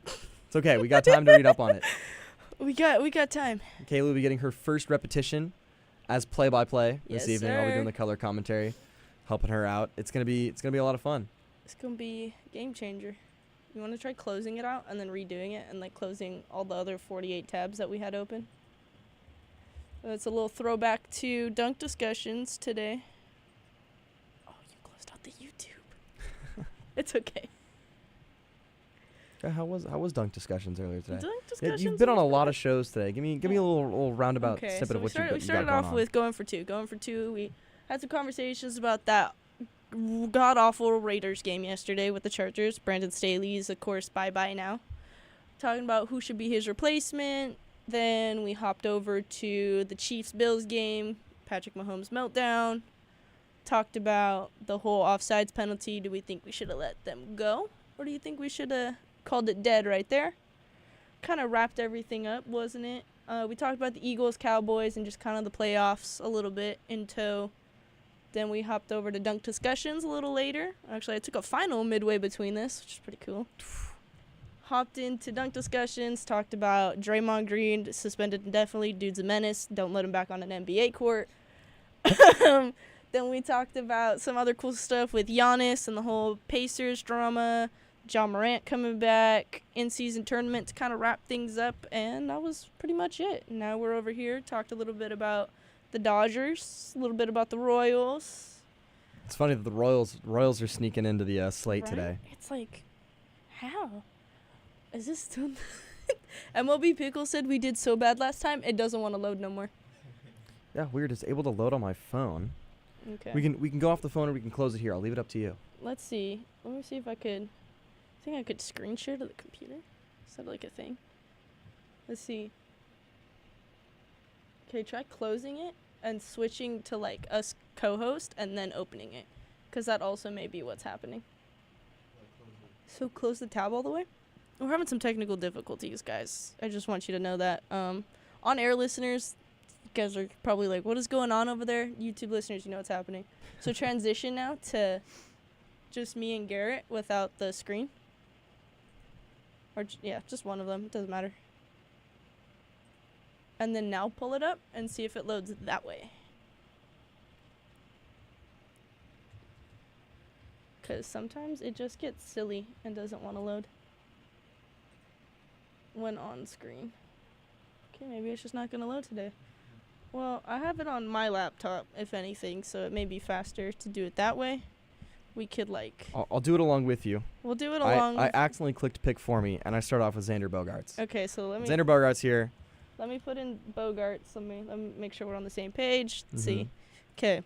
It's okay. We got time to read up on it. We got time. Kaylee will be getting her first repetition as play-by-play this Yes, evening. I'll be doing sir. the color commentary, helping her out. It's gonna be a lot of fun. It's gonna be a game changer. You want to try closing it out and then redoing it and like closing all the other 48 tabs that we had open? It's a little throwback to dunk discussions today. Oh, you closed out the YouTube. It's okay. How was dunk discussions earlier today? Dunk Yeah, discussions. you've been on a was lot good. of shows today. Give me a Yeah. little roundabout Okay, snippet so of what we you got started going off on. with going for two. We had some conversations about that god awful Raiders game yesterday with the Chargers. Brandon Staley's, of course, bye now. Talking about who should be his replacement. Then we hopped over to the Chiefs Bills game. Patrick Mahomes meltdown. Talked about the whole offsides penalty. Do we think we should have let them go, or do you think we should have called it dead right there? Kind of wrapped everything up, wasn't it? We talked about the Eagles, Cowboys, and just kind of the playoffs a little bit in tow. Then we hopped over to dunk discussions a little later. Actually, I took a final midway between this, which is pretty cool. Hopped into dunk discussions, talked about Draymond Green suspended indefinitely. Dude's a menace. Don't let him back on an NBA court. Then we talked about some other cool stuff with Giannis and the whole Pacers drama. John Morant coming back, in-season tournament to kind of wrap things up, and that was pretty much it. Now we're over here, talked a little bit about the Dodgers, a little bit about the Royals. It's funny that the Royals are sneaking into the slate Right? today. It's like, how? Is this still... MLB Pickle said we did so bad last time, it doesn't want to load no more. Yeah, weird. It's able to load on my phone. Okay. We can go off the phone or we can close it here. I'll leave it up to you. Let's see. Let me see if I could... I think I could screen share to the computer. Is that like a thing? Let's see. Okay, try closing it and switching to like us co-host and then opening it, because that also may be what's happening. So close the tab all the way. We're having some technical difficulties, guys. I just want you to know that. On air listeners, you guys are probably like, what is going on over there? YouTube listeners, you know what's happening. So transition now to just me and Garrett without the screen. Or, yeah, just one of them. It doesn't matter. And then now pull it up and see if it loads that way. Because sometimes it just gets silly and doesn't want to load when on screen. Okay, maybe it's just not going to load today. Well, I have it on my laptop, if anything, so it may be faster to do it that way. We could, like... I'll do it along with you. We'll do it along... I accidentally clicked pick for me, and I start off with Xander Bogaerts. Okay, so let me... Xander Bogaerts here. Let me put in Bogarts. Let me make sure we're on the same page. Let's Mhm. see. Okay.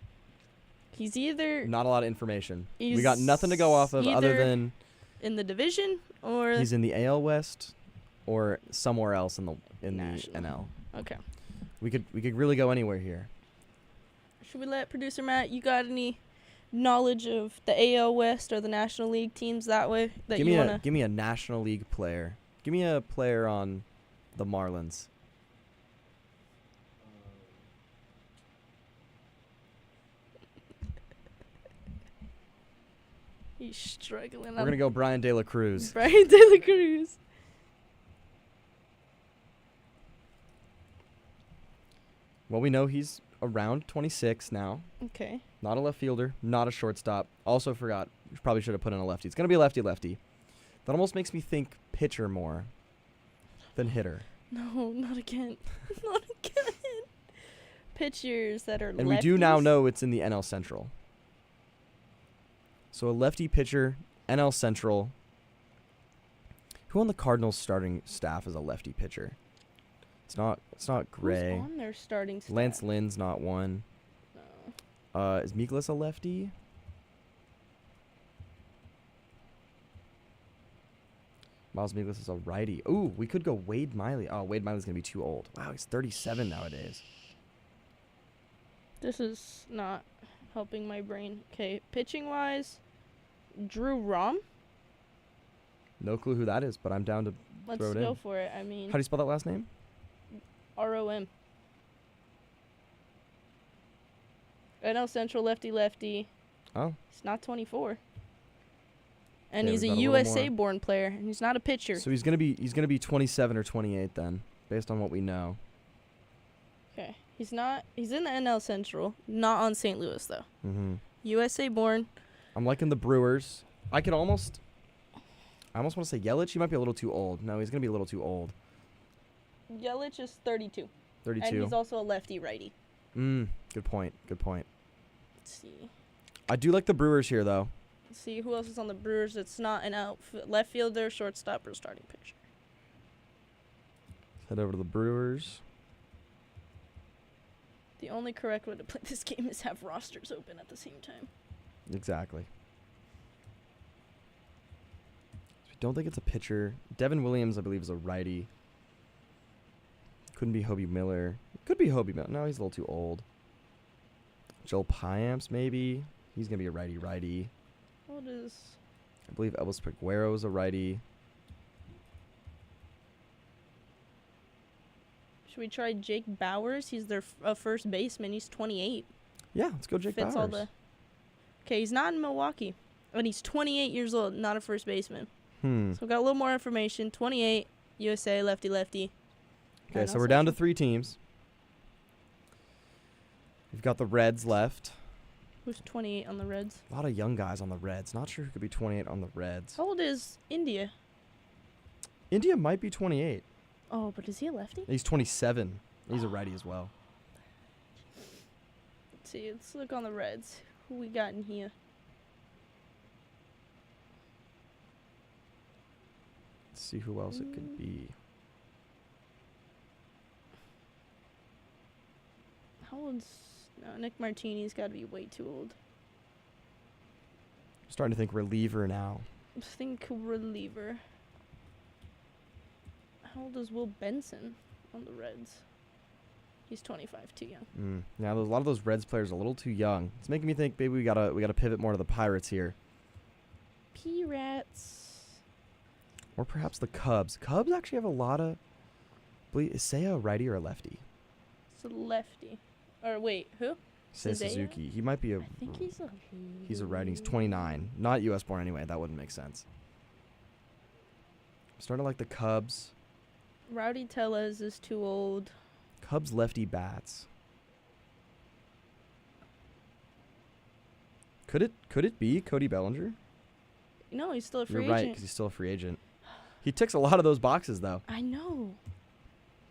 He's either Not a lot of information. We He's got nothing to go off of other either than in the division or he's in the AL West or somewhere else in the National. NL. Okay. We could really go anywhere here. Should we let producer Matt? You got any knowledge of the AL West or the National League teams that way that Give you me wanna? give me a National League player. Give me a player on the Marlins. He's struggling. We're gonna go Brian De La Cruz. Brian De La Cruz. Well, we know he's around 26 now. Okay. Not a left fielder, not a shortstop. Also forgot, probably should have put in a lefty. It's going to be a lefty-lefty. That almost makes me think pitcher more than hitter. No, not again. Not again. Pitchers that are And we do now lefties? know it's in the NL Central. So a lefty pitcher, NL Central. Who on the Cardinals starting staff is a lefty pitcher? It's not Gray. Who's on their starting staff? Lance Lynn's not one. No. Is Mikolas a lefty? Miles Mikolas is a righty. Ooh, we could go Wade Miley. Oh, Wade Miley's going to be too old. Wow, he's 37 nowadays. This is not helping my brain. Okay, pitching-wise, Drew Rom. No clue who that is, but I'm down to Let's throw it go in. for it. I mean, How do you spell that last name? ROM. NL Central lefty. Oh, He's not 24. And Okay, he's a we've got a little USA more. born player, and he's not a pitcher. so he's gonna be 27 or 28 then, based on what we know. Okay. He's in the NL Central, not on St. Louis though. Mm-hmm. USA born. I'm liking the Brewers. I almost want to say Yelich. He might be a little too old. No, he's gonna be a little too old. Yelich is 32. 32. And he's also a lefty-righty. Good point. Let's see. I do like the Brewers here though. Let's see who else is on the Brewers that's not an left fielder, shortstop, or starting pitcher. Head over to the Brewers. The only correct way to play this game is have rosters open at the same time. Exactly. I don't think it's a pitcher. Devin Williams, I believe, is a righty. Couldn't be Hobie Miller. Could be Hobie Miller. No, he's a little too old. Joel Piamps, maybe. He's going to be a righty-righty. What is... I believe Elvis Peguero is a righty. Should we try Jake Bowers? He's their first baseman. He's 28. Yeah, let's go Jake Fits Bowers. all the... Okay, he's not in Milwaukee. And he's 28 years old, not a first baseman. So we got a little more information. 28, USA, lefty-lefty. Okay, so we're down to 3 teams. We've got the Reds left. Who's 28 on the Reds? A lot of young guys on the Reds. Not sure who could be 28 on the Reds. How old is India? India might be 28. Oh, but is he a lefty? He's 27. He's a righty as well. Let's see. Let's look on the Reds. Who we got in here? Let's see who else it could be. How old's... No, Nick Martini's got to be way too old. Starting to think reliever now. Think reliever. How old is Will Benson on the Reds? He's 25, too young. Yeah, a lot of those Reds players are a little too young. It's making me think maybe we gotta pivot more to the Pirates here, P-Rats. or perhaps the Cubs. Cubs actually have a lot of. Is Seiya a righty or a lefty? It's a lefty. Or wait, who? Seiya Seiya? Suzuki. He might be a. I think he's a... He's a righty. He's 29. Not U.S. born anyway. That wouldn't make sense. Starting to like the Cubs. Rowdy Tellez is too old. Cubs lefty bats. Could it be Cody Bellinger? No, he's still a free You're right, agent. because he's still a free agent. He ticks a lot of those boxes, though. I know.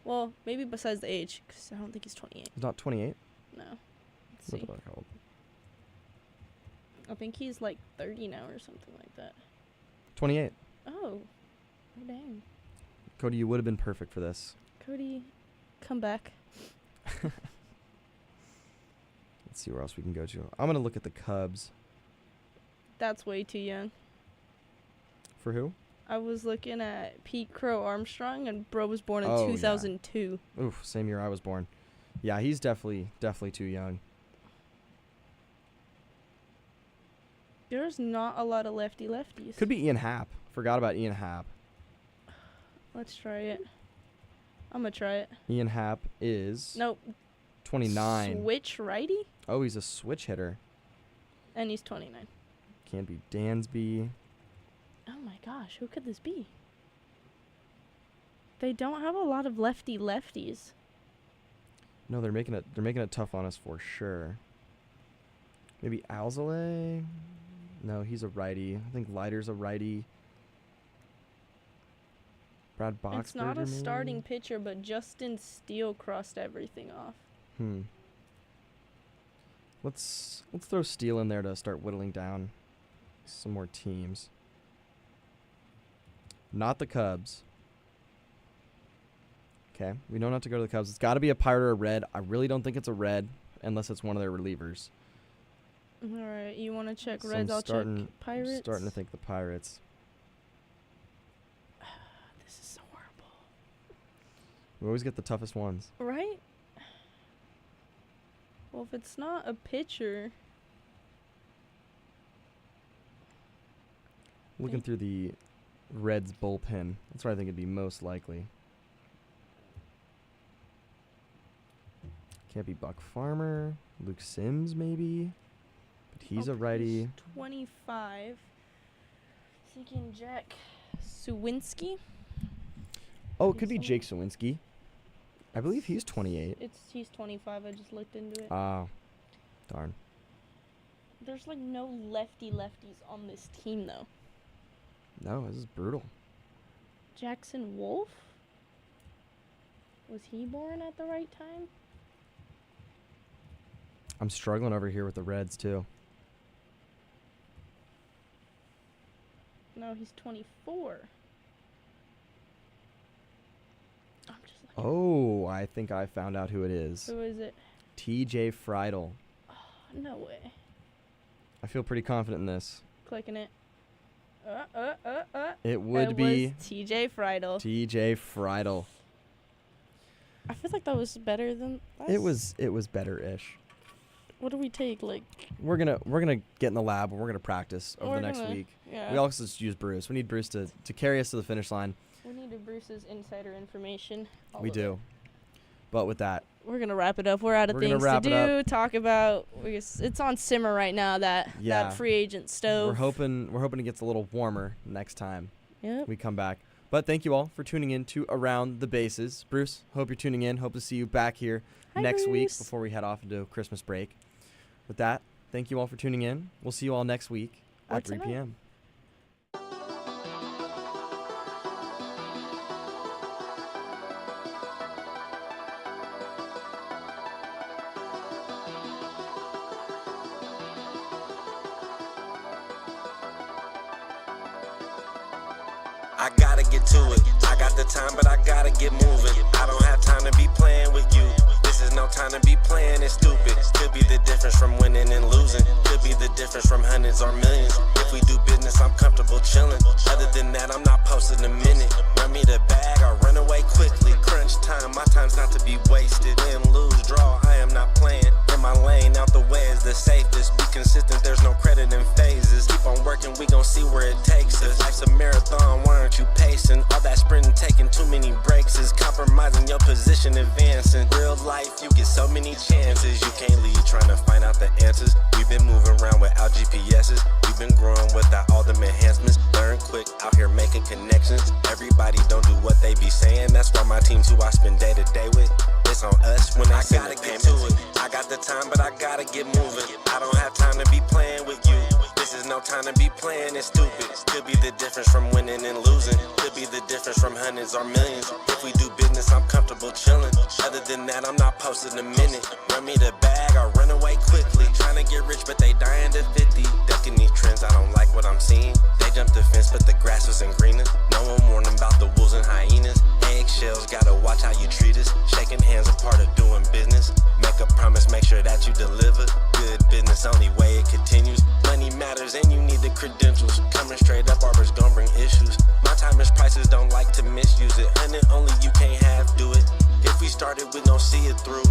Well, maybe besides the age, because I don't think he's 28. He's not 28. No. Let's What see. about how old? I think he's like 30 now or something like that. 28. Oh. Oh, dang. Cody, you would have been perfect for this. Cody, come back. Let's see where else we can go to. I'm going to look at the Cubs. That's way too young. For who? I was looking at Pete Crow Armstrong, and bro was born in Oh, yeah. 2002. Oof, same year I was born. Yeah, he's definitely too young. There's not a lot of lefties. Could be Ian Happ. Forgot about Ian Happ. Let's try it. I'm going to try it. Ian Happ is Nope. 29. Switch righty? Oh, he's a switch hitter. And he's 29. Can't be Dansby. Oh my gosh, who could this be? They don't have a lot of lefties. No, they're making it tough on us for sure. Maybe Alzolay? No, he's a righty. I think Leiter's a righty. Brad Boxberger, It's not a maybe? starting pitcher, but Justin Steele crossed everything off. Let's throw Steele in there to start whittling down some more teams. Not the Cubs. Okay, we know not to go to the Cubs. It's got to be a Pirate or a Red. I really don't think it's a Red unless it's one of their relievers. All right, you want to check So Reds? I'm I'll starting- check Pirates. I'm starting to think the Pirates. This is so horrible. We always get the toughest ones. Right? Well, if it's not a pitcher, Looking Okay. through the Reds bullpen, that's where I think it'd be most likely. Can't be Buck Farmer. Luke Sims, maybe. But he's oh, a righty. he's 25. Thinking Jack Suwinski. Oh, it could be He's Jake Sawinski. I believe he's 28. He's 25. I just looked into it. Oh, darn. There's like no lefties on this team though. No, this is brutal. Jackson Wolf? Was he born at the right time? I'm struggling over here with the Reds, too. No, he's 24. I'm just like, Oh, I think I found out who it is. who is it? TJ Friedel. No way. I feel pretty confident in this. Clicking it. It would be was TJ Friedel. TJ Friedel. I feel like that was better than It was better-ish. What do we take? Like, We're gonna get in the lab and we're gonna practice over We're the next gonna- week. yeah. We also just use Bruce. We need Bruce to carry us to the finish line. We need Bruce's insider information. all We of do. it. But with that, We're gonna wrap it up. We're out of We're gonna things to wrap it do. Talk about. It's on simmer right now. That Yeah. free agent stove. we're hoping it gets a little warmer next time Yep. we come back. But thank you all for tuning in to Around the Bases. Bruce, hope you're tuning in. Hope to see you back here Hi, next week Bruce. before we head off into Christmas break. With that, thank you all for tuning in. We'll see you all next week Or at 3 tonight. p.m. I gotta get to it. I got the time, but I gotta get moving. I don't have time to be playing with you. This is no time to be playing it stupid. Could be the difference from winning and losing. Could be the difference from hundreds or millions. If we do business, I'm comfortable chilling. Other than that, I'm not posting a minute. Run me the bag, I run away quickly. Crunch time, my time's not to be wasted. Win, lose, draw, I am not playing. In my lane, out the way is the safest. Be consistent, there's no credit in phases. Keep on working, we gon' see where it takes us. Life's a marathon, why aren't you pacing? All that sprinting, taking too many breaks is compromising your position, advancing. Real life, you get so many chances. You can't leave trying to find out the answers. We've been moving around without GPSs. We've been growing without all them enhancements. Learn quick, out here making connections. Everybody don't do what they be saying. That's why my team's who I spend day to day with. It's on us when I gotta get to it. I got the time, but I gotta get moving. I don't have time to be playing with you. This is no time to be playing it stupid. Could be the difference from winning and losing. Could be the difference from hundreds or millions. If we do business, I'm comfortable chilling. Other than that, I'm not posting a minute. Run me the bag, I run away quickly. Trying to get rich, but they dying to 50. Ducking these trends, I don't like what I'm seeing. They jumped the fence, but the grass wasn't greener. No one warned about the wolves and hyenas. Eggshells, gotta watch how you treat us. Shaking hands, a part of doing business. Make a promise, make sure that you deliver. Good business, only way it continues. Money matters and you need the credentials. Coming straight up, barbers gon' bring issues. My time is prices, don't like to misuse it. And it only you can't have, do it. If we started, we gon' see it through.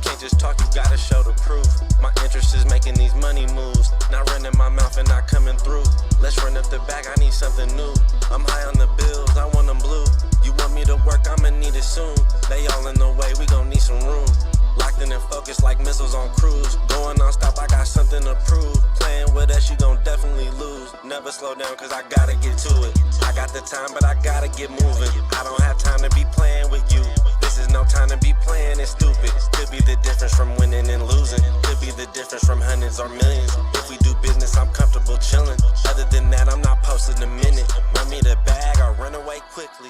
Can't just talk, you gotta show the proof. My interest is making these money moves. Not running my mouth and not coming through. Let's run up the bag, I need something new. I'm high on the bills, I want them blue. You want me to work, I'ma need it soon. They all in the way, we gon' need some room. Locked in and focused like missiles on cruise. Going non-stop, I got something to prove. Playing with us, you gon' definitely lose. Never slow down, cause I gotta get to it. I got the time, but I gotta get moving. I don't have time to be playing with you. This This is no time to be playing it stupid. Could be the difference from winning and losing. Could be the difference from hundreds or millions. If we do business, I'm comfortable chilling. Other than that, I'm not posting a minute. Run me the bag or run away quickly.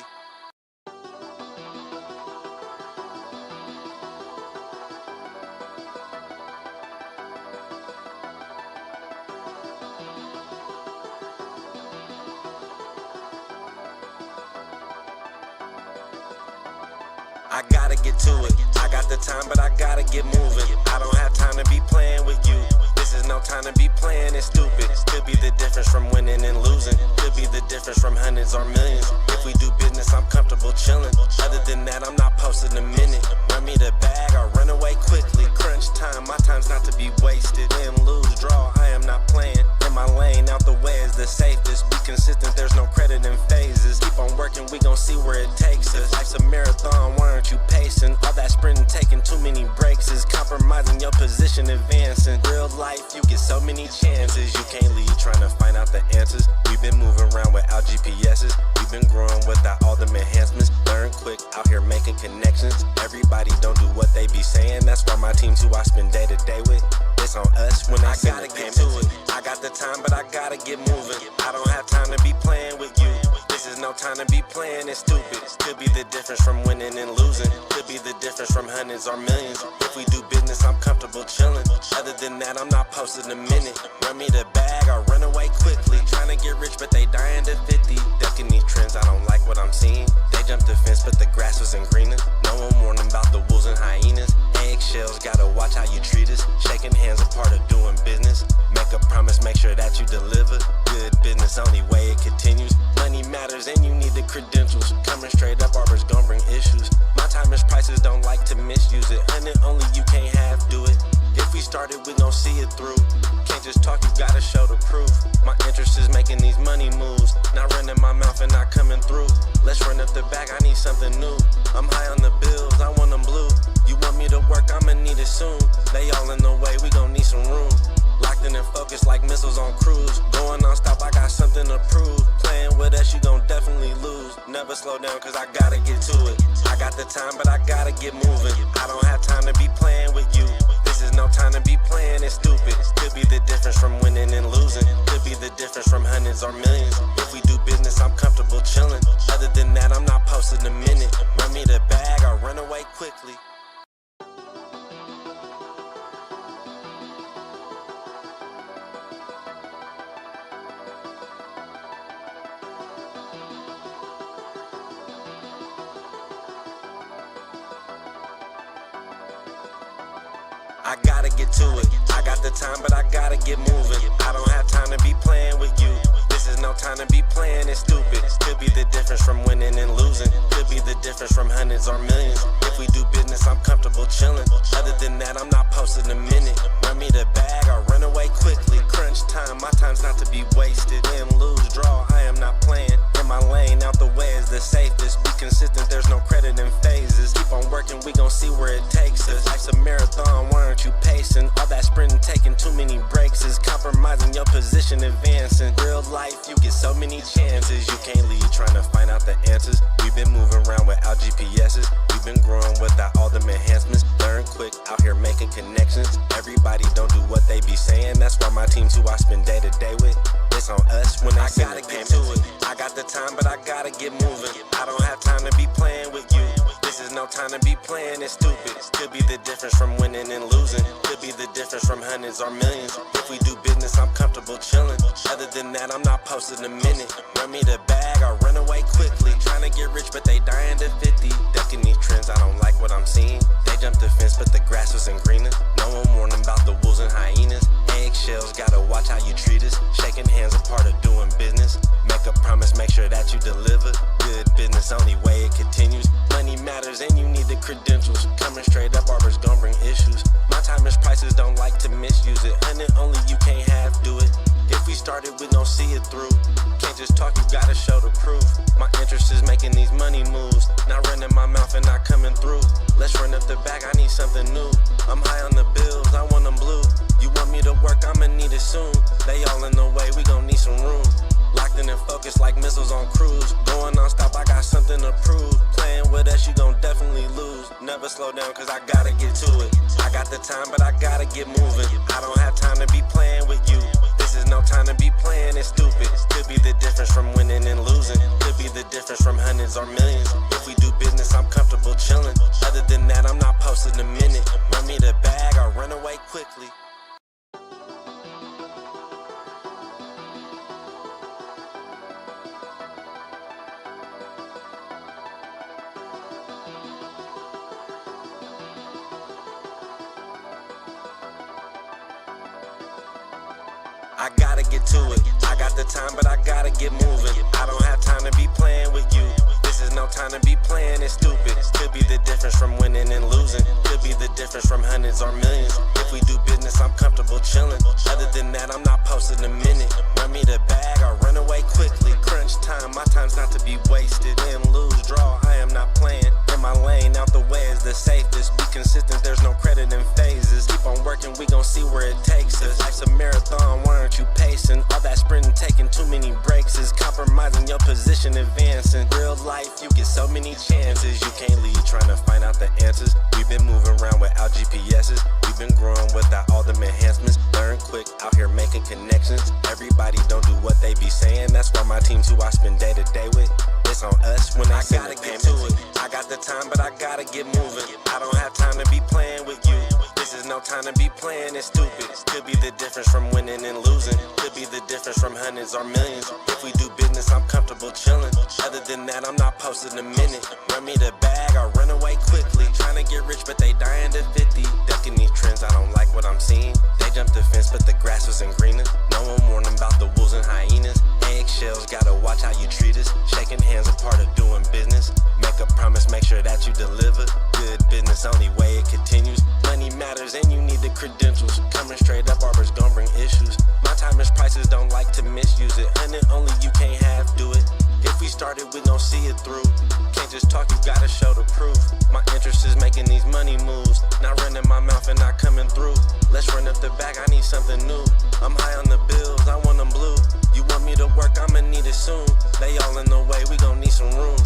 I gotta get to it. I got the time, but I gotta get moving. I don't have time to be playing with you. This is no time to be playing it stupid. Could be the difference from winning and losing. Could be the difference from hundreds or millions. If we do business, I'm comfortable chilling. Other than that, I'm not posting a minute. Run me the bag or run away quickly. Crunch time, my time's not to be wasted. Win, lose, draw, I am not playing. In my lane, out the way is the safest. Be consistent, there's no credit in phases. Keep on working, we gon' see where it takes us. Life's a marathon, why aren't you pacing? All that sprinting, taking too many breaks is compromising your position, advancing. Real life, you get so many chances. You can't leave trying to find out the answers. We've been moving around without GPSs. We've been growing without all them enhancements. Learn quick, out here making connections. Everybody don't do what they be saying. That's why my team's who I spend day to day with. It's on us when I gotta get to it. I got the time, but I gotta get moving. I don't have time to be playing with you. This is no time to be playing it stupid. Could be the difference from winning and losing. Could be the difference from hundreds or millions. If we do business, I'm comfortable chilling. Other than that, I'm not posting a minute. Run me the bag or run away quickly. Trying to get rich, but they dying to 50. Ducking these trends, I don't like what I'm seeing. They jumped the fence, but the grass wasn't greener. No one warned them about the wolves and hyenas. Eggshells, gotta watch how you treat us. Shaking hands, a part of doing business. Make a promise, make sure that you deliver. Good business, only way it continues. Money matters and you need the credentials. Coming straight up, Arbor's gon' bring issues. My time is prices, don't like to misuse it. And it only you can't half do it. If we started, we gon' see it through. Can't just talk, you gotta show the proof. My interest is making these money moves. Not running my mouth and not coming through. Let's run up the bag, I need something new. I'm high on the bills, I want them blue. You want me to work, I'ma need it soon. They all in the way, we gon' need some room. Locked in and focused like missiles on cruise. Going on stop, I got something to prove. Playing with us, you gon' definitely lose. Never slow down, cause I gotta get to it. I got the time, but I gotta get moving. I don't have time to be playing with you. This is no time to be playing it stupid. Could be the difference from winning and losing. Could be the difference from hundreds or millions. If we do business, I'm comfortable chilling. Other than that, I'm not posting a minute. Run me the bag or run away quickly. I gotta get to it. I got the time, but I gotta get moving. I don't have time to be playing with you. This is no time to be playing it stupid. Could be the difference from winning and losing. Could be the difference from hundreds or millions. If we do business, I'm comfortable chilling. Other than that, I'm not posting a minute. Run me the bag or run away quickly. Crunch time, my time's not to be wasted. Win, lose, draw, I am not playing. In my lane, out the way is the safest. Be consistent, there's no credit in phases. Keep on working, we gon' see where it takes us. Life's a marathon, why aren't you pacing? All that sprinting, taking too many breaks is compromising your position, advancing. Real life, you get so many chances. You can't leave trying to find out the answers. We've been moving around without GPSs. We've been growing without all them enhancements. Learn quick, out here making connections. Everybody don't do what they be saying. That's why my team's who I spend day to day with. It's on us when I gotta get to it. I got the time, but I gotta get moving. I don't have time to be playing with you. This is no time to be playing it stupid. Could be the difference from winning and losing. Could be the difference from hundreds or millions. If we do business, I'm comfortable chilling. Other than that, I'm not posting a minute. Run me the bag or run away quickly. Trying to get rich, but they dying to 50. Ducking these trends, I don't like what I'm seeing. They jumped the fence, but the grass wasn't greener. No one warned them about the wolves and hyenas. Eggshells, gotta watch how you treat us. Shaking hands, a part of doing business. Make a promise, make sure that you deliver. Good business, only way it continues. Money matters and you need the credentials. Coming straight up, Arbor's gon' bring issues. My time is prices, don't like to misuse it. And it only you can't half do it. If we started, we gon' see it through. Can't just talk, you gotta show the proof. My interest is making these money moves. Not running my mouth and not coming through. Let's run up the bag, I need something new. I'm high on the bills, I want them blue. You want me to work, I'ma need it soon. They all in the way, we gon' need some room. Locked in and focused like missiles on cruise. Going non-stop, I got something to prove. Playing with us, you gon' definitely lose. Never slow down, cause I gotta get to it. I got the time, but I gotta get moving. I don't have time to be playing with you. This is no time to be playing it stupid. Could be the difference from winning and losing. Could be the difference from hundreds or millions. If we do business, I'm comfortable chilling. Other than that, I'm not posting a minute. Run me the bag, I'll run away quickly. I gotta get to it. I got the time, but I gotta get moving. I don't have time to be playing with you. This is no time to be playing it stupid. Could be the difference from winning and losing. Could be the difference from hundreds or millions. If we do business, I'm comfortable chilling. Other than that, I'm not posting a minute. Run me the bag, I'll run away quickly. Crunch time, my time's not to be wasted. Win, lose, draw, I am not playing. In my lane, out the way is the safest. Be consistent, there's no credit in phases. Keep on working, we gon' see where it takes us. Life's a marathon, why aren't you pacing? All that sprinting, taking too many breaks is compromising your position, advancing. Real life, you get so many chances. You can't lead trying to find out the answers. We've been moving around without GPSs. We've been growing without all them enhancements. Learn quick, out here making connections. Everybody don't do what they be saying. That's why my team's who I spend day to day with. It's on us when I gotta get to it. I got the time, but I gotta get moving. I don't have time to be playing with you. This is no time to be playing it stupid. Could be the difference from winning and losing. Could be the difference from hundreds or millions. If we do business, I'm comfortable chilling. Other than that, I'm not posting a minute. Run me the bag, I'll run away quickly. Trying to get rich, but they dying to 50. Ducking these trends, I don't like what I'm seeing. They jumped the fence, but the grass wasn't greener. No one warned them about the wolves and hyenas. Eggshells, gotta watch how you treat us. Shaking hands, a part of doing business. Make a promise, make sure that you deliver. Good business, only way it continues. Money matters and you need the credentials. Coming straight up, barbers gon' bring issues. My time is prices, don't like to misuse it. And only you can't have, do it. If we started, we gon' see it through. Can't just talk, you gotta show the proof. My interest is making these money moves. Not running my mouth and not coming through. Let's run up the back, I need something new. I'm high on the bills, I want them blue. You want me to work, I'ma need it soon. They all in the way, we gon' need some room.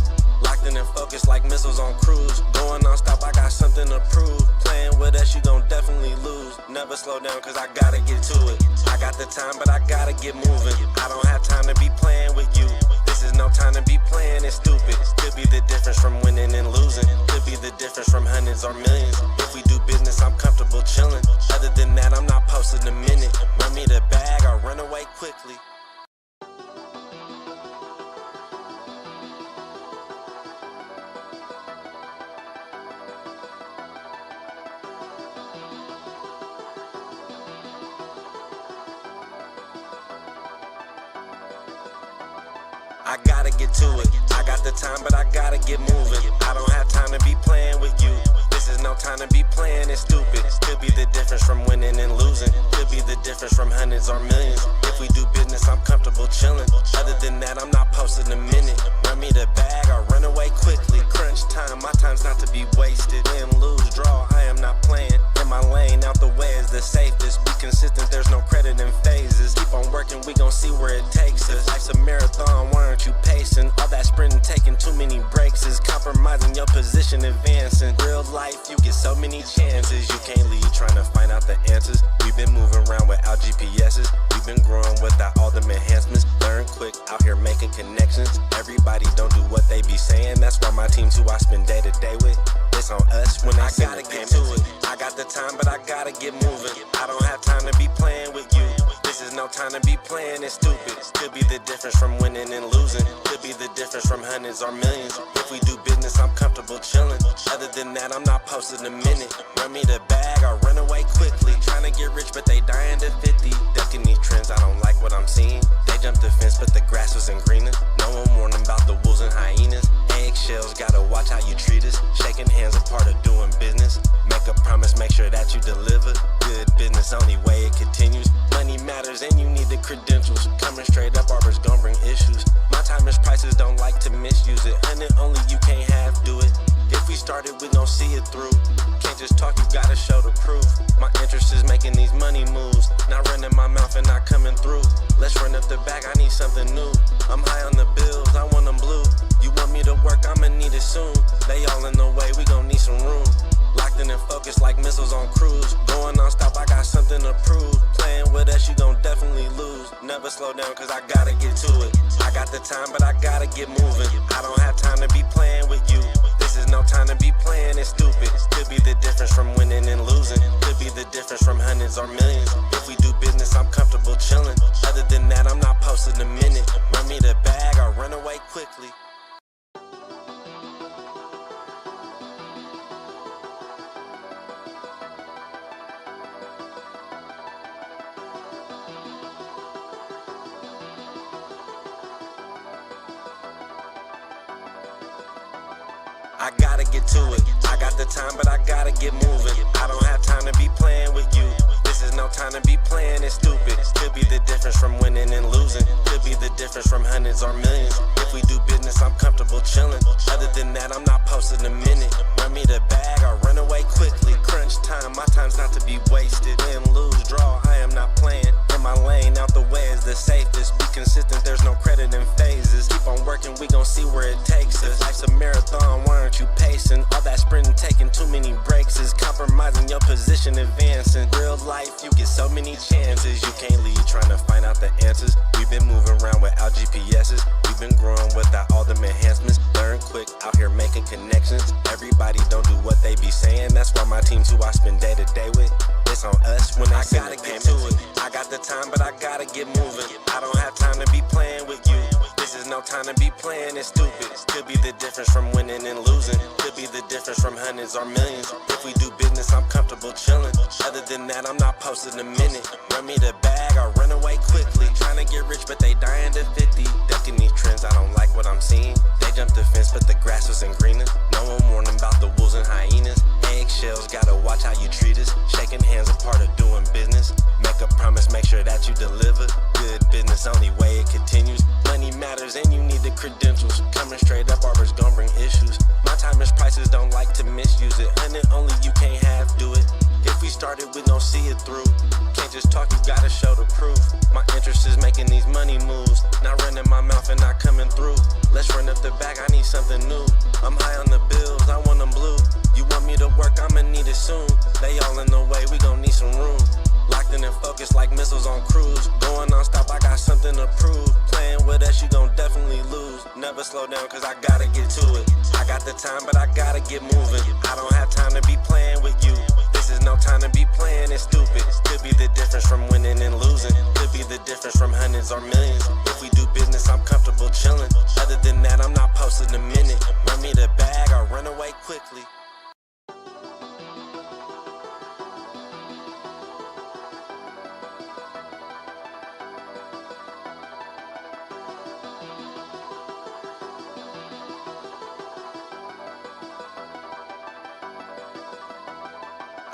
Locked in and focused like missiles on cruise. Going non-stop, I got something to prove. Playing with us, you gon' definitely lose. Never slow down, cause I gotta get to it. I got the time, but I gotta get moving. I don't have time to be playing with you. This is no time to be playing it stupid. Could be the difference from winning and losing. Could be the difference from hundreds or millions. If we do business, I'm comfortable chilling. Other than that, I'm not posting a minute. Run me the bag, I'll run away quickly. I gotta get to it. I got the time, but I gotta get moving. I don't have time to be playing with you. This is no time to be playing it stupid. Could be the difference from winning and losing. Could be the difference from hundreds or millions. If we do business, I'm comfortable chilling. Other than that, I'm not posting a minute. Run me the bag, I'll run away quickly. Crunch time, my time's not to be wasted. Win, lose, draw, I am not playing. In my lane, out the way is the safest. Be consistent, there's no credit in phases. Keep on working, we gon' see where it takes us. Life's a marathon, why aren't you pacing? All that sprinting, taking too many breaks is compromising your position, advancing. Real life, you get so many chances. You can't lead trying to find out the answers. We've been moving around without GPSs. We've been growing without all them enhancements. Learn quick, out here making connections. Everybody don't do what they be saying. That's why my team's who I spend day to day with. It's on us when I gotta get to it. I got the time, but I gotta get moving. I don't have time to be playing with you. This is no time to be playing it stupid. Could be the difference from winning and losing. Could be the difference from hundreds or millions. If we do business, I'm comfortable chilling. Other than that, I'm not posting a minute. Run me the bag, I'll run away quickly. Trying to get rich, but they dying to 50. Ducking these trends, I don't like what I'm seeing. They jumped the fence, but the grass wasn't greener. No one warned them about the wolves and hyenas. Eggshells, gotta watch how you treat us. Shaking hands, a part of doing business. Make a promise, make sure that you deliver. Good business, only way it continues. Money matters and you need the credentials. Coming straight up, barbers gon' bring issues. My time is prices, don't like to misuse it. And only you can't have, do it. If we started, we gon' see it through. Can't just talk, you gotta show the proof. My interest is making these money moves. Not running my mouth and not coming through. Let's run up up the bag, I need something new. I'm high on the bills, I want them blue. You want me to work, I'ma need it soon. They all in the way, we gon' need some room. Locked in and focused like missiles on cruise. Going non-stop, I got something to prove. Playing with us, you gon' definitely lose. Never slow down, cause I gotta get to it. I got the time, but I gotta get moving. I don't have time to be playing with you. This is no time to be playing it stupid. Could be the difference from winning and losing. Could be the difference from hundreds or millions. If we do business, I'm comfortable chilling. Other than that, I'm not posting a minute. Run me the bag, I'll run away quickly. I gotta get to it. I got the time, but I gotta get moving. I don't have time to be playing with you. This is no time to be playing it stupid. Could be the difference from winning and losing. Could be the difference from hundreds or millions. If we do business, I'm comfortable chilling. Other than that, I'm not posting a minute. Run me the bag, I'll run away quickly. Crunch time, my time's not to be wasted. Win, lose, draw, I am not playing. In my lane, out the way is the safest. Be consistent, there's no credit in phases. Keep on working, we gon' see where it takes us. Life's a marathon, why aren't you pacing? All that sprinting, taking too many breaks is compromising your position, advancing. Real life, you get so many chances. You can't lead trying to find out the answers. We've been moving around without GPS's. We've been growing without all them enhancements. Learn quick, out here making connections. Everybody don't do what they be saying. That's why my team's who I spend day to day with. It's on us when I gotta get to it. I got the time, but I gotta get moving. I don't have time to be playing with you. This is no time to be playing it stupid. Could be the difference from winning and losing. Could be the difference from hundreds or millions. If we do business, I'm comfortable chilling. Other than that, I'm not posting a minute. Run me the bag, I'll run away quickly. Trying to get rich, but they dying to 50. Ducking these trends, I don't like what I'm seeing. They jumped the fence, but the grass wasn't greener. No one warned them about the wolves and hyenas. Eggshells, gotta watch how you treat us. Shaking hands, a part of doing business. Make a promise, make sure that you deliver. Good business, only way it continues. Money matters and you need the credentials. Coming straight up, barbers gon' bring issues. My time is prices, don't like to misuse it. And it only you can't have, do it. If we started, we gon' see it through. Can't just talk, you gotta show the proof. My interest is making these money moves. Not running my mouth and not coming through. Let's run up the bag, I need something new. I'm high on the bills, I want them blue. You want me to work, I'ma need it soon. They all in the way, we gon' need some room. Locked in and focused like missiles on cruise. Going non-stop, I got something to prove. Playing with us, you gon' definitely lose. Never slow down, cause I gotta get to it. I got the time, but I gotta get moving. I don't have time to be playing with you. This is no time to be playing it stupid. Could be the difference from winning and losing. Could be the difference from hundreds or millions. If we do business, I'm comfortable chilling. Other than that, I'm not posting a minute. Run me the bag, I'll run away quickly.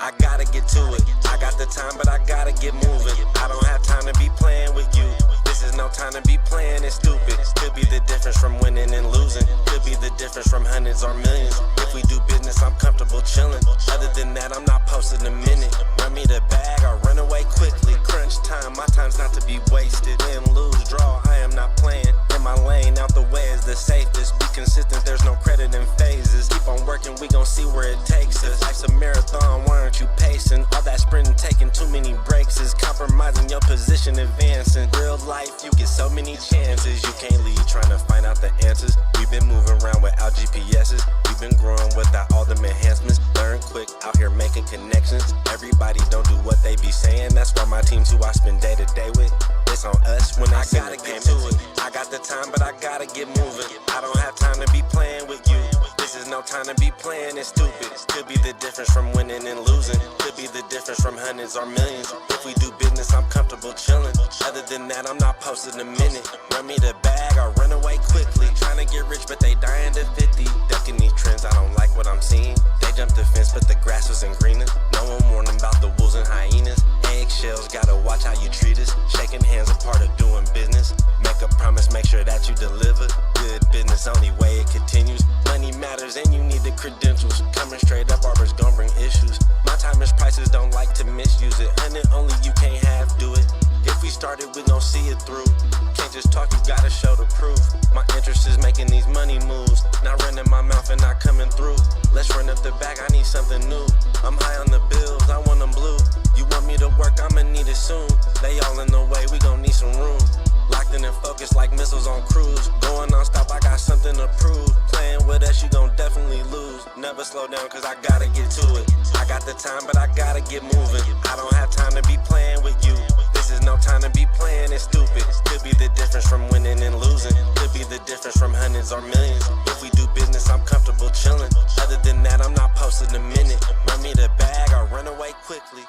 I gotta get to it. I got the time, but I gotta get moving. I don't have time to be playing with you. This is no time to be playing it stupid. Could be the difference from winning and losing. Could be the difference from hundreds or millions. If we do business, I'm comfortable chilling. Other than that, I'm not posting a minute. Run me the bag, I'll run away quickly. Crunch time, my time's not to be wasted. Win, lose, draw, I am not playing. In my lane, out the way is the safest. Be consistent, there's no credit in phases. Keep on working, we gon' see where it takes us. Life's a marathon, why aren't you pacing? All that sprinting, taking too many breaks is compromising your position, advancing. Real life, you get so many chances. You can't lead trying to find out the answers. We've been moving around without GPS's. We've been growing without all them enhancements. Learn quick, out here making connections. Everybody don't do what they be saying. That's why my team's who I spend day to day with. It's on us when I gotta get to it. I got the time, but I gotta get moving. I don't have time to be playing with you. This is no time to be playing it stupid. Could be the difference from winning and losing. Could be the difference from hundreds or millions. If we do business, I'm comfortable chilling. Other than that, I'm not posting a minute. Run me the bag, I'll run away quickly. Trying to get rich, but they dying to 50. Ducking these trends, I don't like what I'm seeing. They jumped the fence, but the grass wasn't greener. No one warned them about the wolves and hyenas. Eggshells, gotta watch how you treat us. Shaking hands, a part of doing business. Make a promise, make sure that you deliver. Good business, only way it continues. Money matters and you need the credentials. Coming straight up, barbers gon' bring issues. My time is prices, don't like to misuse it. And it only you can't have, do it. If we started, we gon' see it through. Can't just talk, you gotta show the proof. My interest is making these money moves, not running my mouth and not coming through. Let's run up the bag, I need something new. I'm high on the bills, I want them blue. You want me to work, I'ma need it soon. They all in the way, we gon' need some room. Locked in and focused like missiles on cruise. Going non-stop, I got something to prove. Playing with us, you gon' definitely lose. Never slow down, cause I gotta get to it. I got the time, but I gotta get moving. I don't have time to be playing with you. This is no time to be playing it stupid. Could be the difference from winning and losing. Could be the difference from hundreds or millions. If we do business, I'm comfortable chilling. Other than that, I'm not posting a minute. Run me the bag or run away quickly.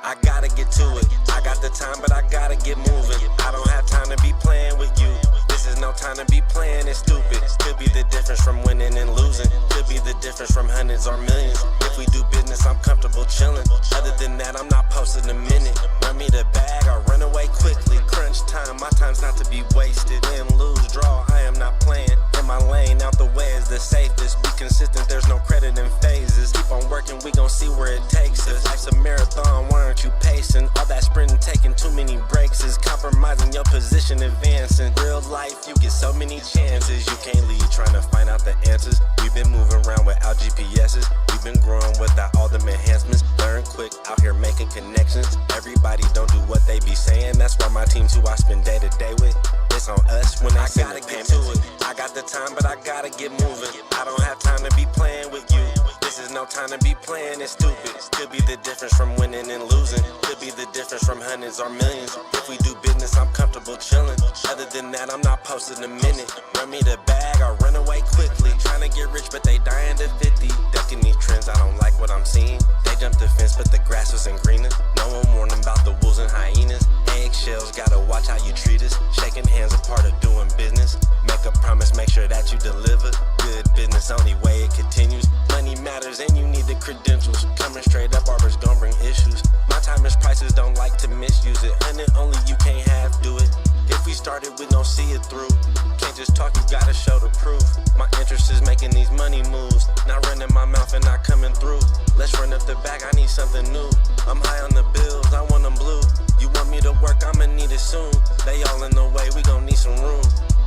I gotta get to it. I got the time, but I gotta get moving. I don't have time to be playing with you. This is no time to be playing it stupid. Could be the difference from winning and losing. Could be the difference from hundreds or millions. If we do business, I'm comfortable chilling. Other than that, I'm not posting a minute. Run me the bag or run away quickly. Crunch time, my time's not to be wasted. Win, lose, draw, I am not playing. In my lane, out the way is the safest. Be consistent, there's no credit in phases. Keep on working, we gon' see where it takes us. Life's a marathon, why aren't you pacing? All that sprinting, taking too many breaks is compromising your position, advancing. Real life, you get so many chances. You can't leave trying to find out the answers. We've been moving around without GPSs. We've been growing without all them enhancements. Learn quick, out here making connections. Everybody don't do what they be saying. That's why my team's who I spend day to day with. It's on us when I send the payment to it. I got the time, but I gotta get moving. I don't have time to be playing with you. This is no time to be playing it stupid. Could be the difference from winning and losing. Could be the difference from hundreds or millions. If we do business, I'm comfortable chilling. Other than that, I'm not posting a minute. Run me the bag or run away quickly. Trying to get rich, but they dying to 50. Ducking these trends, I don't like what I'm seeing. They jumped the fence, but the grass wasn't greener. No one warned them about the wolves and hyenas. Eggshells, gotta watch how you treat us. Shaking hands, a part of doing business. Make a promise, make sure that you deliver. Good business, only way it continues. Money matters and you need the credentials. Coming straight up, Arbor's gon' bring issues. My time is prices, don't like to misuse it. And it only you can't half do it. If we started, we gon' see it through. Can't just talk, you gotta show the proof. My interest is making these money moves, not running my mouth and not coming through. Let's run up the bag, I need something new. I'm high on the bills, I want them blue. You want me to work, I'ma need it soon. They all in the way, we gon' need some room.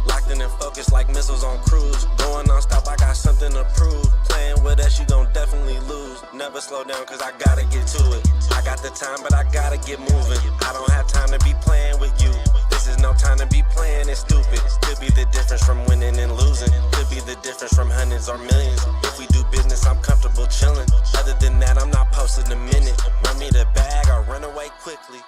Locked in and focused like missiles on cruise. Going non-stop, I got something to prove. Playing with us, you gon' definitely lose. Never slow down, cause I gotta get to it. I got the time, but I gotta get moving. I don't have time to be playing with you. This is no time to be playing it stupid. Could be the difference from winning and losing. Could be the difference from hundreds or millions. If we do business, I'm comfortable chilling. Other than that, I'm not posting a minute. Run me the bag or run away quickly.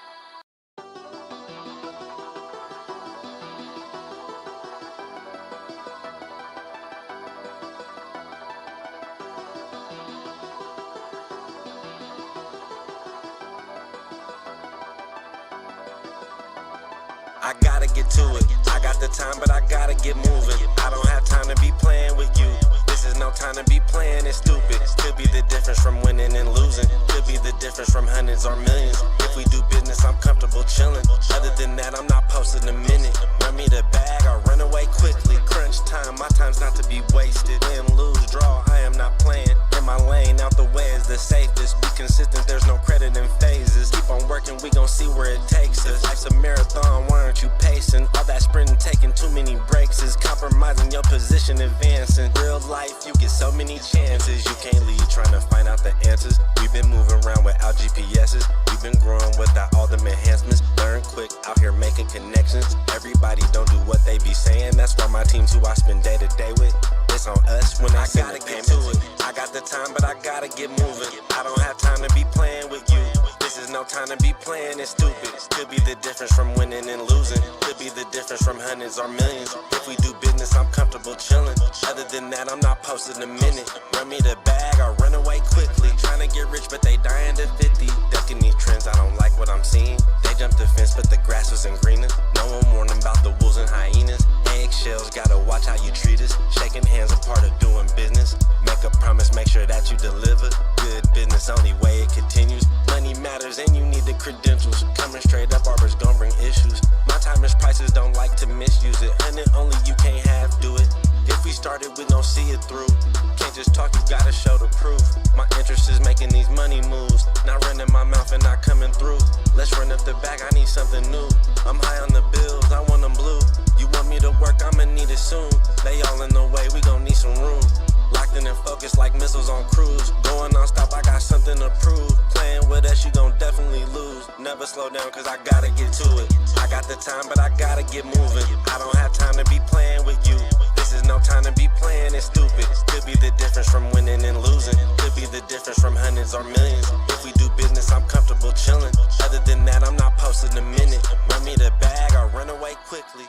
I gotta get to it. I got the time, but I gotta get moving. I don't have time to be playing with you. This is no time to be playing it stupid. Could be the difference from winning and losing. Could be the difference from hundreds or millions. If we do business, I'm comfortable chilling. Other than that, I'm not posting a minute. Run me the bag or run away quickly. Crunch time, my time's not to be wasted. Win, lose, draw, I am not playing. In my lane, out the way is the safest. Be consistent, there's no credit in phases. Keep on working, we gon' see where it takes us. Life's a marathon, why aren't you pacing? All that sprinting, taking too many breaks is compromising your position, advancing. Real life, you get so many chances. You can't leave trying to find out the answers. We've been moving around without GPSs. We've been growing without all them enhancements. Learn quick, out here making connections. Everybody don't do what they be saying. That's why my team's who I spend day to day with. It's on us when I gotta get to it. I got the time, but I gotta get moving. I don't have time to be playing with you. This is no time to be playing it stupid. Could be the difference from winning and losing. Could be the difference from hundreds or millions. If we do business, I'm comfortable chilling. Other than that, I'm not posting a minute. Run me the bag or run away quickly. Trying to get rich, but they dying to 50. Ducking these trends, I don't like what I'm seeing. They jumped the fence, but the grass wasn't greener. No one warned them about the wolves and hyenas. Eggshells, gotta watch how you treat us. Shaking hands, a part of doing business. Make a promise, make sure that you deliver. Good business, only way it continues. Money matters and you need need the credentials. Coming straight up, barbers gon' bring issues. My time is prices, don't like to misuse it. And it only you can't half do it. If we started, we gon' see it through. Can't just talk, you gotta show the proof. My interest is making these money moves. Not running my mouth and not coming through. Let's run up the bag, I need something new. I'm high on the bills, I want them blue. You want me to work, I'ma need it soon. They all in the way, we gon' need some room. Locked in and focused like missiles on cruise. Going non-stop, I got something to prove. Playing with us, you gon' definitely lose. Never slow down, cause I gotta get to it. I got the time, but I gotta get moving. I don't have time to be playing with you. This is no time to be playing it stupid. Could be the difference from winning and losing. Could be the difference from hundreds or millions. If we do business, I'm comfortable chilling. Other than that, I'm not posting a minute. Run me the bag, I'll run away quickly.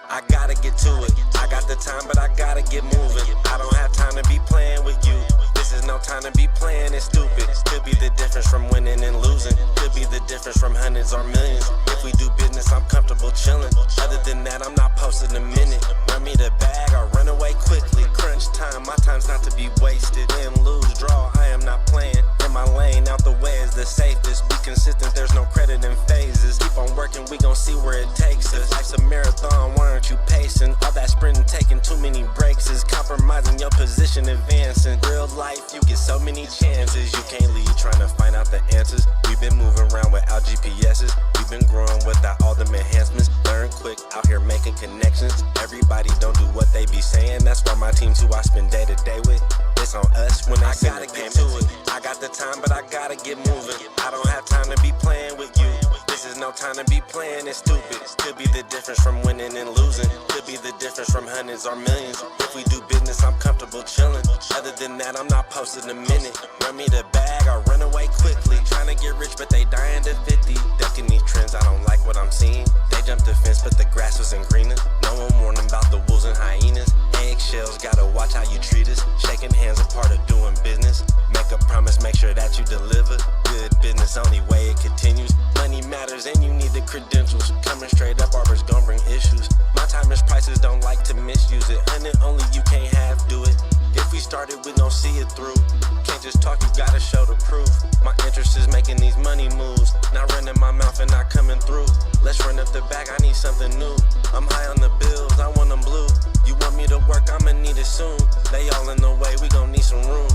I gotta get to it. I got the time, but I gotta get moving. I don't have time to be playing with you. This is no time to be playing it stupid. Could be the difference from winning and losing. Could be the difference from hundreds or millions. If we do business, I'm comfortable chilling. Other than that, I'm not posting a minute. Run me the bag, I'll run away quickly. Crunch time, my time's not to be wasted. Win, lose, draw, I am not playing. In my lane, out the way is the safest. Be consistent, there's no credit in phases. Keep on working, we gon' see where it takes us. Life's a marathon, why aren't you pacing? All that sprinting, taking too many breaks is compromising your position, advancing. Real life, you get so many chances. You can't leave trying to find out the answers. We've been moving around without GPS's. We've been growing without all them enhancements. Learn quick, out here making connections. Everybody don't do what they be saying. That's why my team's who I spend day to day with. It's on us when I gotta get to it. I got the time, but I gotta get moving. I don't have time to be playing with you. This is no time to be playing it stupid. Could be the difference from winning and losing. Could be the difference from hundreds or millions. If we do business, I'm comfortable chilling. Other than that, I'm not posting a minute. Run me the bag, I'll run away quickly. Trying to get rich, but they dying to 50. Ducking these trends, I don't like what I'm seeing. They jumped the fence, but the grass wasn't greener. No one warned them about the wolves and hyenas. Eggshells, gotta watch how you treat us. Shaking hands, a part of doing business. Make a promise, make sure that you deliver. Good business, only way it continues. Money matters and you need the credentials. Coming straight up, barbers gon' bring issues. My time is prices, don't like to misuse it. And it only you can't half do it. If we started, we gon' see it through. Can't just talk, you gotta show the proof. My interest is making these money moves. Not running my mouth and not coming through. Let's run up the bag, I need something new. I'm high on the bills, I want them blue. You want me to work, I'ma need it soon. They all in the way, we gon' need some room.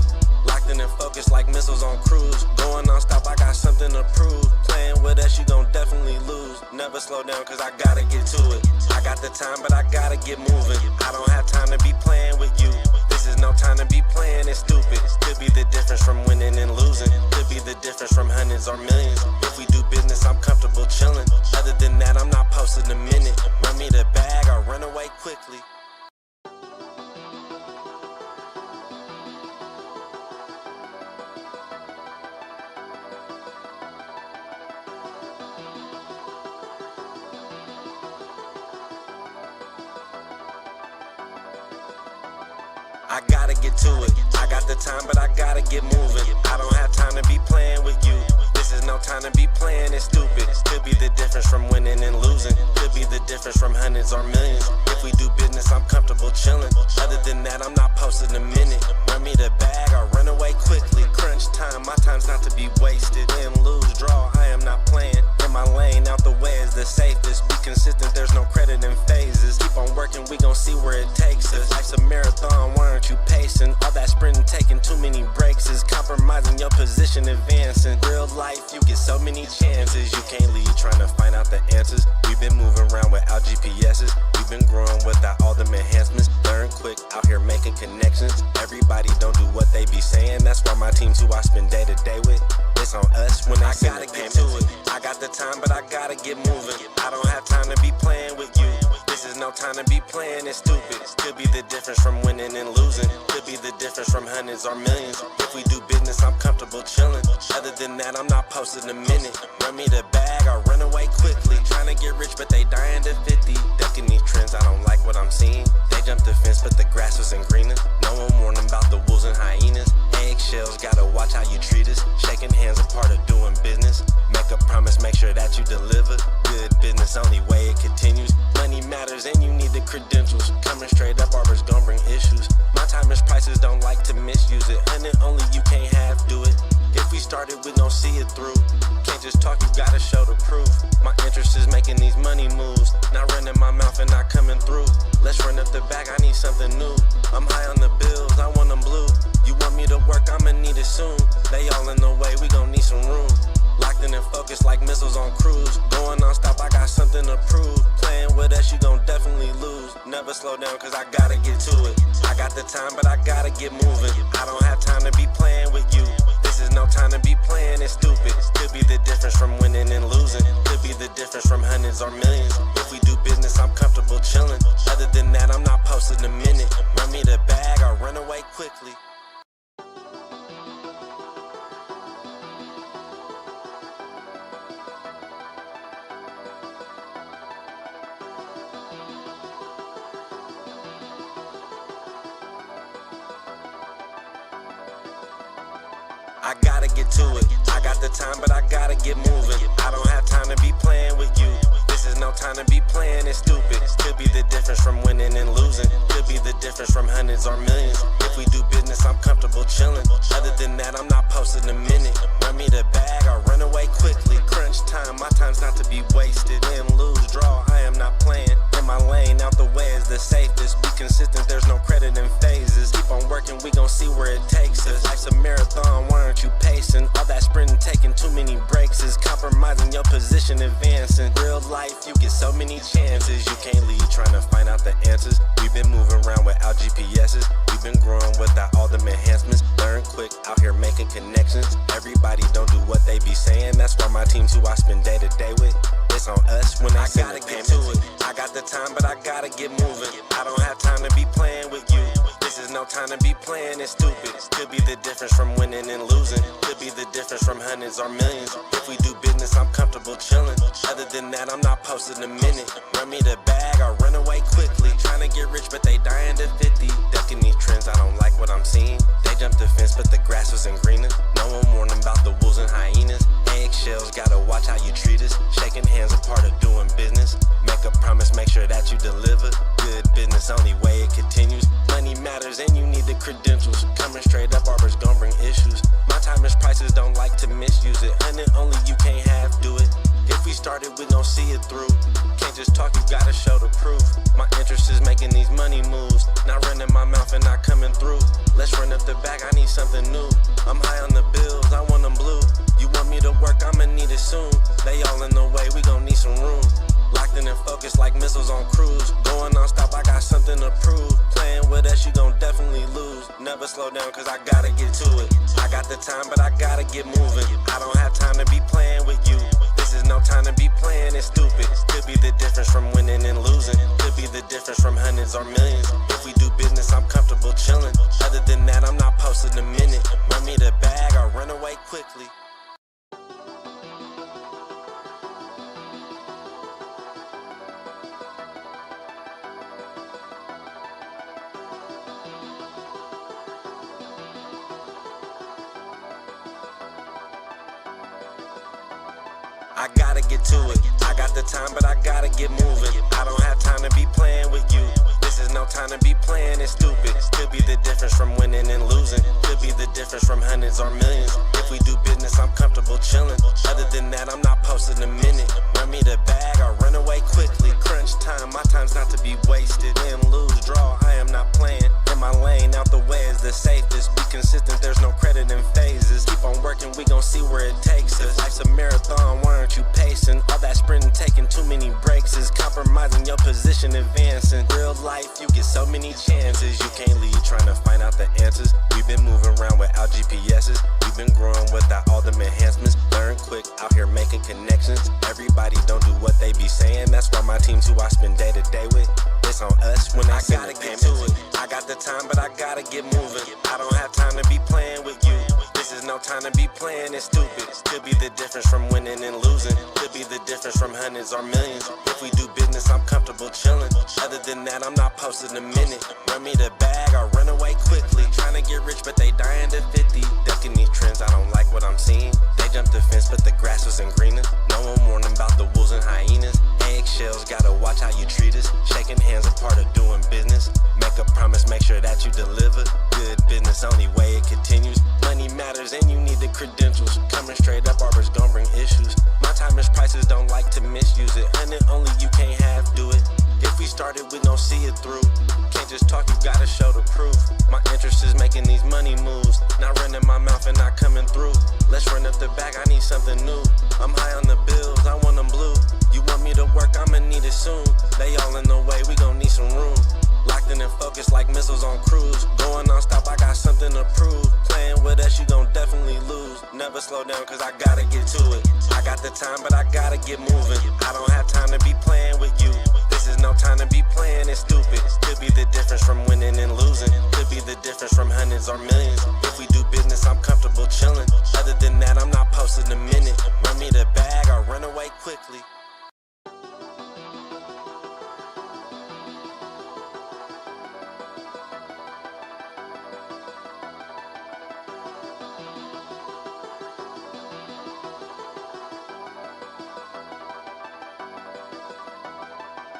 Locked in and focused like missiles on cruise. Going non-stop, I got something to prove. Playing with us, you gon' definitely lose. Never slow down, cause I gotta get to it. I got the time, but I gotta get moving. I don't have time to be playing with you. This is no time to be playing it stupid. Could be the difference from winning and losing. Could be the difference from hundreds or millions. If we do business, I'm comfortable chilling. Other than that, I'm not posting a minute. Run me the bag, I'll run away quickly. I gotta get to it. I got the time, but I gotta get moving. I don't have time to be playing with you. This is no time to be playing it stupid. Could be the difference from winning and losing. Could be the difference from hundreds or millions. If we do business, I'm comfortable chilling. Other than that, I'm not posting a minute. Run me the bag, I'll run away quickly. Crunch time, my time's not to be wasted. Win, lose, draw, I am not playing. In my lane, out the way is the safest. Be consistent, there's no credit in phases. Keep on working, we gon' see where it takes us. Life's a marathon, why aren't you pacing? All that sprinting, taking too many breaks is compromising your position, advancing. Real life, you get so many chances. You can't leave trying to find out the answers. We've been moving around without GPS's. We've been growing without all them enhancements. Learn quick, out here making connections. Everybody don't do what they be saying. That's why my team's who I spend day to day with. It's on us when I gotta get to it. I got the time, but I gotta get moving. I don't have time to be playing with you. This is no time to be playing it stupid. Could be the difference from winning and losing. Could be the difference from hundreds or millions. If we do business, I'm comfortable chilling. Other than that, I'm not posting a minute. Run me the bag, I'll run away quickly. Trying to get rich, but they dying to 50. Ducking these trends, I don't like what I'm seeing. They jumped the fence, but the grass wasn't greener. No one warned them about the wolves and hyenas. Eggshells, gotta watch how you treat us. Shaking hands, a part of doing business. Make a promise, make sure that you deliver. Good business, only way it continues. Money matters and you need the credentials. Coming straight up, barbers gon' bring issues. My time is prices, don't like to misuse it. And it only you can't half do it. If we started, we gon' see it through. Can't just talk, you gotta show the proof. My interest is making these money moves. Not running my mouth and not coming through. Let's run up the bag, I need something new. I'm high on the bills, I want them blue. You want me to work, I'ma need it soon. They all in the way, we gon' need some room. Locked in and focused like missiles on cruise. Going non-stop, I got something to prove. Playing with us, you gon' definitely lose. Never slow down, cause I gotta get to it. I got the time, but I gotta get moving. I don't have time to be playing with you. This is no time to be playing, it's stupid. Could be the difference from winning and losing. Could be the difference from hundreds or millions. If we do business, I'm comfortable chilling. Other than that, I'm not posting a minute. Run me the bag, I'll run away quickly. I gotta get to it. I got the time, but I gotta get moving. I don't have time to be playing with you. This is no time to be playing, it's stupid. Could be the difference from winning and losing. Could be the difference from hundreds or millions. If we do business, I'm comfortable chilling. Other than that, I'm not posting a minute. Run me the bag, I'll run away quickly. Crunch time, my time's not to be wasted. Win, lose, draw, I am not playing. In my lane, out the way is the safest. Be consistent, there's no credit in phases. Keep on working, we gon' see where it takes us. Life's a marathon, why aren't you pacing? All that sprinting, taking too many breaks is compromising your position, advancing. Real life, you get so many chances. You can't lead trying to find out the answers. We've been moving around without GPSs. We've been growing without all them enhancements. Learn quick, out here making connections. Everybody don't do what they be saying. That's why my team's who I spend day to day with. It's on us when I gotta get to it. I got the time, but I gotta get moving. I don't have time to be playing with you. This is no time to be playing, it's stupid. Could be the difference from winning and losing. Could be the difference from hundreds or millions. If we do business, I'm comfortable chilling. Other than that, I'm not posting a minute. Run me the bag, I'll run away quickly. Trying to get rich, but they dying to 50. Ducking these trends, I don't like what I'm seeing. They jumped the fence, but the grass wasn't greener. No one warned about the wolves and hyenas. Eggshells, gotta watch how you treat us. Shaking hands, a part of doing business. Make a promise, make sure that you deliver. Good business, only way it continues. Money matters and you need the credentials. Coming straight up, barbers gon' bring issues. My time is prices, don't like to misuse it. And it only you can't half do it. If we started, we gon' see it through. Can't just talk, you gotta show the proof. My interest is making these money moves. Not running my mouth and not coming through. Let's run up the bag, I need something new. I'm high on the bills, I want them blue. You want me to work, I'ma need it soon. They all in the way, we gon' need some room. Locked in and focused like missiles on cruise. Going non-stop, I got something to prove. Playing with us, you gon' definitely lose. Never slow down, cause I gotta get to it. I got the time, but I gotta get moving. I don't have time to be playing with you. This is no time to be playing, it's stupid. Could be the difference from winning and losing. Could be the difference from hundreds or millions. If we do business, I'm comfortable chilling. Other than that, I'm not posting a minute. Run me the bag, I'll run away quickly. I gotta get to it. I got the time, but I gotta get moving. I don't have time to be playing with you. This is no time to be playing, it's stupid. Could be the difference from winning and losing. Could be the difference from hundreds or millions. If we do business, I'm comfortable chilling. Other than that, I'm not posting a minute. Run me the bag, I'll run away quickly. Crunch time, my time's not to be wasted. Win, lose, draw, I am not playing. In my lane, out the way is the safest. Be consistent, there's no credit in phases. Keep on working, we gon' see where it takes us. Life's a marathon, why aren't you pacing? All that sprinting, taking too many breaks is compromising your position, advancing. Real life, you get so many chances. You can't lead trying to find out the answers. We've been moving around without GPSs. We've been growing without all them enhancements. Learn quick, out here making connections. Everybody don't do what they be saying. That's why my team's who I spend day to day with. It's on us when I gotta get to it. I got the time, but I gotta get moving. I don't have time to be playing with you. This is no time to be playing, it's stupid. Could be the difference from winning and losing. Could be the difference from hundreds or millions. If we do business, I'm comfortable chilling. Other than that, I'm not posting a minute. Run me the bag, I'll run away quickly. Trying to get rich, but they dying to 50. Ducking these trends, I don't like what I'm seeing. They jumped the fence, but the grass wasn't greener. No one warned them about the wolves and hyenas. Eggshells, gotta watch how you treat us. Shaking hands, a part of doing business. Make a promise, make sure that you deliver. Good business, only way it continues. Money matters and you need the credentials. Coming straight up, Arbor's gon' bring issues. My time is prices, don't like to misuse it. And it only you can't half do it. If we started, we gon' see it through. Can't just talk, you gotta show the proof. My interest is making these money moves. Not running my mouth and not coming through. Let's run up the bag, I need something new. I'm high on the bills, I want them blue. You want me to work, I'ma need it soon. They all in the way, we gon' need some room. Locked in and focused like missiles on cruise. Going non-stop, I got something to prove. Playing with us, you gon' definitely lose. Never slow down, cause I gotta get to it. I got the time, but I gotta get moving. I don't have time to be playing with you. This is no time to be playing it stupid. Could be the difference from winning and losing. Could be the difference from hundreds or millions. If we do business, I'm comfortable chilling. Other than that, I'm not posting a minute. Run me the bag or run away quickly.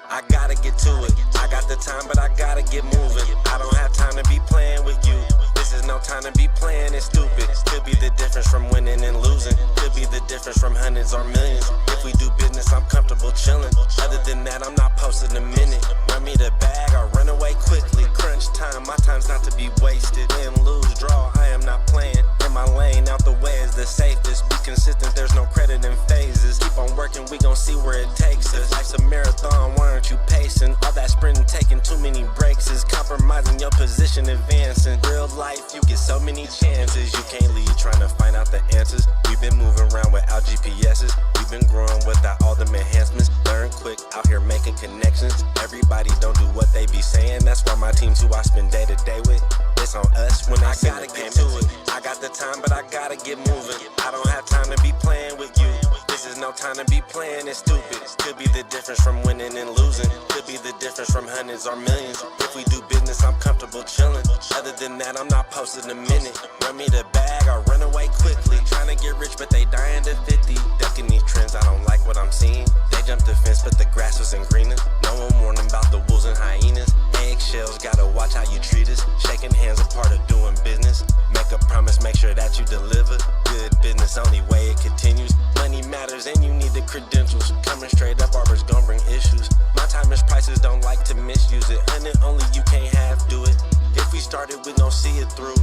I gotta get to it. I got the time, but I gotta get moving. I don't have time to be playing with you. This is no time to be playing it stupid. Could be the difference from winning and losing. Could be the difference from hundreds or millions. If we do business, I'm comfortable chilling. Other than that, I'm not posting a minute. Run me the bag or run away quickly. Crunch time, my time's not to be wasted. Win, lose, draw, I am not playing. In my lane, out the way is the safest. Be consistent, there's no credit in phases. Keep on working, we gon' see where it takes us. Life's a marathon, why aren't you pacing? All that sprinting, taking too many breaks is compromising your position, advancing. Real life, you get so many chances. You can't lead trying to find out the answers. We've been moving around without GPSs. We've been growing without all them enhancements. Learn quick, out here making connections. Everybody don't do what they be saying. That's why my team's who I spend day to day with. It's on us when I gotta get to it. I got the time, but I gotta get moving. I don't have time to be playing with you. This is no time to be playing it stupid. Could be the difference from winning and losing. Could be the difference from hundreds or millions. If we do business, I'm comfortable chilling. Other than that, I'm not posting a minute. Run me the bag or run away quickly. Trying to get rich, but they dying to 50. Ducking these trends, I don't like what I'm seeing. They jumped the fence, but the grass wasn't greener. No one warned them about the wolves and hyenas. Eggshells, gotta watch how you treat us. Shaking hands, a part of doing business. Make a promise, make sure that you deliver. Good business, only way it continues. Money matters and you need the credentials. Coming straight up, Arbor's gon' bring issues. My time is prices, don't like to misuse it. And it only you can't half do it. If we started, we gon' see it through.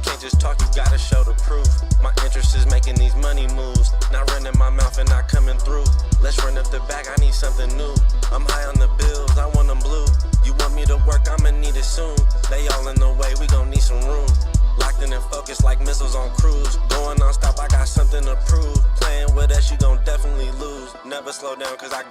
Can't just talk, you gotta show the proof. My interest is making these money moves. Not running my mouth and not coming through. Let's run up the bag, I need something new. I'm high on the bills, I want them blue. You want me to work, I'ma need it soon. They all in the way, we gon' need some room. Locked in and focused like missiles on cruise. Going non-stop, I got something to prove. Playing with us, you gon' definitely lose. Never slow down, cause I